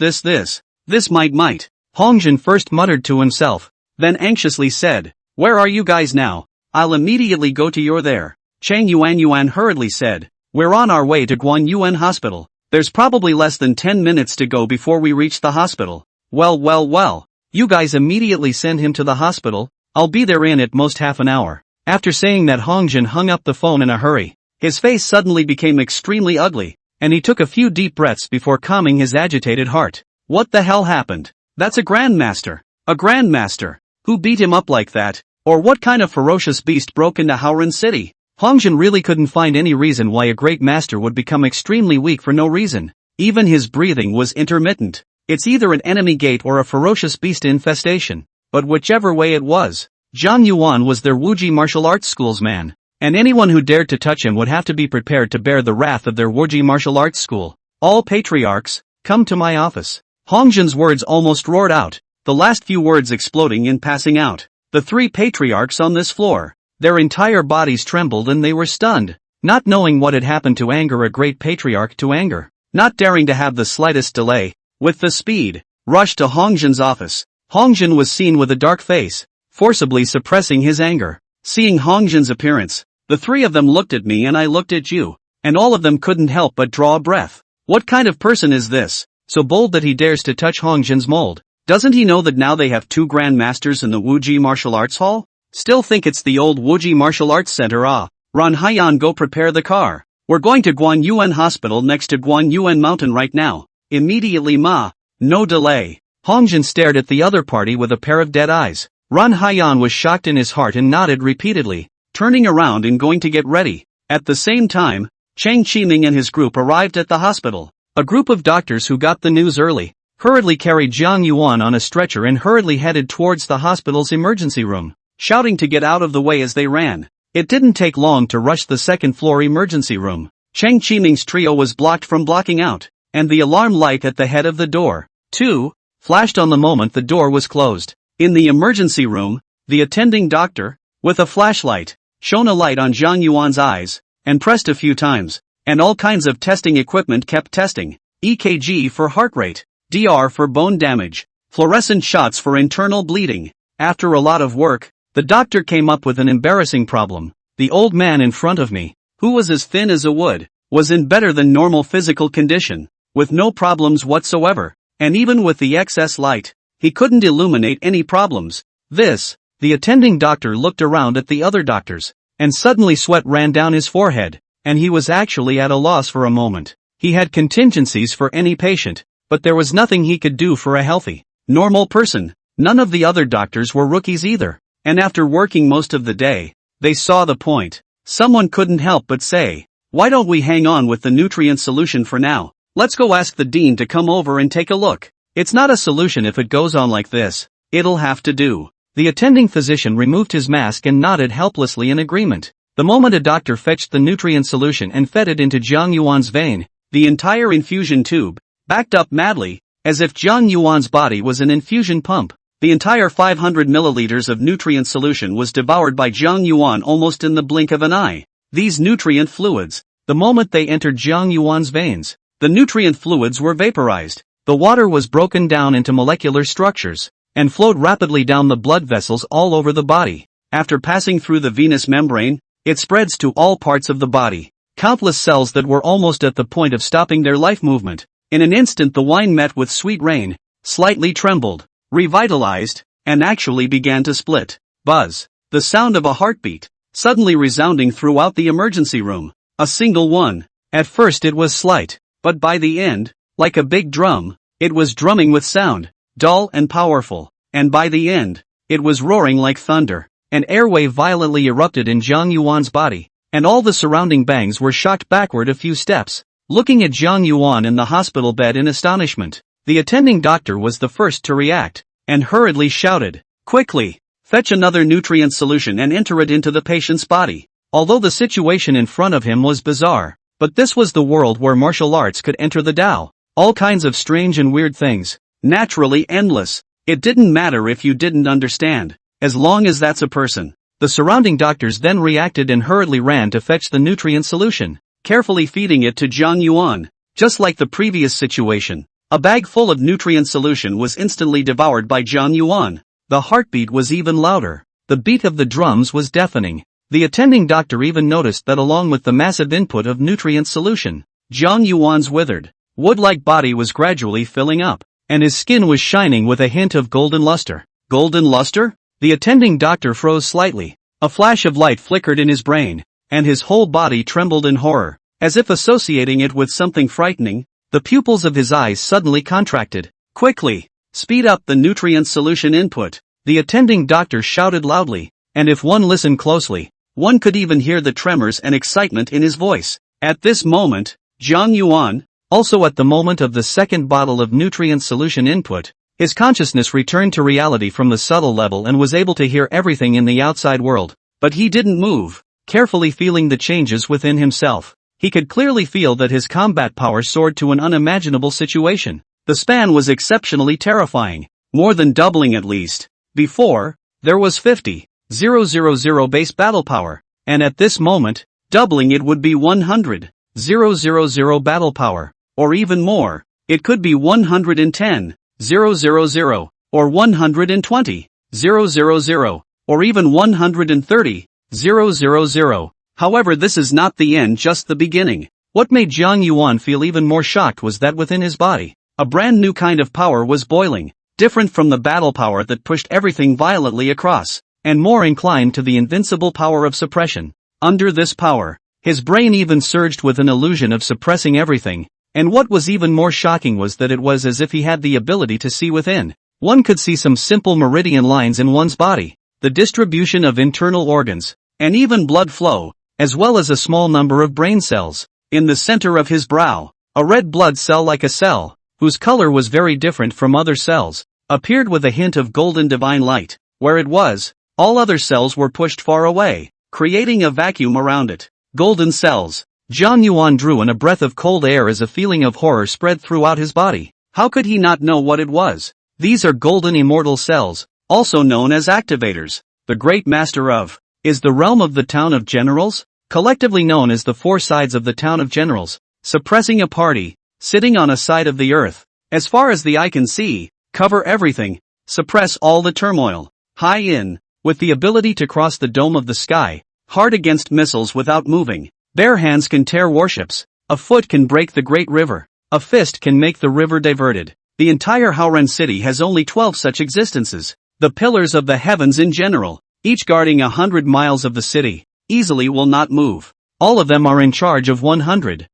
might. Hongjin first muttered to himself, then anxiously said, Where are you guys now? I'll immediately go to your there. Cheng Yuan hurriedly said, We're on our way to Guanyuan Hospital. There's probably less than 10 minutes to go before we reach the hospital. Well. You guys immediately send him to the hospital. I'll be there in at most half an hour. After saying that, Hongjin hung up the phone in a hurry. His face suddenly became extremely ugly, and he took a few deep breaths before calming his agitated heart. What the hell happened? That's a grandmaster. A grandmaster. Who beat him up like that? Or what kind of ferocious beast broke into Haoran City? Hongjin really couldn't find any reason why a great master would become extremely weak for no reason. Even his breathing was intermittent. It's either an enemy gate or a ferocious beast infestation. But whichever way it was, Zhang Yuan was their Wuji martial arts school's man, and anyone who dared to touch him would have to be prepared to bear the wrath of their Wuji martial arts school. All patriarchs, come to my office. Hongjin's words almost roared out, the last few words exploding in passing out. The three patriarchs on this floor, their entire bodies trembled and they were stunned, not knowing what had happened to anger a great patriarch to anger, not daring to have the slightest delay. With the speed, rushed to Hongjin's office. Hongjin was seen with a dark face, forcibly suppressing his anger. Seeing Hongjin's appearance, the three of them looked at me and I looked at you, and all of them couldn't help but draw a breath. What kind of person is this, so bold that he dares to touch Hongjin's mold? Doesn't he know that now they have two grandmasters in the Wuji Martial Arts Hall? Still think it's the old Wuji Martial Arts Center. Ran Haiyan, go prepare the car. We're going to Guanyuan Hospital next to Guanyuan Mountain right now. Immediately ma. No delay. Hongjin stared at the other party with a pair of dead eyes. Ran Haiyan was shocked in his heart and nodded repeatedly, turning around and going to get ready. At the same time, Cheng Qiming and his group arrived at the hospital. A group of doctors who got the news early hurriedly carried Zhang Yuan on a stretcher and hurriedly headed towards the hospital's emergency room, shouting to get out of the way as they ran. It didn't take long to rush the second-floor emergency room. Cheng Qiming's trio was blocked from blocking out, and the alarm light at the head of the door, too, flashed on the moment the door was closed. In the emergency room, the attending doctor, with a flashlight, shone a light on Zhang Yuan's eyes, and pressed a few times, and all kinds of testing equipment kept testing. EKG for heart rate, DR for bone damage, fluorescent shots for internal bleeding. After a lot of work, the doctor came up with an embarrassing problem. The old man in front of me, who was as thin as a wood, was in better than normal physical condition, with no problems whatsoever, and even with the excess light, he couldn't illuminate any problems. The attending doctor looked around at the other doctors, and suddenly sweat ran down his forehead, and he was actually at a loss for a moment. He had contingencies for any patient, but there was nothing he could do for a healthy, normal person. None of the other doctors were rookies either, and after working most of the day, they saw the point. Someone couldn't help but say, "Why don't we hang on with the nutrient solution for now? Let's go ask the dean to come over and take a look. It's not a solution if it goes on like this. It'll have to do." The attending physician removed his mask and nodded helplessly in agreement. The moment a doctor fetched the nutrient solution and fed it into Jiang Yuan's vein, the entire infusion tube backed up madly, as if Jiang Yuan's body was an infusion pump. The entire 500 milliliters of nutrient solution was devoured by Jiang Yuan almost in the blink of an eye. These nutrient fluids, the moment they entered Jiang Yuan's veins, the nutrient fluids were vaporized. The water was broken down into molecular structures and flowed rapidly down the blood vessels all over the body. After passing through the venous membrane, it spreads to all parts of the body. Countless cells that were almost at the point of stopping their life movement. In an instant the wine met with sweet rain, slightly trembled, revitalized, and actually began to split. Buzz. The sound of a heartbeat, suddenly resounding throughout the emergency room. A single one. At first it was slight, but by the end, like a big drum, it was drumming with sound, dull and powerful, and by the end, it was roaring like thunder. An airwave violently erupted in Jiang Yuan's body, and all the surrounding bangs were shocked backward a few steps, looking at Jiang Yuan in the hospital bed in astonishment. The attending doctor was the first to react, and hurriedly shouted, "Quickly! Fetch another nutrient solution and enter it into the patient's body." Although the situation in front of him was bizarre, but this was the world where martial arts could enter the Tao. All kinds of strange and weird things, naturally endless. It didn't matter if you didn't understand, as long as that's a person. The surrounding doctors then reacted and hurriedly ran to fetch the nutrient solution, carefully feeding it to Jiang Yuan. Just like the previous situation, a bag full of nutrient solution was instantly devoured by Jiang Yuan. The heartbeat was even louder. The beat of the drums was deafening. The attending doctor even noticed that along with the massive input of nutrient solution, Jiang Yuan's withered, wood-like body was gradually filling up, and his skin was shining with a hint of golden luster. Golden luster? The attending doctor froze slightly. A flash of light flickered in his brain, and his whole body trembled in horror, as if associating it with something frightening. The pupils of his eyes suddenly contracted. "Quickly! Speed up the nutrient solution input," the attending doctor shouted loudly, and if one listened closely, one could even hear the tremors and excitement in his voice. At this moment, Jiang Yuan, also at the moment of the second bottle of nutrient solution input, his consciousness returned to reality from the subtle level and was able to hear everything in the outside world. But he didn't move, carefully feeling the changes within himself. He could clearly feel that his combat power soared to an unimaginable situation. The span was exceptionally terrifying, more than doubling at least. Before, there was 50,000 base battle power, and at this moment, doubling it would be 100,000 battle power, or even more. It could be 110,000, or 120,000, or even 130,000. However, this is not the end, just the beginning. What made Jiang Yuan feel even more shocked was that within his body, a brand new kind of power was boiling, different from the battle power that pushed everything violently across, and more inclined to the invincible power of suppression. Under this power, his brain even surged with an illusion of suppressing everything, and what was even more shocking was that it was as if he had the ability to see within. One could see some simple meridian lines in one's body, the distribution of internal organs, and even blood flow, as well as a small number of brain cells. In the center of his brow, a red blood cell like a cell, whose color was very different from other cells, appeared with a hint of golden divine light. Where it was, all other cells were pushed far away, creating a vacuum around it. Golden cells. Jiang Yuan drew in a breath of cold air as a feeling of horror spread throughout his body. How could he not know what it was? These are golden immortal cells, also known as activators. The great master of is the realm of the town of generals, collectively known as the four sides of the town of generals, suppressing a party, sitting on a side of the earth, as far as the eye can see, cover everything, suppress all the turmoil, high in, with the ability to cross the dome of the sky, hard against missiles without moving. Bare hands can tear warships, a foot can break the great river, a fist can make the river diverted. The entire Haoren city has only 12 such existences, the pillars of the heavens in general, each guarding 100 miles of the city, easily will not move. All of them are in charge of 100,000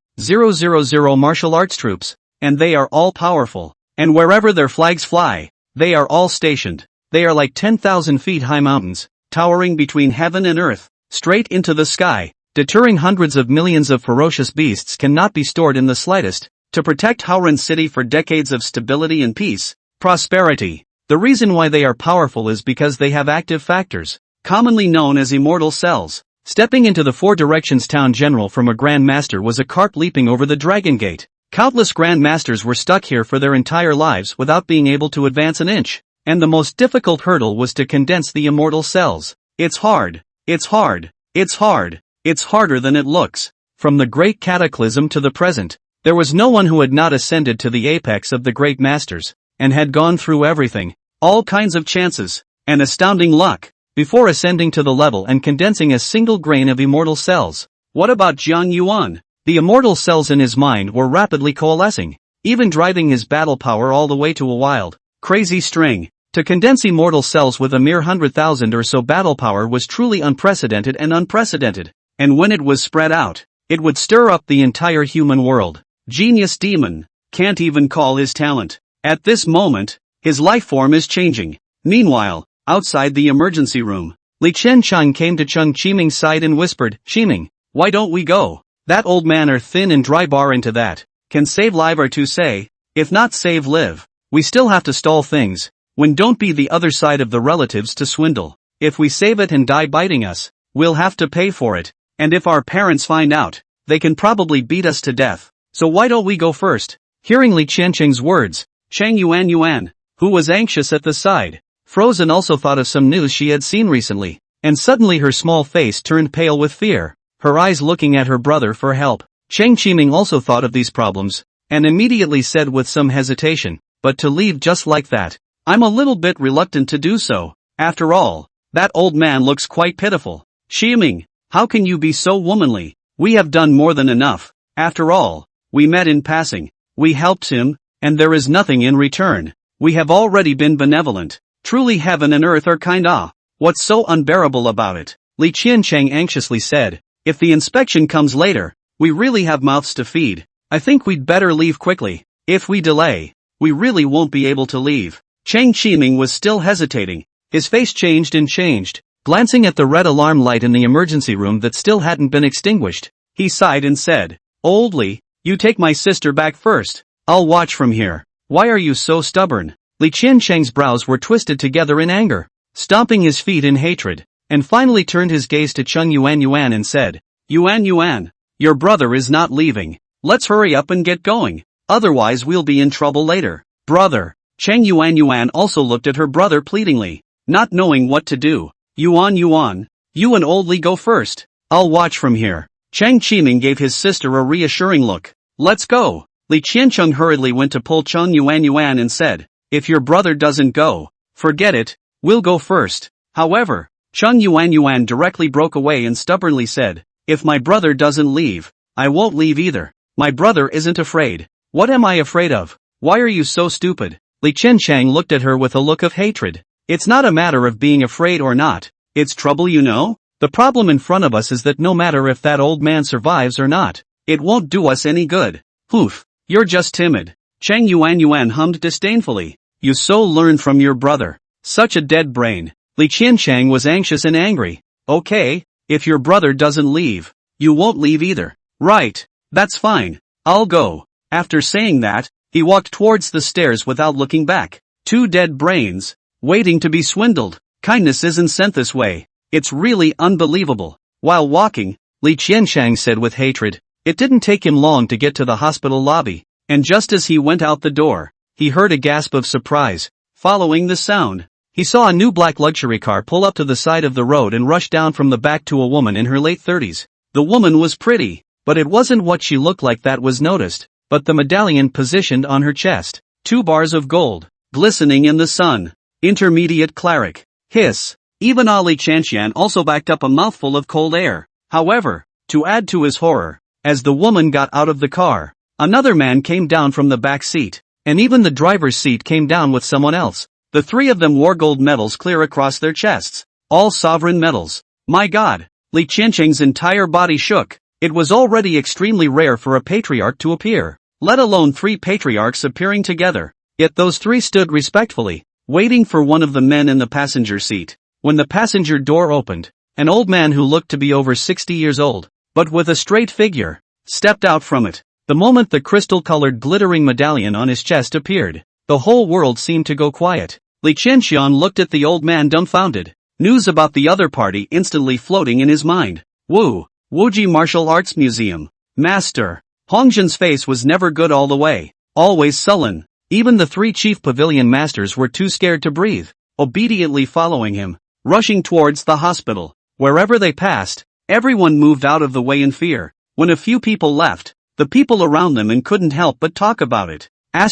martial arts troops. and they are all powerful. And wherever their flags fly, they are all stationed. They are like 10,000 feet high mountains, towering between heaven and earth, straight into the sky, deterring hundreds of millions of ferocious beasts cannot be stored in the slightest, to protect Howran City for decades of stability and peace, prosperity. The reason why they are powerful is because they have active factors, commonly known as immortal cells. Stepping into the Four Directions town general from a Grand Master was a carp leaping over the Dragon Gate. Countless Grand Masters were stuck here for their entire lives without being able to advance an inch, and the most difficult hurdle was to condense the immortal cells. It's hard. It's hard. It's hard. It's harder than it looks. From the Great Cataclysm to the present, there was no one who had not ascended to the apex of the Great Masters, and had gone through everything, all kinds of chances, and astounding luck, before ascending to the level and condensing a single grain of immortal cells. What about Jiang Yuan? The immortal cells in his mind were rapidly coalescing, even driving his battle power all the way to a wild, crazy string. To condense immortal cells with a mere 100,000 or so battle power was truly unprecedented, and when it was spread out, it would stir up the entire human world. Genius demon, can't even call his talent. At this moment, his life form is changing. Meanwhile, outside the emergency room, Li Qiancheng came to Cheng Qiming's side and whispered, "Qiming, why don't we go? That old man are thin and dry bar into that. Can save live or to say, if not save live. We still have to stall things. When don't be the other side of the relatives to swindle. If we save it and die biting us, we'll have to pay for it. And if our parents find out, they can probably beat us to death. So why don't we go first?" Hearing Li Qiancheng's words, Cheng Yuan, who was anxious at the side, froze and also thought of some news she had seen recently, and suddenly her small face turned pale with fear, her eyes looking at her brother for help. Cheng Qiming also thought of these problems, and immediately said with some hesitation, "But to leave just like that, I'm a little bit reluctant to do so. After all, that old man looks quite pitiful." "Qiming, how can you be so womanly? We have done more than enough. After all, we met in passing, we helped him, and there is nothing in return. We have already been benevolent. Truly heaven and earth are kinda. What's so unbearable about it?" Li Qiancheng anxiously said. "If the inspection comes later, we really have mouths to feed. I think we'd better leave quickly. If we delay, we really won't be able to leave." Cheng Qiming was still hesitating. His face changed, glancing at the red alarm light in the emergency room that still hadn't been extinguished. He sighed and said, "Old Li, you take my sister back first. I'll watch from here. Why are you so stubborn?" Li Qiancheng's brows were twisted together in anger, stomping his feet in hatred, and finally turned his gaze to Cheng Yuan and said, Yuan, your brother is not leaving. Let's hurry up and get going. Otherwise we'll be in trouble later." "Brother." Cheng Yuan also looked at her brother pleadingly, not knowing what to do. Yuan, you and Old Li go first. I'll watch from here." Cheng Qiming gave his sister a reassuring look. "Let's go." Li Qiancheng hurriedly went to pull Cheng Yuan and said, "If your brother doesn't go, forget it, we'll go first." However, Cheng Yuan directly broke away and stubbornly said, "If my brother doesn't leave, I won't leave either. My brother isn't afraid." "What am I afraid of? Why are you so stupid?" Li Qiancheng looked at her with a look of hatred. "It's not a matter of being afraid or not. It's trouble, you know. The problem in front of us is that no matter if that old man survives or not, it won't do us any good." "Poof, you're just timid." Cheng Yuan hummed disdainfully. "You so learned from your brother. Such a dead brain." Li Qiancheng was anxious and angry. "Okay, if your brother doesn't leave, you won't leave either. Right, that's fine. I'll go." After saying that, he walked towards the stairs without looking back. Two dead brains, waiting to be swindled. Kindness isn't sent this way. It's really unbelievable. While walking, Li Qiancheng said with hatred. It didn't take him long to get to the hospital lobby, and just as he went out the door, he heard a gasp of surprise. Following the sound, he saw a new black luxury car pull up to the side of the road and rush down from the back to a woman in her late 30s. The woman was pretty, but it wasn't what she looked like that was noticed, but the medallion positioned on her chest. 2 bars of gold, glistening in the sun. Intermediate cleric. Hiss. Even Ali Chanxian also backed up a mouthful of cold air. However, to add to his horror, as the woman got out of the car, another man came down from the back seat, and even the driver's seat came down with someone else. The 3 of them wore gold medals clear across their chests. All sovereign medals. My God! Li Qiancheng's entire body shook. It was already extremely rare for a patriarch to appear. let alone 3 patriarchs appearing together. Yet those 3 stood respectfully, waiting for one of the men in the passenger seat. When the passenger door opened, an old man who looked to be over 60 years old, but with a straight figure, stepped out from it. The moment the crystal-colored glittering medallion on his chest appeared, the whole world seemed to go quiet. Li Qianxian looked at the old man dumbfounded. News about the other party instantly floating in his mind. Wuji Martial Arts Museum. Master. Hongjin's face was never good all the way, always sullen. Even the 3 chief pavilion masters were too scared to breathe, obediently following him, rushing towards the hospital. Wherever they passed, everyone moved out of the way in fear. When a few people left, the people around them and couldn't help but talk about it. I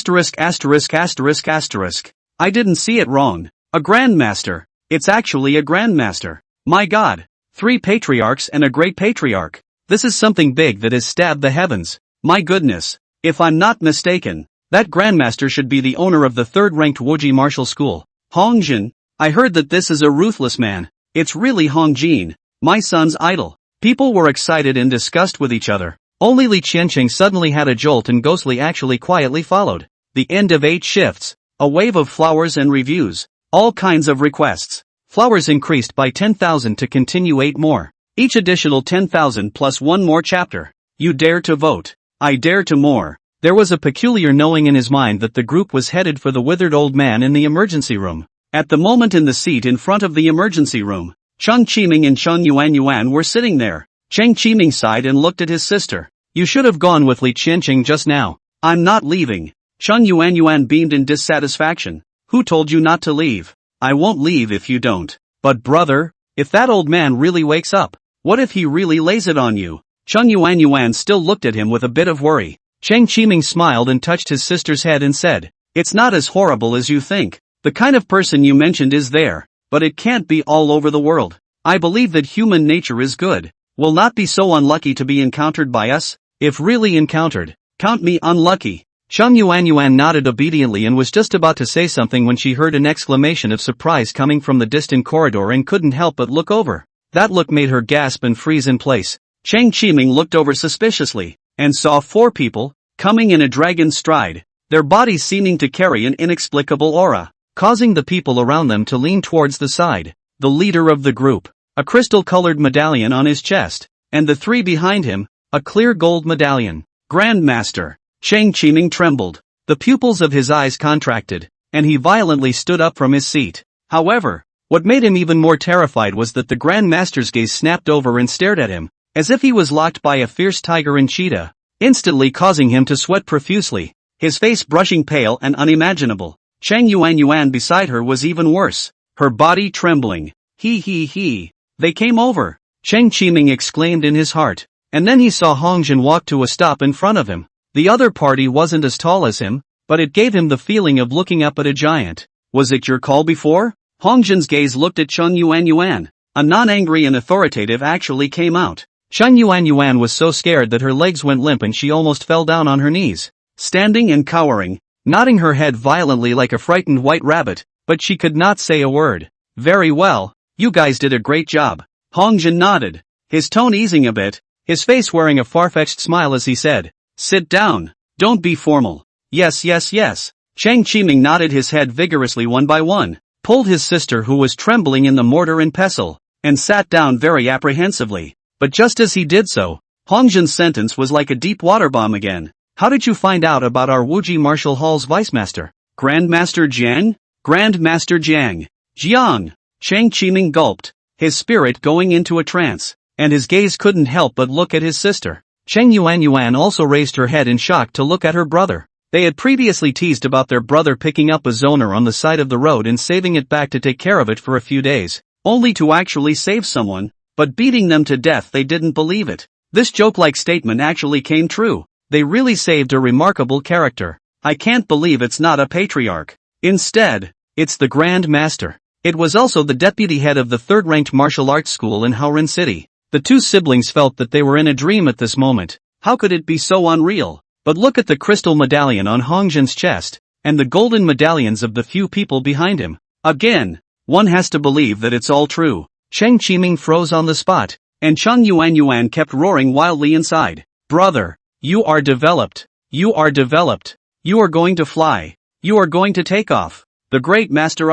didn't see it wrong. A grandmaster. It's actually a grandmaster. My God. 3 patriarchs and a great patriarch. This is something big that has stabbed the heavens. My goodness. If I'm not mistaken, that grandmaster should be the owner of the 3rd-ranked Wuji Martial School. Hongjin. I heard that this is a ruthless man. It's really Hongjin, my son's idol. People were excited and discussed with each other. Only Li Qianqing suddenly had a jolt and Ghostly actually quietly followed. The end of 8 shifts. A wave of flowers and reviews. All kinds of requests. Flowers increased by 10,000 to continue 8 more. Each additional 10,000 plus 1 more chapter. You dare to vote. I dare to more. There was a peculiar knowing in his mind that the group was headed for the withered old man in the emergency room. At the moment in the seat in front of the emergency room, Cheng Qiming and Cheng Yuanyuan were sitting there. Cheng Qiming sighed and looked at his sister. You should have gone with Li Qianqing just now. I'm not leaving. Cheng Yuanyuan beamed in dissatisfaction. Who told you not to leave? I won't leave if you don't. But brother, if that old man really wakes up, what if he really lays it on you? Cheng Yuanyuan still looked at him with a bit of worry. Cheng Qiming smiled and touched his sister's head and said, it's not as horrible as you think. The kind of person you mentioned is there, but it can't be all over the world. I believe that human nature is good. Will not be so unlucky to be encountered by us. If really encountered, count me unlucky. Cheng Yuanyuan nodded obediently and was just about to say something when she heard an exclamation of surprise coming from the distant corridor and couldn't help but look over. That look made her gasp and freeze in place. Cheng Qiming looked over suspiciously, and saw 4 people, coming in a dragon's stride, their bodies seeming to carry an inexplicable aura, causing the people around them to lean towards the side. The leader of the group, a crystal-colored medallion on his chest, and the 3 behind him, a clear gold medallion. Grandmaster. Cheng Qiming trembled. The pupils of his eyes contracted, and he violently stood up from his seat. However, what made him even more terrified was that the Grandmaster's gaze snapped over and stared at him, as if he was locked by a fierce tiger and cheetah, instantly causing him to sweat profusely, his face brushing pale and unimaginable. Cheng Yuanyuan beside her was even worse, her body trembling. He. They came over, Cheng Qiming exclaimed in his heart, and then he saw Hongjin walk to a stop in front of him. The other party wasn't as tall as him, but it gave him the feeling of looking up at a giant. Was it your call before? Hongjin's gaze looked at Cheng Yuanyuan. A non-angry and authoritative actually came out. Cheng Yuanyuan was so scared that her legs went limp and she almost fell down on her knees, standing and cowering, nodding her head violently like a frightened white rabbit, but she could not say a word. Very well, you guys did a great job. Hongjin nodded, his tone easing a bit, his face wearing a far-fetched smile as he said, sit down. Don't be formal. Yes. Cheng Qiming nodded his head vigorously one by one, pulled his sister who was trembling in the mortar and pestle, and sat down very apprehensively. But just as he did so, Hongjin's sentence was like a deep water bomb again. How did you find out about our Wuji Martial Hall's vice-master? Grandmaster Jiang? Grandmaster Jiang. Jiang. Cheng Qiming gulped, his spirit going into a trance, and his gaze couldn't help but look at his sister. Cheng Yuanyuan also raised her head in shock to look at her brother. They had previously teased about their brother picking up a zoner on the side of the road and saving it back to take care of it for a few days, only to actually save someone, but beating them to death. They didn't believe it. This joke-like statement actually came true. They really saved a remarkable character. I can't believe it's not a patriarch. Instead, it's the Grand Master. It was also the deputy head of the 3rd-ranked martial arts school in Haoren City. The 2 siblings felt that they were in a dream at this moment. How could it be so unreal? But look at the crystal medallion on Hongjin's chest, and the golden medallions of the few people behind him. Again, one has to believe that it's all true. Cheng Qiming froze on the spot, and Cheng Yuanyuan kept roaring wildly inside. Brother, you are developed. You are developed. You are going to fly. You are going to take off. The great master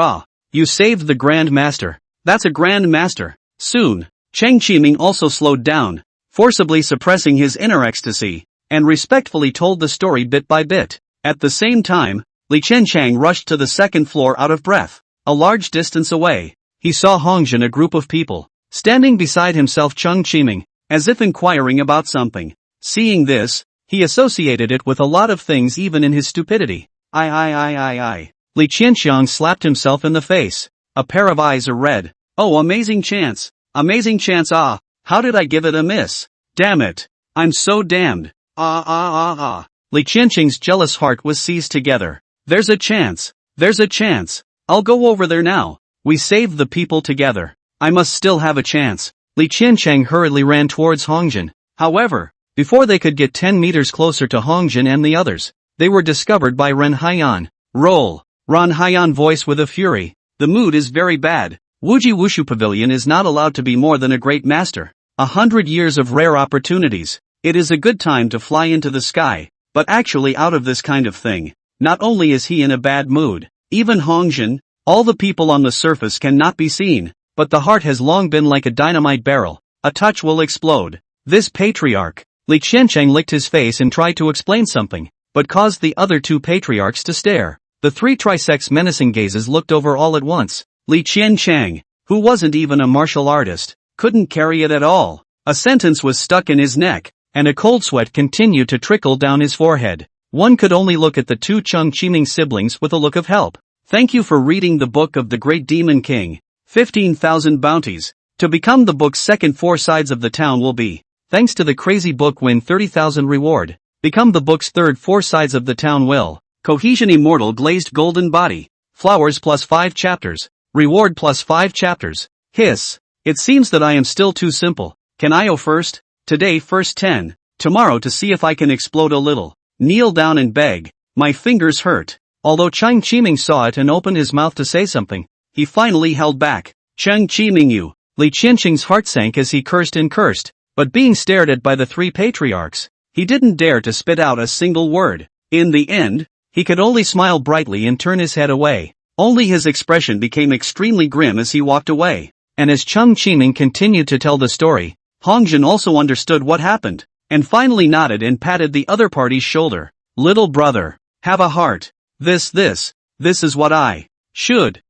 You saved the grand master. That's a grand master. Soon, Cheng Qiming also slowed down, forcibly suppressing his inner ecstasy, and respectfully told the story bit by bit. At the same time, Li Qianchang rushed to the second floor out of breath. A large distance away, he saw Hongjin, a group of people, standing beside himself Cheng Qiming, as if inquiring about something. Seeing this, he associated it with a lot of things even in his stupidity. I. Li Qianxiang slapped himself in the face. A pair of eyes are red. Oh, amazing chance. Amazing chance. How did I give it a miss? Damn it. I'm so damned. Li Qianqing's jealous heart was seized together. There's a chance. There's a chance. I'll go over there now. We saved the people together. I must still have a chance. Li Qianchang hurriedly ran towards Hongjin. However, before they could get 10 meters closer to Hongjin and the others, they were discovered by Ren Haiyan. Roll. Ren Haiyan voice with a fury. The mood is very bad. Wuji Wushu Pavilion is not allowed to be more than a great master. 100 years of rare opportunities. It is a good time to fly into the sky, but actually out of this kind of thing. Not only is he in a bad mood, even Hongjin, all the people on the surface cannot be seen, but the heart has long been like a dynamite barrel. A touch will explode. This patriarch. Li Qianchang licked his face and tried to explain something, but caused the other two patriarchs to stare. The three trisects' menacing gazes looked over all at once. Li Qianchang, who wasn't even a martial artist, couldn't carry it at all. A sentence was stuck in his neck, and a cold sweat continued to trickle down his forehead. One could only look at the two Cheng Qiming siblings with a look of help. Thank you for reading the book of the Great Demon King. 15,000 bounties. To become the book's second 4 sides of the town will be. Thanks to the crazy book win 30,000 reward. Become the book's third 4 sides of the town will. Cohesion immortal glazed golden body. Flowers plus 5 chapters. Reward plus 5 chapters. Hiss. It seems that I am still too simple. Can I go first? Today first 10. Tomorrow to see if I can explode a little. Kneel down and beg. My fingers hurt. Although Cheng Qiming saw it and opened his mouth to say something, he finally held back. Cheng Qiming you. Li Qianqing's heart sank as he cursed and cursed, but being stared at by the 3 patriarchs, he didn't dare to spit out a single word. In the end, he could only smile brightly and turn his head away. Only his expression became extremely grim as he walked away. And as Cheng Qiming continued to tell the story, Hongjin also understood what happened, and finally nodded and patted the other party's shoulder. Little brother, have a heart. This is what I should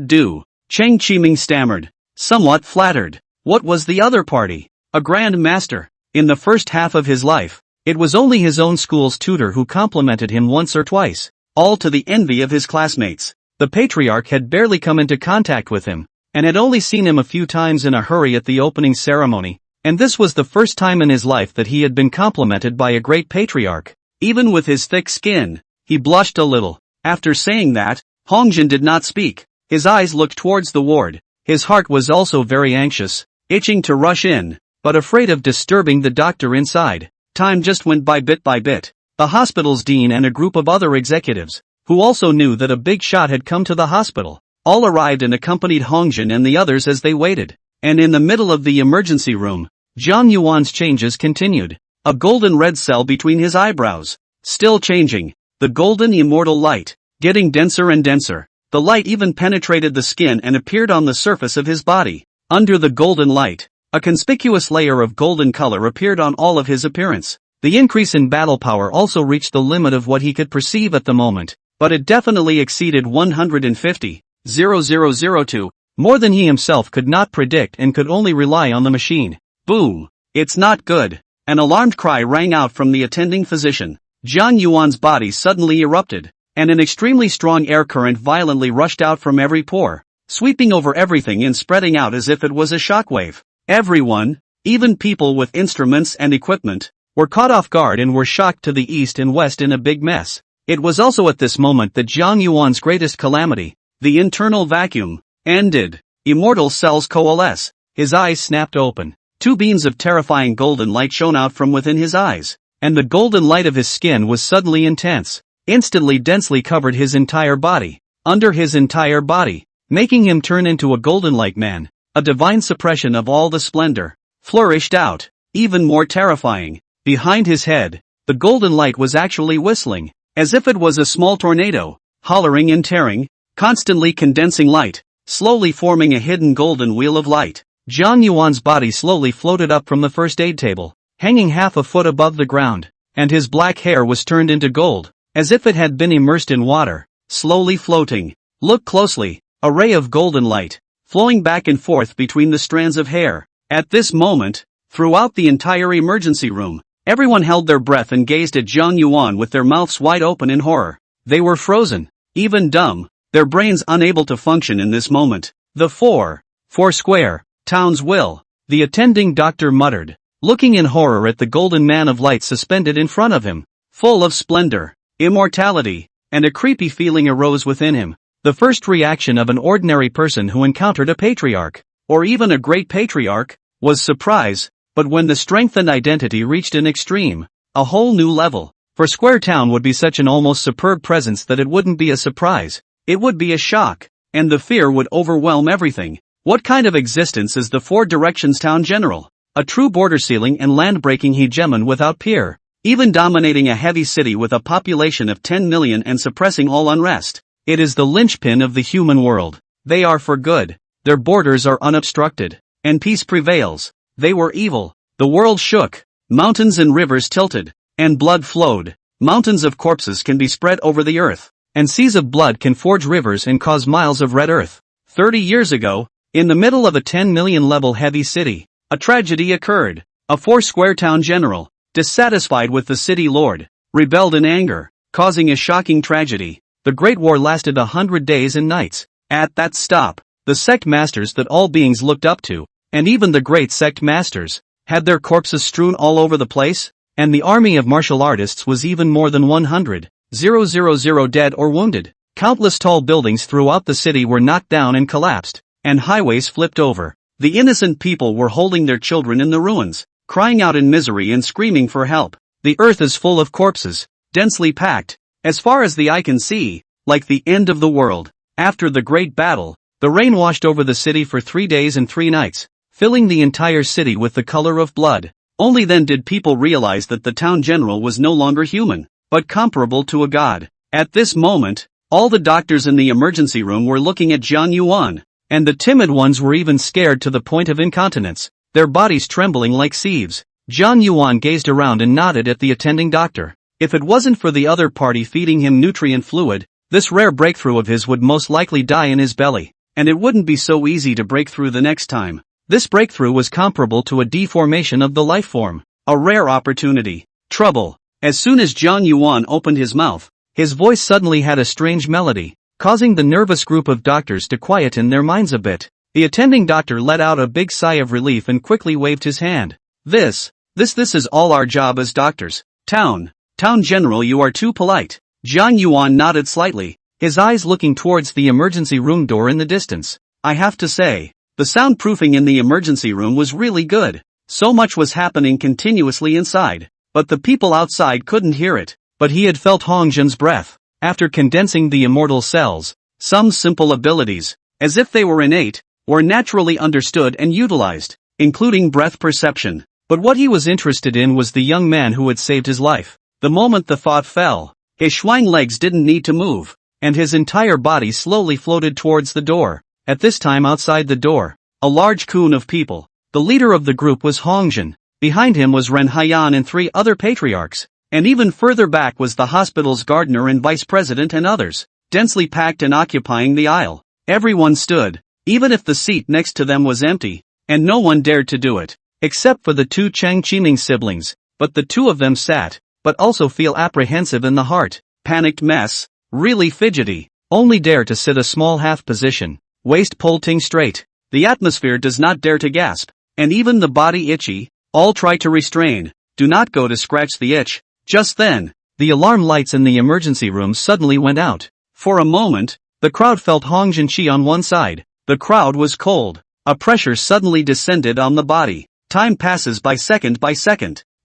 do. Cheng Qiming stammered, somewhat flattered. What was the other party? A grand master. In the first half of his life, it was only his own school's tutor who complimented him once or twice, all to the envy of his classmates. The patriarch had barely come into contact with him, and had only seen him a few times in a hurry at the opening ceremony, and this was the first time in his life that he had been complimented by a great patriarch. Even with his thick skin, he blushed a little. After saying that, Hongjin did not speak. His eyes looked towards the ward. His heart was also very anxious, itching to rush in, but afraid of disturbing the doctor inside. Time just went by bit by bit. The hospital's dean and a group of other executives, who also knew that a big shot had come to the hospital, all arrived and accompanied Hongjin and the others as they waited. And in the middle of the emergency room, Zhang Yuan's changes continued. A golden red cell between his eyebrows. Still changing. The golden immortal light, getting denser and denser. The light even penetrated the skin and appeared on the surface of his body. Under the golden light, a conspicuous layer of golden color appeared on all of his appearance. The increase in battle power also reached the limit of what he could perceive at the moment, but it definitely exceeded 150,002, more than he himself could not predict and could only rely on the machine. Boom! It's not good. An alarmed cry rang out from the attending physician. Zhang Yuan's body suddenly erupted, and an extremely strong air current violently rushed out from every pore, sweeping over everything and spreading out as if it was a shockwave. Everyone, even people with instruments and equipment, were caught off guard and were shocked to the east and west in a big mess. It was also at this moment that Zhang Yuan's greatest calamity, the internal vacuum, ended. Immortal cells coalesce. His eyes snapped open. 2 beams of terrifying golden light shone out from within his eyes, and the golden light of his skin was suddenly intense, instantly densely covered his entire body, under his entire body, making him turn into a golden-like man. A divine suppression of all the splendor flourished out, even more terrifying. Behind his head, The golden light was actually whistling, as if it was a small tornado, hollering and tearing, constantly condensing light, slowly forming a hidden golden wheel of light. Jiang Yuan's body slowly floated up from the first aid table, hanging half a foot above the ground, and his black hair was turned into gold, as if it had been immersed in water, slowly floating. Look closely, a ray of golden light, flowing back and forth between the strands of hair. At this moment, throughout the entire emergency room, everyone held their breath and gazed at Jiang Yuan with their mouths wide open in horror. They were frozen, even dumb, their brains unable to function in this moment. The four square town's will, the attending doctor muttered, looking in horror at the golden man of light suspended in front of him. Full of splendor, immortality, and a creepy feeling arose within him. The first reaction of an ordinary person who encountered a patriarch, or even a great patriarch, was surprise, but when the strength and identity reached an extreme, a whole new level, for Square Town would be such an almost superb presence that it wouldn't be a surprise, it would be a shock, and the fear would overwhelm everything. What kind of existence is the Four Directions Town General? A true border-sealing and land-breaking hegemon without peer, even dominating a heavy city with a population of 10 million and suppressing all unrest. It is the linchpin of the human world. They are for good, their borders are unobstructed, and peace prevails. They were evil. The world shook, mountains and rivers tilted, and blood flowed. Mountains of corpses can be spread over the earth, and seas of blood can forge rivers and cause miles of red earth. 30 years ago, in the middle of a 10 million level heavy city, a tragedy occurred. A four-square town general, dissatisfied with the city lord, rebelled in anger, causing a shocking tragedy. The Great War lasted 100 days and nights. At that stop, the sect masters that all beings looked up to, and even the great sect masters, had their corpses strewn all over the place, and the army of martial artists was even more than 100,000 dead or wounded. Countless tall buildings throughout the city were knocked down and collapsed, and highways flipped over. The innocent people were holding their children in the ruins, crying out in misery and screaming for help. The earth is full of corpses, densely packed, as far as the eye can see, like the end of the world. After the great battle, the rain washed over the city for 3 days and 3 nights, filling the entire city with the color of blood. Only then did people realize that the town general was no longer human, but comparable to a god. At this moment, all the doctors in the emergency room were looking at Jiang Yuan, and the timid ones were even scared to the point of incontinence, their bodies trembling like sieves. Jiang Yuan gazed around and nodded at the attending doctor. If it wasn't for the other party feeding him nutrient fluid, this rare breakthrough of his would most likely die in his belly, and it wouldn't be so easy to break through the next time. This breakthrough was comparable to a deformation of the life form, a rare opportunity. Trouble. As soon as Jiang Yuan opened his mouth, his voice suddenly had a strange melody, causing the nervous group of doctors to quieten their minds a bit. The attending doctor let out a big sigh of relief and quickly waved his hand. This is all our job as doctors. Town General, you are too polite. Jiang Yuan nodded slightly, his eyes looking towards the emergency room door in the distance. I have to say, the soundproofing in the emergency room was really good. So much was happening continuously inside, but the people outside couldn't hear it. But he had felt Hong Zhen's breath. After condensing the immortal cells, some simple abilities, as if they were innate, were naturally understood and utilized, including breath perception. But what he was interested in was the young man who had saved his life. The moment the thought fell, his Schwang legs didn't need to move, and his entire body slowly floated towards the door. At this time outside the door, a large coon of people. The leader of the group was Hong Zhen. Behind him was Ren Haiyan and 3 other patriarchs. And even further back was the hospital's gardener and vice president and others, densely packed and occupying the aisle. Everyone stood, even if the seat next to them was empty, and no one dared to do it, except for the 2 Chang Qiming siblings, but the 2 of them sat, but also feel apprehensive in the heart. Panicked mess, really fidgety, only dare to sit a small half position, waist pulling straight. The atmosphere does not dare to gasp, and even the body itchy, all try to restrain, do not go to scratch the itch. Just then, the alarm lights in the emergency room suddenly went out. For a moment, the crowd felt Hong Zhen chi on one side. The crowd was cold. A pressure suddenly descended on the body. Time passes by second.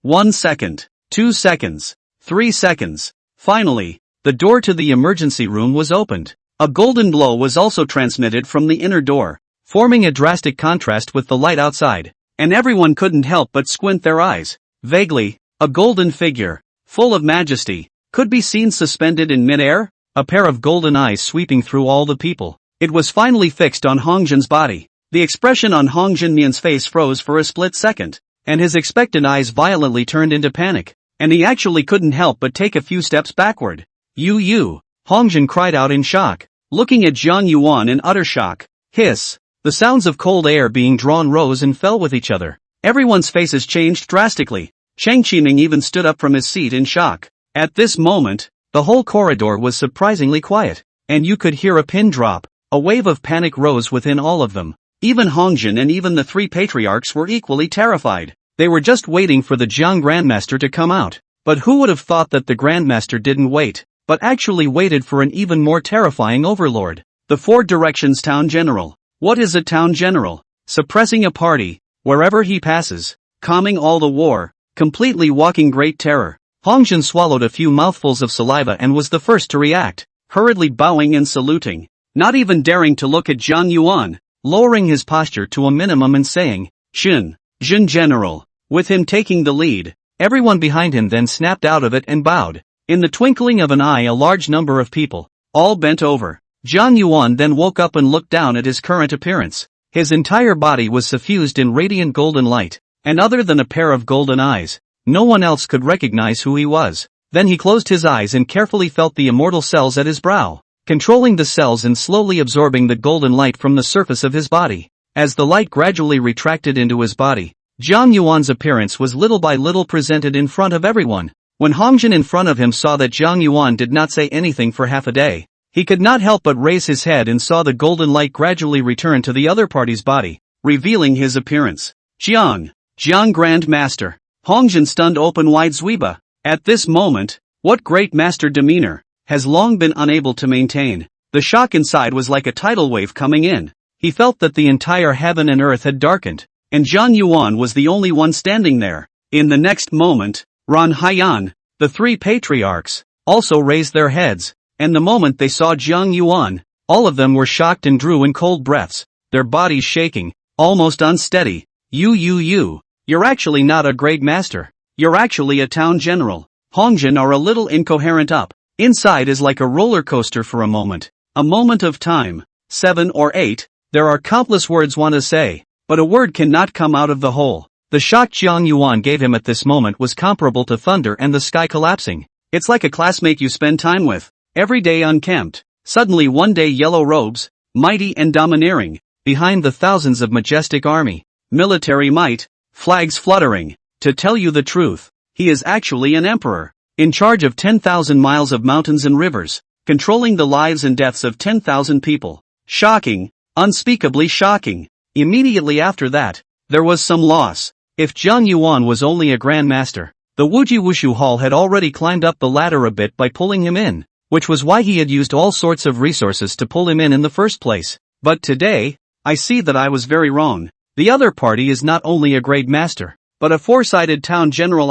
1 second, 2 seconds, 3 seconds. Finally, the door to the emergency room was opened. A golden glow was also transmitted from the inner door, forming a drastic contrast with the light outside, and everyone couldn't help but squint their eyes. Vaguely, a golden figure, full of majesty, could be seen suspended in midair, a pair of golden eyes sweeping through all the people. It was finally fixed on Hong Jun's body. The expression on Hong Junmian's face froze for a split second, and his expectant eyes violently turned into panic, and he actually couldn't help but take a few steps backward. You! Hong Jun cried out in shock, looking at Jiang Yuan in utter shock. Hiss! The sounds of cold air being drawn rose and fell with each other. Everyone's faces changed drastically. Chang Qiming even stood up from his seat in shock. At this moment, the whole corridor was surprisingly quiet, and you could hear a pin drop. A wave of panic rose within all of them. Even Hong Jun and even the three patriarchs were equally terrified. They were just waiting for the Jiang Grandmaster to come out. But who would have thought that the Grandmaster didn't wait, but actually waited for an even more terrifying overlord? The Four Directions Town General. What is a town general? Suppressing a party, wherever he passes, calming all the war, completely walking great terror. Hong Jun swallowed a few mouthfuls of saliva and was the first to react, hurriedly bowing and saluting, not even daring to look at Jiang Yuan, lowering his posture to a minimum and saying, Jun General, with him taking the lead. Everyone behind him then snapped out of it and bowed. In the twinkling of an eye, a large number of people, all bent over. Jiang Yuan then woke up and looked down at his current appearance. His entire body was suffused in radiant golden light, and other than a pair of golden eyes, no one else could recognize who he was. Then he closed his eyes and carefully felt the immortal cells at his brow, controlling the cells and slowly absorbing the golden light from the surface of his body. As the light gradually retracted into his body, Jiang Yuan's appearance was little by little presented in front of everyone. When Hong Jun in front of him saw that Jiang Yuan did not say anything for half a day, he could not help but raise his head and saw the golden light gradually return to the other party's body, revealing his appearance. Jiang Grand Master. Hong Jun stunned open wide Zuiba. At this moment, what great master demeanor has long been unable to maintain. The shock inside was like a tidal wave coming in. He felt that the entire heaven and earth had darkened, and Jiang Yuan was the only one standing there. In the next moment, Ran Haiyan, the three patriarchs, also raised their heads, and the moment they saw Jiang Yuan, all of them were shocked and drew in cold breaths, their bodies shaking, almost unsteady. You're actually not a great master. You're actually a town general. Hong Jun are a little incoherent up. Inside is like a roller coaster for a moment of time, 7 or 8, there are countless words want to say, but a word cannot come out of the hole. The shock Jiang Yuan gave him at this moment was comparable to thunder and the sky collapsing. It's like a classmate you spend time with, every day unkempt, suddenly one day yellow robes, mighty and domineering, behind the thousands of majestic army, military might, flags fluttering. To tell you the truth, he is actually an emperor, in charge of 10,000 miles of mountains and rivers, controlling the lives and deaths of 10,000 people. Shocking, unspeakably shocking. Immediately after that, there was some loss. If Jiang Yuan was only a grandmaster, the Wuji Wushu Hall had already climbed up the ladder a bit by pulling him in, which was why he had used all sorts of resources to pull him in the first place. But today, I see that I was very wrong. The other party is not only a great master, but a four-sided town general,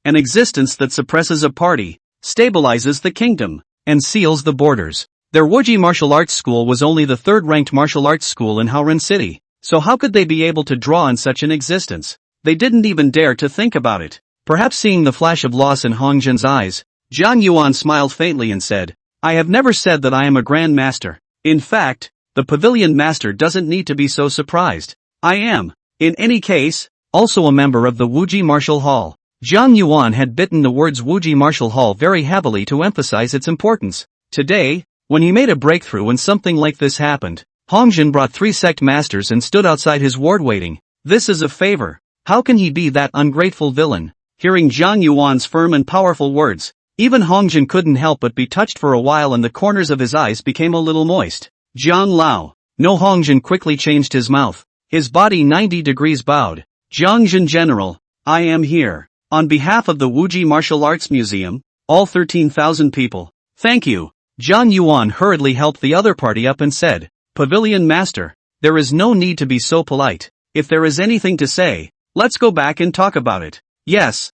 an existence that suppresses a party, stabilizes the kingdom, and seals the borders. Their Wuji martial arts school was only the third-ranked martial arts school in Haoren City, so how could they be able to draw on such an existence? They didn't even dare to think about it. Perhaps seeing the flash of loss in Hong Jun's eyes, Jiang Yuan smiled faintly and said, I have never said that I am a grand master. In fact, the pavilion master doesn't need to be so surprised. I am, in any case, also a member of the Wuji Martial Hall. Jiang Yuan had bitten the words Wuji Martial Hall very heavily to emphasize its importance. Today, when he made a breakthrough and something like this happened, Hong Jun brought 3 sect masters and stood outside his ward waiting. This is a favor. How can he be that ungrateful villain? Hearing Jiang Yuan's firm and powerful words, even Hong Jun couldn't help but be touched for a while and the corners of his eyes became a little moist. Jiang Lao. No, Hong Jun quickly changed his mouth. His body 90 degrees bowed. Jiang Jun General, I am here. On behalf of the Wuji Martial Arts Museum, all 13,000 people. Thank you. Jiang Yuan hurriedly helped the other party up and said, Pavilion Master, there is no need to be so polite. If there is anything to say, let's go back and talk about it. Yes.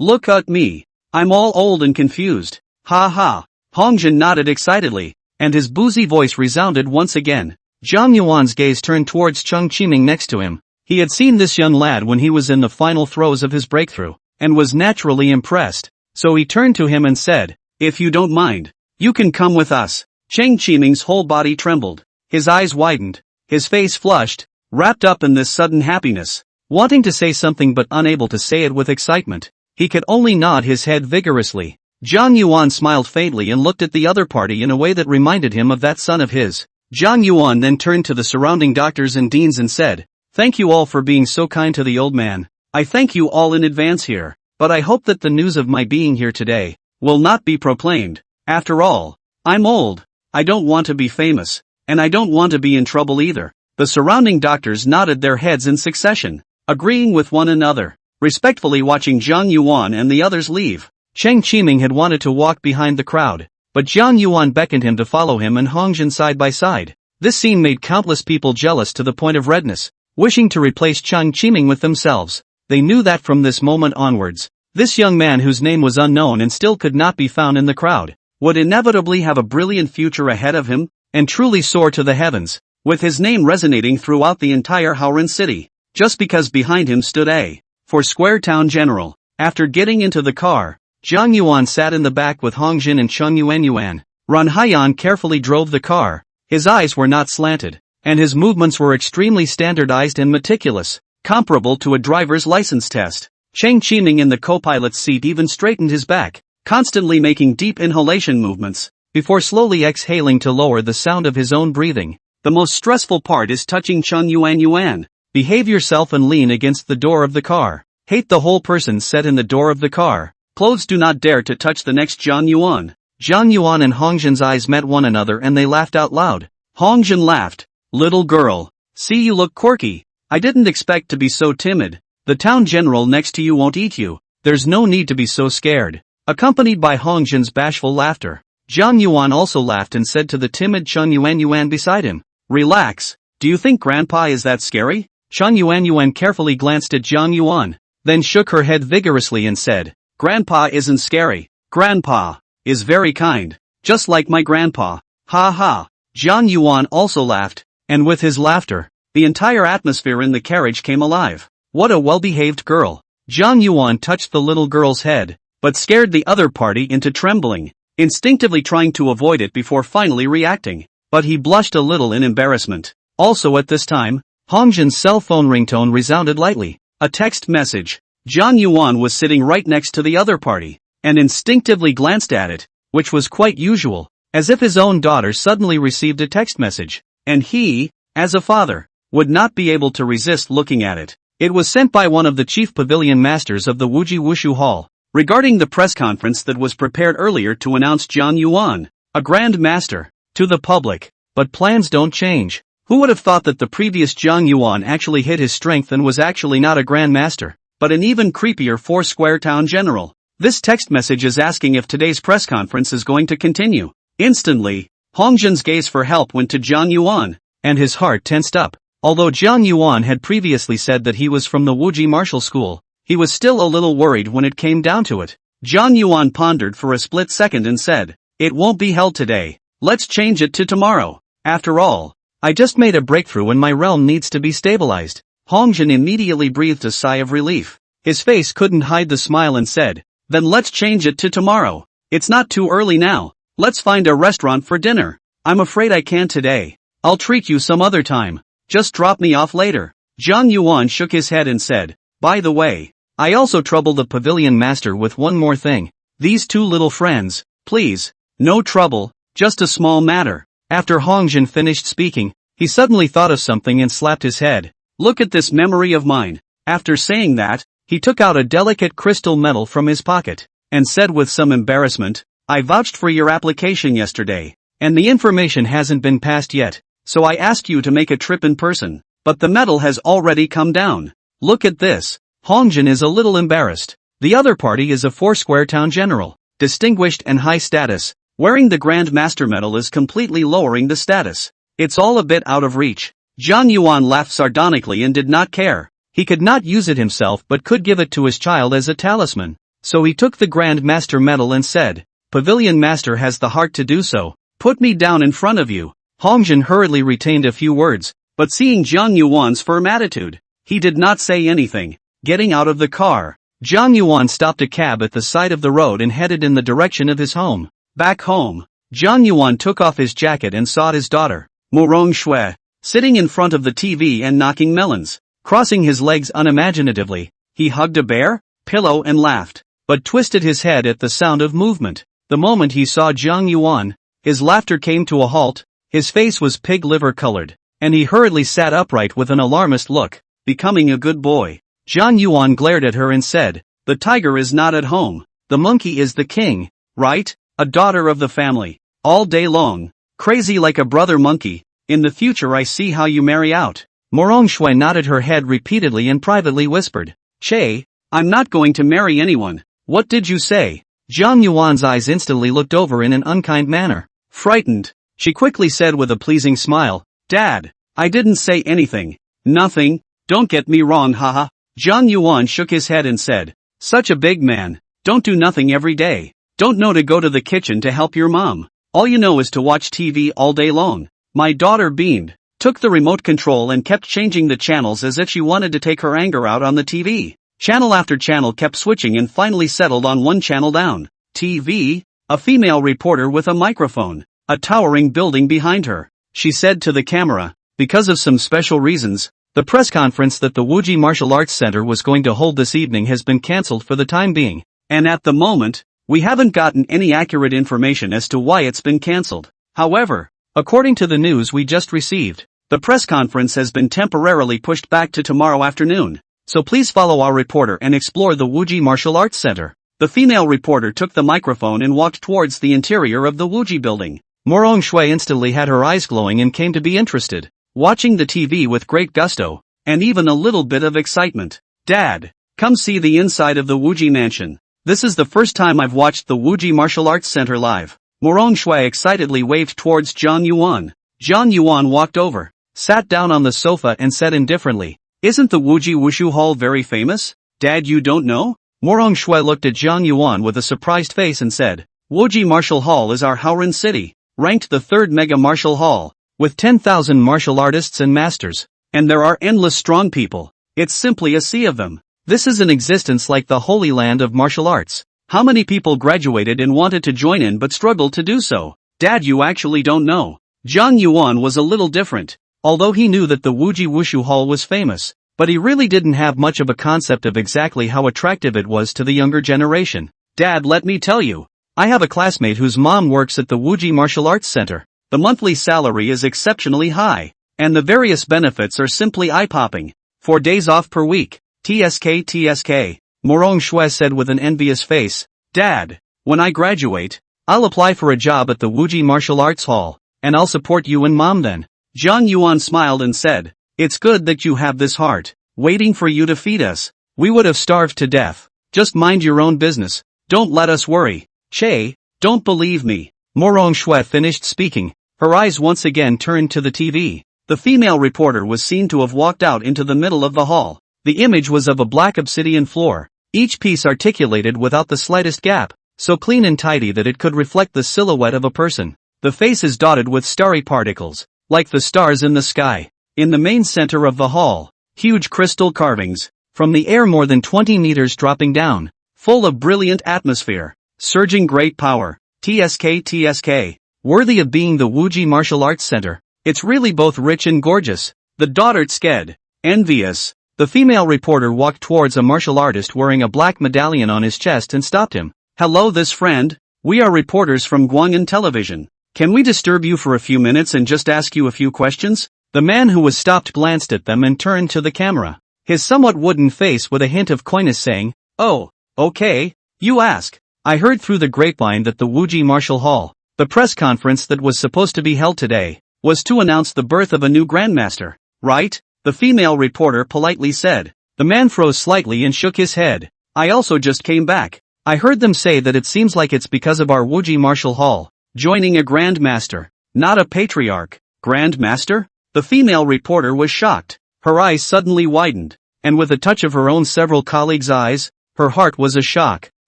Look at me. I'm all old and confused. Ha ha. Hong Jun nodded excitedly, and his boozy voice resounded once again. Jiang Yuan's gaze turned towards Chang Qiming next to him. He had seen this young lad when he was in the final throes of his breakthrough. and was naturally impressed. So he turned to him and said, "If you don't mind, you can come with us." Cheng Qiming's whole body trembled. His eyes widened. His face flushed, wrapped up in this sudden happiness. Wanting to say something but unable to say it with excitement, he could only nod his head vigorously. Zhang Yuan smiled faintly and looked at the other party in a way that reminded him of that son of his. Zhang Yuan then turned to the surrounding doctors and deans and said, "Thank you all for being so kind to the old man. I thank you all in advance here, but I hope that the news of my being here today will not be proclaimed. After all, I'm old, I don't want to be famous, and I don't want to be in trouble either." The surrounding doctors nodded their heads in succession, agreeing with one another, respectfully watching Zhang Yuan and the others leave. Cheng Qiming had wanted to walk behind the crowd, but Zhang Yuan beckoned him to follow him and Hongjin side by side. This scene made countless people jealous to the point of redness, wishing to replace Cheng Qiming with themselves. They knew that from this moment onwards, this young man whose name was unknown and still could not be found in the crowd, would inevitably have a brilliant future ahead of him, and truly soar to the heavens, with his name resonating throughout the entire Haoren city, just because behind him stood a for Square Town General. After getting into the car, Zhang Yuan sat in the back with Hongjin and Cheng Yuanyuan. Ran Haiyan carefully drove the car. His eyes were not slanted, and his movements were extremely standardized and meticulous, comparable to a driver's license test. Cheng Qiming in the co-pilot's seat even straightened his back, constantly making deep inhalation movements, before slowly exhaling to lower the sound of his own breathing. The most stressful part is touching Cheng Yuanyuan. Behave yourself and lean against the door of the car. Hate the whole person set in the door of the car. Clothes do not dare to touch the next Zhang Yuan. Zhang Yuan and Hongjin's eyes met one another and they laughed out loud. Hongjin laughed. "Little girl, see, you look quirky. I didn't expect to be so timid. The town general next to you won't eat you. There's no need to be so scared." Accompanied by Hongjin's bashful laughter, Zhang Yuan also laughed and said to the timid Cheng Yuanyuan beside him, "Relax. Do you think Grandpa is that scary?" Cheng Yuanyuan carefully glanced at Zhang Yuan, then shook her head vigorously and said, "Grandpa isn't scary. Grandpa is very kind, just like my grandpa. Ha ha." Zhang Yuan also laughed, and with his laughter, the entire atmosphere in the carriage came alive. What a well-behaved girl. Zhang Yuan touched the little girl's head, but scared the other party into trembling, instinctively trying to avoid it before finally reacting. But he blushed a little in embarrassment. Also at this time, Hongjin's cell phone ringtone resounded lightly. A text message. Zhang Yuan was sitting right next to the other party, and instinctively glanced at it, which was quite usual, as if his own daughter suddenly received a text message, and he, as a father, would not be able to resist looking at it. It was sent by one of the chief pavilion masters of the Wuji Wushu Hall, regarding the press conference that was prepared earlier to announce Zhang Yuan, a grand master, to the public. But plans don't change. Who would have thought that the previous Zhang Yuan actually hid his strength and was actually not a grand master, but an even creepier four-square town general? This text message is asking if today's press conference is going to continue. Instantly, Hongjin's gaze for help went to Zhang Yuan, and his heart tensed up. Although Zhang Yuan had previously said that he was from the Wuji martial school, he was still a little worried when it came down to it. Zhang Yuan pondered for a split second and said, "It won't be held today. Let's change it to tomorrow. After all, I just made a breakthrough and my realm needs to be stabilized." Hongjin immediately breathed a sigh of relief. His face couldn't hide the smile and said, "Then let's change it to tomorrow. It's not too early now. Let's find a restaurant for dinner. I'm afraid I can't today. I'll treat you some other time. Just drop me off later." Zhang Yuan shook his head and said, "By the way, I also troubled the pavilion master with one more thing. These two little friends, please, no trouble, just a small matter." After Hongjin finished speaking, he suddenly thought of something and slapped his head. "Look at this memory of mine." After saying that, he took out a delicate crystal medal from his pocket, and said with some embarrassment, "I vouched for your application yesterday, and the information hasn't been passed yet, so I asked you to make a trip in person, but the medal has already come down. Look at this." Hongjin is a little embarrassed. The other party is a four-square town general, distinguished and high status. Wearing the Grand Master medal is completely lowering the status. It's all a bit out of reach. Zhang Yuan laughed sardonically and did not care. He could not use it himself but could give it to his child as a talisman. So he took the Grand Master medal and said, "Pavilion Master has the heart to do so. Put me down in front of you." Hongjin hurriedly retained a few words, but seeing Zhang Yuan's firm attitude, he did not say anything. Getting out of the car, Jiang Yuan stopped a cab at the side of the road and headed in the direction of his home. Back home, Jiang Yuan took off his jacket and saw his daughter, Murong Shui, sitting in front of the TV and knocking melons. Crossing his legs unimaginatively, he hugged a bear pillow and laughed, but twisted his head at the sound of movement. The moment he saw Jiang Yuan, his laughter came to a halt, his face was pig liver colored, and he hurriedly sat upright with an alarmist look, becoming a good boy. Jiang Yuan glared at her and said, "The tiger is not at home, the monkey is the king, right? A daughter of the family, all day long, crazy like a brother monkey, in the future I see how you marry out." Murong Shui nodded her head repeatedly and privately whispered, "Che, I'm not going to marry anyone." "What did you say?" Jiang Yuan's eyes instantly looked over in an unkind manner. Frightened, she quickly said with a pleasing smile, "Dad, I didn't say anything. Nothing, don't get me wrong, haha." Jiang Yuan shook his head and said, "Such a big man, don't do nothing every day. Don't know to go to the kitchen to help your mom. All you know is to watch TV all day long." My daughter beamed, took the remote control and kept changing the channels as if she wanted to take her anger out on the TV. Channel after channel kept switching and finally settled on one channel down. TV, a female reporter with a microphone, a towering building behind her. She said to the camera, "Because of some special reasons, the press conference that the Wuji Martial Arts Center was going to hold this evening has been cancelled for the time being. And at the moment, we haven't gotten any accurate information as to why it's been cancelled. However, according to the news we just received, the press conference has been temporarily pushed back to tomorrow afternoon. So please follow our reporter and explore the Wuji Martial Arts Center." The female reporter took the microphone and walked towards the interior of the Wuji building. Murong Shui instantly had her eyes glowing and came to be interested, watching the TV with great gusto, and even a little bit of excitement. "Dad, come see the inside of the Wuji mansion. This is the first time I've watched the Wuji Martial Arts Center live." Murong Shui excitedly waved towards Jiang Yuan. Jiang Yuan walked over, sat down on the sofa and said indifferently, "Isn't the Wuji Wushu Hall very famous? Dad, you don't know?" Murong Shui looked at Jiang Yuan with a surprised face and said, "Wuji Martial Hall is our Haoren city, ranked the third mega martial hall, with 10,000 martial artists and masters, and there are endless strong people. It's simply a sea of them. This is an existence like the holy land of martial arts. How many people graduated and wanted to join in but struggled to do so? Dad, you actually don't know." Jiang Yuan was a little different. Although he knew that the Wuji Wushu Hall was famous, but he really didn't have much of a concept of exactly how attractive it was to the younger generation. "Dad, let me tell you, I have a classmate whose mom works at the Wuji Martial Arts Center. The monthly salary is exceptionally high, and the various benefits are simply eye-popping. 4 days off per week, TSK. Murong Shui said with an envious face, "Dad, when I graduate, I'll apply for a job at the Wuji Martial Arts Hall, and I'll support you and Mom then." Jiang Yuan smiled and said, "It's good that you have this heart, waiting for you to feed us. We would have starved to death. Just mind your own business, don't let us worry." "Che, don't believe me." Murong Shui finished speaking, her eyes once again turned to the TV. The female reporter was seen to have walked out into the middle of the hall. The image was of a black obsidian floor, each piece articulated without the slightest gap, so clean and tidy that it could reflect the silhouette of a person. The face is dotted with starry particles, like the stars in the sky. In the main center of the hall, huge crystal carvings, from the air more than 20 meters dropping down, full of brilliant atmosphere, surging great power, TSK, worthy of being the Wuji Martial Arts Center. It's really both rich and gorgeous. The daughter sked, envious. The female reporter walked towards a martial artist wearing a black medallion on his chest and stopped him. "Hello, this friend. We are reporters from Guang'an Television. Can we disturb you for a few minutes and just ask you a few questions?" The man who was stopped glanced at them and turned to the camera, his somewhat wooden face with a hint of coyness saying, "Oh, okay, you ask. I heard through the grapevine that the Wuji Martial Hall, the press conference that was supposed to be held today, was to announce the birth of a new grandmaster, right?" the female reporter politely said. The man froze slightly and shook his head. "I also just came back. I heard them say that it seems like it's because of our Wuji Martial Hall joining a grandmaster, not a patriarch." "Grandmaster?" The female reporter was shocked. Her eyes suddenly widened, and with a touch of her own several colleagues' eyes, her heart was a shock.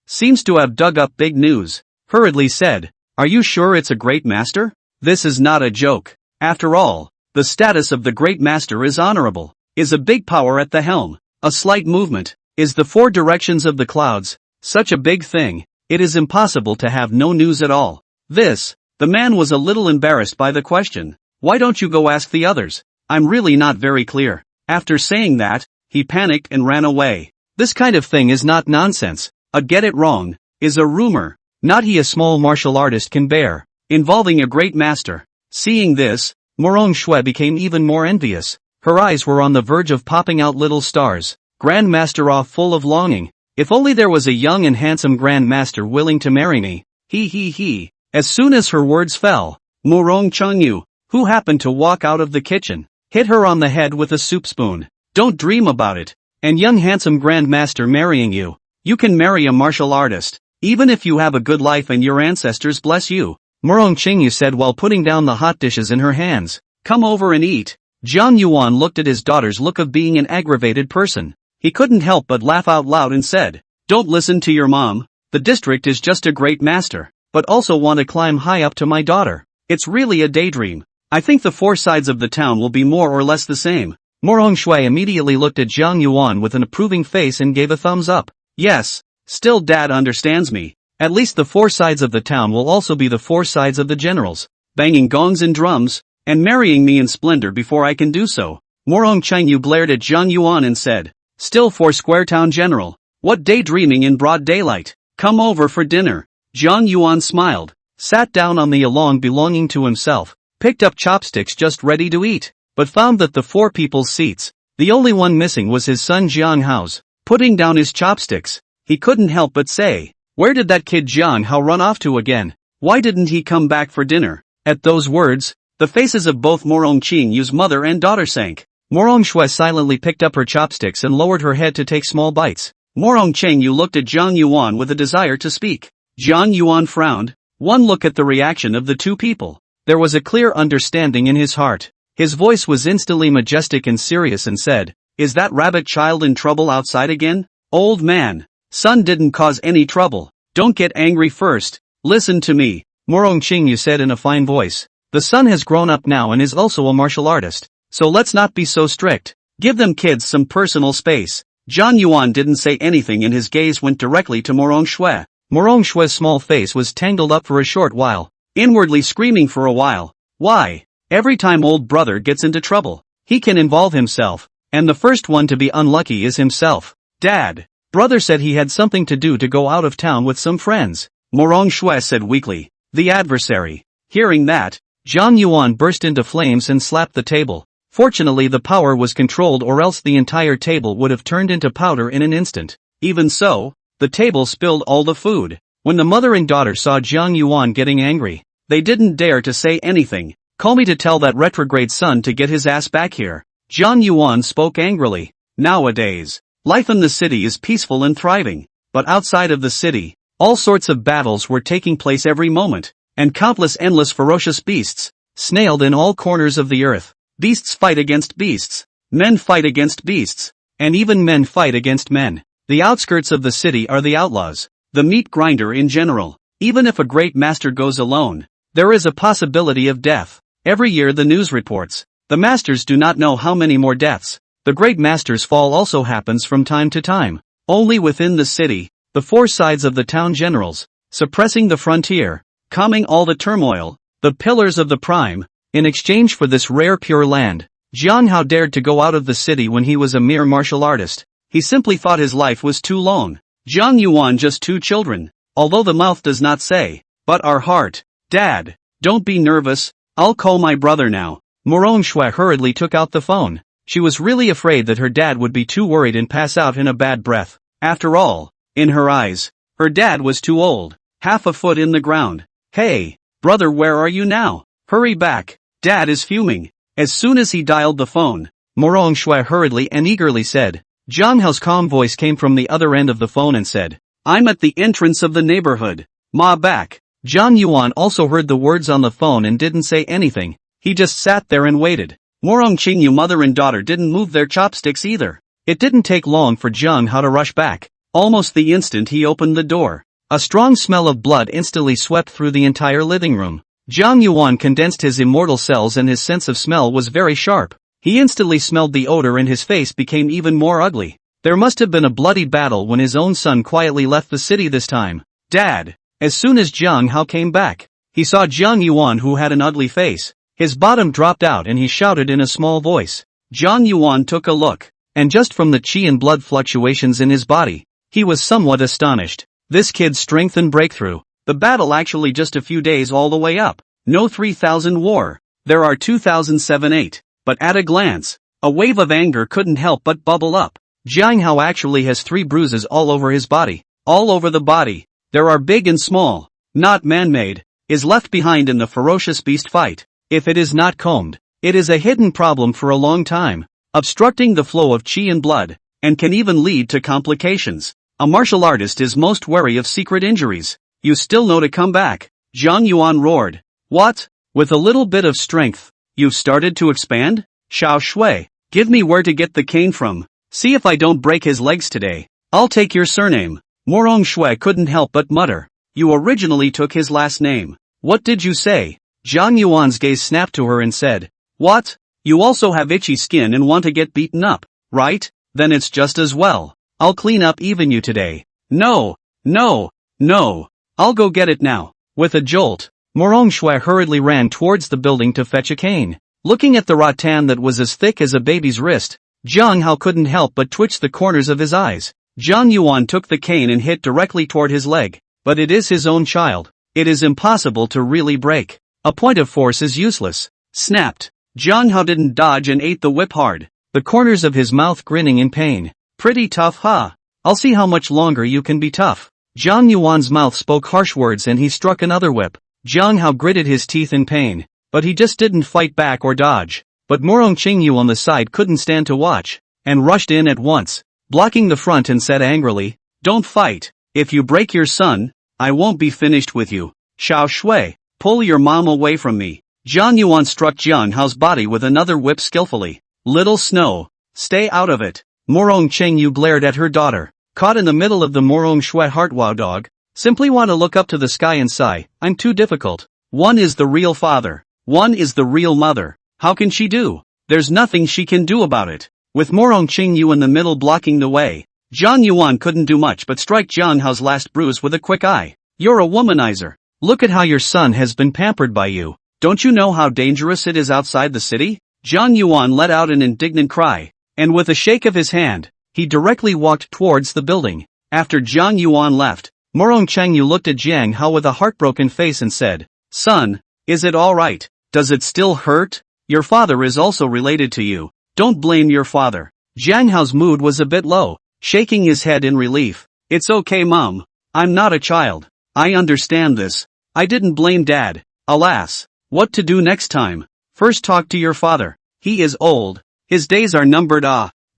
"Seems to have dug up big news." Hurriedly said, "Are you sure it's a great master? This is not a joke. After all, the status of the great master is honorable, is a big power at the helm. A slight movement, Is the four directions of the clouds such a big thing? It is impossible to have no news at all. The man was a little embarrassed by the question. Why don't you go ask the others? I'm really not very clear. After saying that, he panicked and ran away. This kind of thing is not nonsense. A get it wrong is a rumor. Not he a small martial artist can bear, involving a great master. Seeing this, Morong Shui became even more envious. Her eyes were on the verge of popping out little stars. Grandmaster off full of longing. If only there was a young and handsome grandmaster willing to marry me. He. As soon as her words fell, Morong Chengyu, who happened to walk out of the kitchen, hit her on the head with a soup spoon. Don't dream about it. And young handsome grandmaster marrying you. You can marry a martial artist, even if you have a good life and your ancestors bless you. Morong Chengyu said while putting down the hot dishes in her hands. Come over and eat. Jiang Yuan looked at his daughter's look of being an aggravated person. He couldn't help but laugh out loud and said, don't listen to your mom. The district is just a great master, but also want to climb high up to my daughter. It's really a daydream. I think the four sides of the town will be more or less the same. Morong Shui immediately looked at Jiang Yuan with an approving face and gave a thumbs up. Yes, still dad understands me. At least the four sides of the town will also be the four sides of the generals, banging gongs and drums, and marrying me in splendor before I can do so. Morong Chengyu glared at Jiang Yuan and said, still four square town general. What daydreaming in broad daylight. Come over for dinner. Jiang Yuan smiled, sat down on the along belonging to himself, picked up chopsticks just ready to eat, but found that the four people's seats, the only one missing was his son Jiang Hao's. Putting down his chopsticks, he couldn't help but say, where did that kid Jiang Hao run off to again? Why didn't he come back for dinner? At those words, the faces of both Morong Chengyu's mother and daughter sank. Morong Shui silently picked up her chopsticks and lowered her head to take small bites. Morong Chengyu looked at Jiang Yuan with a desire to speak. Jiang Yuan frowned. One look at the reaction of the two people. There was a clear understanding in his heart. His voice was instantly majestic and serious and said, is that rabbit child in trouble outside again? Old man, son didn't cause any trouble. Don't get angry first. Listen to me, Morong Chengyu said in a fine voice. The son has grown up now and is also a martial artist. So let's not be so strict. Give them kids some personal space. Jiang Yuan didn't say anything and his gaze went directly to Morong Shui. Morong Shui's small face was tangled up for a short while, inwardly screaming for a while. Why? Every time old brother gets into trouble, he can involve himself, and the first one to be unlucky is himself. Dad, brother said he had something to do to go out of town with some friends. Morong Shui said weakly. The adversary. Hearing that, Jiang Yuan burst into flames and slapped the table. Fortunately the power was controlled or else the entire table would have turned into powder in an instant. Even so, the table spilled all the food. When the mother and daughter saw Jiang Yuan getting angry, they didn't dare to say anything. Call me to tell that retrograde son to get his ass back here. Jiang Yuan spoke angrily. Nowadays, life in the city is peaceful and thriving, but outside of the city, all sorts of battles were taking place every moment, and countless endless ferocious beasts snailed in all corners of the earth. Beasts fight against beasts, men fight against beasts, and even men fight against men. The outskirts of the city are the outlaws, the meat grinder in general. Even if a great master goes alone, there is a possibility of death. Every year the news reports, the masters do not know how many more deaths. The great master's fall also happens from time to time. Only within the city, the four sides of the town generals, suppressing the frontier, calming all the turmoil, the pillars of the prime. In exchange for this rare pure land, Jiang Hao dared to go out of the city when he was a mere martial artist. He simply thought his life was too long. Jiang Yuan just two children, although the mouth does not say, but our heart. Dad, don't be nervous, I'll call my brother now. Morong Shui hurriedly took out the phone. She was really afraid that her dad would be too worried and pass out in a bad breath. After all, in her eyes, her dad was too old, half a foot in the ground. Hey, brother, where are you now? Hurry back. Dad is fuming. As soon as he dialed the phone, Morong Shui hurriedly and eagerly said. Jiang Hao's calm voice came from the other end of the phone and said, I'm at the entrance of the neighborhood. Ma back. Jiang Yuan also heard the words on the phone and didn't say anything. He just sat there and waited. Morong Chengyu mother and daughter didn't move their chopsticks either. It didn't take long for Jiang Hao to rush back. Almost the instant he opened the door, a strong smell of blood instantly swept through the entire living room. Jiang Yuan condensed his immortal cells and his sense of smell was very sharp. He instantly smelled the odor and his face became even more ugly. There must have been a bloody battle when his own son quietly left the city this time. Dad! As soon as Jiang Hao came back, he saw Jiang Yuan, who had an ugly face. His bottom dropped out and he shouted in a small voice. Jiang Yuan took a look, and just from the qi and blood fluctuations in his body, he was somewhat astonished. This kid's strength and breakthrough. The battle actually just a few days all the way up. No 3000 war. There are 2007-8. But at a glance, a wave of anger couldn't help but bubble up. Jiang Hao actually has 3 bruises all over his body. All over the body. There are big and small. Not man-made. Is left behind in the ferocious beast fight. If it is not combed, it is a hidden problem for a long time, obstructing the flow of qi and blood, and can even lead to complications. A martial artist is most wary of secret injuries. You still know to come back? Jiang Yuan roared. What? With a little bit of strength, you've started to expand? Xiao Shui, give me where to get the cane from. See if I don't break his legs today. I'll take your surname. Morong Shui couldn't help but mutter. You originally took his last name. What did you say? Jiang Yuan's gaze snapped to her and said, What? You also have itchy skin and want to get beaten up, right? Then it's just as well. I'll clean up even you today. No, no, no. I'll go get it now. With a jolt, Morong Shui hurriedly ran towards the building to fetch a cane. Looking at the rattan that was as thick as a baby's wrist, Jiang Hao couldn't help but twitch the corners of his eyes. Jiang Yuan took the cane and hit directly toward his leg. But it is his own child. It is impossible to really break. A point of force is useless. Snapped. Jiang Hao didn't dodge and ate the whip hard, the corners of his mouth grinning in pain. Pretty tough, huh? I'll see how much longer you can be tough. Jiang Yuan's mouth spoke harsh words and he struck another whip. Jiang Hao gritted his teeth in pain, but he just didn't fight back or dodge. But Morong Qingyu on the side couldn't stand to watch, and rushed in at once, blocking the front and said angrily, Don't fight. If you break your son, I won't be finished with you. Xiao Shui, pull your mom away from me. Jiang Yuan struck Jiang Hao's body with another whip skillfully. Little Snow, stay out of it. Morong Qingyu glared at her daughter, caught in the middle of the Morong Shui heart. Wow dog, simply want to look up to the sky and sigh, I'm too difficult. One is the real father. One is the real mother. How can she do? There's nothing she can do about it. With Morong Qingyu in the middle blocking the way, Jiang Yuan couldn't do much but strike Jiang Hao's last bruise with a quick eye. You're a womanizer. Look at how your son has been pampered by you. Don't you know how dangerous it is outside the city? Jiang Yuan let out an indignant cry, and with a shake of his hand, he directly walked towards the building. After Jiang Yuan left, Morong Qingyu looked at Jiang Hao with a heartbroken face and said, Son, is it alright? Does it still hurt? Your father is also related to you. Don't blame your father. Jiang Hao's mood was a bit low, shaking his head in relief. It's okay, Mom. I'm not a child. I understand this. I didn't blame Dad. Alas. What to do next time? First talk to your father. He is old. His days are numbered.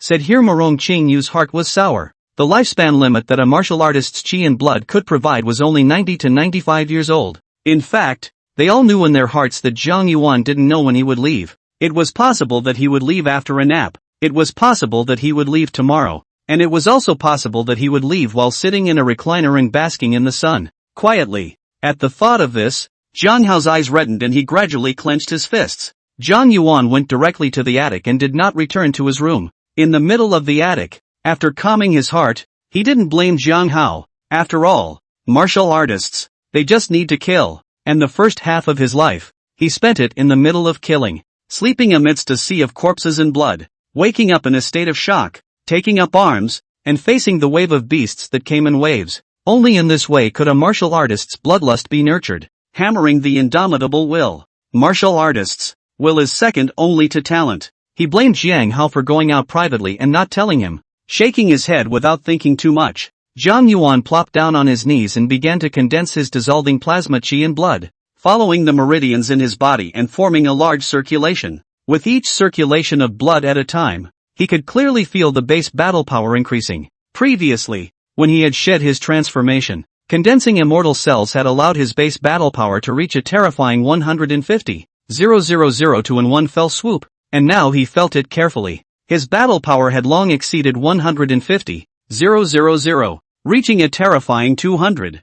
Said here. Morong Qingyu's heart was sour. The lifespan limit that a martial artist's qi and blood could provide was only 90 to 95 years old. In fact, they all knew in their hearts that Jiang Yuan didn't know when he would leave. It was possible that he would leave after a nap. It was possible that he would leave tomorrow. And it was also possible that he would leave while sitting in a recliner and basking in the sun, quietly. At the thought of this, Jiang Hao's eyes reddened and he gradually clenched his fists. Jiang Yuan went directly to the attic and did not return to his room. In the middle of the attic, after calming his heart, he didn't blame Jiang Hao. After all, martial artists, they just need to kill. And the first half of his life, he spent it in the middle of killing, sleeping amidst a sea of corpses and blood, waking up in a state of shock, taking up arms, and facing the wave of beasts that came in waves. Only in this way could a martial artist's bloodlust be nurtured, hammering the indomitable will. Martial artists' will is second only to talent. He blamed Jiang Hao for going out privately and not telling him. Shaking his head without thinking too much, Jiang Yuan plopped down on his knees and began to condense his dissolving plasma qi in blood, following the meridians in his body and forming a large circulation. With each circulation of blood at a time, he could clearly feel the base battle power increasing. Previously, when he had shed his transformation, condensing immortal cells had allowed his base battle power to reach a terrifying 150,000 to in one fell swoop, and now he felt it carefully. His battle power had long exceeded 150,000, reaching a terrifying 200,000.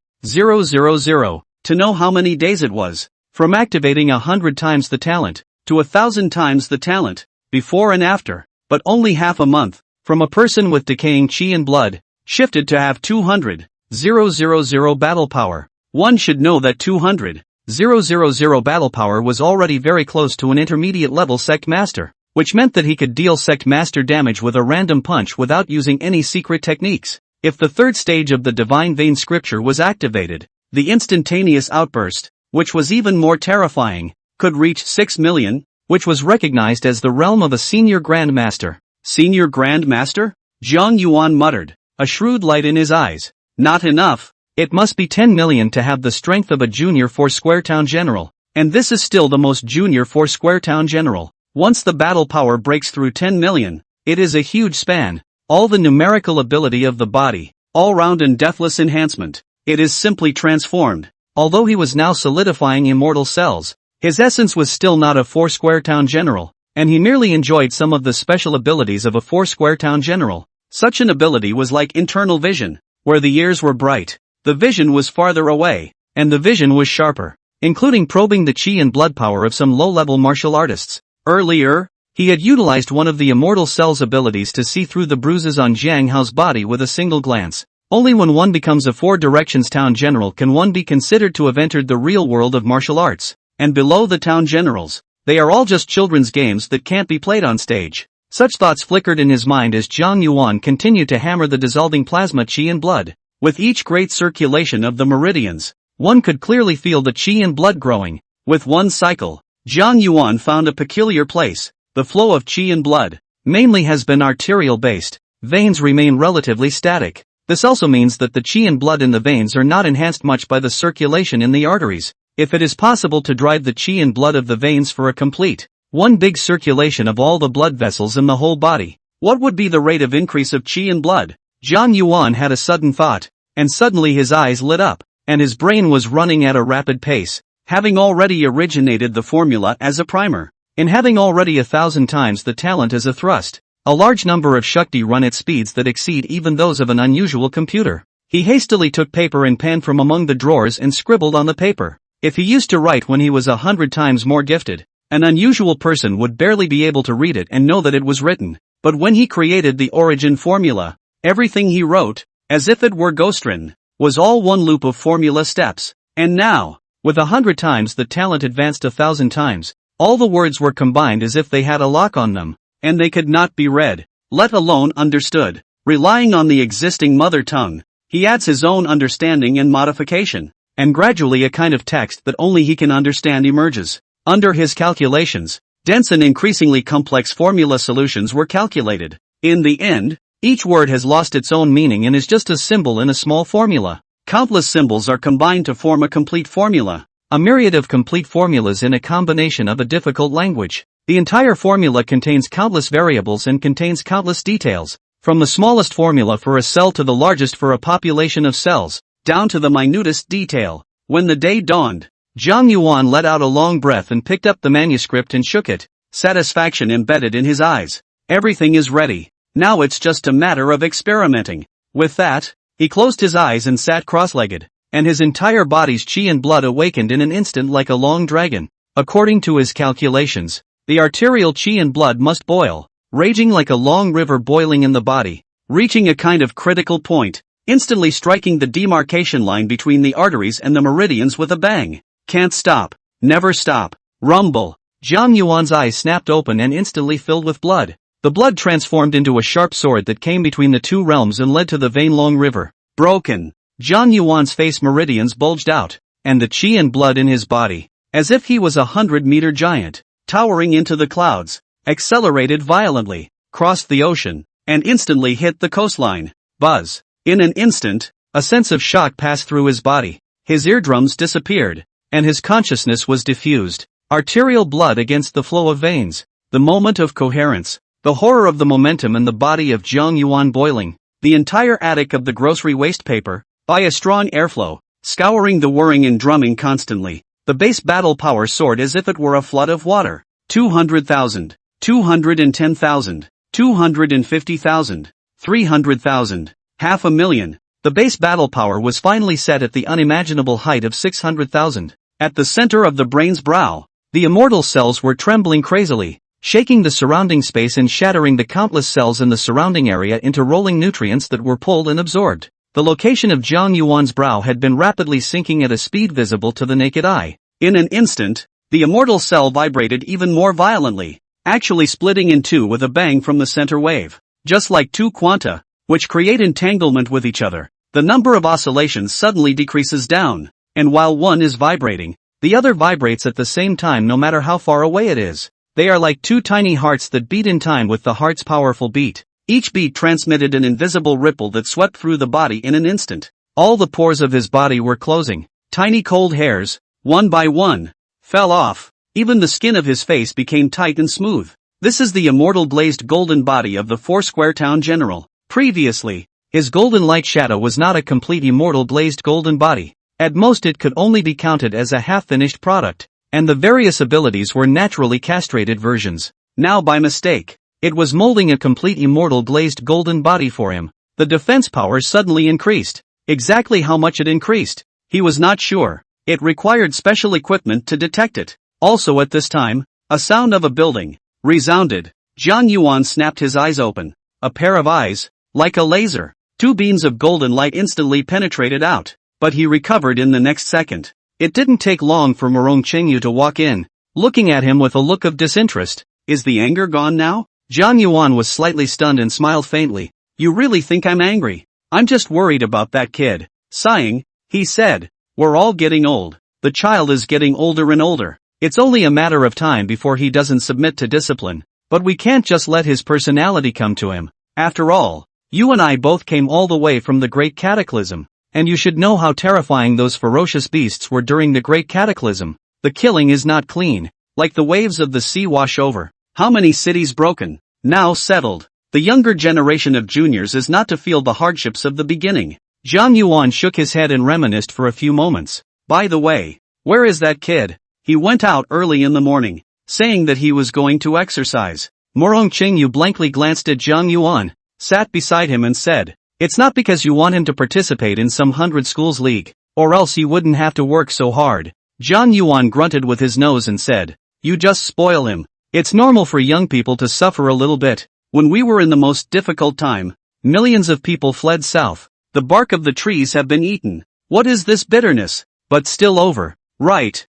To know how many days it was, from activating 100 times the talent, to 1,000 times the talent, before and after, but only half a month, from a person with decaying chi and blood, shifted to have 200,000 battle power. One should know that 200,000 battle power was already very close to an intermediate level sect master, which meant that he could deal sect master damage with a random punch without using any secret techniques. If the third stage of the divine vein scripture was activated, the instantaneous outburst, which was even more terrifying, could reach 6 million, which was recognized as the realm of a senior grandmaster. Senior grandmaster? Zhang Yuan muttered, a shrewd light in his eyes. Not enough. It must be 10 million to have the strength of a junior Four-Square Town general, and this is still the most junior Four-Square Town general. Once the battle power breaks through 10 million, it is a huge span. All the numerical ability of the body, all-round and deathless enhancement. It is simply transformed. Although he was now solidifying immortal cells, his essence was still not a Four-Square Town general, and he merely enjoyed some of the special abilities of a Four-Square Town general. Such an ability was like internal vision, where the ears were bright, the vision was farther away, and the vision was sharper, including probing the chi and blood power of some low-level martial artists. Earlier, he had utilized one of the immortal cell's abilities to see through the bruises on Jiang Hao's body with a single glance. Only when one becomes a Four Directions Town General can one be considered to have entered the real world of martial arts. And below the Town Generals, they are all just children's games that can't be played on stage. Such thoughts flickered in his mind as Zhang Yuan continued to hammer the dissolving plasma chi and blood. With each great circulation of the meridians, one could clearly feel the chi and blood growing. With one cycle, Zhang Yuan found a peculiar place. The flow of chi and blood, mainly has been arterial-based. Veins remain relatively static. This also means that the chi and blood in the veins are not enhanced much by the circulation in the arteries. If it is possible to drive the chi and blood of the veins for a complete, one big circulation of all the blood vessels in the whole body, what would be the rate of increase of chi and blood? Zhang Yuan had a sudden thought, and suddenly his eyes lit up, and his brain was running at a rapid pace, having already originated the formula as a primer. In having already 1,000 times the talent as a thrust, a large number of Shakti run at speeds that exceed even those of an unusual computer. He hastily took paper and pen from among the drawers and scribbled on the paper. If he used to write when he was 100 times more gifted, an unusual person would barely be able to read it and know that it was written. But when he created the origin formula, everything he wrote, as if it were ghostwritten, was all one loop of formula steps. And now, with 100 times the talent advanced 1,000 times, all the words were combined as if they had a lock on them, and they could not be read, let alone understood. Relying on the existing mother tongue, he adds his own understanding and modification, and gradually a kind of text that only he can understand emerges. Under his calculations, dense and increasingly complex formula solutions were calculated. In the end, each word has lost its own meaning and is just a symbol in a small formula. Countless symbols are combined to form a complete formula. A myriad of complete formulas in a combination of a difficult language. The entire formula contains countless variables and contains countless details, from the smallest formula for a cell to the largest for a population of cells, down to the minutest detail. When the day dawned, Zhang Yuan let out a long breath and picked up the manuscript and shook it, satisfaction embedded in his eyes. Everything is ready. Now it's just a matter of experimenting. With that, he closed his eyes and sat cross-legged, and his entire body's chi and blood awakened in an instant like a long dragon. According to his calculations, the arterial chi and blood must boil, raging like a long river boiling in the body, reaching a kind of critical point, instantly striking the demarcation line between the arteries and the meridians with a bang. Can't stop. Never stop. Rumble. Zhang Yuan's eyes snapped open and instantly filled with blood. The blood transformed into a sharp sword that came between the two realms and led to the vein-long river. Broken. Zhang Yuan's face meridians bulged out, and the chi and blood in his body, as if he was a 100-meter giant, towering into the clouds, accelerated violently, crossed the ocean, and instantly hit the coastline. Buzz. In an instant, a sense of shock passed through his body. His eardrums disappeared, and his consciousness was diffused. Arterial blood against the flow of veins. The moment of coherence. The horror of the momentum and the body of Zhang Yuan boiling. The entire attic of the grocery waste paper, by a strong airflow, scouring the whirring and drumming constantly. The base battle power soared as if it were a flood of water. 200,000, 210,000, 250,000, 300,000, 500,000. The base battle power was finally set at the unimaginable height of 600,000. At the center of the brain's brow, the immortal cells were trembling crazily. shaking the surrounding space and shattering the countless cells in the surrounding area into rolling nutrients that were pulled and absorbed. The location of Jiang Yuan's brow had been rapidly sinking at a speed visible to the naked eye. In an instant, the immortal cell vibrated even more violently, actually splitting in two with a bang from the center wave. Just like two quanta, which create entanglement with each other, the number of oscillations suddenly decreases down, and while one is vibrating, the other vibrates at the same time no matter how far away it is. They are like two tiny hearts that beat in time with the heart's powerful beat. Each beat transmitted an invisible ripple that swept through the body in an instant. All the pores of his body were closing. Tiny cold hairs, one by one, fell off. Even the skin of his face became tight and smooth. This is the immortal blazed golden body of the Four-Square Town General. Previously, his golden light shadow was not a complete immortal blazed golden body. At most it could only be counted as a half-finished product, and the various abilities were naturally castrated versions. Now by mistake, it was molding a complete immortal glazed golden body for him. The defense power suddenly increased. Exactly how much it increased, he was not sure. It required special equipment to detect it. Also at this time, a sound of a building resounded. Jiang Yuan snapped his eyes open. A pair of eyes, like a laser. Two beams of golden light instantly penetrated out, but he recovered in the next second. It didn't take long for Morong Qingyu to walk in, looking at him with a look of disinterest. Is the anger gone now? Jiang Yuan was slightly stunned and smiled faintly. You really think I'm angry? I'm just worried about that kid. Sighing, he said, we're all getting old. The child is getting older and older. It's only a matter of time before he doesn't submit to discipline. But we can't just let his personality come to him. After all, you and I both came all the way from the Great Cataclysm. And you should know how terrifying those ferocious beasts were during the Great Cataclysm. The killing is not clean, like the waves of the sea wash over. How many cities broken, now settled. The younger generation of juniors is not to feel the hardships of the beginning. Jiang Yuan shook his head and reminisced for a few moments. By the way, where is that kid? He went out early in the morning, saying that he was going to exercise. Morong Qingyu blankly glanced at Jiang Yuan, sat beside him and said, it's not because you want him to participate in some 100 schools league, or else he wouldn't have to work so hard. Jiang Yuan grunted with his nose and said, you just spoil him. It's normal for young people to suffer a little bit. When we were in the most difficult time, millions of people fled south. The bark of the trees have been eaten. What is this bitterness? But still over. Right.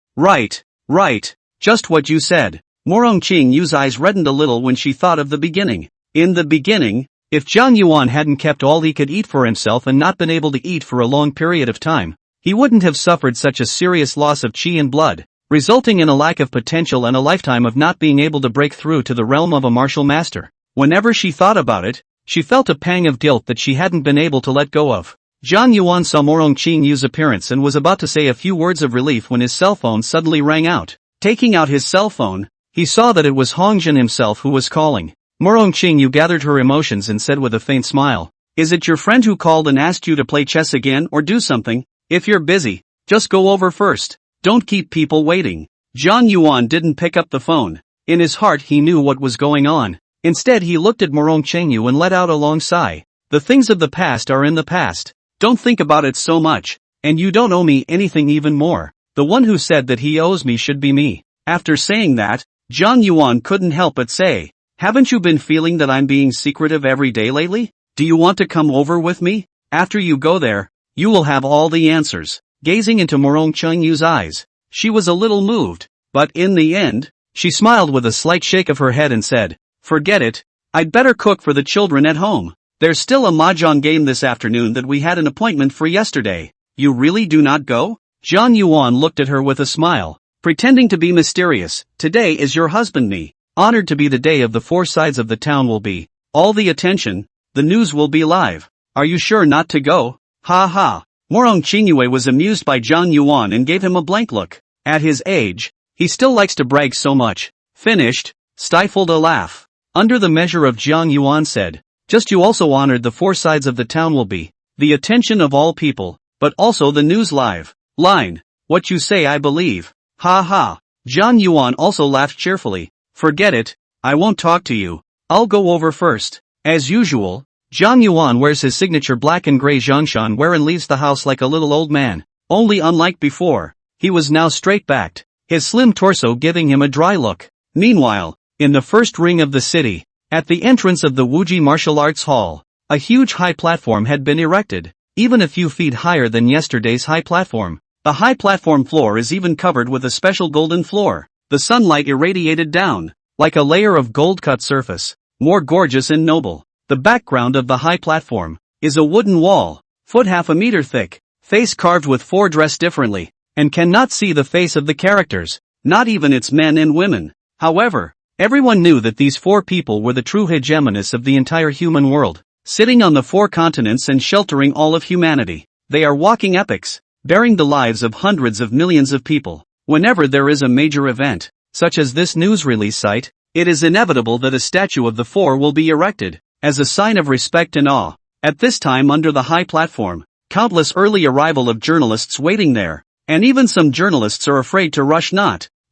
Just what you said. Morong Qingyu's eyes reddened a little when she thought of the beginning. In the beginning, if Jiang Yuan hadn't kept all he could eat for himself and not been able to eat for a long period of time, he wouldn't have suffered such a serious loss of qi and blood, resulting in a lack of potential and a lifetime of not being able to break through to the realm of a martial master. Whenever she thought about it, she felt a pang of guilt that she hadn't been able to let go of. Jiang Yuan saw Morong Qingyu's appearance and was about to say a few words of relief when his cell phone suddenly rang out. Taking out his cell phone, he saw that it was Hongjin himself who was calling. Morong Qingyu gathered her emotions and said with a faint smile, is it your friend who called and asked you to play chess again or do something? If you're busy, just go over first. Don't keep people waiting. Jiang Yuan didn't pick up the phone. In his heart he knew what was going on. Instead he looked at Morong Qingyu and let out a long sigh. The things of the past are in the past. Don't think about it so much. And you don't owe me anything even more. The one who said that he owes me should be me. After saying that, Jiang Yuan couldn't help but say, haven't you been feeling that I'm being secretive every day lately? Do you want to come over with me? After you go there, you will have all the answers. Gazing into Morong Qingyu's eyes, she was a little moved, but in the end, she smiled with a slight shake of her head and said, forget it, I'd better cook for the children at home. There's still a mahjong game this afternoon that we had an appointment for yesterday. You really do not go? Jiang Yuan looked at her with a smile, pretending to be mysterious. Today is your husband me. Honored to be the day of the four sides of the town will be. All the attention, the news will be live. Are you sure not to go? Ha ha. Morong Qingyu was amused by Jiang Yuan and gave him a blank look. At his age, he still likes to brag so much. Finished, stifled a laugh. Under the measure of Jiang Yuan said, just you also honored the four sides of the town will be. The attention of all people, but also the news live. Line. What you say I believe. Ha ha. Jiang Yuan also laughed cheerfully. Forget it, I won't talk to you. I'll go over first. As usual, Jiang Yuan wears his signature black and gray zhangshan wear and leaves the house like a little old man. Only unlike before, he was now straight-backed, his slim torso giving him a dry look. Meanwhile, In the first ring of the city, at the entrance of the Wuji Martial Arts Hall, a huge high platform had been erected, even a few feet higher than yesterday's high platform. The high platform floor is even covered with a special golden floor. The sunlight irradiated down, like a layer of gold-cut surface, more gorgeous and noble. The background of the high platform is a wooden wall, foot half a meter thick, face carved with four dressed differently, and cannot see the face of the characters, not even its men and women. However, everyone knew that these four people were the true hegemonists of the entire human world, sitting on the four continents and sheltering all of humanity. They are walking epics, bearing the lives of hundreds of millions of people. Whenever there is a major event, such as this news release site, it is inevitable that a statue of the four will be erected, as a sign of respect and awe. At this time under the high platform, countless early arrival of journalists waiting there, and even some journalists are afraid to rush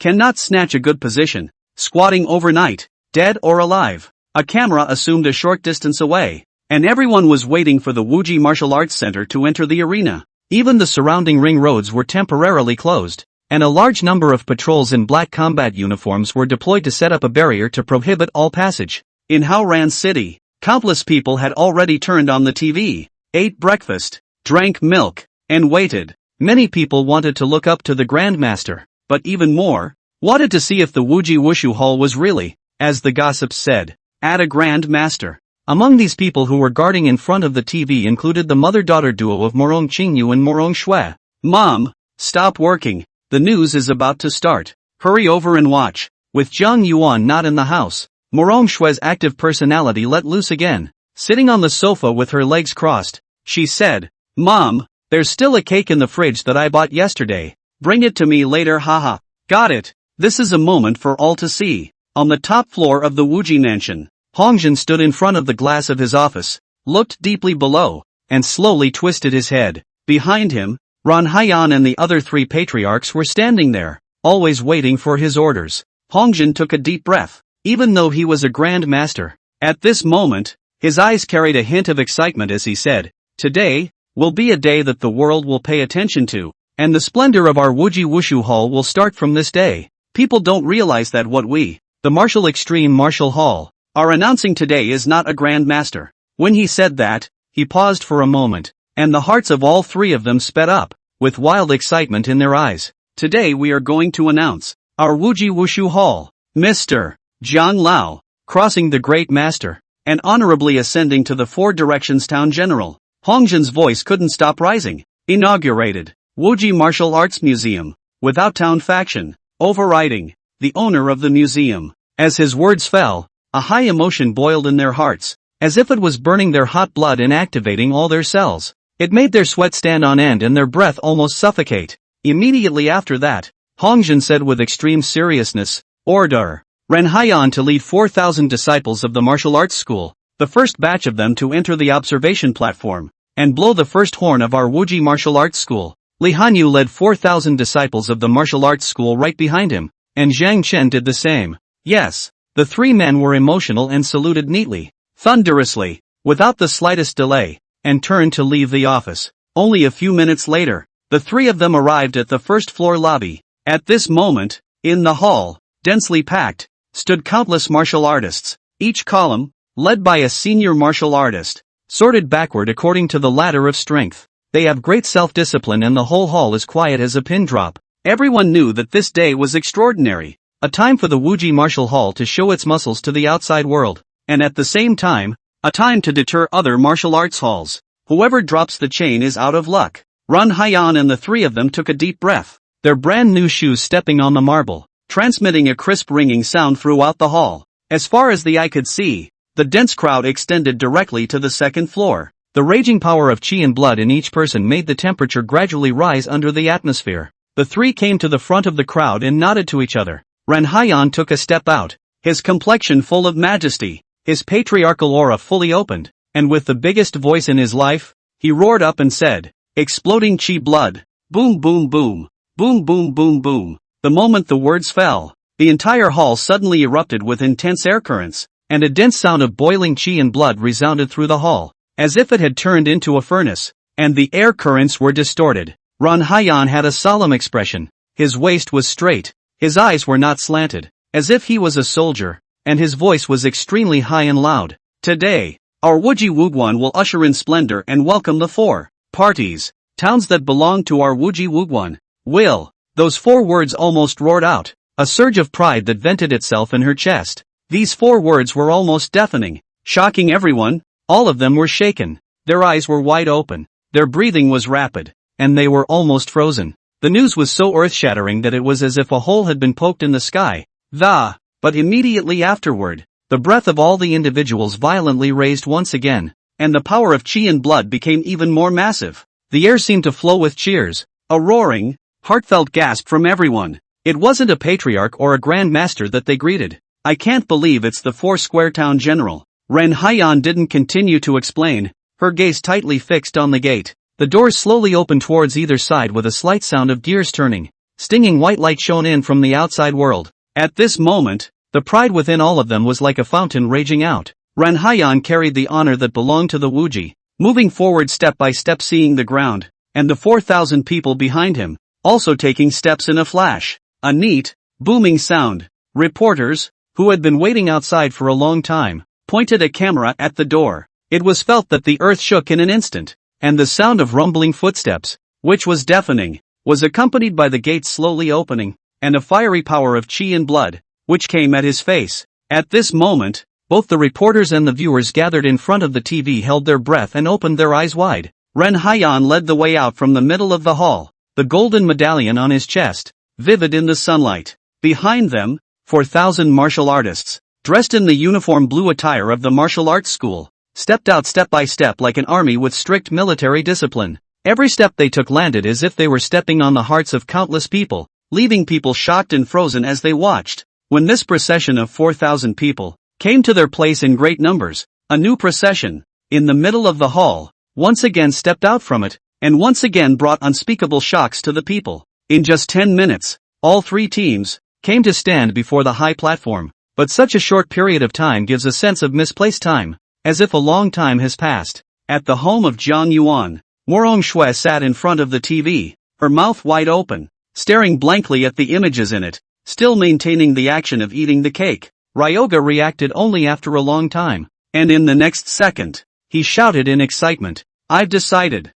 cannot snatch a good position, squatting overnight, dead or alive. A camera assumed a short distance away, and everyone was waiting for the Wuji Martial Arts Center to enter the arena. Even the surrounding ring roads were temporarily closed, and a large number of patrols in black combat uniforms were deployed to set up a barrier to prohibit all passage. In Haoran City, countless people had already turned on the TV, ate breakfast, drank milk, and waited. Many people wanted to look up to the Grandmaster, but even more, wanted to see if the Wuji Wushu Hall was really, as the gossips said, at a Grand Master. Among these people who were guarding in front of the TV included the mother-daughter duo of Morong Qingyu and Morong Shui. "Mom, stop working. The news is about to start. Hurry over and watch." With Zhang Yuan not in the house, Morong Shui's active personality let loose again. Sitting on the sofa with her legs crossed, she said, "Mom, there's still a cake in the fridge that I bought yesterday. Bring it to me later, haha." "Got it." This is a moment for all to see. On the top floor of the Wuji mansion, Hongjin stood in front of the glass of his office, looked deeply below, and slowly twisted his head. Behind him, Ran Haiyan and the other three patriarchs were standing there, always waiting for his orders. Hongjin took a deep breath, even though he was a Grand Master. At this moment, his eyes carried a hint of excitement as he said, "Today will be a day that the world will pay attention to, and the splendor of our Wuji Wushu Hall will start from this day. People don't realize that what we, the Martial Extreme Martial Hall, are announcing today is not a Grand Master." When he said that, he paused for a moment, and the hearts of all three of them sped up, with wild excitement in their eyes. "Today we are going to announce our Wuji Wushu Hall." Mr. Zhang Lao, crossing the Great Master, and honorably ascending to the Four Directions Town General. Hongjin's voice couldn't stop rising. "Inaugurated, Wuji Martial Arts Museum, without town faction, overriding, the owner of the museum." As his words fell, a high emotion boiled in their hearts, as if it was burning their hot blood and activating all their cells. It made their sweat stand on end and their breath almost suffocate. Immediately after that, Hongjin said with extreme seriousness, "Order. Ren Haiyan to lead 4,000 disciples of the martial arts school, the first batch of them to enter the observation platform, and blow the first horn of our Wuji martial arts school." Li Hanyu led 4,000 disciples of the martial arts school right behind him, and Zhang Chen did the same. Yes, the three men were emotional and saluted neatly, thunderously, without the slightest delay, and turned to leave the office. Only a few minutes later, the three of them arrived at the first floor lobby. At this moment, in the hall, densely packed, stood countless martial artists, each column, led by a senior martial artist, sorted backward according to the ladder of strength. They have great self-discipline and the whole hall is quiet as a pin drop. Everyone knew that this day was extraordinary, a time for the Wuji Martial Hall to show its muscles to the outside world, and at the same time, a time to deter other martial arts halls. Whoever drops the chain is out of luck. Ran Haiyan and the three of them took a deep breath, their brand new shoes stepping on the marble, transmitting a crisp ringing sound throughout the hall. As far as the eye could see, the dense crowd extended directly to the second floor. The raging power of qi and blood in each person made the temperature gradually rise under the atmosphere. The three came to the front of the crowd and nodded to each other. Ran Haiyan took a step out, his complexion full of majesty, his patriarchal aura fully opened, and with the biggest voice in his life, he roared up and said, "Exploding qi blood, boom boom boom, boom boom boom boom." The moment the words fell, the entire hall suddenly erupted with intense air currents, and a dense sound of boiling qi and blood resounded through the hall, as if it had turned into a furnace, and the air currents were distorted. Ran Haiyan had a solemn expression, his waist was straight, his eyes were not slanted, as if he was a soldier, and his voice was extremely high and loud. Today, our Wuji Wugwan will usher in splendor and welcome the 4 parties, towns that belong to our Wuji Wugwan. Will. Those 4 words almost roared out, a surge of pride that vented itself in her chest. These 4 words were almost deafening, shocking everyone. All of them were shaken. Their eyes were wide open, their breathing was rapid, and they were almost frozen. The news was so earth-shattering that it was as if a hole had been poked in the sky. But immediately afterward, the breath of all the individuals violently raised once again, and the power of chi and blood became even more massive. The air seemed to flow with cheers, a roaring, heartfelt gasp from everyone. It wasn't a patriarch or a grand master that they greeted. I can't believe it's the 4 Square Town General. Ren Haiyan didn't continue to explain, her gaze tightly fixed on the gate. The doors slowly opened towards either side with a slight sound of gears turning. Stinging white light shone in from the outside world. At this moment, the pride within all of them was like a fountain raging out. Ren Haiyan carried the honor that belonged to the Wuji, moving forward step by step, seeing the ground, and the 4,000 people behind him, also taking steps in a flash. A neat, booming sound. Reporters, who had been waiting outside for a long time, pointed a camera at the door. It was felt that the earth shook in an instant, and the sound of rumbling footsteps, which was deafening, was accompanied by the gates slowly opening, and a fiery power of chi and blood, which came at his face. At this moment, both the reporters and the viewers gathered in front of the TV held their breath and opened their eyes wide. Ren Haiyan led the way out from the middle of the hall, the golden medallion on his chest, vivid in the sunlight. Behind them, 4,000 martial artists, dressed in the uniform blue attire of the martial arts school, stepped out step by step like an army with strict military discipline. Every step they took landed as if they were stepping on the hearts of countless people, leaving people shocked and frozen as they watched. When this procession of 4,000 people came to their place in great numbers, a new procession, in the middle of the hall, once again stepped out from it, and once again brought unspeakable shocks to the people. In just 10 minutes, all 3 teams came to stand before the high platform, but such a short period of time gives a sense of misplaced time, as if a long time has passed. At the home of Jiang Yuan, Morong Shui sat in front of the TV, her mouth wide open, staring blankly at the images in it, still maintaining the action of eating the cake. Ryoga reacted only after a long time, and in the next second, he shouted in excitement, I've decided.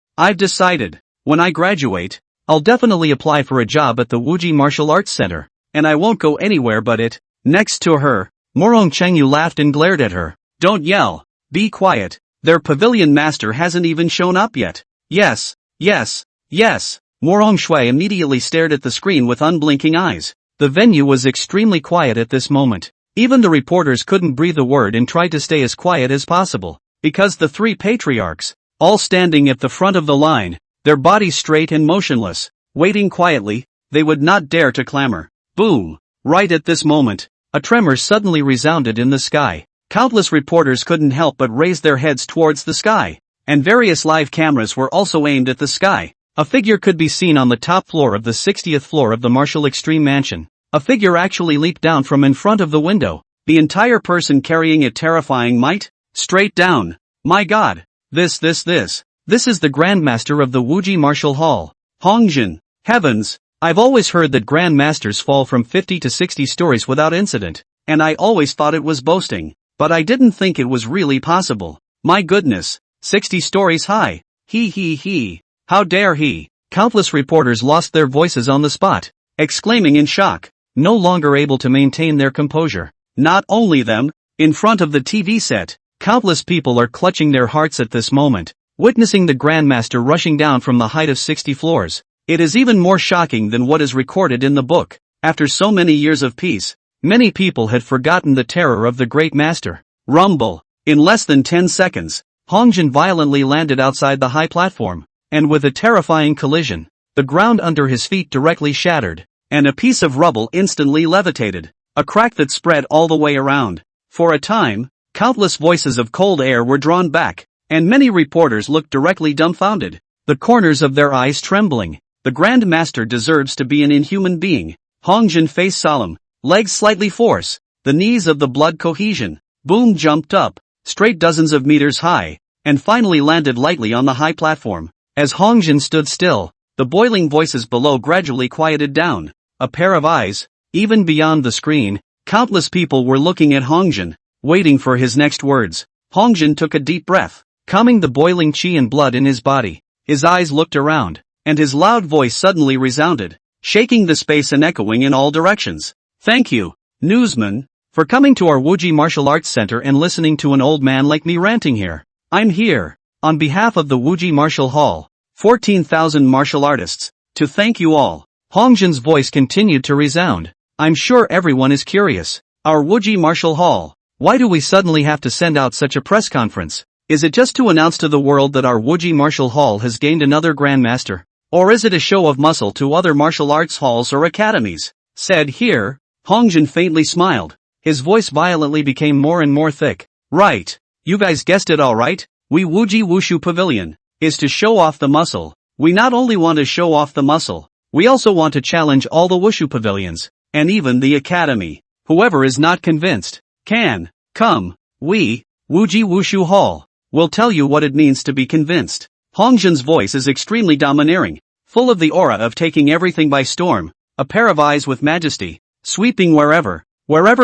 When I graduate, I'll definitely apply for a job at the Wuji Martial Arts Center, and I won't go anywhere but it." Next to her, Morong Chengyu laughed and glared at her. "Don't yell, be quiet, their pavilion master hasn't even shown up yet." Yes. Morong Shui immediately stared at the screen with unblinking eyes. The venue was extremely quiet at this moment. Even the reporters couldn't breathe a word and tried to stay as quiet as possible, because the 3 patriarchs, all standing at the front of the line, their bodies straight and motionless, waiting quietly, they would not dare to clamor. Boom! Right at this moment, a tremor suddenly resounded in the sky. Countless reporters couldn't help but raise their heads towards the sky, and various live cameras were also aimed at the sky. A figure could be seen on the top floor of the 60th floor of the Martial Extreme Mansion. A figure actually leaped down from in front of the window, the entire person carrying a terrifying might, straight down. My God! This is the Grandmaster of the Wuji Martial Hall. Hongjin. Heavens! I've always heard that Grandmasters fall from 50 to 60 stories without incident, and I always thought it was boasting, but I didn't think it was really possible. My goodness, 60 stories high. He. How dare he? Countless reporters lost their voices on the spot, exclaiming in shock, no longer able to maintain their composure. Not only them, in front of the TV set, countless people are clutching their hearts at this moment, witnessing the Grandmaster rushing down from the height of 60 floors. It is even more shocking than what is recorded in the book. After so many years of peace, many people had forgotten the terror of the Great Master. Rumble. In less than 10 seconds, Hongjin violently landed outside the high platform, and with a terrifying collision, the ground under his feet directly shattered, and a piece of rubble instantly levitated, a crack that spread all the way around. For a time, countless voices of cold air were drawn back, and many reporters looked directly dumbfounded, the corners of their eyes trembling. The Grand Master deserves to be an inhuman being. Hongjin face solemn, legs slightly force, the knees of the blood cohesion. Boom jumped up, straight dozens of meters high, and finally landed lightly on the high platform. As Hongjin stood still, the boiling voices below gradually quieted down. A pair of eyes, even beyond the screen, Countless people were looking at Hongjin, waiting for his next words. Hongjin took a deep breath, calming the boiling chi and blood in his body. His eyes looked around, and his loud voice suddenly resounded, shaking the space and echoing in all directions. Thank you, newsman, for coming to our Wuji Martial Arts Center and listening to an old man like me ranting here. I'm here, on behalf of the Wuji Martial Hall, 14,000 martial artists, to thank you all. Hongjin's voice continued to resound. I'm sure everyone is curious. Our Wuji Martial Hall. Why do we suddenly have to send out such a press conference? Is it just to announce to the world that our Wuji Martial Hall has gained another grandmaster? Or is it a show of muscle to other martial arts halls or academies? Said here, Hongjin faintly smiled. His voice violently became more and more thick. Right. You guys guessed it alright. We Wuji Wushu Pavilion is to show off the muscle. We not only want to show off the muscle, we also want to challenge all the Wushu pavilions, and even the academy. Whoever is not convinced can come. We, Wuji Wushu Hall, will tell you what it means to be convinced. Hongjin's voice is extremely domineering, full of the aura of taking everything by storm, a pair of eyes with majesty, sweeping wherever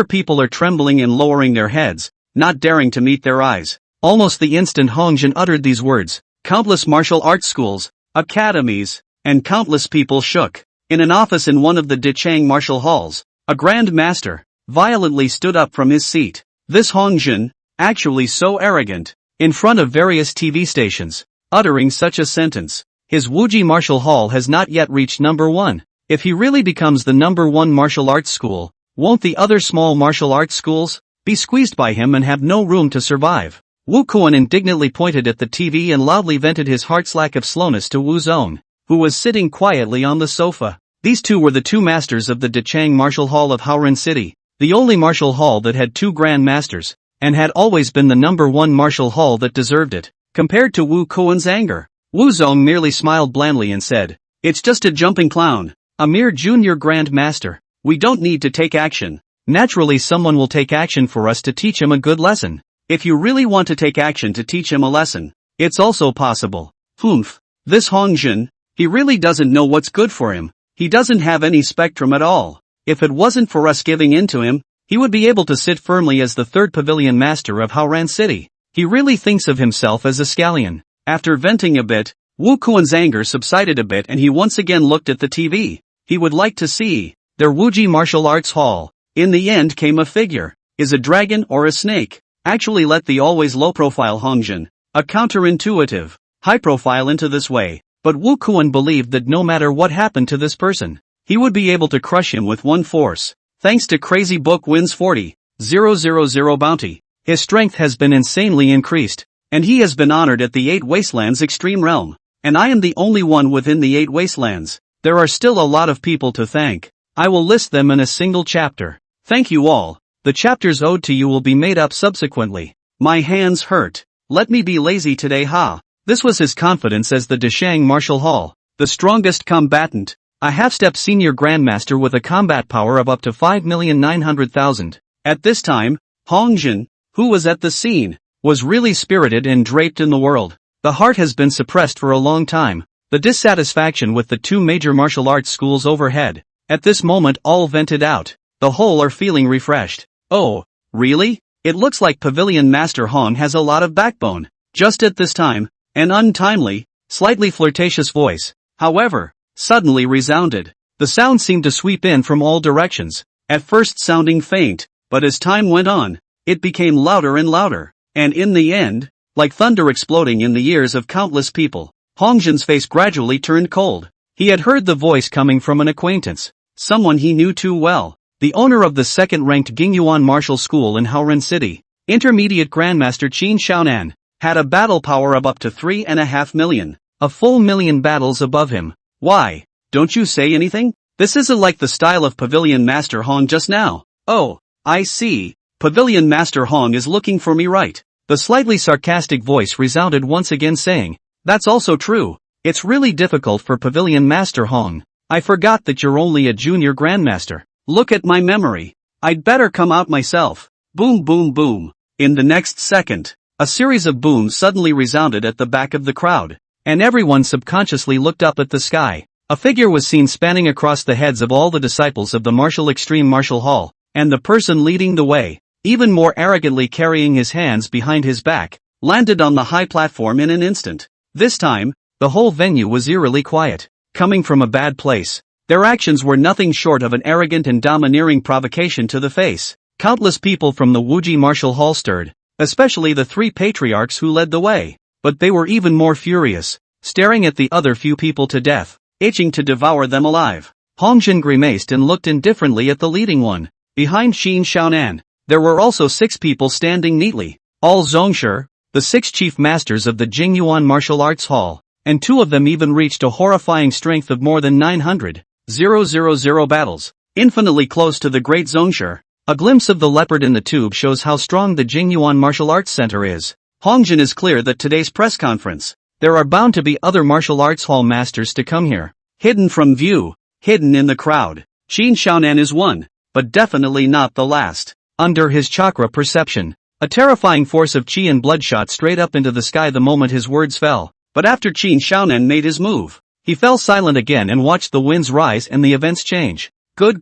people are trembling and lowering their heads, not daring to meet their eyes. Almost the instant Hongjin uttered these words, countless martial arts schools, academies, and countless people shook. In an office in one of the Dichang martial halls, a grand master violently stood up from his seat. This Hongjin, actually so arrogant, in front of various TV stations, uttering such a sentence. His Wuji Martial Hall has not yet reached number 1. If he really becomes the number 1 martial arts school, won't the other small martial arts schools be squeezed by him and have no room to survive? Wu Kuan indignantly pointed at the TV and loudly vented his heart's lack of slowness to Wu Zong, who was sitting quietly on the sofa. These two were the two masters of the Dichang Martial Hall of Haoren City, the only martial hall that had 2 grand masters, and had always been the number 1 martial hall that deserved it. Compared to Wu Kuan's anger, Wu Zong merely smiled blandly and said, "It's just a jumping clown, a mere junior grand master. We don't need to take action. Naturally someone will take action for us to teach him a good lesson. If you really want to take action to teach him a lesson, it's also possible." Humph. This Hongjin, he really doesn't know what's good for him. He doesn't have any spectrum at all. If it wasn't for us giving in to him, he would be able to sit firmly as the 3rd pavilion master of Haoran City. He really thinks of himself as a scallion. After venting a bit, Wu Kuan's anger subsided a bit and he once again looked at the TV. He would like to see their Wuji Martial Arts Hall. In the end came a figure. Is a dragon or a snake? Actually let the always low-profile Hongjin, a counterintuitive, high-profile into this way. But Wu Kuan believed that no matter what happened to this person, he would be able to crush him with one force. Thanks to Crazy Book wins 40,000 bounty, his strength has been insanely increased, and he has been honored at the 8 Wastelands Extreme Realm. And I am the only one within the 8 Wastelands. There are still a lot of people to thank. I will list them in a single chapter. Thank you all. The chapters owed to you will be made up subsequently. My hands hurt. Let me be lazy today, ha. This was his confidence as the Deshang Martial Hall, the strongest combatant, a half-step senior grandmaster with a combat power of up to 5,900,000. At this time, Hongjin, who was at the scene, was really spirited and draped in the world. The heart has been suppressed for a long time, the dissatisfaction with the 2 major martial arts schools overhead. At this moment all vented out, the whole are feeling refreshed. Oh, really? It looks like Pavilion Master Hong has a lot of backbone. Just at this time, an untimely, slightly flirtatious voice, however, suddenly resounded. The sound seemed to sweep in from all directions, at first sounding faint, but as time went on, it became louder and louder, and in the end, like thunder exploding in the ears of countless people, Hongjin's face gradually turned cold. He had heard the voice coming from an acquaintance, someone he knew too well, the owner of the 2nd-ranked Gingyuan Martial School in Haoren City, Intermediate Grandmaster Qin Shaonan, had a battle power of up to 3.5 million, a full million battles above him. Why, don't you say anything? This isn't like the style of Pavilion Master Hong just now. Oh, I see. Pavilion Master Hong is looking for me, right? The slightly sarcastic voice resounded once again saying, that's also true. It's really difficult for Pavilion Master Hong. I forgot that you're only a junior grandmaster. Look at my memory. I'd better come out myself. Boom boom boom. In the next second, a series of booms suddenly resounded at the back of the crowd, and everyone subconsciously looked up at the sky. A figure was seen spanning across the heads of all the disciples of the Martial Extreme Martial Hall, and the person leading the way, even more arrogantly carrying his hands behind his back, landed on the high platform in an instant. This time, the whole venue was eerily quiet. Coming from a bad place, their actions were nothing short of an arrogant and domineering provocation to the face. Countless people from the Wuji martial hall stirred, especially the three patriarchs who led the way. But they were even more furious, staring at the other few people to death, itching to devour them alive. Hongjin grimaced and looked indifferently at the leading one. Behind Qin Xiaonan, there were also 6 people standing neatly, all Zongshi, the 6 chief masters of the Jingyuan Martial Arts Hall, and 2 of them even reached a horrifying strength of more than 900,000 battles, infinitely close to the great Zongshi. A glimpse of the leopard in the tube shows how strong the Jingyuan Martial Arts Center is. Hongjin is clear that today's press conference, there are bound to be other martial arts hall masters to come here. Hidden from view, hidden in the crowd. Qin Xiaonan is one, but definitely not the last. Under his chakra perception, a terrifying force of qi and blood shot straight up into the sky the moment his words fell. But after Qin Xiaonan made his move, he fell silent again and watched the winds rise and the events change. Good.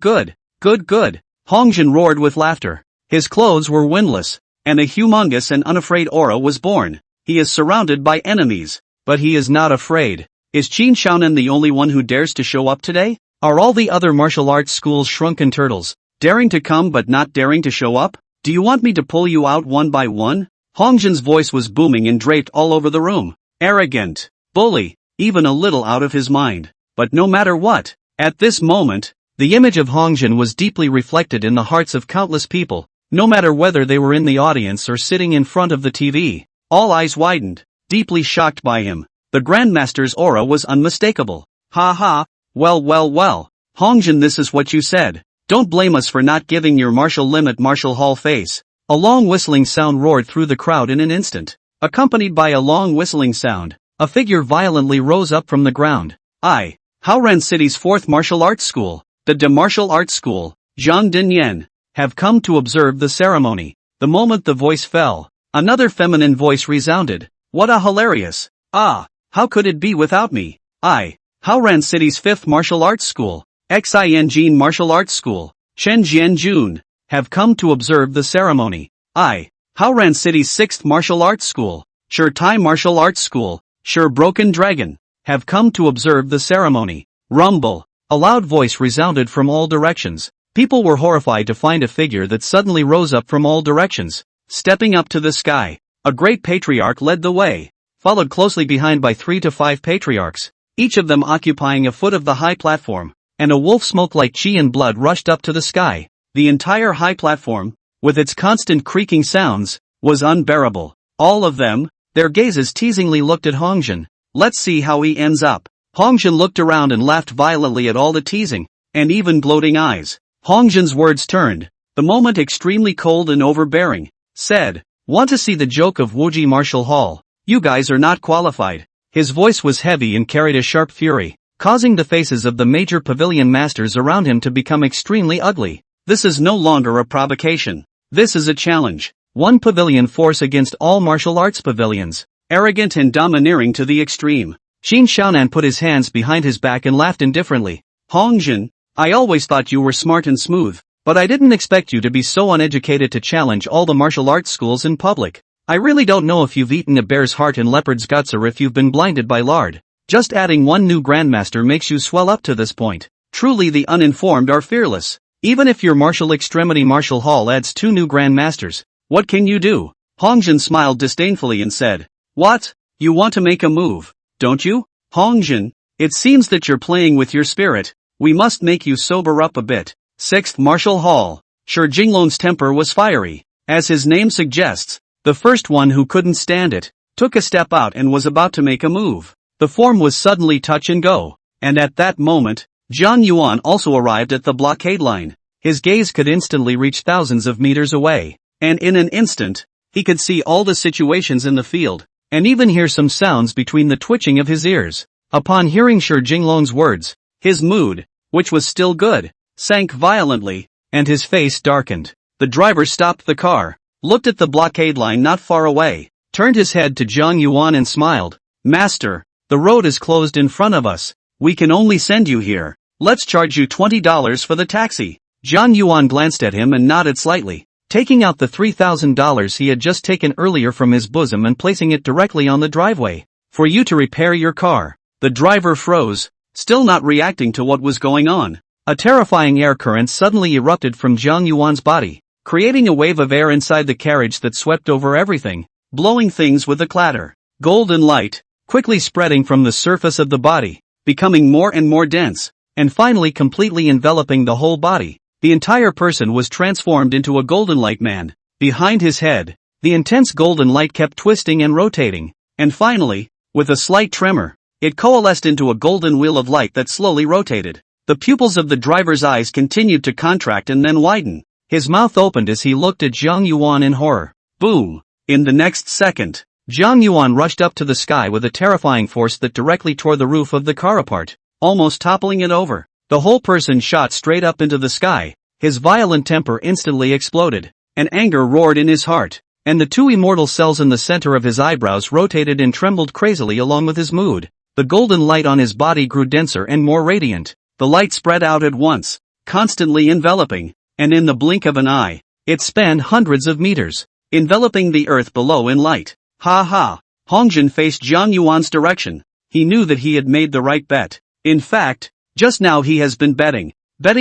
Hongjin roared with laughter. His clothes were windless, and a humongous and unafraid aura was born. He is surrounded by enemies, but he is not afraid. Is Qin Xiaonan the only one who dares to show up today? Are all the other martial arts schools shrunken turtles, daring to come but not daring to show up? Do you want me to pull you out one by one? Hongjin's voice was booming and draped all over the room. Arrogant, bully, even a little out of his mind. But no matter what, at this moment, the image of Hongjin was deeply reflected in the hearts of countless people, no matter whether they were in the audience or sitting in front of the TV. All eyes widened, deeply shocked by him. The Grandmaster's aura was unmistakable. Ha ha, well. Hongjin, this is what you said. Don't blame us for not giving your martial limit martial hall face. A long whistling sound roared through the crowd in an instant. Accompanied by a long whistling sound, a figure violently rose up from the ground. Haoran City's 4th Martial Arts School, the De Martial Arts School, Zhang Dinyan, have come to observe the ceremony. The moment the voice fell, another feminine voice resounded. What a hilarious! How could it be without me? Haoran City's 5th Martial Arts School, Xianjin Martial Arts School, Shenzhen Jun, have come to observe the ceremony. Haoran City's 6th Martial Arts School, Sure Tai Martial Arts School, Sure Broken Dragon, have come to observe the ceremony. Rumble. A loud voice resounded from all directions. People were horrified to find a figure that suddenly rose up from all directions. Stepping up to the sky, a great patriarch led the way, followed closely behind by 3 to 5 patriarchs, each of them occupying a foot of the high platform, and a wolf smoke like qi and blood rushed up to the sky. The entire high platform, with its constant creaking sounds, was unbearable. All of them, their gazes teasingly looked at Hongjin. Let's see how he ends up. Hongjin looked around and laughed violently at all the teasing, and even gloating eyes. Hongjin's words turned, the moment extremely cold and overbearing, said, "Want to see the joke of Wuji Martial Hall? You guys are not qualified." His voice was heavy and carried a sharp fury, causing the faces of the major pavilion masters around him to become extremely ugly. This is no longer a provocation. This is a challenge. One pavilion force against all martial arts pavilions. Arrogant and domineering to the extreme. Qin Xiaonan put his hands behind his back and laughed indifferently. Hongjin, I always thought you were smart and smooth, but I didn't expect you to be so uneducated to challenge all the martial arts schools in public. I really don't know if you've eaten a bear's heart and leopard's guts or if you've been blinded by lard. Just adding one new grandmaster makes you swell up to this point. Truly the uninformed are fearless. Even if your martial extremity martial hall adds 2 new grandmasters, what can you do? Hongjin smiled disdainfully and said, What? You want to make a move, don't you? Hongjin, it seems that you're playing with your spirit. We must make you sober up a bit. 6th Martial Hall. Sure, Jinglong's temper was fiery. As his name suggests, the first one who couldn't stand it, took a step out and was about to make a move. The form was suddenly touch and go, and at that moment, Zhang Yuan also arrived at the blockade line. His gaze could instantly reach thousands of meters away, and in an instant, he could see all the situations in the field, and even hear some sounds between the twitching of his ears. Upon hearing Shi Jinglong's words, his mood, which was still good, sank violently, and his face darkened. The driver stopped the car, looked at the blockade line not far away, turned his head to Zhang Yuan and smiled. Master, the road is closed in front of us. We can only send you here. Let's charge you $20 for the taxi. Zhang Yuan glanced at him and nodded slightly, taking out the $3,000 he had just taken earlier from his bosom and placing it directly on the driveway. For you to repair your car. The driver froze, still not reacting to what was going on. A terrifying air current suddenly erupted from Zhang Yuan's body, creating a wave of air inside the carriage that swept over everything, blowing things with a clatter. Golden light, quickly spreading from the surface of the body, becoming more and more dense, and finally completely enveloping the whole body. The entire person was transformed into a golden light man. Behind his head, the intense golden light kept twisting and rotating, and finally, with a slight tremor, it coalesced into a golden wheel of light that slowly rotated. The pupils of the driver's eyes continued to contract and then widen. His mouth opened as he looked at Zhang Yuan in horror. Boom! In the next second, Zhang Yuan rushed up to the sky with a terrifying force that directly tore the roof of the car apart, almost toppling it over. The whole person shot straight up into the sky. His violent temper instantly exploded, and anger roared in his heart, and the two immortal cells in the center of his eyebrows rotated and trembled crazily along with his mood. The golden light on his body grew denser and more radiant. The light spread out at once, constantly enveloping, and in the blink of an eye, it spanned hundreds of meters, enveloping the earth below in light. Ha ha! Hongjin faced Zhang Yuan's direction. He knew that he had made the right bet. In fact, just now he has been betting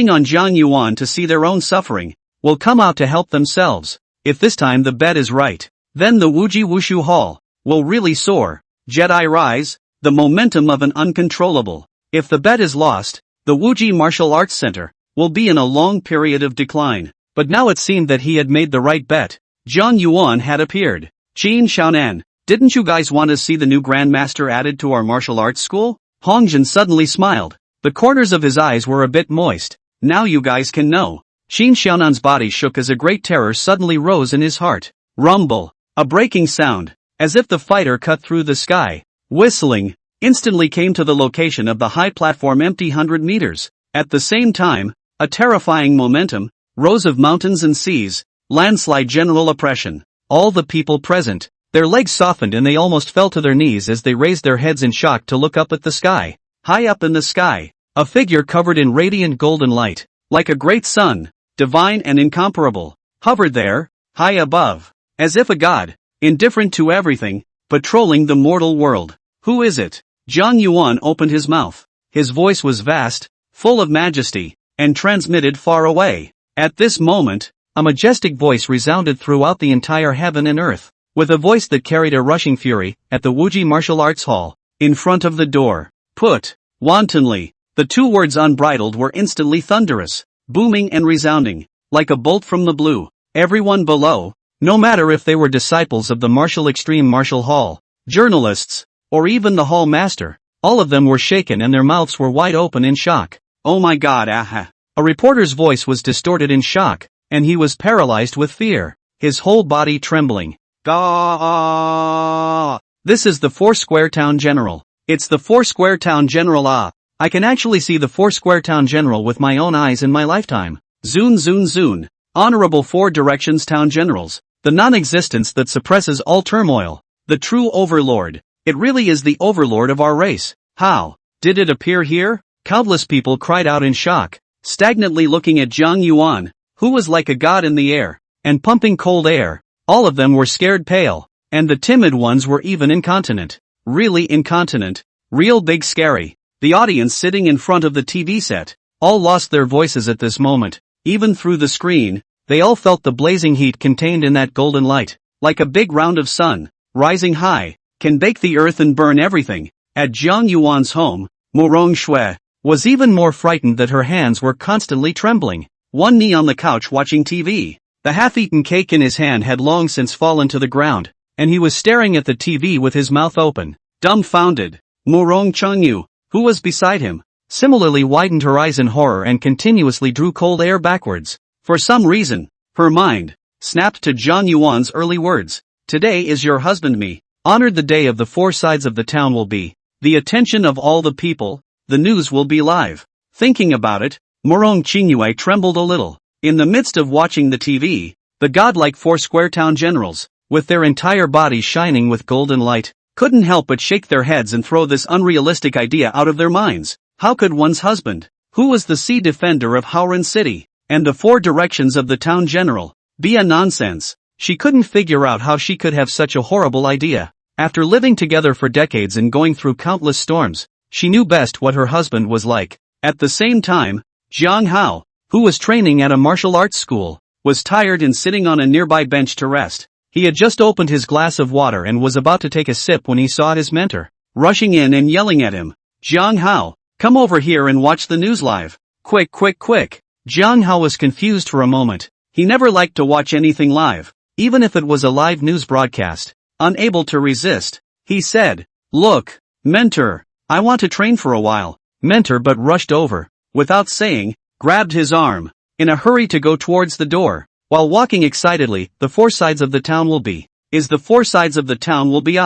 on Zhang Yuan to see their own suffering, will come out to help themselves. If this time the bet is right, then the Wuji Wushu Hall will really soar. Jedi rise, the momentum of an uncontrollable. If the bet is lost, the Wuji Martial Arts Center will be in a long period of decline. But now it seemed that he had made the right bet. Zhang Yuan had appeared. Qin Xiaonan, didn't you guys want to see the new Grandmaster added to our martial arts school? Hongjin suddenly smiled. The corners of his eyes were a bit moist. Now you guys can know. Qin Xiaonan's body shook as a great terror suddenly rose in his heart. Rumble. A breaking sound, as if the fighter cut through the sky. Whistling, instantly came to the location of the high platform empty 100 meters. At the same time, a terrifying momentum, rows of mountains and seas, landslide general oppression. All the people present, their legs softened and they almost fell to their knees as they raised their heads in shock to look up at the sky. High up in the sky, a figure covered in radiant golden light, like a great sun, divine and incomparable, hovered there, high above, as if a god, indifferent to everything, patrolling the mortal world. Who is it? Zhang Yuan opened his mouth. His voice was vast, full of majesty, and transmitted far away. At this moment, a majestic voice resounded throughout the entire heaven and earth, with a voice that carried a rushing fury. At the Wuji Martial Arts Hall, in front of the door, put, wantonly. The two words unbridled were instantly thunderous, booming and resounding, like a bolt from the blue. Everyone below, no matter if they were disciples of the Martial Extreme Martial Hall, journalists, or even the Hall Master, all of them were shaken and their mouths were wide open in shock. Oh my god, aha! A reporter's voice was distorted in shock, and he was paralyzed with fear, his whole body trembling. Gah! This is the Four-Square Town General. It's the Four-Square Town General. Ah! I can actually see the Four-Square Town General with my own eyes in my lifetime. Zoon zoon zoon. Honorable Four Directions Town Generals. The non-existence that suppresses all turmoil. The true overlord. It really is the overlord of our race. How did it appear here? Countless people cried out in shock, stagnantly looking at Zhang Yuan, who was like a god in the air, and pumping cold air. All of them were scared pale, and the timid ones were even incontinent. Really incontinent. Real big scary. The audience sitting in front of the TV set, all lost their voices at this moment. Even through the screen, they all felt the blazing heat contained in that golden light, like a big round of sun, rising high, can bake the earth and burn everything. At Zhang Yuan's home, Morong Shui was even more frightened that her hands were constantly trembling. One knee on the couch watching TV. The half-eaten cake in his hand had long since fallen to the ground, and he was staring at the TV with his mouth open, dumbfounded. Morong Chengyu, who was beside him, similarly widened her eyes in horror and continuously drew cold air backwards. For some reason, her mind snapped to Zhang Yuan's early words. Today is your husband me. Honored the day of the four sides of the town will be. The attention of all the people, the news will be live. Thinking about it, Morong Qingyue trembled a little. In the midst of watching the TV, the godlike Four-Square Town Generals, with their entire bodies shining with golden light, couldn't help but shake their heads and throw this unrealistic idea out of their minds. How could one's husband, who was the sea defender of Howran City, And the 4 directions of the town general. Be a nonsense. She couldn't figure out how she could have such a horrible idea. After living together for decades and going through countless storms, she knew best what her husband was like. At the same time, Jiang Hao, who was training at a martial arts school, was tired and sitting on a nearby bench to rest. He had just opened his glass of water and was about to take a sip when he saw his mentor, rushing in and yelling at him. Jiang Hao, come over here and watch the news live. Quick, quick, quick. Jiang Hao was confused for a moment. He never liked to watch anything live, even if it was a live news broadcast. Unable to resist, he said, Look, mentor, I want to train for a while. Mentor but rushed over, without saying, grabbed his arm, in a hurry to go towards the door, while walking excitedly. The 4 sides of the town will be. Is the 4 sides of the town will be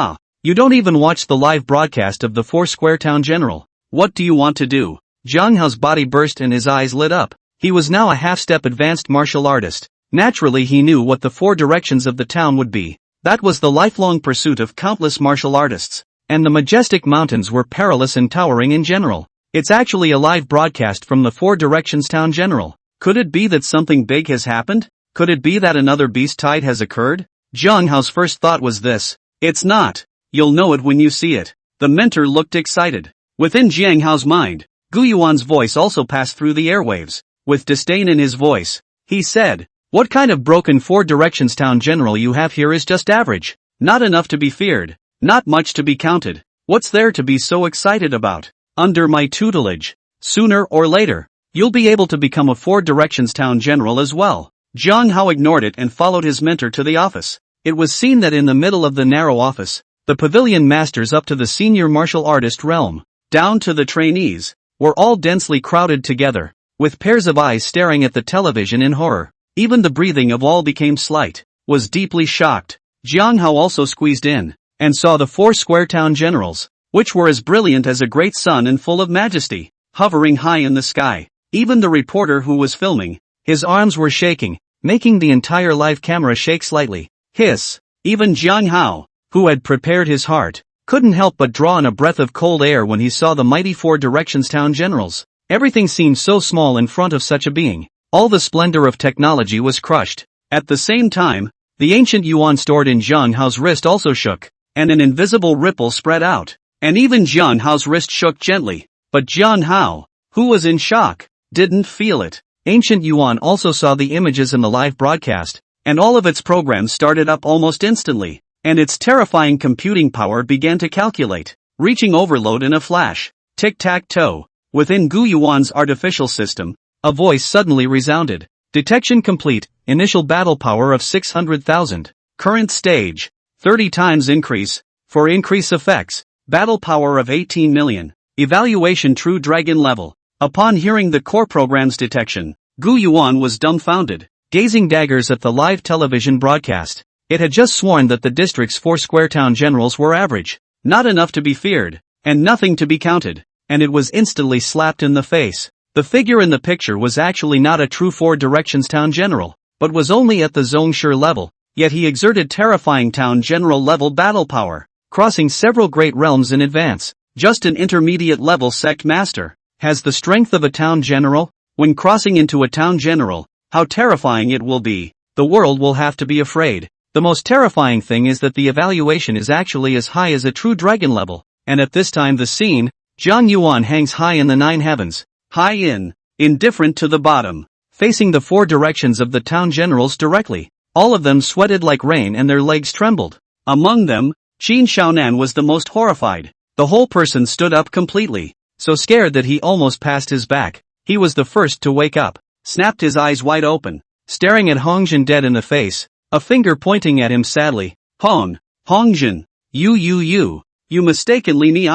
You don't even watch the live broadcast of the 4 square town general. What do you want to do? Jiang Hao's body burst and his eyes lit up. He was now a half-step advanced martial artist. Naturally he knew what the 4 directions of the town would be. That was the lifelong pursuit of countless martial artists. And the majestic mountains were perilous and towering in general. It's actually a live broadcast from the 4 directions town general. Could it be that something big has happened? Could it be that another beast tide has occurred? Jiang Hao's first thought was this. It's not. You'll know it when you see it. The mentor looked excited. Within Jiang Hao's mind, Gu Yuan's voice also passed through the airwaves. With disdain in his voice, he said, What kind of broken 4 directions town general you have here is just average. Not enough to be feared. Not much to be counted. What's there to be so excited about? Under my tutelage, sooner or later, you'll be able to become a 4 directions town general as well. Jiang Hao ignored it and followed his mentor to the office. It was seen that in the middle of the narrow office, the pavilion masters up to the senior martial artist realm, down to the trainees, were all densely crowded together, with pairs of eyes staring at the television in horror. Even the breathing of all became slight. Was deeply shocked. Jiang Hao also squeezed in, and saw the 4 square town generals, which were as brilliant as a great sun and full of majesty, hovering high in the sky. Even the reporter who was filming, his arms were shaking, making the entire live camera shake slightly. Hiss. Even Jiang Hao, who had prepared his heart, couldn't help but draw in a breath of cold air when he saw the mighty 4 directions town generals. Everything seemed so small in front of such a being. All the splendor of technology was crushed. At the same time, the ancient yuan stored in Jiang Hao's wrist also shook, and an invisible ripple spread out. And even Jiang Hao's wrist shook gently. But Jiang Hao, who was in shock, didn't feel it. Ancient yuan also saw the images in the live broadcast, and all of its programs started up almost instantly, and its terrifying computing power began to calculate, reaching overload in a flash. Tic-tac-toe. Within Gu Yuan's artificial system, a voice suddenly resounded. Detection complete. Initial battle power of 600,000. Current stage. 30 times increase. For increase effects, battle power of 18 million. Evaluation true dragon level. Upon hearing the core program's detection, Gu Yuan was dumbfounded, gazing daggers at the live television broadcast. It had just sworn that the district's 4 square town generals were average, not enough to be feared, and nothing to be counted, and it was instantly slapped in the face. The figure in the picture was actually not a true 4 directions town general, but was only at the Zhongshu level, yet he exerted terrifying town general level battle power, crossing several great realms in advance. Just an intermediate level sect master has the strength of a town general. When crossing into a town general, how terrifying it will be. The world will have to be afraid. The most terrifying thing is that the evaluation is actually as high as a true dragon level, and at this time the scene, Jiang Yuan hangs high in the 9 heavens, high in, indifferent to the bottom, facing the 4 directions of the town generals directly. All of them sweated like rain and their legs trembled. Among them, Qin Shaonan was the most horrified. The whole person stood up completely, so scared that he almost passed his back. He was the first to wake up, snapped his eyes wide open, staring at Hongjin dead in the face, a finger pointing at him sadly. Hongjin, you mistakenly me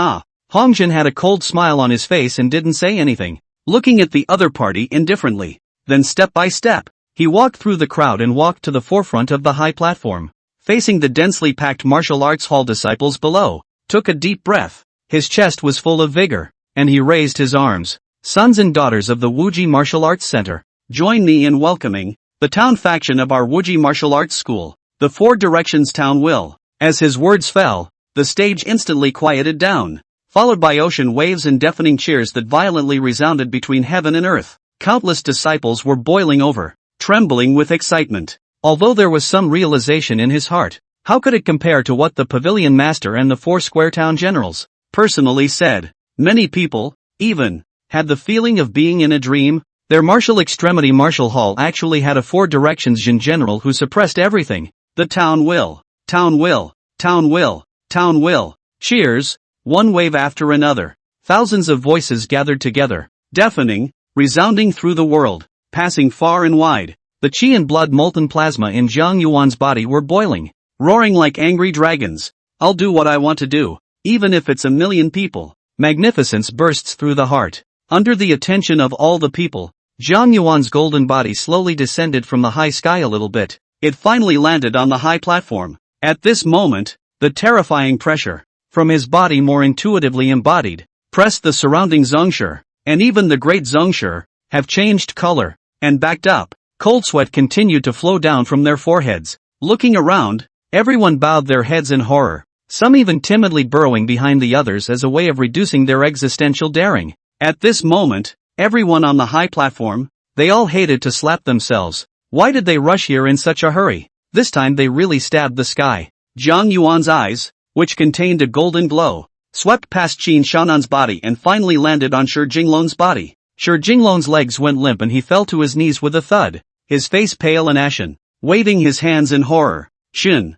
Hongjin had a cold smile on his face and didn't say anything, looking at the other party indifferently. Then step by step, he walked through the crowd and walked to the forefront of the high platform, facing the densely packed martial arts hall disciples below, took a deep breath. His chest was full of vigor, and he raised his arms. Sons and daughters of the Wuji Martial Arts Center, join me in welcoming the town faction of our Wuji Martial Arts School, the 4 directions town will. As his words fell, the stage instantly quieted down, followed by ocean waves and deafening cheers that violently resounded between heaven and earth. Countless disciples were boiling over, trembling with excitement. Although there was some realization in his heart, how could it compare to what the pavilion master and the 4 square town generals personally said? Many people, even, had the feeling of being in a dream. Their martial extremity Marshall Hall actually had a 4 directions general who suppressed everything. The town will, town will, town will, town will. Cheers, one wave after another. Thousands of voices gathered together, deafening, resounding through the world, passing far and wide. The chi and blood molten plasma in Jiang Yuan's body were boiling, roaring like angry dragons. I'll do what I want to do, even if it's 1,000,000 people. Magnificence bursts through the heart. Under the attention of all the people, Jiang Yuan's golden body slowly descended from the high sky a little bit. It finally landed on the high platform. At this moment, the terrifying pressure from his body more intuitively embodied, pressed the surrounding Zhongshi, and even the great Zhongshi, have changed color, and backed up. Cold sweat continued to flow down from their foreheads. Looking around, everyone bowed their heads in horror, some even timidly burrowing behind the others as a way of reducing their existential daring. At this moment, everyone on the high platform, they all hated to slap themselves. Why did they rush here in such a hurry? This time they really stabbed the sky. Jiang Yuan's eyes, which contained a golden glow, swept past Qin Shanan's body and finally landed on Shi Jinglong's body. Shi Jinglong's legs went limp and he fell to his knees with a thud, his face pale and ashen, waving his hands in horror. Jin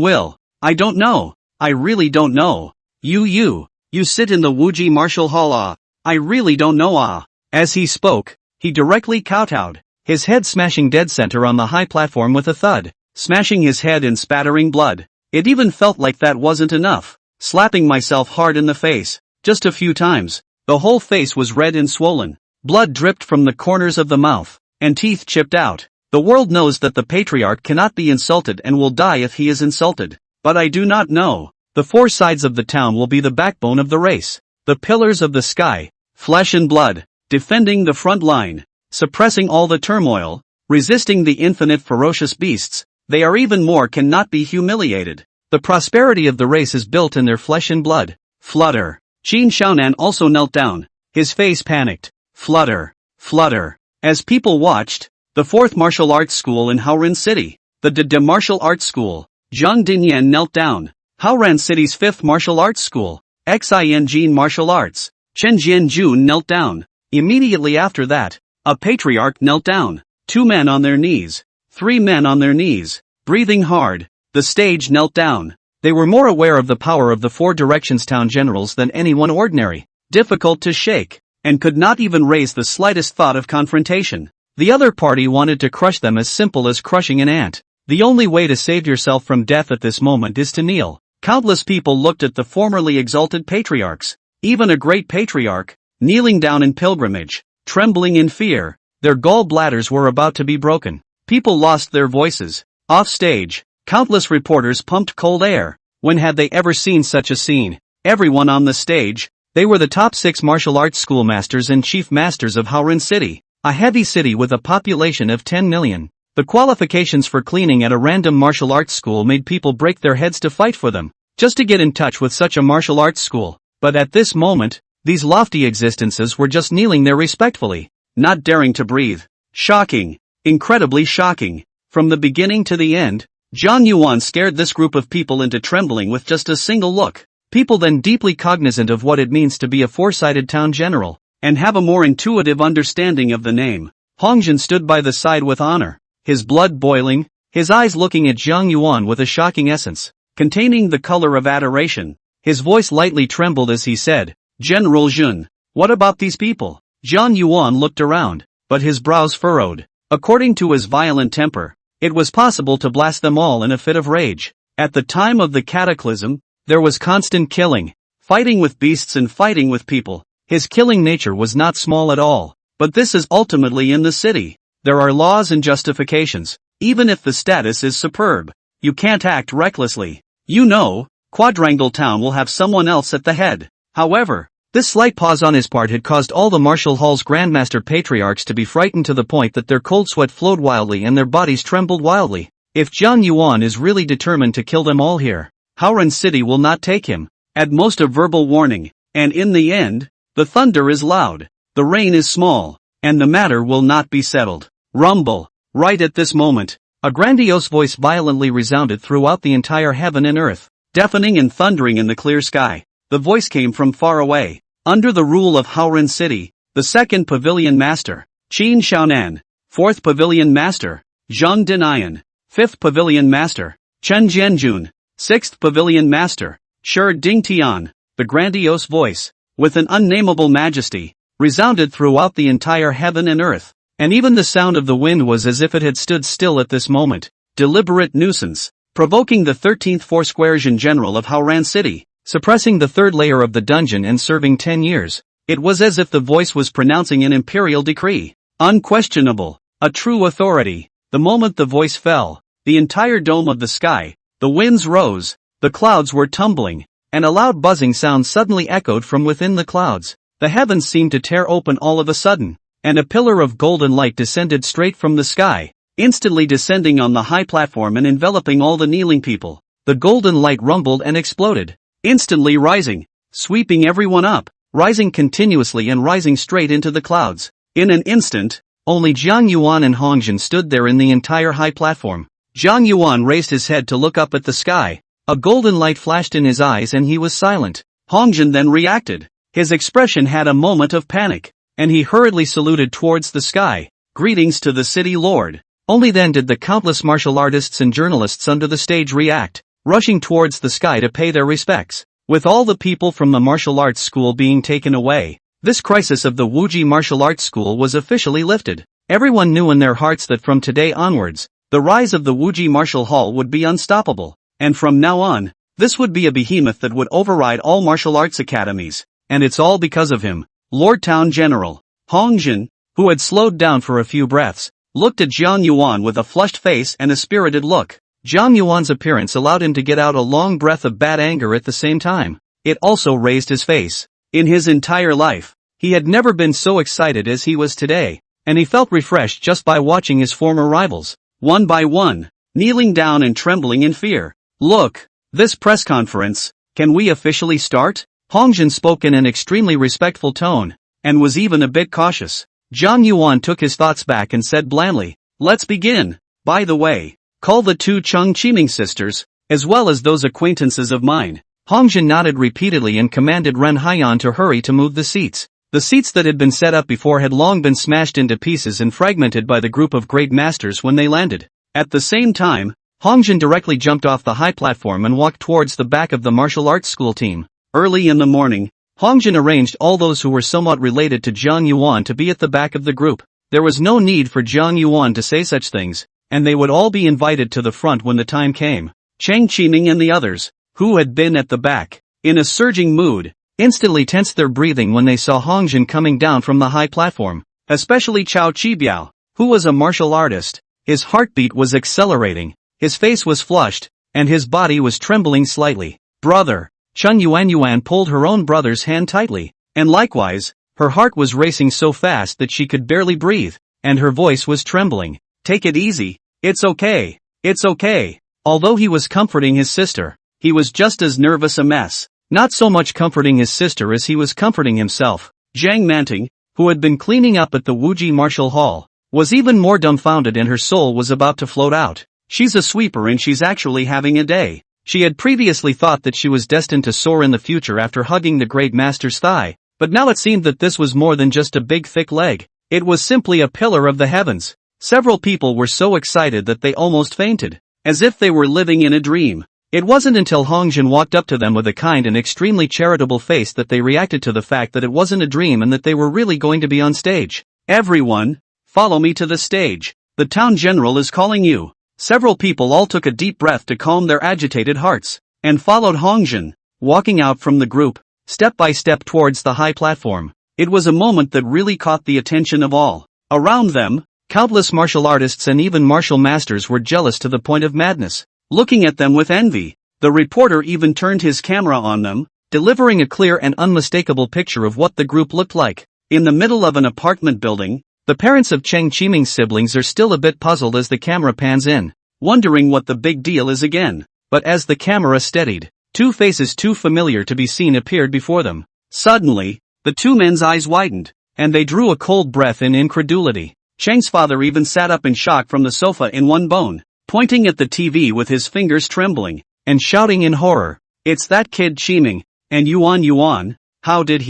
Will, I don't know, I really don't know. You sit in the Wuji Martial Hall I really don't know As he spoke, he directly kowtowed, his head smashing dead center on the high platform with a thud, smashing his head and spattering blood. It even felt like that wasn't enough. Slapping myself hard in the face, just a few times. The whole face was red and swollen. Blood dripped from the corners of the mouth, and teeth chipped out. The world knows that the patriarch cannot be insulted and will die if he is insulted. But I do not know. The 4 sides of the town will be the backbone of the race. The pillars of the sky, flesh and blood, defending the front line, suppressing all the turmoil, resisting the infinite ferocious beasts. They are even more cannot be humiliated. The prosperity of the race is built in their flesh and blood. Flutter. Qin Shaonan also knelt down, his face panicked. Flutter. Flutter. As people watched, the 4th martial arts school in Haoran City, the martial arts school, Zhang Dinyan knelt down. Haoran City's 5th martial arts school, Xin martial arts, Chen Jianjun knelt down. Immediately after that, a patriarch knelt down. 2 men on their knees, 3 men on their knees, breathing hard. The stage knelt down. They were more aware of the power of the 4 directions town generals than anyone ordinary, difficult to shake, and could not even raise the slightest thought of confrontation. The other party wanted to crush them as simple as crushing an ant. The only way to save yourself from death at this moment is to kneel. Countless people looked at the formerly exalted patriarchs, even a great patriarch, kneeling down in pilgrimage, trembling in fear. Their gall bladders were about to be broken. People lost their voices. Off stage, countless reporters pumped cold air. When had they ever seen such a scene? Everyone on the stage, they were the top 6 martial arts schoolmasters and chief masters of Haoran City, a heavy city with a population of 10 million. The qualifications for cleaning at a random martial arts school made people break their heads to fight for them, just to get in touch with such a martial arts school. But at this moment, these lofty existences were just kneeling there respectfully, not daring to breathe. Shocking. Incredibly shocking. From the beginning to the end, Jiang Yuan scared this group of people into trembling with just a single look. People then deeply cognizant of what it means to be a 4-sided town general, and have a more intuitive understanding of the name. Hongjin stood by the side with honor, his blood boiling, his eyes looking at Jiang Yuan with a shocking essence, containing the color of adoration. His voice lightly trembled as he said, General Jun, what about these people? Jiang Yuan looked around, but his brows furrowed. According to his violent temper, it was possible to blast them all in a fit of rage. At the time of the cataclysm, there was constant killing, fighting with beasts and fighting with people. His killing nature was not small at all. But this is ultimately in the city. There are laws and justifications. Even if the status is superb, you can't act recklessly. You know, Quadrangle Town will have someone else at the head. However, this slight pause on his part had caused all the Martial Hall's Grandmaster Patriarchs to be frightened to the point that their cold sweat flowed wildly and their bodies trembled wildly. If Jiang Yuan is really determined to kill them all here, Haoran City will not take him. At most a verbal warning, and in the end, the thunder is loud, the rain is small, and the matter will not be settled. Rumble. Right at this moment, a grandiose voice violently resounded throughout the entire heaven and earth, deafening and thundering in the clear sky. The voice came from far away. Under the rule of Haoran City, the second pavilion master, Qin Xiaonan, fourth pavilion master, Zhang Dinayan, fifth pavilion master, Chen Jianjun, sixth pavilion master, Shi Dingtian, the grandiose voice, with an unnameable majesty, resounded throughout the entire heaven and earth, and even the sound of the wind was as if it had stood still at this moment. Deliberate nuisance, provoking the 13th Foursquares General of Haoran City, suppressing the third layer of the dungeon and serving 10 years. It was as if the voice was pronouncing an imperial decree. Unquestionable, a true authority. The moment the voice fell, the entire dome of the sky, the winds rose, the clouds were tumbling, and a loud buzzing sound suddenly echoed from within the clouds. The heavens seemed to tear open all of a sudden, and a pillar of golden light descended straight from the sky, instantly descending on the high platform and enveloping all the kneeling people. The golden light rumbled and exploded, instantly rising, sweeping everyone up, rising continuously and rising straight into the clouds. In an instant, only Jiang Yuan and Hongjin stood there in the entire high platform. Jiang Yuan raised his head to look up at the sky. A golden light flashed in his eyes and he was silent. Hongjin then reacted. His expression had a moment of panic, and he hurriedly saluted towards the sky. Greetings to the city lord. Only then did the countless martial artists and journalists under the stage react, rushing towards the sky to pay their respects. With all the people from the martial arts school being taken away, this crisis of the Wuji martial arts school was officially lifted. Everyone knew in their hearts that from today onwards, the rise of the Wuji martial hall would be unstoppable, and from now on, this would be a behemoth that would override all martial arts academies, and it's all because of him. Lord Town General Hongjin, who had slowed down for a few breaths, looked at Jiang Yuan with a flushed face and a spirited look. Jiang Yuan's appearance allowed him to get out a long breath of bad anger at the same time. It also raised his face. In his entire life, he had never been so excited as he was today, and he felt refreshed just by watching his former rivals, one by one, kneeling down and trembling in fear. Look, this press conference, can we officially start? Hongjin spoke in an extremely respectful tone, and was even a bit cautious. Jiang Yuan took his thoughts back and said blandly, let's begin. By the way, call the two Cheng Qiming sisters, as well as those acquaintances of mine. Hongjin nodded repeatedly and commanded Ren Haiyan to hurry to move the seats. The seats that had been set up before had long been smashed into pieces and fragmented by the group of great masters when they landed. At the same time, Hongjin directly jumped off the high platform and walked towards the back of the martial arts school team. Early in the morning, Hongjin arranged all those who were somewhat related to Jiang Yuan to be at the back of the group. There was no need for Jiang Yuan to say such things, and they would all be invited to the front when the time came. Cheng Qiming and the others, who had been at the back, in a surging mood, instantly tensed their breathing when they saw Hongjin coming down from the high platform, especially Chao Qibiao, who was a martial artist. His heartbeat was accelerating, his face was flushed, and his body was trembling slightly. Brother, Chen Yuan pulled her own brother's hand tightly, and likewise, her heart was racing so fast that she could barely breathe, and her voice was trembling. Take it easy, it's okay, it's okay. Although he was comforting his sister, he was just as nervous a mess. Not so much comforting his sister as he was comforting himself. Zhang Manting, who had been cleaning up at the Wuji Martial Hall, was even more dumbfounded and her soul was about to float out. She's a sweeper and she's actually having a day. She had previously thought that she was destined to soar in the future after hugging the great master's thigh, but now it seemed that this was more than just a big thick leg. It was simply a pillar of the heavens. Several people were so excited that they almost fainted, as if they were living in a dream. It wasn't until Hongjin walked up to them with a kind and extremely charitable face that they reacted to the fact that it wasn't a dream and that they were really going to be on stage. Everyone, follow me to the stage. The town general is calling you. Several people all took a deep breath to calm their agitated hearts, and followed Hongjin, walking out from the group, step by step towards the high platform. It was a moment that really caught the attention of all. Around them, countless martial artists and even martial masters were jealous to the point of madness, looking at them with envy. The reporter even turned his camera on them, delivering a clear and unmistakable picture of what the group looked like. In the middle of an apartment building, the parents of Cheng Qiming's siblings are still a bit puzzled as the camera pans in, wondering what the big deal is again. But as the camera steadied, two faces too familiar to be seen appeared before them. Suddenly, the two men's eyes widened. and they drew a cold breath in incredulity. Cheng's father even sat up in shock from the sofa in one bone, pointing at the TV with his fingers trembling, and shouting in horror, "It's that kid Chiming, and Yuan, how did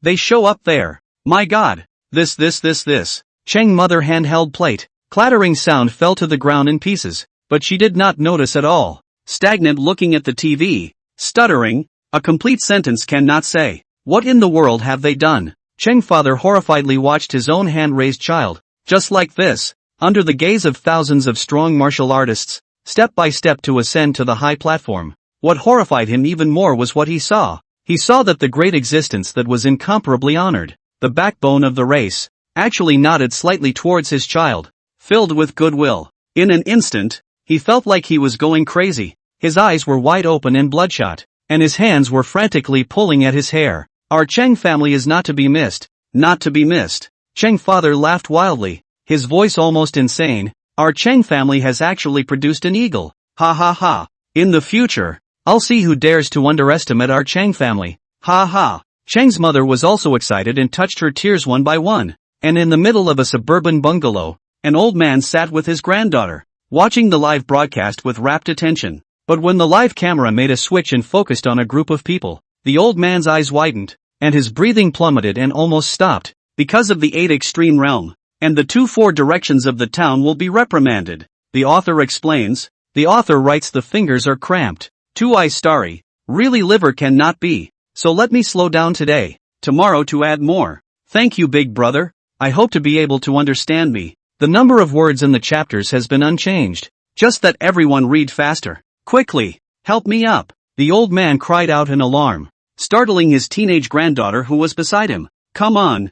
they show up there? My god, this. Cheng mother handheld plate, clattering sound fell to the ground in pieces, but she did not notice at all, stagnant looking at the TV, stuttering, a complete sentence cannot say. What in the world have they done? Cheng father horrifiedly watched his own hand-raised child, just like this, under the gaze of thousands of strong martial artists, step by step to ascend to the high platform. What horrified him even more was what he saw. He saw that the great existence that was incomparably honored, the backbone of the race, actually nodded slightly towards his child, filled with goodwill. In an instant, he felt like he was going crazy. His eyes were wide open and bloodshot, and his hands were frantically pulling at his hair. Our Cheng family is not to be missed, not to be missed. Cheng father laughed wildly, his voice almost insane. Our Cheng family has actually produced an eagle. Ha ha ha. In the future, I'll see who dares to underestimate our Cheng family. Ha ha. Cheng's mother was also excited and touched her tears one by one. And in the middle of a suburban bungalow, an old man sat with his granddaughter, watching the live broadcast with rapt attention. But when the live camera made a switch and focused on a group of people, the old man's eyes widened, and his breathing plummeted and almost stopped. Because of the 8 extreme realm, and the 2-4 directions of the town will be reprimanded. The author explains. The author writes the fingers are cramped. 2 eyes starry. Really liver cannot be. So let me slow down today. Tomorrow to add more. Thank you big brother. I hope to be able to understand me. The number of words in the chapters has been unchanged. Just that everyone read faster. Quickly. Help me up. The old man cried out in alarm, startling his teenage granddaughter who was beside him. Come on.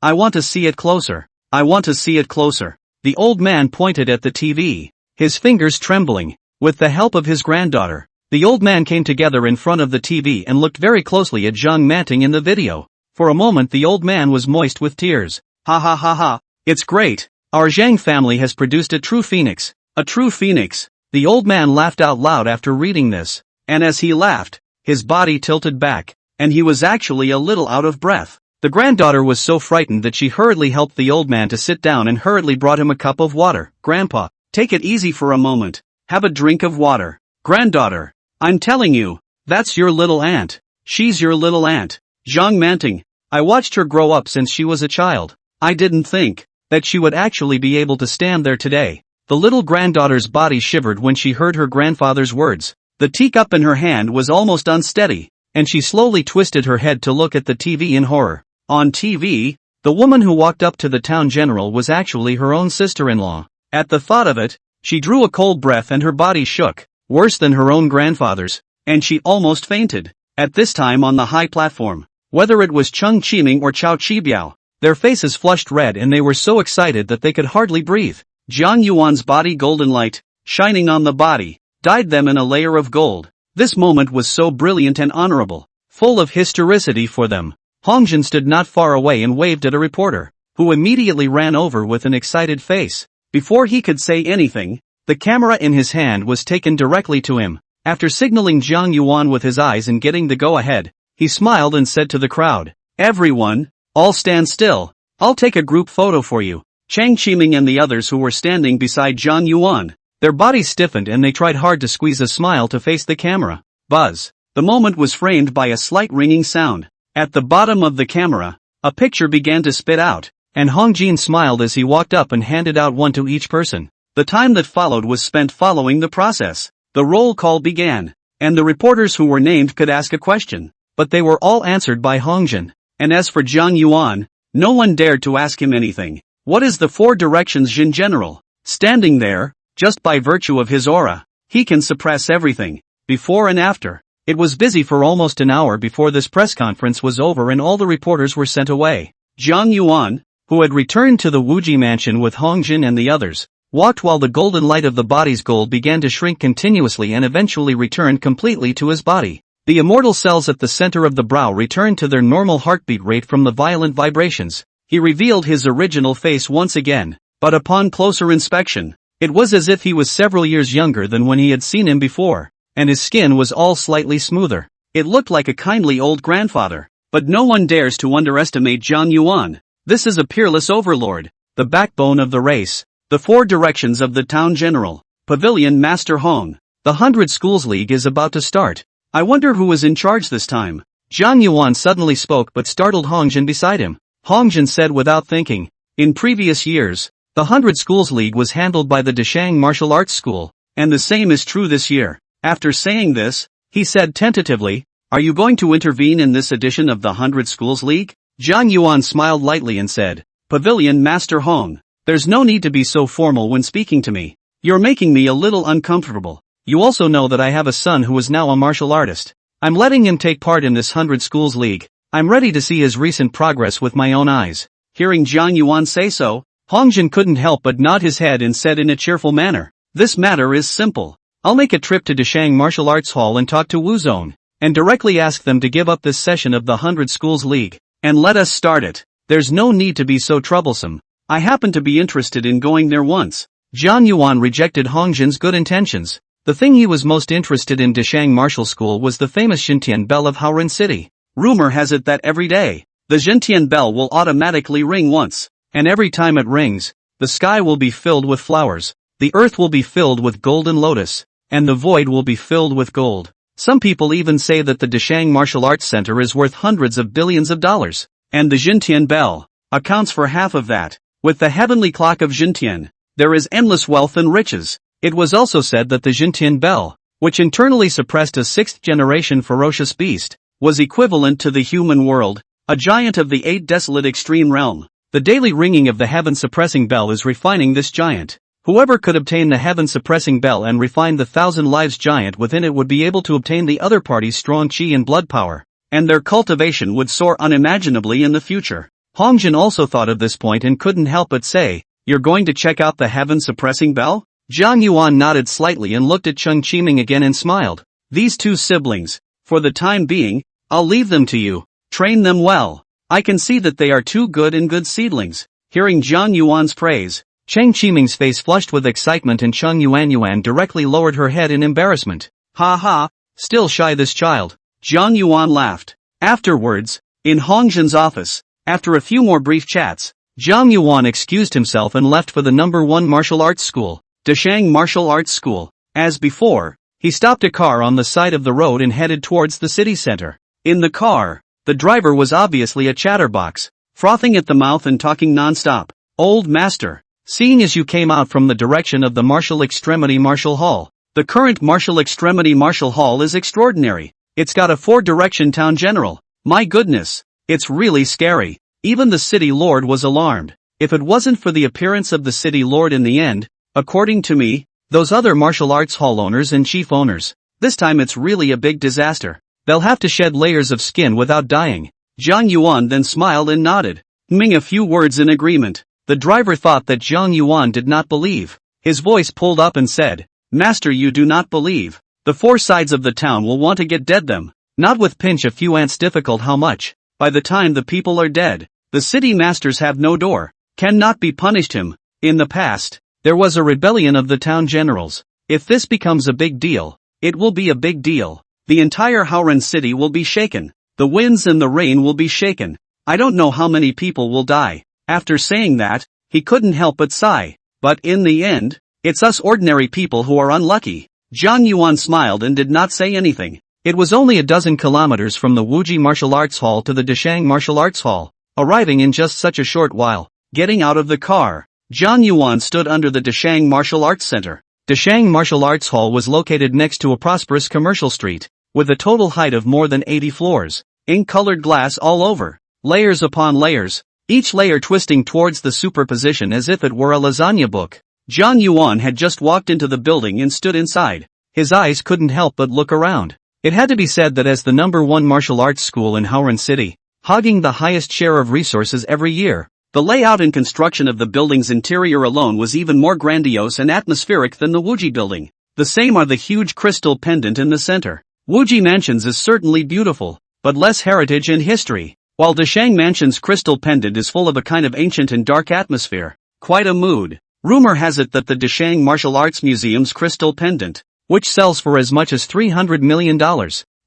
I want to see it closer. I want to see it closer. The old man pointed at the TV, his fingers trembling. With the help of his granddaughter, the old man came together in front of the TV and looked very closely at Zhang Manting in the video. For a moment the old man was moist with tears. Ha ha ha ha. It's great. Our Zhang family has produced a true phoenix. A true phoenix. The old man laughed out loud after reading this. And as he laughed, his body tilted back, and he was actually a little out of breath. The granddaughter was so frightened that she hurriedly helped the old man to sit down and hurriedly brought him a cup of water. Grandpa, take it easy for a moment. Have a drink of water. Granddaughter, I'm telling you, that's your little aunt. She's your little aunt. Zhang Manting. I watched her grow up since she was a child. I didn't think that she would actually be able to stand there today. The little granddaughter's body shivered when she heard her grandfather's words. The teacup in her hand was almost unsteady, and she slowly twisted her head to look at the TV in horror. On TV, the woman who walked up to the town general was actually her own sister-in-law. At the thought of it, she drew a cold breath and her body shook, worse than her own grandfather's, and she almost fainted. At this time on the high platform, whether it was Cheng Qiming or Chao Qibiao, their faces flushed red and they were so excited that they could hardly breathe. Jiang Yuan's body golden light, shining on the body, dyed them in a layer of gold. This moment was so brilliant and honorable, full of historicity for them. Hongjin stood not far away and waved at a reporter, who immediately ran over with an excited face. Before he could say anything, the camera in his hand was taken directly to him. After signaling Jiang Yuan with his eyes and getting the go-ahead, he smiled and said to the crowd, "Everyone, all stand still. I'll take a group photo for you." Chang Qiming and the others who were standing beside Jiang Yuan, their bodies stiffened and they tried hard to squeeze a smile to face the camera. Buzz. The moment was framed by a slight ringing sound. At the bottom of the camera, a picture began to spit out, and Hongjin smiled as he walked up and handed out one to each person. The time that followed was spent following the process. The roll call began, and the reporters who were named could ask a question, but they were all answered by Hongjin. And as for Jiang Yuan, no one dared to ask him anything. What is the 4 directions Jin General? Standing there, just by virtue of his aura, he can suppress everything, before and after. It was busy for almost an hour before this press conference was over and all the reporters were sent away. Jiang Yuan, who had returned to the Wuji mansion with Hongjin and the others, walked while the golden light of the body's gold began to shrink continuously and eventually returned completely to his body. The immortal cells at the center of the brow returned to their normal heartbeat rate from the violent vibrations. He revealed his original face once again, but upon closer inspection, it was as if he was several years younger than when he had seen him before. And his skin was all slightly smoother. It looked like a kindly old grandfather. But no one dares to underestimate Zhang Yuan. This is a peerless overlord, the backbone of the race, the four directions of the town general, Pavilion Master Hong. The 100 Schools League is about to start. I wonder who is in charge this time. Zhang Yuan suddenly spoke but startled Hongjin beside him. Hongjin said without thinking, in previous years, the 100 Schools League was handled by the Deshang Martial Arts School, and the same is true this year. After saying this, he said tentatively, are you going to intervene in this edition of the 100 Schools League? Zhang Yuan smiled lightly and said, Pavilion Master Hong, there's no need to be so formal when speaking to me. You're making me a little uncomfortable. You also know that I have a son who is now a martial artist. I'm letting him take part in this 100 Schools League. I'm ready to see his recent progress with my own eyes. Hearing Zhang Yuan say so, Hongjin couldn't help but nod his head and said in a cheerful manner, this matter is simple. I'll make a trip to Deshang Martial Arts Hall and talk to Wuzone, and directly ask them to give up this session of the 100 Schools League, and let us start it. There's no need to be so troublesome. I happen to be interested in going there once. Zhang Yuan rejected Hongjin's good intentions. The thing he was most interested in Deshang Martial School was the famous Xintian Bell of Haoren City. Rumor has it that every day, the Xintian Bell will automatically ring once, and every time it rings, the sky will be filled with flowers, the earth will be filled with golden lotus, and the void will be filled with gold. Some people even say that the Deshang Martial Arts Center is worth hundreds of billions of dollars, and the Xintian Bell accounts for half of that. With the heavenly clock of Xintian, there is endless wealth and riches. It was also said that the Xintian Bell, which internally suppressed a sixth-generation ferocious beast, was equivalent to the human world, a giant of the 8 desolate extreme realm. The daily ringing of the heaven-suppressing bell is refining this giant. Whoever could obtain the heaven-suppressing bell and refine the 1,000 lives giant within it would be able to obtain the other party's strong chi and blood power, and their cultivation would soar unimaginably in the future. Hongjin also thought of this point and couldn't help but say, you're going to check out the heaven-suppressing bell? Zhang Yuan nodded slightly and looked at Cheng Qiming again and smiled. These two siblings, for the time being, I'll leave them to you. Train them well. I can see that they are two good seedlings. Hearing Zhang Yuan's praise, Cheng Qiming's face flushed with excitement and Cheng Yuan directly lowered her head in embarrassment. Ha ha, still shy this child. Zhang Yuan laughed. Afterwards, in Hongjin's office, after a few more brief chats, Zhang Yuan excused himself and left for the number 1 martial arts school, Deshang Martial Arts School. As before, he stopped a car on the side of the road and headed towards the city center. In the car, the driver was obviously a chatterbox, frothing at the mouth and talking non-stop. Old master, seeing as you came out from the direction of the Martial Extremity Martial Hall, the current Martial Extremity Martial Hall is extraordinary. It's got a 4-direction town general. My goodness, it's really scary. Even the city lord was alarmed. If it wasn't for the appearance of the city lord in the end, according to me, those other martial arts hall owners and chief owners, this time it's really a big disaster. They'll have to shed layers of skin without dying. Zhang Yuan then smiled and nodded, ming a few words in agreement. The driver thought that Zhang Yuan did not believe. His voice pulled up and said, Master, you do not believe. The 4 sides of the town will want to get dead them. Not with pinch a few ants difficult how much. By the time the people are dead, the city masters have no door. Cannot be punished him. In the past, there was a rebellion of the town generals. If this becomes a big deal, it will be a big deal. The entire Haoren city will be shaken. The winds and the rain will be shaken. I don't know how many people will die. After saying that, he couldn't help but sigh. But in the end, it's us ordinary people who are unlucky. Zhang Yuan smiled and did not say anything. It was only a dozen kilometers from the Wuji Martial Arts Hall to the Deshang Martial Arts Hall. Arriving in just such a short while, getting out of the car, Zhang Yuan stood under the Deshang Martial Arts Center. Deshang Martial Arts Hall was located next to a prosperous commercial street, with a total height of more than 80 floors, ink-colored glass all over, layers upon layers, each layer twisting towards the superposition as if it were a lasagna book. Zhang Yuan had just walked into the building and stood inside. His eyes couldn't help but look around. It had to be said that as the number 1 martial arts school in Haoren City, hogging the highest share of resources every year, the layout and construction of the building's interior alone was even more grandiose and atmospheric than the Wuji building. The same are the huge crystal pendant in the center. Wuji Mansions is certainly beautiful, but less heritage and history, while Deshang Mansion's crystal pendant is full of a kind of ancient and dark atmosphere. Quite a mood. Rumor has it that the Deshang Martial Arts Museum's crystal pendant, which sells for as much as $300 million,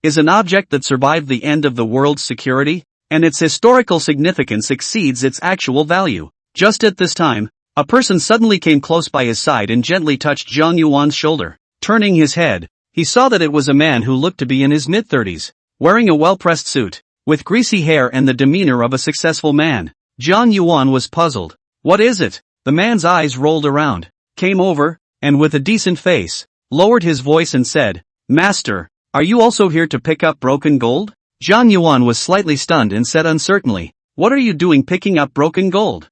is an object that survived the end of the world's security. and its historical significance exceeds its actual value. Just at this time, a person suddenly came close by his side and gently touched Zhang Yuan's shoulder. Turning his head, he saw that it was a man who looked to be in his mid-30s, wearing a well-pressed suit, with greasy hair and the demeanor of a successful man. Zhang Yuan was puzzled. "What is it?" The man's eyes rolled around, came over, and with a decent face, lowered his voice and said, "Master, are you also here to pick up broken gold?" Zhang Yuan was slightly stunned and said uncertainly, "What are you doing picking up broken gold?"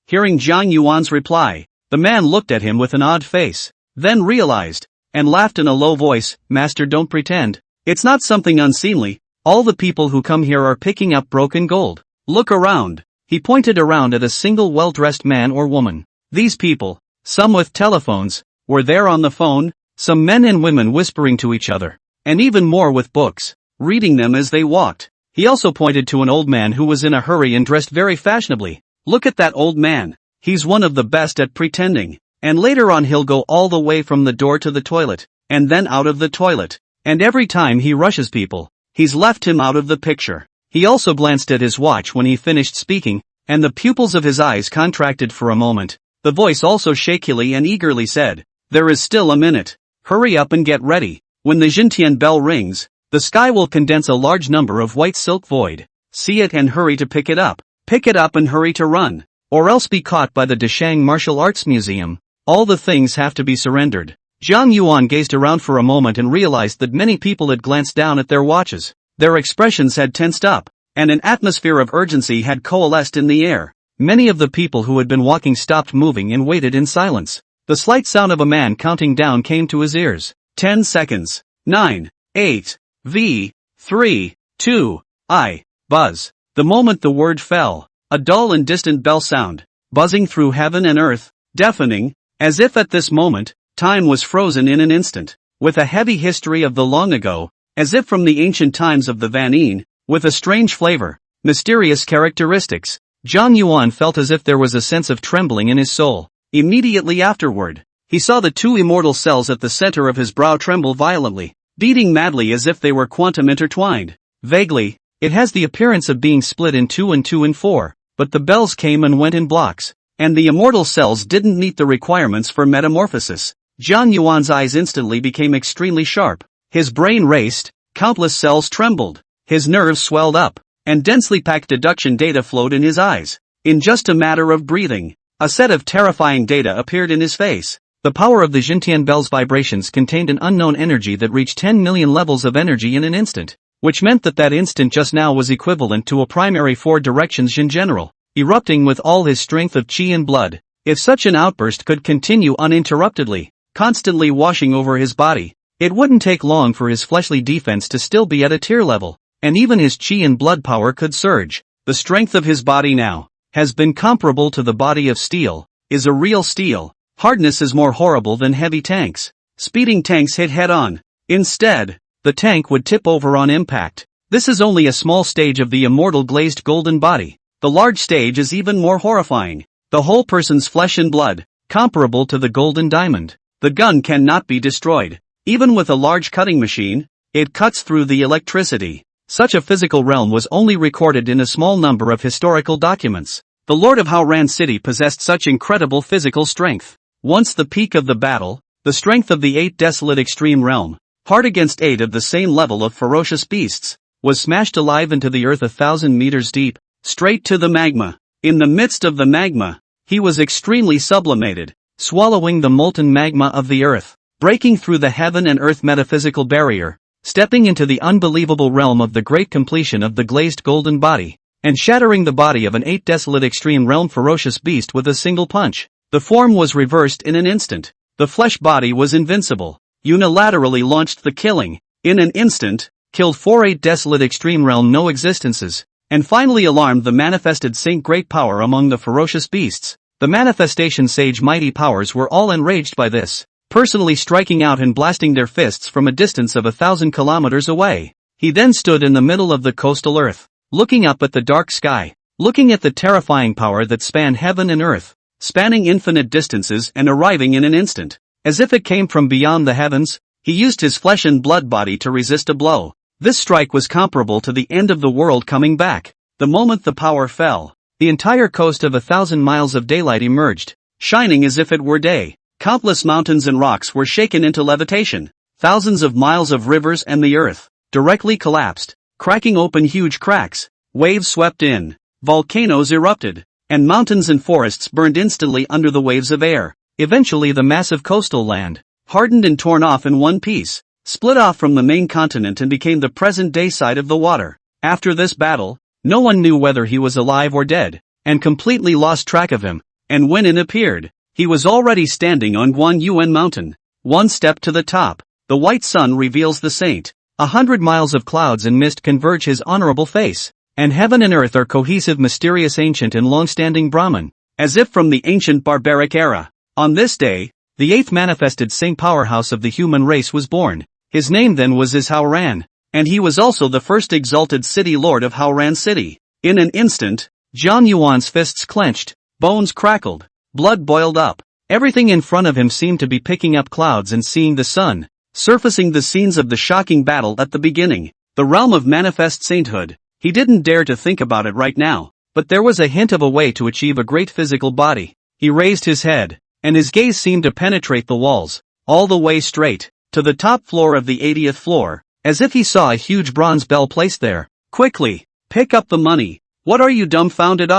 Hearing Zhang Yuan's reply, the man looked at him with an odd face, then realized, and laughed in a low voice, "Master, don't pretend. It's not something unseemly. All the people who come here are picking up broken gold. Look around." He pointed around at a single well-dressed man or woman. These people, some with telephones, were there on the phone, some men and women whispering to each other, and even more with books, reading them as they walked. He also pointed to an old man who was in a hurry and dressed very fashionably. "Look at that old man. He's one of the best at pretending. And later on he'll go all the way from the door to the toilet, and then out of the toilet. And every time he rushes people, he's left him out of the picture." He also glanced at his watch when he finished speaking, and the pupils of his eyes contracted for a moment. The voice also shakily and eagerly said, "There is still a minute. Hurry up and get ready. When the Jintian bell rings, the sky will condense a large number of white silk void. See it and hurry to pick it up. Pick it up and hurry to run, or else be caught by the Deshang Martial Arts Museum. All the things have to be surrendered." Zhang Yuan gazed around for a moment and realized that many people had glanced down at their watches. Their expressions had tensed up, and an atmosphere of urgency had coalesced in the air. Many of the people who had been walking stopped moving and waited in silence. The slight sound of a man counting down came to his ears. 10 seconds. 9, 8, V, 3, 2, I. Buzz. The moment the word fell, a dull and distant bell sound, buzzing through heaven and earth, deafening, as if at this moment, time was frozen in an instant, with a heavy history of the long ago, as if from the ancient times of the Vanine, with a strange flavor, mysterious characteristics. Zhang Yuan felt as if there was a sense of trembling in his soul. Immediately afterward, he saw the two immortal cells at the center of his brow tremble violently, beating madly as if they were quantum intertwined. Vaguely, it has the appearance of being split in two and two and four, but the bells came and went in blocks, and the immortal cells didn't meet the requirements for metamorphosis. Zhang Yuan's eyes instantly became extremely sharp. His brain raced, countless cells trembled, his nerves swelled up, and densely packed deduction data flowed in his eyes. In just a matter of breathing, a set of terrifying data appeared in his face. The power of the Jintian bell's vibrations contained an unknown energy that reached 10 million levels of energy in an instant, which meant that that instant just now was equivalent to a primary four directions Jin general, erupting with all his strength of qi and blood. If such an outburst could continue uninterruptedly, constantly washing over his body, it wouldn't take long for his fleshly defense to still be at a tier level, and even his qi and blood power could surge. The strength of his body now has been comparable to the body of steel, is a real steel. Hardness is more horrible than heavy tanks. Speeding tanks hit head-on. Instead, the tank would tip over on impact. This is only a small stage of the immortal glazed golden body. The large stage is even more horrifying. The whole person's flesh and blood, comparable to the golden diamond. The gun cannot be destroyed. Even with a large cutting machine, it cuts through the electricity. Such a physical realm was only recorded in a small number of historical documents. The Lord of Haoran City possessed such incredible physical strength. Once the peak of the battle, the strength of the 8 desolate extreme realm, hard against 8 of the same level of ferocious beasts, was smashed alive into the earth 1,000 meters deep, straight to the magma. In the midst of the magma, he was extremely sublimated, swallowing the molten magma of the earth, breaking through the heaven and earth metaphysical barrier, stepping into the unbelievable realm of the great completion of the glazed golden body, and shattering the body of an 8 desolate extreme realm ferocious beast with a single punch. The form was reversed in an instant. The flesh body was invincible. Unilaterally launched the killing. In an instant, killed 4 8 desolate extreme realm no existences, and finally alarmed the manifested saint great power among the ferocious beasts. The manifestation sage mighty powers were all enraged by this, personally striking out and blasting their fists from a distance of 1,000 kilometers away. He then stood in the middle of the coastal earth, looking up at the dark sky, looking at the terrifying power that spanned heaven and earth, spanning infinite distances and arriving in an instant, as if it came from beyond the heavens. He used his flesh and blood body to resist a blow. This strike was comparable to the end of the world coming back. The moment the power fell, the entire coast of 1,000 miles of daylight emerged, shining as if it were day. Countless mountains and rocks were shaken into levitation. Thousands of miles of rivers and the earth directly collapsed, cracking open huge cracks. Waves swept in, volcanoes erupted, and mountains and forests burned instantly under the waves of air. Eventually the massive coastal land, hardened and torn off in one piece, split off from the main continent and became the present-day side of the water. After this battle, no one knew whether he was alive or dead, and completely lost track of him, and when it appeared, he was already standing on Guanyuan Mountain. One step to the top, the white sun reveals the saint. 100 miles of clouds and mist converge his honorable face, and heaven and earth are cohesive, mysterious, ancient and long-standing Brahman, as if from the ancient barbaric era. On this day, the 8th manifested saint powerhouse of the human race was born. His name then was Hauran, and he was also the first exalted city lord of Hauran city. In an instant, Jian Yuan's fists clenched, bones crackled, blood boiled up. Everything in front of him seemed to be picking up clouds and seeing the sun, surfacing the scenes of the shocking battle at the beginning. The realm of manifest sainthood. He didn't dare to think about it right now, but there was a hint of a way to achieve a great physical body. He raised his head, and his gaze seemed to penetrate the walls, all the way straight, to the top floor of the 80th floor, as if he saw a huge bronze bell placed there. Quickly, pick up the money. What are you dumbfounded?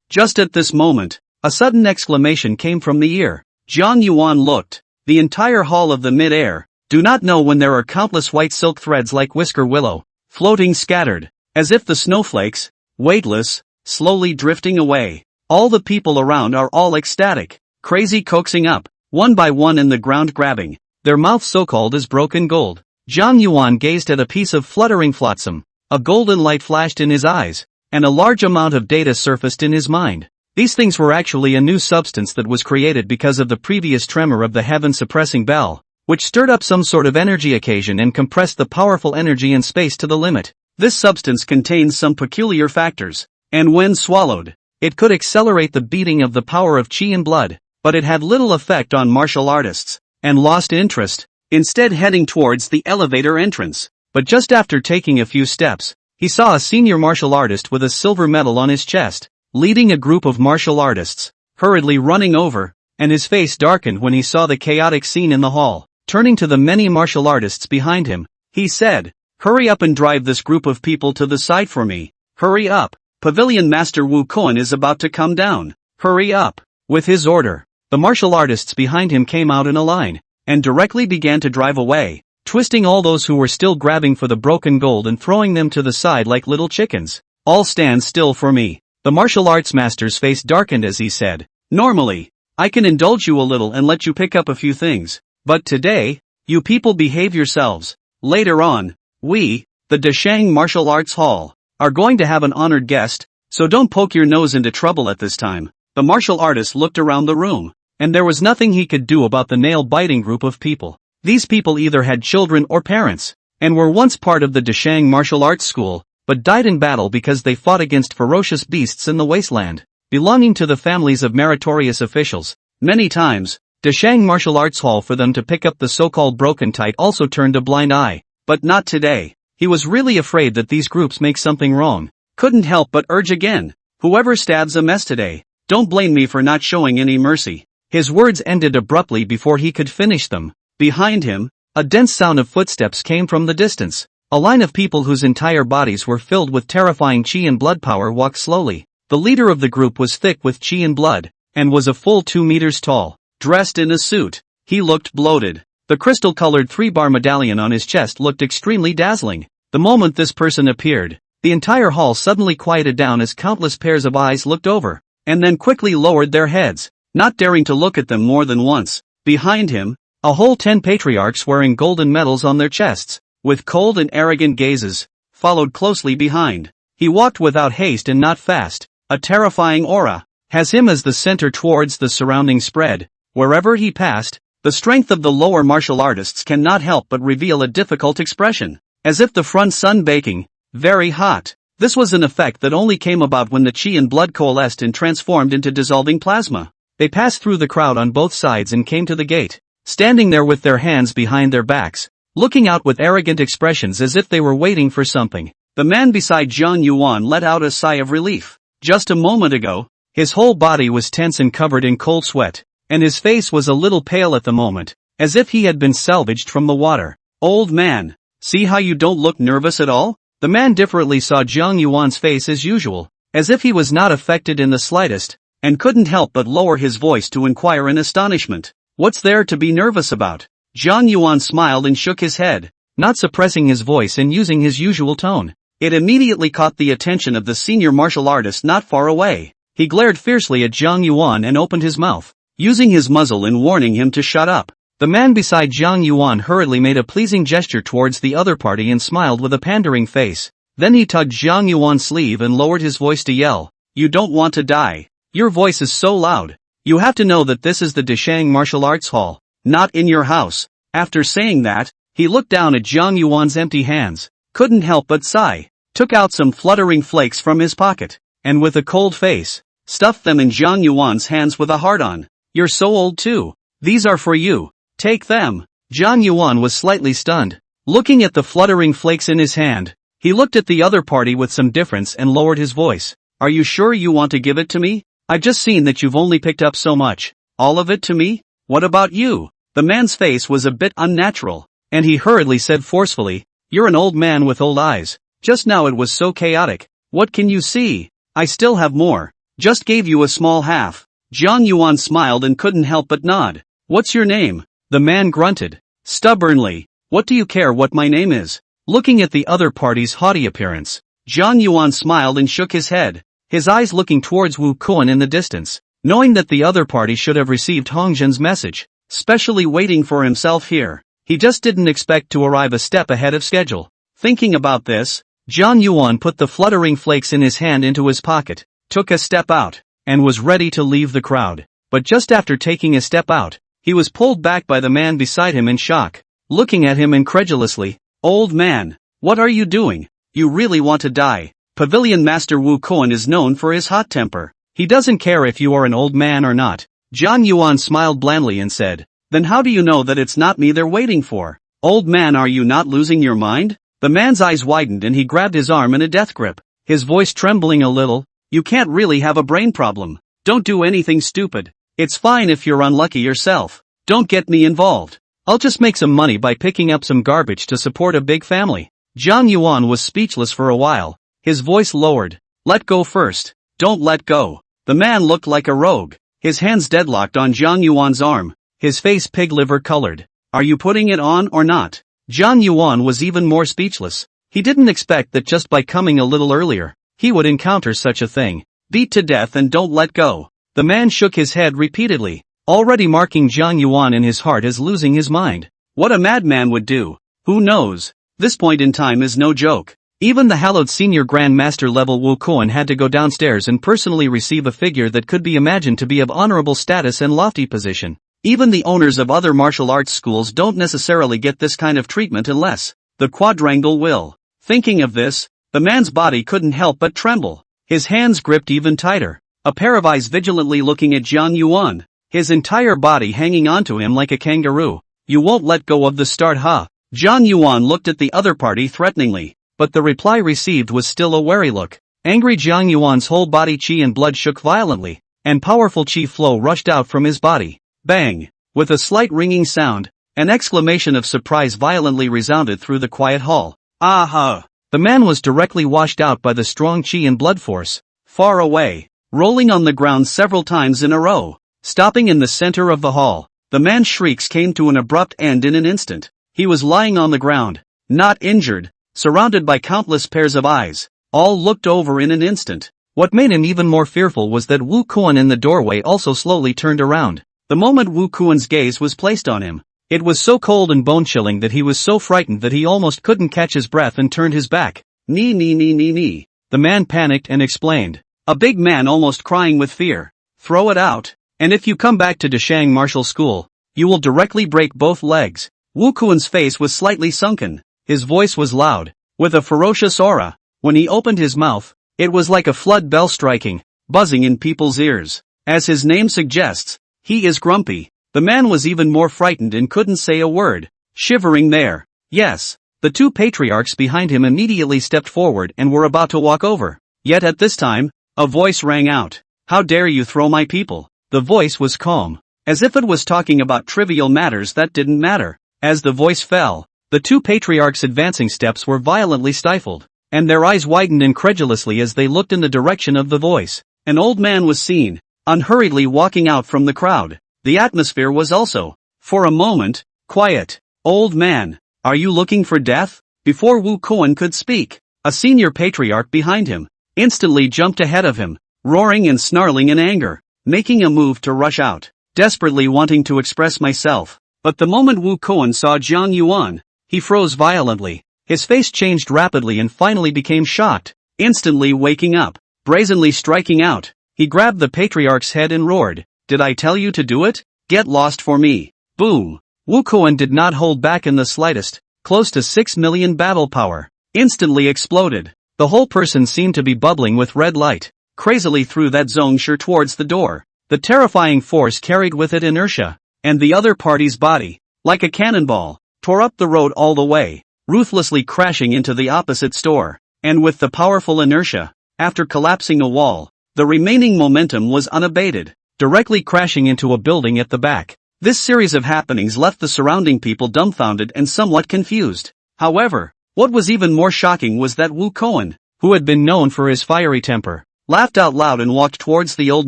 Just at this moment, a sudden exclamation came from the ear. Jian Yuan looked. The entire hall of the mid-air. Do not know when there are countless white silk threads like whisker willow, floating scattered, as if the snowflakes, weightless, slowly drifting away. All the people around are all ecstatic, crazy, coaxing up, one by one in the ground, grabbing their mouths so-called as broken gold. Jian Yuan gazed at a piece of fluttering flotsam. A golden light flashed in his eyes, and a large amount of data surfaced in his mind. These things were actually a new substance that was created because of the previous tremor of the heaven-suppressing bell, which stirred up some sort of energy occasion and compressed the powerful energy in space to the limit. This substance contains some peculiar factors, and when swallowed, it could accelerate the beating of the power of qi and blood, but it had little effect on martial artists, and lost interest, instead heading towards the elevator entrance. But just after taking a few steps, he saw a senior martial artist with a silver medal on his chest, leading a group of martial artists, hurriedly running over, and his face darkened when he saw the chaotic scene in the hall. Turning to the many martial artists behind him, he said, "Hurry up and drive this group of people to the side for me. Hurry up. Pavilion Master Wu Koan is about to come down. Hurry up." With his order, the martial artists behind him came out in a line, and directly began to drive away, twisting all those who were still grabbing for the broken gold and throwing them to the side like little chickens. "All stand still for me." The martial arts master's face darkened as he said, "Normally, I can indulge you a little and let you pick up a few things, but today, you people behave yourselves. Later on, we, the Dashang Martial Arts Hall, are going to have an honored guest, so don't poke your nose into trouble at this time." The martial artist looked around the room, and there was nothing he could do about the nail-biting group of people. These people either had children or parents, and were once part of the Dashang Martial Arts School, but died in battle because they fought against ferocious beasts in the wasteland, belonging to the families of meritorious officials. Many times, Dashang Martial Arts Hall for them to pick up the so-called broken tite also turned a blind eye, but not today. He was really afraid that these groups make something wrong. Couldn't help but urge again, "Whoever stabs a mess today, don't blame me for not showing any mercy." His words ended abruptly before he could finish them. Behind him, a dense sound of footsteps came from the distance. A line of people whose entire bodies were filled with terrifying qi and blood power walked slowly. The leader of the group was thick with qi and blood, and was a full 2 meters tall. Dressed in a suit, he looked bloated. The crystal-colored 3-bar medallion on his chest looked extremely dazzling. The moment this person appeared, the entire hall suddenly quieted down as countless pairs of eyes looked over, and then quickly lowered their heads, not daring to look at them more than once. Behind him, a whole 10 patriarchs wearing golden medals on their chests, with cold and arrogant gazes, followed closely behind. He walked without haste and not fast. A terrifying aura has him as the center towards the surrounding spread. Wherever he passed, the strength of the lower martial artists cannot help but reveal a difficult expression, as if the front sun baking, very hot. This was an effect that only came about when the qi and blood coalesced and transformed into dissolving plasma. They passed through the crowd on both sides and came to the gate. Standing there with their hands behind their backs, looking out with arrogant expressions as if they were waiting for something. The man beside Jiang Yuan let out a sigh of relief. Just a moment ago, his whole body was tense and covered in cold sweat, and his face was a little pale at the moment, as if he had been salvaged from the water. Old man, see how you don't look nervous at all? The man differently saw Jiang Yuan's face as usual, as if he was not affected in the slightest, and couldn't help but lower his voice to inquire in astonishment. What's there to be nervous about? Jiang Yuan smiled and shook his head, not suppressing his voice and using his usual tone. It immediately caught the attention of the senior martial artist not far away. He glared fiercely at Jiang Yuan and opened his mouth, using his muzzle in warning him to shut up. The man beside Jiang Yuan hurriedly made a pleasing gesture towards the other party and smiled with a pandering face. Then he tugged Jiang Yuan's sleeve and lowered his voice to yell, "You don't want to die. Your voice is so loud. You have to know that this is the Deshang Martial Arts Hall, not in your house." After saying that, he looked down at Jiang Yuan's empty hands, couldn't help but sigh, took out some fluttering flakes from his pocket, and with a cold face, stuffed them in Jiang Yuan's hands with a heart on. "You're so old too. These are for you. Take them." Jiang Yuan was slightly stunned, looking at the fluttering flakes in his hand. He looked at the other party with some difference and lowered his voice. "Are you sure you want to give it to me? I've just seen that you've only picked up so much. All of it to me? What about you?" The man's face was a bit unnatural, and he hurriedly said forcefully, "You're an old man with old eyes. Just now it was so chaotic. What can you see? I still have more. Just gave you a small half." Jiang Yuan smiled and couldn't help but nod. "What's your name?" The man grunted, stubbornly. "What do you care what my name is?" Looking at the other party's haughty appearance, Jiang Yuan smiled and shook his head, his eyes looking towards Wu Kuan in the distance, knowing that the other party should have received Hong Zhen's message, specially waiting for himself here. He just didn't expect to arrive a step ahead of schedule. Thinking about this, Jiang Yuan put the fluttering flakes in his hand into his pocket, took a step out, and was ready to leave the crowd. But just after taking a step out, he was pulled back by the man beside him in shock, looking at him incredulously. "Old man, what are you doing? You really want to die?" Pavilion Master Wu Kuan is known for his hot temper. He doesn't care if you are an old man or not. Jiang Yuan smiled blandly and said, "Then how do you know that it's not me they're waiting for? Old man, are you not losing your mind?" The man's eyes widened and he grabbed his arm in a death grip, his voice trembling a little. "You can't really have a brain problem. Don't do anything stupid. It's fine if you're unlucky yourself. Don't get me involved. I'll just make some money by picking up some garbage to support a big family." Jiang Yuan was speechless for a while, his voice lowered. "Let go first. Don't let go." The man looked like a rogue, his hands deadlocked on Jiang Yuan's arm, his face pig liver colored. "Are you putting it on or not?" Jiang Yuan was even more speechless. He didn't expect that just by coming a little earlier, he would encounter such a thing. "Beat to death and don't let go." The man shook his head repeatedly, already marking Jiang Yuan in his heart as losing his mind. What a madman would do. Who knows? This point in time is no joke. Even the hallowed senior Grand Master level Wu Kuan had to go downstairs and personally receive a figure that could be imagined to be of honorable status and lofty position. Even the owners of other martial arts schools don't necessarily get this kind of treatment unless the quadrangle will. Thinking of this, the man's body couldn't help but tremble. His hands gripped even tighter, a pair of eyes vigilantly looking at Jiang Yuan, his entire body hanging onto him like a kangaroo. "You won't let go of the start, huh?" Jiang Yuan looked at the other party threateningly, but the reply received was still a wary look. Angry Jiang Yuan's whole body qi and blood shook violently, and powerful qi flow rushed out from his body. Bang! With a slight ringing sound, an exclamation of surprise violently resounded through the quiet hall. "Aha!" The man was directly washed out by the strong qi and blood force, far away, rolling on the ground several times in a row, stopping in the center of the hall. The man's shrieks came to an abrupt end in an instant. He was lying on the ground, not injured, surrounded by countless pairs of eyes, all looked over in an instant. What made him even more fearful was that Wu Kuan in the doorway also slowly turned around. The moment Wu Kuan's gaze was placed on him, it was so cold and bone-chilling that he was so frightened that he almost couldn't catch his breath and turned his back. Nee. The man panicked and explained. A big man almost crying with fear. "Throw it out, and if you come back to Deshang Martial School, you will directly break both legs." Wu Kuan's face was slightly sunken, his voice was loud, with a ferocious aura. When he opened his mouth, it was like a flood bell striking, buzzing in people's ears. As his name suggests, he is grumpy. The man was even more frightened and couldn't say a word, shivering there, Yes. The two patriarchs behind him immediately stepped forward and were about to walk over. Yet at this time, a voice rang out. How dare you throw my people? The voice was calm, as if it was talking about trivial matters that didn't matter. As the voice fell, the two patriarchs' advancing steps were violently stifled, and their eyes widened incredulously as they looked in the direction of the voice. An old man was seen, unhurriedly walking out from the crowd. The atmosphere was also, for a moment, quiet. Old man, are you looking for death? Before Wu Kuan could speak, a senior patriarch behind him instantly jumped ahead of him, roaring and snarling in anger, making a move to rush out, desperately wanting to express myself. But the moment Wu Kuan saw Jiang Yuan, he froze violently. His face changed rapidly and finally became shocked, instantly waking up, brazenly striking out. He grabbed the patriarch's head and roared, "Did I tell you to do it? Get lost for me." Boom! Wu Kuan did not hold back in the slightest. Close to 6 million battle power instantly exploded. The whole person seemed to be bubbling with red light, crazily threw that Zhongshi towards the door. The terrifying force carried with it inertia, and the other party's body, like a cannonball, tore up the road all the way, ruthlessly crashing into the opposite store. And with the powerful inertia, after collapsing a wall, the remaining momentum was unabated, directly crashing into a building at the back. This series of happenings left the surrounding people dumbfounded and somewhat confused. However, what was even more shocking was that Wu Kuan, who had been known for his fiery temper, laughed out loud and walked towards the old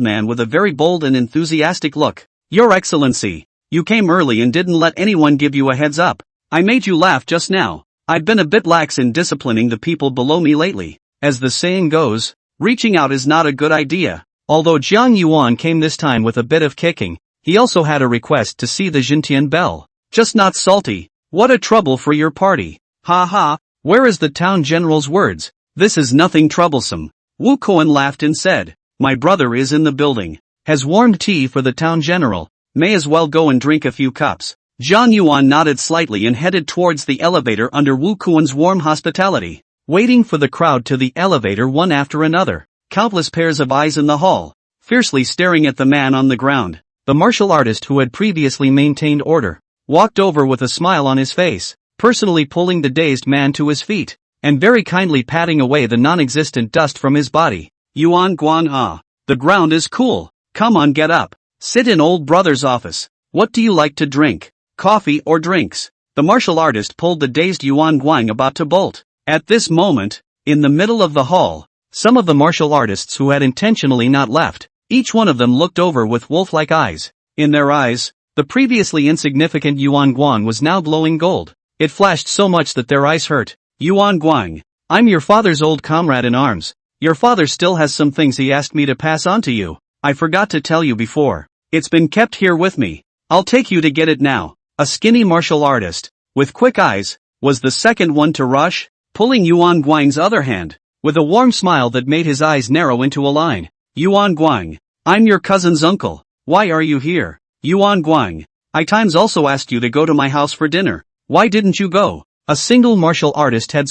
man with a very bold and enthusiastic look. "Your Excellency, you came early and didn't let anyone give you a heads up. I made you laugh just now. I've been a bit lax in disciplining the people below me lately. As the saying goes, reaching out is not a good idea." Although Jiang Yuan came this time with a bit of kicking, he also had a request to see the Jintian bell. "Just not salty. What a trouble for your party. Ha ha, where is the town general's words? This is nothing troublesome." Wu Kuan laughed and said, "My brother is in the building. Has warmed tea for the town general. May as well go and drink a few cups." Jiang Yuan nodded slightly and headed towards the elevator under Wu Kuan's warm hospitality, waiting for the crowd to the elevator one after another. Countless pairs of eyes in the hall, fiercely staring at the man on the ground. The martial artist who had previously maintained order, walked over with a smile on his face, personally pulling the dazed man to his feet, and very kindly patting away the non-existent dust from his body. "Yuan Guang, the ground is cool. Come on, get up. Sit in old brother's office. What do you like to drink? Coffee or drinks?" The martial artist pulled the dazed Yuan Guang about to bolt. At this moment, in the middle of the hall, some of the martial artists who had intentionally not left, each one of them looked over with wolf-like eyes. In their eyes, the previously insignificant Yuan Guang was now glowing gold. It flashed so much that their eyes hurt. "Yuan Guang, I'm your father's old comrade in arms. Your father still has some things he asked me to pass on to you. I forgot to tell you before. It's been kept here with me. I'll take you to get it now." A skinny martial artist, with quick eyes, was the second one to rush, pulling Yuan Guang's other hand, with a warm smile that made his eyes narrow into a line. "Yuan Guang, I'm your cousin's uncle. Why are you here? Yuan Guang, I times also asked you to go to my house for dinner. Why didn't you go?" A single martial artist had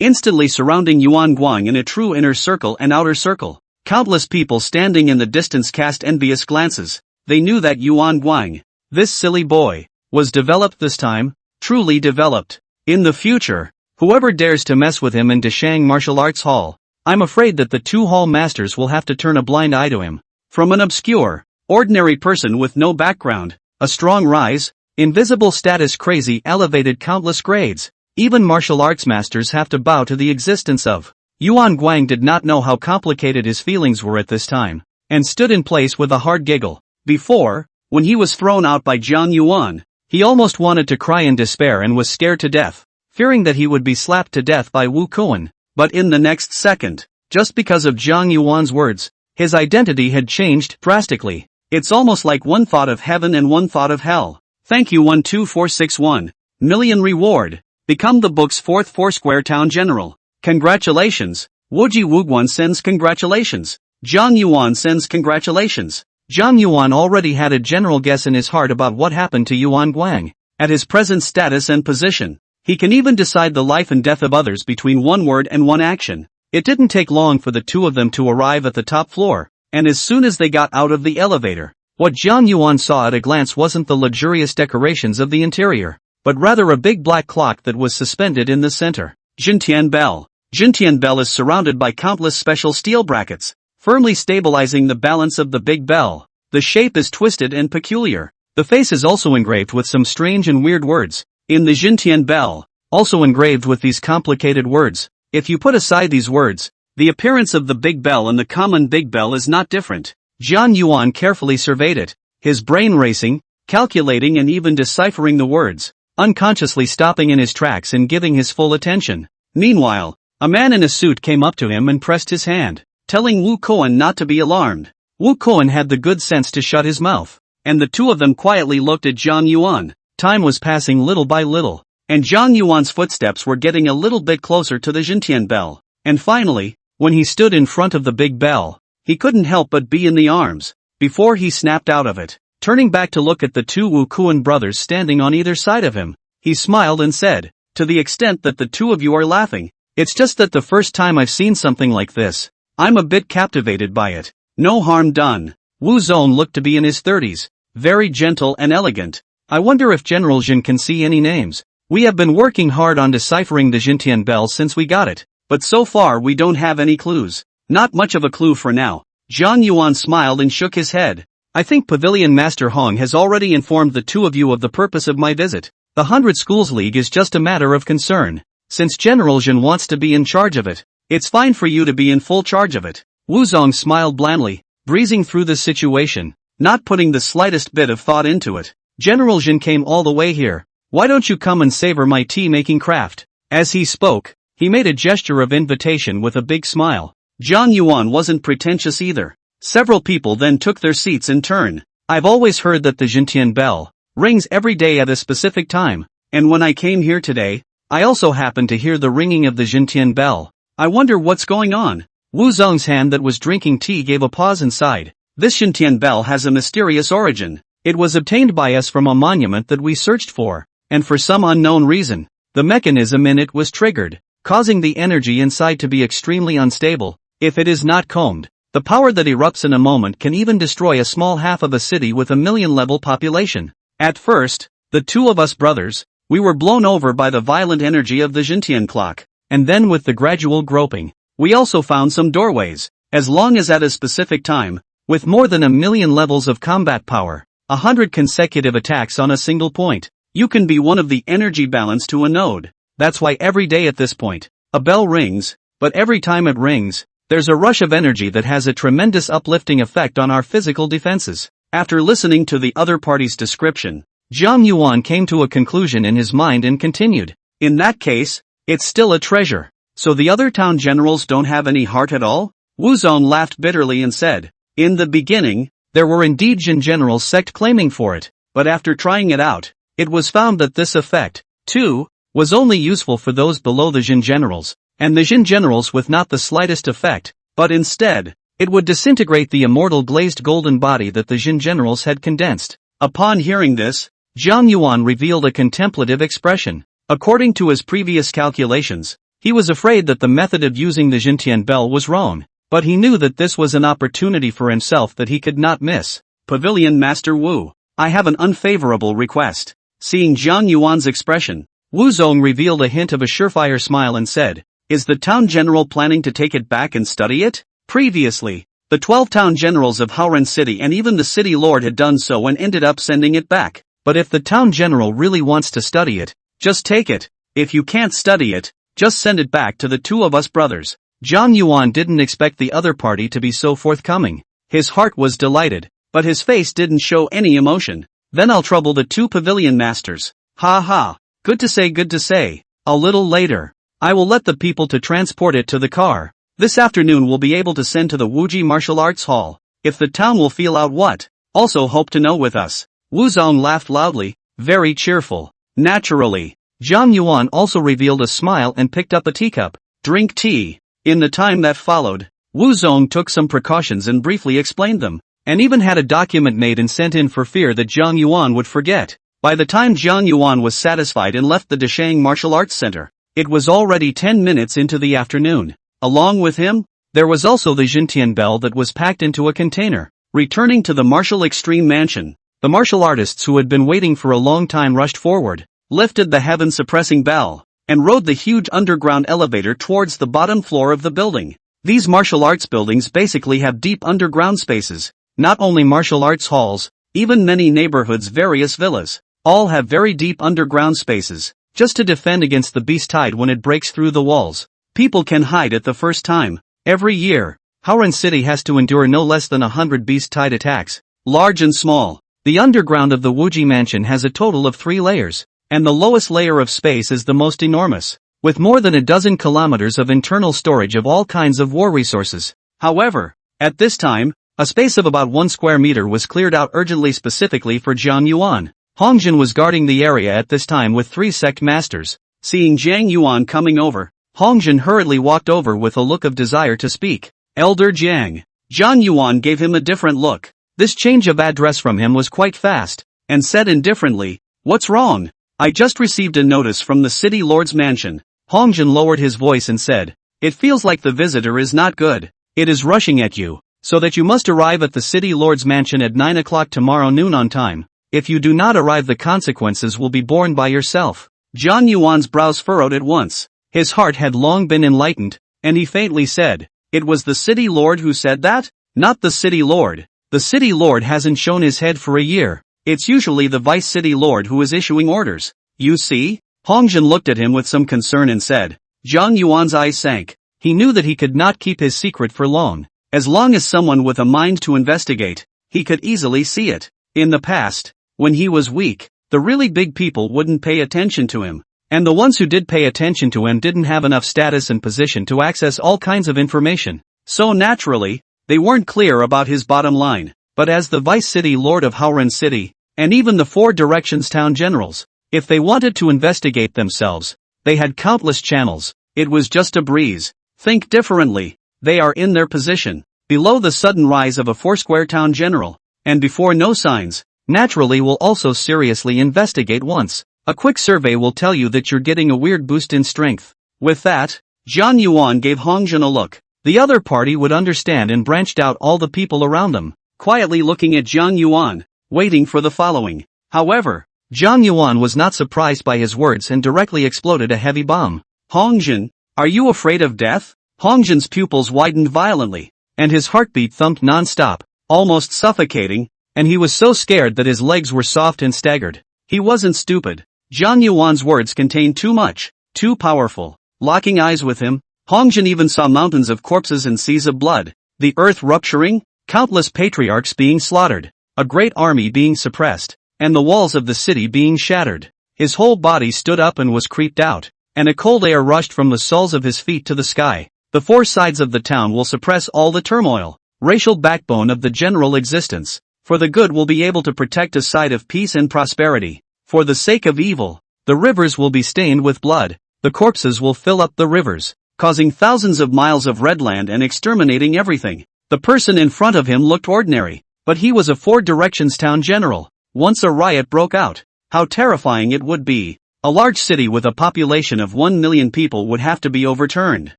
instantly surrounding Yuan Guang in a true inner circle and outer circle. Countless people standing in the distance cast envious glances. They knew that Yuan Guang, this silly boy, was developed this time, truly developed. In the future, whoever dares to mess with him in Deshang Martial Arts Hall, I'm afraid that the two hall masters will have to turn a blind eye to him. From an obscure, ordinary person with no background, a strong rise, invisible status crazy elevated countless grades. Even martial arts masters have to bow to the existence of. Yuan Guang did not know how complicated his feelings were at this time, and stood in place with a hard giggle. Before, when he was thrown out by Jiang Yuan, he almost wanted to cry in despair and was scared to death, fearing that he would be slapped to death by Wu Kuan. But in the next second, just because of Jiang Yuan's words, his identity had changed drastically. It's almost like one thought of heaven and one thought of hell. Thank you 12461 million reward. Become the book's 4th Foursquare Town General. Congratulations. Wuji Wuguan sends congratulations. Jiang Yuan sends congratulations. Jiang Yuan already had a general guess in his heart about what happened to Yuan Guang. At his present status and position, he can even decide the life and death of others between one word and one action. It didn't take long for the two of them to arrive at the top floor, and as soon as they got out of the elevator, what Jiang Yuan saw at a glance wasn't the luxurious decorations of the interior. but rather a big black clock that was suspended in the center. Jintian Bell. Jintian Bell is surrounded by countless special steel brackets, firmly stabilizing the balance of the big bell. The shape is twisted and peculiar. The face is also engraved with some strange and weird words. In the Jintian Bell, also engraved with these complicated words. If you put aside these words, the appearance of the big bell and the common big bell is not different. Jian Yuan carefully surveyed it, his brain racing, calculating and even deciphering the words, unconsciously stopping in his tracks and giving his full attention. Meanwhile, a man in a suit came up to him and pressed his hand, telling Wu Koan not to be alarmed. Wu Koan had the good sense to shut his mouth, and the two of them quietly looked at Jian Yuan. Time was passing little by little, and Jian Yuan's footsteps were getting a little bit closer to the Jintian Bell. And finally, when he stood in front of the big bell, he couldn't help but be in the arms, before he snapped out of it. Turning back to look at the two Wu Kuan brothers standing on either side of him, he smiled and said, "To the extent that the two of you are laughing, it's just that the first time I've seen something like this, I'm a bit captivated by it. No harm done." Wu Zong looked to be in his 30s, very gentle and elegant. "I wonder if General Jin can see any names. We have been working hard on deciphering the Jintian Bell since we got it, but so far we don't have any clues." "Not much of a clue for now." Jian Yuan smiled and shook his head. "I think Pavilion Master Hong has already informed the two of you of the purpose of my visit. The 100 Schools League is just a matter of concern. Since General Jin wants to be in charge of it, it's fine for you to be in full charge of it." Wu Zong smiled blandly, breezing through the situation, not putting the slightest bit of thought into it. "General Jin came all the way here. Why don't you come and savor my tea-making craft?" As he spoke, he made a gesture of invitation with a big smile. Jian Yuan wasn't pretentious either. Several people then took their seats in turn. "I've always heard that the Jintian Bell rings every day at a specific time, and when I came here today, I also happened to hear the ringing of the Jintian Bell. I wonder what's going on." Wu Zong's hand that was drinking tea gave a pause and sighed. "This Jintian Bell has a mysterious origin. It was obtained by us from a monument that we searched for, and for some unknown reason, the mechanism in it was triggered, causing the energy inside to be extremely unstable. If it is not combed, the power that erupts in a moment can even destroy a small half of a city with a million-level population. At first, the two of us brothers, we were blown over by the violent energy of the Jintian clock, and then with the gradual groping, we also found some doorways. As long as at a specific time, with more than 1,000,000 levels of combat power, 100 consecutive attacks on a single point, you can be one of the energy balance to a node. That's why every day at this point, a bell rings, but every time it rings, there's a rush of energy that has a tremendous uplifting effect on our physical defenses." After listening to the other party's description, Jian Yuan came to a conclusion in his mind and continued, "In that case, it's still a treasure. So the other town generals don't have any heart at all?" Wu Zong laughed bitterly and said, "In the beginning, there were indeed Jin generals sect claiming for it, but after trying it out, it was found that this effect, too, was only useful for those below the Jin generals, and the Jin generals with not the slightest effect, but instead, it would disintegrate the immortal glazed golden body that the Jin generals had condensed." Upon hearing this, Jian Yuan revealed a contemplative expression. According to his previous calculations, he was afraid that the method of using the Jintian Bell was wrong, but he knew that this was an opportunity for himself that he could not miss. "Pavilion Master Wu, I have an unfavorable request." Seeing Jian Yuan's expression, Wu Zong revealed a hint of a surefire smile and said, "Is the town general planning to take it back and study it?" Previously, the 12 town generals of Haoren City and even the city lord had done so and ended up sending it back. But if the town general really wants to study it, just take it. If you can't study it, just send it back to the two of us brothers. Jian Yuan didn't expect the other party to be so forthcoming. His heart was delighted, but his face didn't show any emotion. "Then I'll trouble the two pavilion masters. Ha ha, good to say. A little later, I will let the people to transport it to the car. This afternoon we'll be able to send to the Wuji Martial Arts Hall. If the town will feel out what, also hope to know with us." Wu Zong laughed loudly, very cheerful. Naturally, Jian Yuan also revealed a smile and picked up a teacup. "Drink tea." In the time that followed, Wu Zong took some precautions and briefly explained them, and even had a document made and sent in for fear that Jian Yuan would forget. By the time Jian Yuan was satisfied and left the Deshang Martial Arts Center, it was already 10 minutes into the afternoon. Along with him, there was also the Jintian Bell that was packed into a container. Returning to the Martial Extreme Mansion, the martial artists who had been waiting for a long time rushed forward. lifted the heaven-suppressing bell, and rode the huge underground elevator towards the bottom floor of the building. These martial arts buildings basically have deep underground spaces, not only martial arts halls, even many neighborhoods, various villas, all have very deep underground spaces, just to defend against the beast tide when it breaks through the walls. People can hide it the first time. Every year, Howran City has to endure no less than 100 beast tide attacks, large and small. The underground of the Wuji mansion has a total of 3 layers, and the lowest layer of space is the most enormous, with more than a dozen kilometers of internal storage of all kinds of war resources. However, at this time, a space of about 1 square meter was cleared out urgently specifically for Jiang Yuan. Hongjin was guarding the area at this time with 3 sect masters. Seeing Jiang Yuan coming over, Hongjin hurriedly walked over with a look of desire to speak. Elder Jiang. Jiang Yuan gave him a different look. This change of address from him was quite fast, and said indifferently, "What's wrong? I just received a notice from the city lord's mansion." Hongjin lowered his voice and said, "It feels like the visitor is not good. It is rushing at you, so that you must arrive at the city lord's mansion at 9 o'clock tomorrow noon on time. If you do not arrive, the consequences will be borne by yourself." Jiang Yuan's brows furrowed at once. His heart had long been enlightened, and he faintly said, "It was the city lord who said that? Not the city lord. The city lord hasn't shown his head for a year. It's usually the vice city lord who is issuing orders. You see?" Hongjin looked at him with some concern and said. Jiang Yuan's eyes sank. He knew that he could not keep his secret for long. As long as someone with a mind to investigate, he could easily see it. In the past, when he was weak, the really big people wouldn't pay attention to him. And the ones who did pay attention to him didn't have enough status and position to access all kinds of information. So naturally, they weren't clear about his bottom line. But as the vice city lord of Howran City, and even the 4 directions town generals, if they wanted to investigate themselves, they had countless channels. It was just a breeze. Think differently. They are in their position, below the sudden rise of a 4-square town general, and before no signs, naturally will also seriously investigate once. A quick survey will tell you that you're getting a weird boost in strength. With that, Jiang Yuan gave Hongjin a look. The other party would understand and branched out all the people around them, quietly looking at Jiang Yuan, waiting for the following. However, Jiang Yuan was not surprised by his words and directly exploded a heavy bomb. "Hongjin, are you afraid of death?" Hongjin's pupils widened violently, and his heartbeat thumped non-stop, almost suffocating, and he was so scared that his legs were soft and staggered. He wasn't stupid. Jiang Yuan's words contained too much, too powerful. Locking eyes with him, Hongjin even saw mountains of corpses and seas of blood, the earth rupturing, countless patriarchs being slaughtered, a great army being suppressed, and the walls of the city being shattered. His whole body stood up and was creeped out, and a cold air rushed from the soles of his feet to the sky. The 4 sides of the town will suppress all the turmoil, racial backbone of the general existence. For the good will be able to protect a side of peace and prosperity. For the sake of evil, the rivers will be stained with blood, the corpses will fill up the rivers, causing thousands of miles of red land and exterminating everything. The person in front of him looked ordinary, but he was a 4 directions town general. Once a riot broke out, how terrifying it would be. A large city with a population of 1 million people would have to be overturned.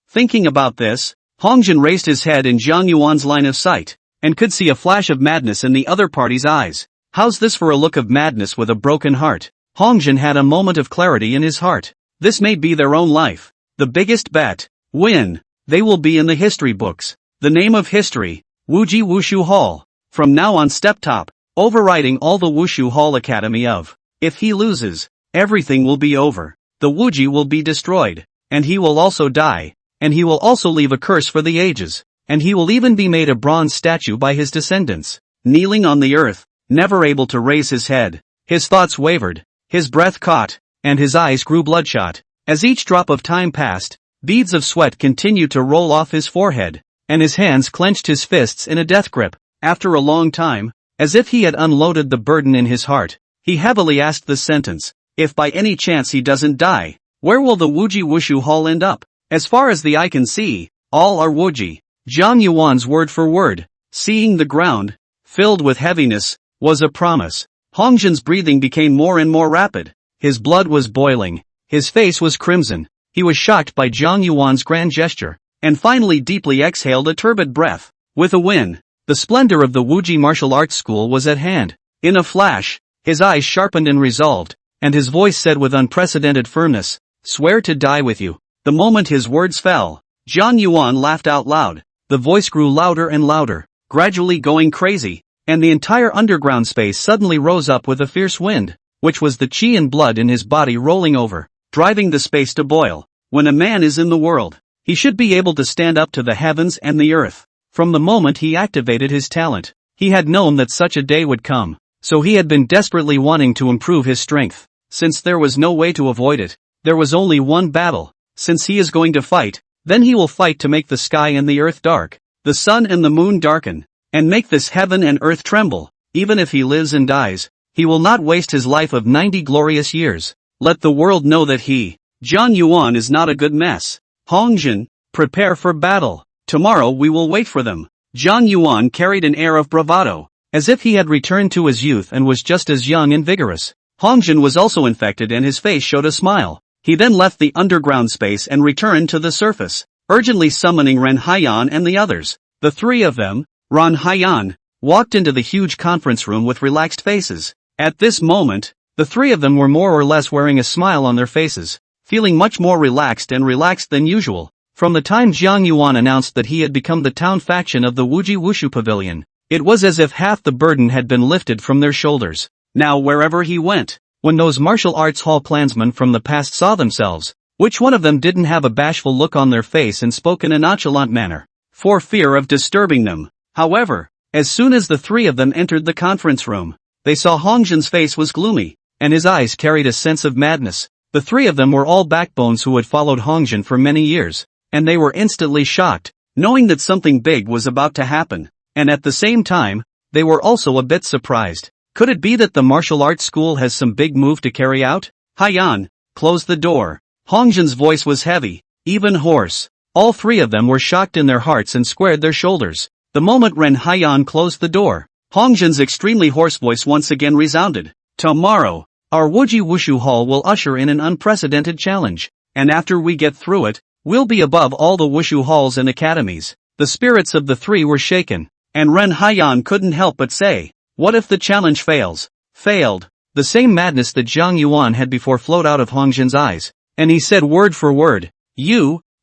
Thinking about this, Hongjin raised his head in Jiang Yuan's line of sight, and could see a flash of madness in the other party's eyes. How's this for a look of madness with a broken heart? Hongjin had a moment of clarity in his heart. This may be their own life. The biggest bet. Win. They will be in the history books. The name of history. Wuji Wushu Hall. From now on step top, overriding all the Wushu Hall Academy of. If he loses, everything will be over. The Wuji will be destroyed. And he will also die. And he will also leave a curse for the ages. And he will even be made a bronze statue by his descendants. Kneeling on the earth, never able to raise his head. His thoughts wavered, his breath caught, and his eyes grew bloodshot. As each drop of time passed, beads of sweat continued to roll off his forehead, and his hands clenched his fists in a death grip. After a long time, as if he had unloaded the burden in his heart, he heavily asked this sentence: if by any chance he doesn't die, where will the Wuji Wushu Hall end up? As far as the eye can see, all are Wuji. Jiang Yuan's word for word, seeing the ground, filled with heaviness, was a promise. Hongjin's breathing became more and more rapid. His blood was boiling. His face was crimson. He was shocked by Jiang Yuan's grand gesture, and finally deeply exhaled a turbid breath. With a win, the splendor of the Wuji martial arts school was at hand. In a flash, his eyes sharpened and resolved, and his voice said with unprecedented firmness, "Swear to die with you." The moment his words fell, Zhang Yuan laughed out loud. The voice grew louder and louder, gradually going crazy, and the entire underground space suddenly rose up with a fierce wind, which was the qi and blood in his body rolling over, driving the space to boil. When a man is in the world, he should be able to stand up to the heavens and the earth. From the moment he activated his talent, he had known that such a day would come, so he had been desperately wanting to improve his strength. Since there was no way to avoid it, there was only one battle. Since he is going to fight, then he will fight to make the sky and the earth dark, the sun and the moon darken, and make this heaven and earth tremble. Even if he lives and dies, he will not waste his life of 90 glorious years. Let the world know that he, Zhang Yuan, is not a good mess. Hongjin, prepare for battle. Tomorrow we will wait for them. Zhang Yuan carried an air of bravado, as if he had returned to his youth and was just as young and vigorous. Hongjin was also infected and his face showed a smile. He then left the underground space and returned to the surface, urgently summoning Ren Haiyan and the others. The three of them, Ren Haiyan, walked into the huge conference room with relaxed faces. At this moment, the three of them were more or less wearing a smile on their faces, feeling much more relaxed than usual. From the time Zhang Yuan announced that he had become the town faction of the Wuji Wushu Pavilion, it was as if half the burden had been lifted from their shoulders. Now wherever he went, when those martial arts hall clansmen from the past saw themselves, which one of them didn't have a bashful look on their face and spoke in a nonchalant manner, for fear of disturbing them? However, as soon as the three of them entered the conference room, they saw Hongjin's face was gloomy, and his eyes carried a sense of madness. The three of them were all backbones who had followed Hongjin for many years, and they were instantly shocked, knowing that something big was about to happen, and at the same time, they were also a bit surprised. Could it be that the martial arts school has some big move to carry out? Haiyan, close the door. Hongjin's voice was heavy, even hoarse. All three of them were shocked in their hearts and squared their shoulders. The moment Ren Haiyan closed the door, Hongjin's extremely hoarse voice once again resounded. Tomorrow, our Wuji Wushu Hall will usher in an unprecedented challenge, and after we get through it, we'll be above all the Wushu halls and academies. The spirits of the three were shaken, and Ren Haiyan couldn't help but say, what if the challenge fails? Failed. The same madness that Zhang Yuan had before flowed out of Hongjin's eyes, and he said word for word,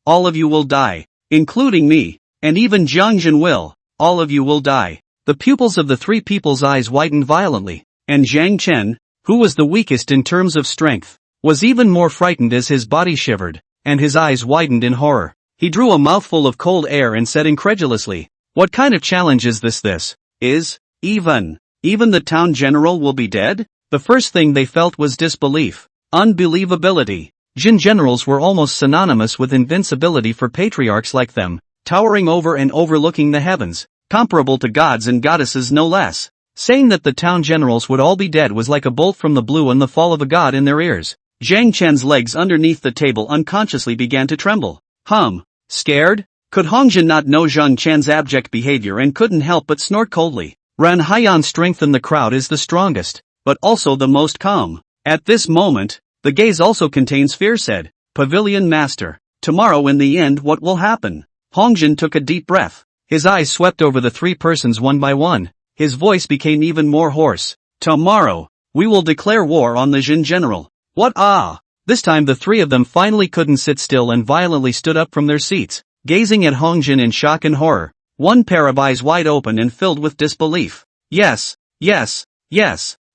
all of you will die, including me, and even Zhang Jin will, all of you will die. The pupils of the three people's eyes widened violently, and Zhang Chen, who was the weakest in terms of strength, was even more frightened as his body shivered, and his eyes widened in horror. He drew a mouthful of cold air and said incredulously, what kind of challenge is this? This is, even the town general will be dead? The first thing they felt was disbelief, unbelievability. Jin generals were almost synonymous with invincibility for patriarchs like them, towering over and overlooking the heavens, comparable to gods and goddesses no less. Saying that the town generals would all be dead was like a bolt from the blue and the fall of a god in their ears. Zhang Chen's legs underneath the table unconsciously began to tremble. Scared? Could Hongjin not know Zhang Chen's abject behavior and couldn't help but snort coldly? Ren Haiyan's strength in the crowd is the strongest, but also the most calm. At this moment, the gaze also contains fear, said, Pavilion Master, tomorrow in the end what will happen? Hongjin took a deep breath. His eyes swept over the three persons one by one. His voice became even more hoarse. Tomorrow, we will declare war on the Jin general. What? This time the three of them finally couldn't sit still and violently stood up from their seats, gazing at Hongjin in shock and horror, one pair of eyes wide open and filled with disbelief. Yes,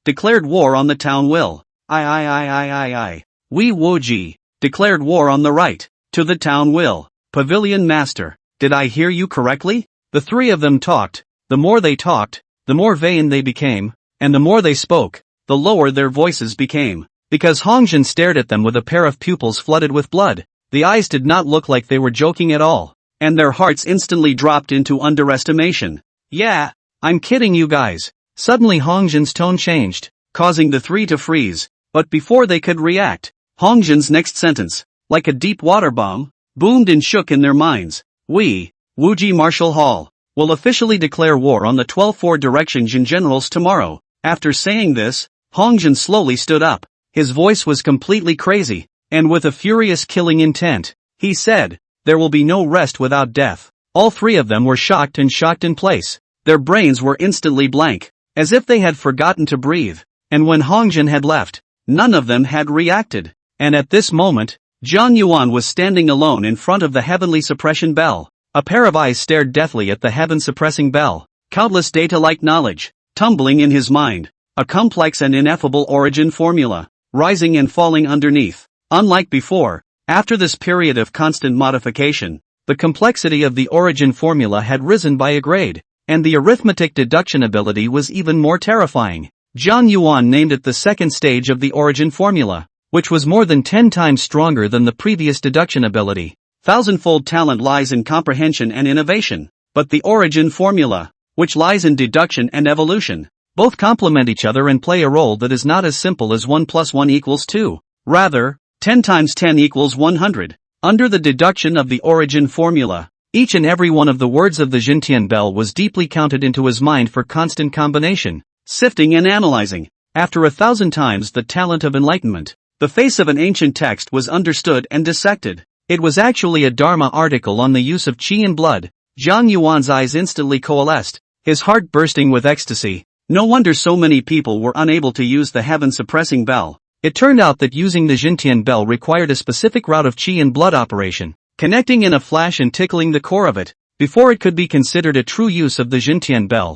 declared war on the town will. We Wuji, declared war on the right, to the town will. Pavilion Master, did I hear you correctly? The three of them talked. The more they talked, the more vain they became, and the more they spoke, the lower their voices became. Because Hongjin stared at them with a pair of pupils flooded with blood, the eyes did not look like they were joking at all, and their hearts instantly dropped into underestimation. Yeah, I'm kidding you guys. Suddenly Hongjin's tone changed, causing the three to freeze, but before they could react, Hongjin's next sentence, like a deep water bomb, boomed and shook in their minds. We, Wuji Martial Hall, will officially declare war on the 12 four-direction Jin generals tomorrow. After saying this, Hongjin slowly stood up. His voice was completely crazy, and with a furious killing intent, he said, there will be no rest without death. All three of them were shocked in place. Their brains were instantly blank, as if they had forgotten to breathe. And when Hongjin had left, none of them had reacted. And at this moment, Zhang Yuan was standing alone in front of the heavenly suppression bell. A pair of eyes stared deathly at the heaven-suppressing bell. Countless data-like knowledge, tumbling in his mind. A complex and ineffable origin formula, rising and falling underneath. Unlike before, after this period of constant modification, the complexity of the origin formula had risen by a grade, and the arithmetic deduction ability was even more terrifying. Zhang Yuan named it the second stage of the origin formula, which was more than 10 times stronger than the previous deduction ability. Thousandfold talent lies in comprehension and innovation, but the origin formula, which lies in deduction and evolution, both complement each other and play a role that is not as simple as 1 plus 1 equals 2. Rather, 10 times 10 equals 100. Under the deduction of the origin formula, each and every one of the words of the Jintian bell was deeply counted into his mind for constant combination, sifting and analyzing. After 1,000 times the talent of enlightenment, the face of an ancient text was understood and dissected. It was actually a Dharma article on the use of qi and blood. Zhang Yuan's eyes instantly coalesced, his heart bursting with ecstasy. No wonder so many people were unable to use the heaven-suppressing bell. It turned out that using the Jintian bell required a specific route of qi and blood operation, connecting in a flash and tickling the core of it, before it could be considered a true use of the Jintian bell.